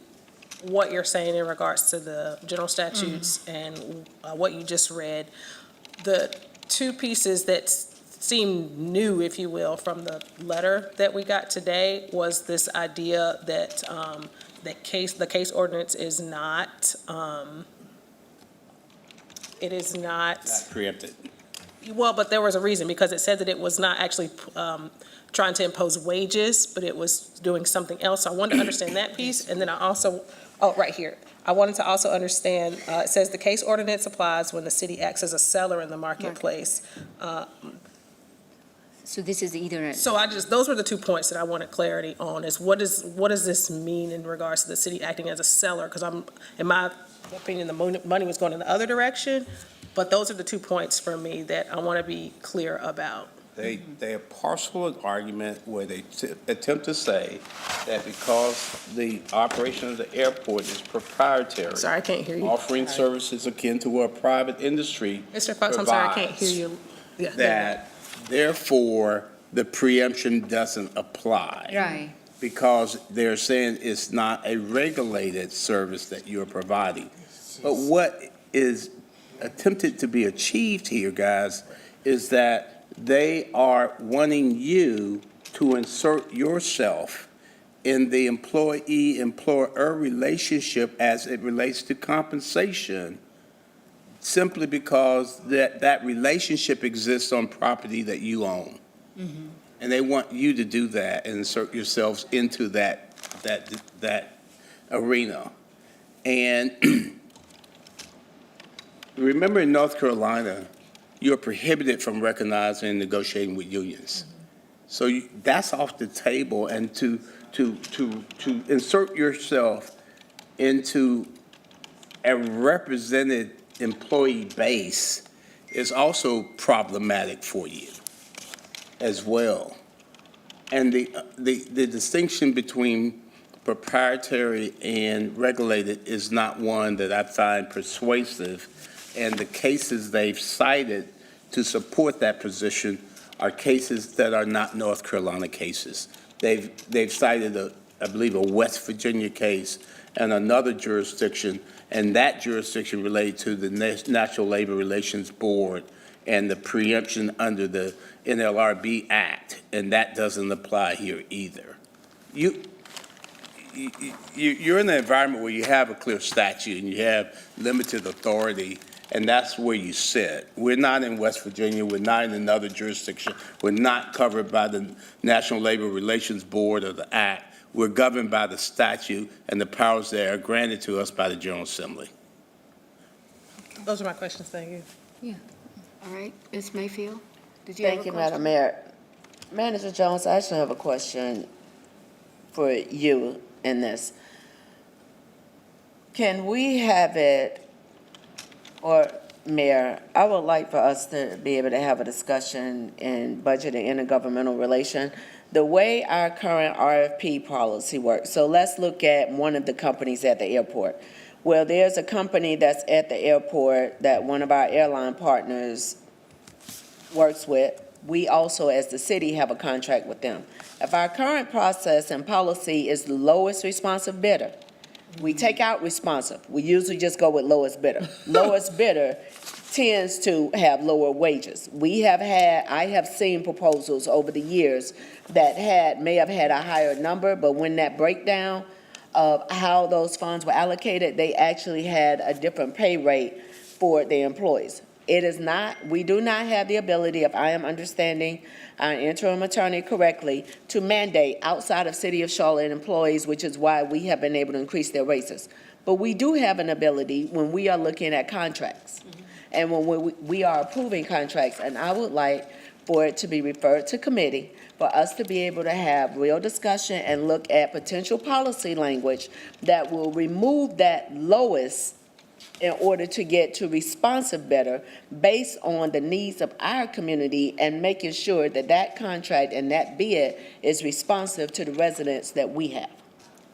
S3: what you're saying in regards to the general statutes and what you just read. The two pieces that seem new, if you will, from the letter that we got today was this idea that the case ordinance is not, it is not.
S19: Preempted.
S3: Well, but there was a reason, because it said that it was not actually trying to impose wages, but it was doing something else. So I wanted to understand that piece, and then I also, right here. I wanted to also understand, it says the case ordinance applies when the city acts as a seller in the marketplace.
S11: So this is either.
S3: So those were the 2 points that I wanted clarity on, is what does this mean in regards to the city acting as a seller? Because in my opinion, the money was going in the other direction, but those are the 2 points for me that I want to be clear about.
S19: They parcel an argument where they attempt to say that because the operation of the airport is proprietary.
S3: Sorry, I can't hear you.
S19: Offering services akin to what a private industry
S3: Mr. Fox, I'm sorry, I can't hear you. Yeah,
S19: that therefore the preemption doesn't apply.
S11: Right.
S19: Because they're saying it's not a regulated service that you're providing. But what is attempted to be achieved here, guys, is that they are wanting you to insert yourself in the employee-employer relationship as it relates to compensation, simply because that relationship exists on property that you own.
S11: Mm-hmm.
S19: And they want you to do that and insert yourselves into that arena. And remember, in North Carolina, you're prohibited from recognizing and negotiating with unions. So that's off the table, and to insert yourself into a represented employee base is also problematic for you as well. And the distinction between proprietary and regulated is not one that I find persuasive, and the cases they've cited to support that position are cases that are not North Carolina cases. They've cited, I believe, a West Virginia case and another jurisdiction, and that jurisdiction related to the National Labor Relations Board and the preemption under the NLRB Act, and that doesn't apply here either. You're in an environment where you have a clear statute and you have limited authority, and that's where you sit. We're not in West Virginia. We're not in another jurisdiction. We're not covered by the National Labor Relations Board or the Act. We're governed by the statute and the powers that are granted to us by the General Assembly.
S3: Those are my questions. Thank you.
S1: Yeah. All right, Ms. Mayfield, did you have a
S13: Thank you,
S1: question?
S13: Madam Mayor. Manager Jones, I actually have a question for you in this. Can we have it, or Mayor, I would like for us to be able to have a discussion in budget and intergovernmental relation. The way our current RFP policy works, so let's look at one of the companies at the airport. Well, there's a company that's at the airport that one of our airline partners works with. We also, as the city, have a contract with them. If our current process and policy is the lowest responsive bidder, we take out responsive. We usually just go with lowest bidder. Lowest bidder tends to have lower wages. I have seen proposals over the years that may have had a higher number, but when that breakdown of how those funds were allocated, they actually had a different pay rate for the employees. We do not have the ability, if I am understanding our interim attorney correctly, to mandate outside of City of Charlotte employees, which is why we have been able to increase their raises. But we do have an ability when we are looking at contracts and when we are approving contracts, and I would like for it to be referred to committee, for us to be able to have real discussion and look at potential policy language that will remove that lowest in order to get to responsive better based on the needs of our community and making sure that that contract and that bid is responsive to the residents that we have.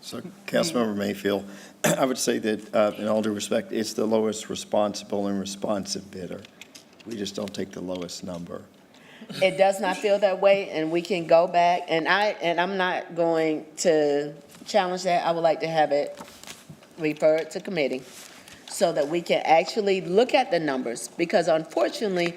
S18: So, Councilmember Mayfield, I would say that, in all due respect, it's the lowest responsible and responsive bidder. We just don't take the lowest number.
S13: It does not feel that way, and we can go back, and I'm not going to challenge that. I would like to have it referred to committee so that we can actually look at the numbers, because unfortunately,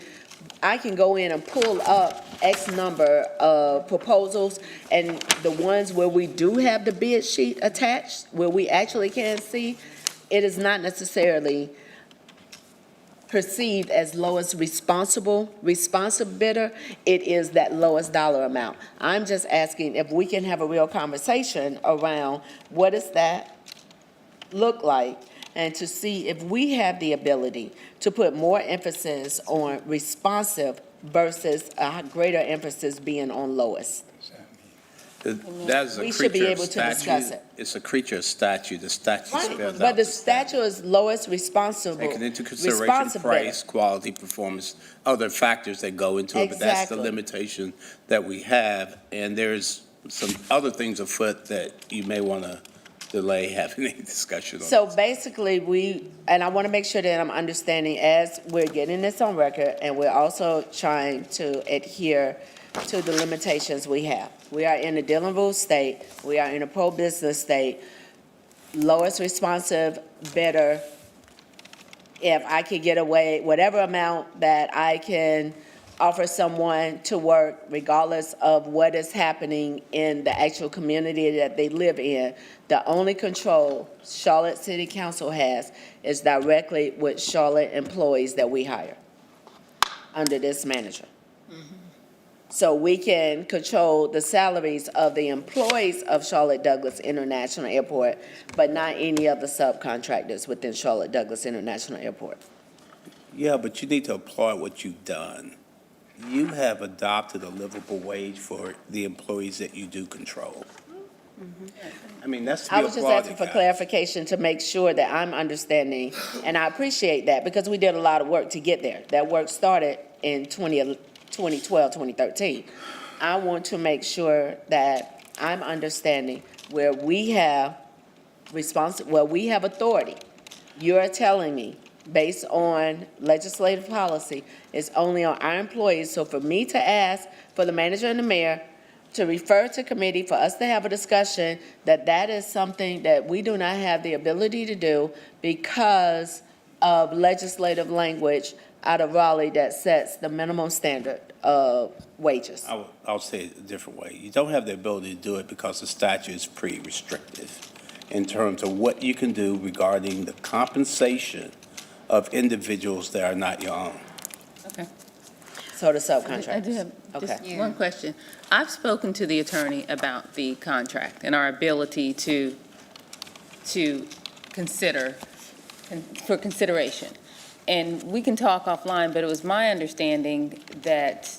S13: I can go in and pull up X number of proposals, and the ones where we do have the bid sheet attached, where we actually can see, it is not necessarily perceived as lowest responsive bidder. It is that lowest dollar amount. I'm just asking if we can have a real conversation around what does that look like, and to see if we have the ability to put more emphasis on responsive versus a greater emphasis being on lowest.
S19: That is a
S13: We should be
S19: creature of
S13: able to discuss
S19: statute.
S13: it.
S19: It's a creature of statute. The statute spells out.
S13: But the statute is lowest responsible.
S19: Taking into consideration
S13: responsive bidder.
S19: price, quality, performance, other factors that go into it, but that's the
S13: Exactly.
S19: limitation that we have. And there's some other things afoot that you may want to delay having a discussion on.
S13: So basically, and I want to make sure that I'm understanding as we're getting this on record, and we're also trying to adhere to the limitations we have. We are in a Dillon rule state. We are in a pro-business state. Lowest responsive bidder, if I could get away, whatever amount that I can offer someone to work, regardless of what is happening in the actual community that they live in, the only control Charlotte City Council has is directly with Charlotte employees that we hire under this manager. So we can control the salaries of the employees of Charlotte Douglas International Airport, but not any of the subcontractors within Charlotte Douglas International Airport.
S19: Yeah, but you need to applaud what you've done. You have adopted a livable wage for the employees that you do control. I mean, that's to be
S13: I was just
S19: applauded,
S13: asking for
S19: guys.
S13: clarification to make sure that I'm understanding, and I appreciate that because we did a lot of work to get there. That work started in 2012, 2013. I want to make sure that I'm understanding where we have we have authority. You're telling me, based on legislative policy, it's only on our employees. So for me to ask for the manager and the mayor to refer to committee, for us to have a discussion, that is something that we do not have the ability to do because of legislative language out of Raleigh that sets the minimum standard of wages.
S19: I'll say it a different way. You don't have the ability to do it because the statute is pretty restrictive in terms of what you can do regarding the compensation of individuals that are not your own.
S9: Okay.
S13: So the subcontractors.
S9: I do have just
S13: Okay.
S9: one question. I've spoken to the attorney about the contract and our ability to consider, for consideration. And we can talk offline, but it was my understanding that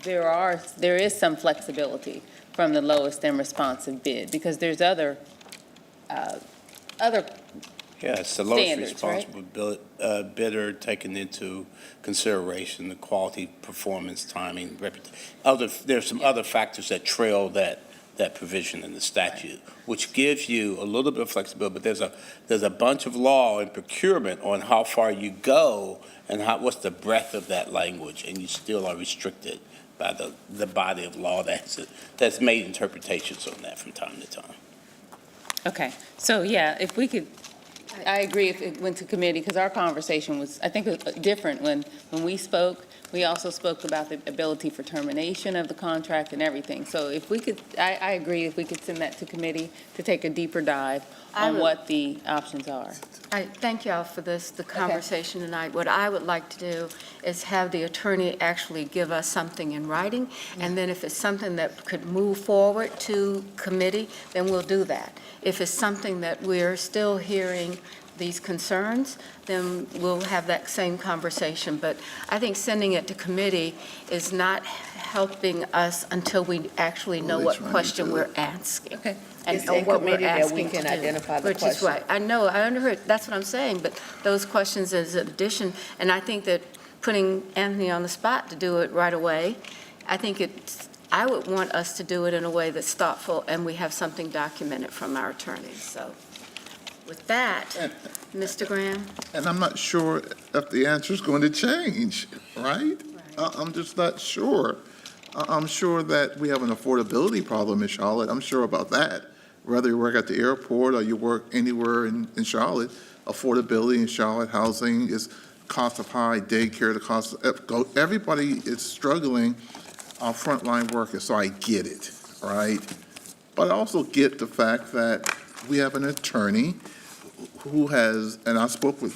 S9: there is some flexibility from the lowest and responsive bid, because there's other
S19: Yeah, it's the lowest
S9: standards, right?
S19: responsible bidder taking into consideration the quality, performance, timing, there's some other factors that trail that that provision in the statute, which gives you a little bit of flexibility, but there's a bunch of law and procurement on how far you go and what's the breadth of that language, and you still are restricted by the body of law that's made interpretations on that from time to time.
S9: Okay, so yeah, if we could, I agree if it went to committee, because our conversation was, I think, different when we spoke. We also spoke about the ability for termination of the contract and everything. So if we could, I agree if we could send that to committee to take a deeper dive on what the options are.
S1: I thank y'all for the conversation tonight. What I would like to do is have the attorney actually give us something in writing, and then if it's something that could move forward to committee, then we'll do that. If it's something that we're still hearing these concerns, then we'll have that same conversation. But I think sending it to committee is not helping us until we actually know what question we're asking.
S9: Okay.
S1: And
S21: It's
S1: know
S21: in
S1: what we're
S21: committee that we
S1: asking
S21: can
S1: to do,
S21: identify the
S1: which is
S21: question.
S1: right. I know, I underheard, that's what I'm saying, but those questions is an addition, and I think that putting Anthony on the spot to do it right away, I would want us to do it in a way that's thoughtful, and we have something documented from our attorneys. So with that, Mr. Graham?
S16: And I'm not sure if the answer is going to change, right? I'm just not sure. I'm sure that we have an affordability problem in Charlotte. I'm sure about that. Whether you work at the airport or you work anywhere in Charlotte, affordability in Charlotte, housing is cost of high, daycare, the cost of, everybody is struggling, our frontline workers, so I get it, right? But I also get the fact that we have an attorney who has, and I spoke with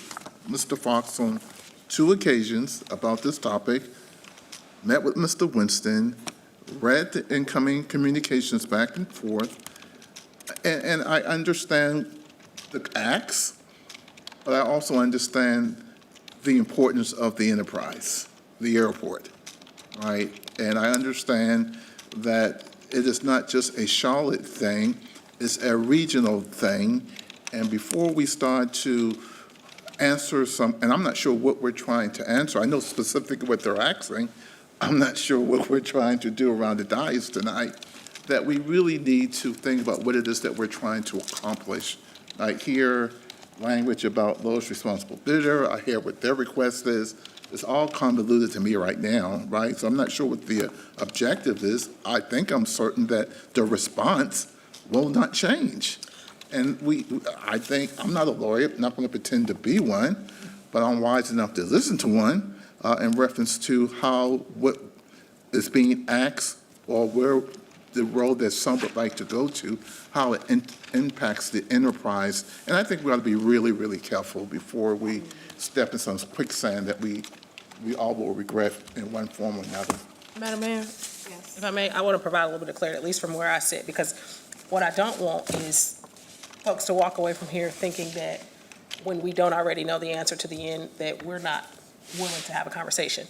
S16: Mr. Fox on 2 occasions about this topic, met with Mr. Winston, read the incoming communications back and forth, and I understand the acts, but I also understand the importance of the enterprise, the airport, right? And I understand that it is not just a Charlotte thing, it's a regional thing. And before we start to answer and I'm not sure what we're trying to answer, I know specifically what they're asking, I'm not sure what we're trying to do around the dais tonight, that we really need to think about what it is that we're trying to accomplish. I hear language about lowest responsible bidder, I hear what their request is. It's all convoluted to me right now, right? So I'm not sure what the objective is. I'm certain that the response will not change. And I think, I'm not a lawyer, not going to pretend to be one, but I'm wise enough to listen to one in reference to what is being asked or where the road that some would like to go to, how it impacts the enterprise. And I think we ought to be really, really careful before we step in some quicksand that we all will regret in one form or another.
S3: Madam Mayor? Yes. If I may, I want to provide a little bit of clarity, at least from where I sit, because what I don't want is folks to walk away from here thinking that when we don't already know the answer to the end, that we're not willing to have a conversation.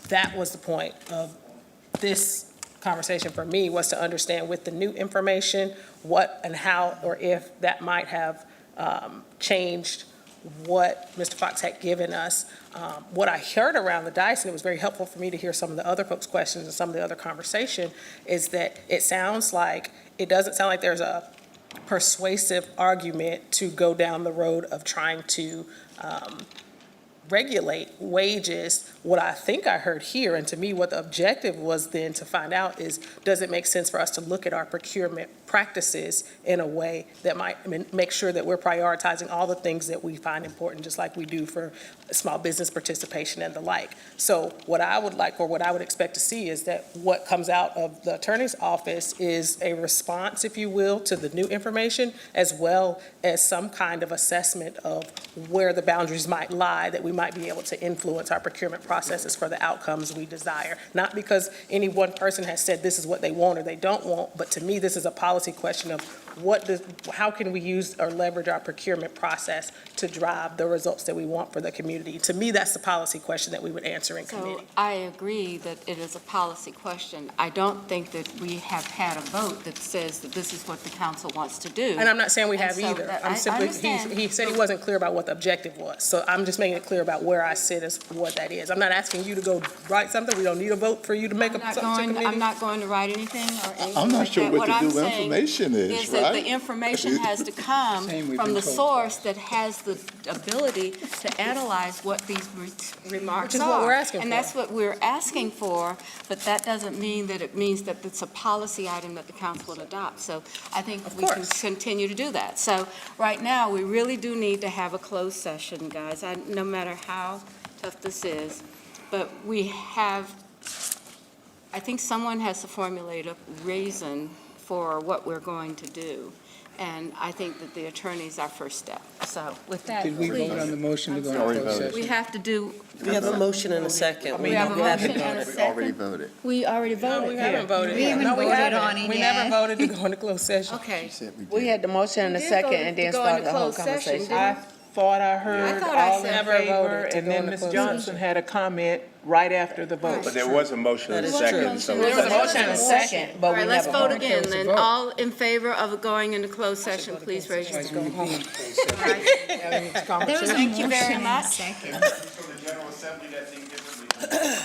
S3: That was the point of this conversation for me, was to understand with the new information, what and how or if that might have changed what Mr. Fox had given us. What I heard around the dais, and it was very helpful for me to hear some of the other folks' questions and some of the other conversation, is that it doesn't sound like there's a persuasive argument to go down the road of trying to regulate wages. What I think I heard here, and to me what the objective was then to find out is, does it make sense for us to look at our procurement practices in a way that might make sure that we're prioritizing all the things that we find important, just like we do for small business participation and the like. So what I would like, or what I would expect to see, is that what comes out of the attorney's office is a response, if you will, to the new information, as well as some kind of assessment of where the boundaries might lie, that we might be able to influence our procurement processes for the outcomes we desire. Not because any one person has said this is what they want or they don't want, but to me, this is a policy question of how can we use or leverage our procurement process to drive the results that we want for the community? To me, that's the policy question that we would answer in
S1: So
S3: committee.
S1: I agree that it is a policy question. I don't think that we have had a vote that says that this is what the council wants to do.
S3: And I'm not saying we
S1: And
S3: have
S1: so
S3: either.
S1: that-
S3: I'm
S1: I
S3: simply,
S1: understand.
S3: he said he wasn't clear about what the objective was. So I'm just making it clear about where I sit as what that is. I'm not asking you to go write something. We don't need a vote for you to make
S1: I'm
S3: a
S1: not
S3: something to
S1: going,
S3: committee.
S1: I'm not going to write anything or anything
S16: I'm not
S1: like
S16: sure
S1: that.
S16: what the
S1: I'm
S16: new
S1: saying
S16: information is,
S1: that the
S16: right?
S1: information has to come
S10: Same, we've
S1: from
S10: been
S1: the
S10: told.
S1: source that has the ability to analyze what these remarks
S3: Which
S1: are.
S3: is what we're asking
S1: And
S3: for.
S1: that's what we're asking for, but that doesn't mean that it means that it's a policy item that the council will adopt. So I think we can
S3: course.
S1: continue to do that. So right now, we really do need to have a closed session, guys, no matter how tough this is. But we have, I think someone has to formulate a reason for what we're going to do. And I think that the attorney is our first step. So with that,
S10: Did we
S1: please.
S10: vote on the motion to go
S6: Already
S10: into closed
S6: voted.
S1: We
S10: session?
S1: have to do,
S7: We have a motion and a second.
S1: we have a motion and a
S18: We already
S1: second.
S18: voted.
S1: We already
S3: No, we
S1: voted.
S3: haven't voted.
S1: We haven't
S3: No, we
S1: voted
S3: haven't.
S1: on it
S3: We
S1: yet.
S3: never voted to go into closed session.
S1: Okay.
S18: Said we
S13: We
S18: did.
S13: had the motion and a
S1: We did
S13: second
S1: vote
S13: and
S1: to
S13: then
S1: go
S13: started
S1: into
S13: the whole
S1: closed session,
S13: conversation.
S1: didn't we?
S5: Thought I heard
S1: thought I
S5: all in
S1: said-
S3: Never
S5: favor,
S3: voted to
S5: and
S3: go
S5: then
S3: into
S5: Ms.
S3: closed
S5: Johnson had a comment right after the vote.
S19: But there was a motion and a
S7: That is true.
S19: second, so.
S1: There was a motion
S21: and a second, but
S1: All
S21: we
S1: right, let's
S21: never
S1: vote
S21: voted.
S1: again then. All in favor of going into closed session, please raise your hand. All right.
S11: There was a
S1: Thank you very
S11: motion and a
S1: much.
S11: second.
S18: From the General Assembly that think differently.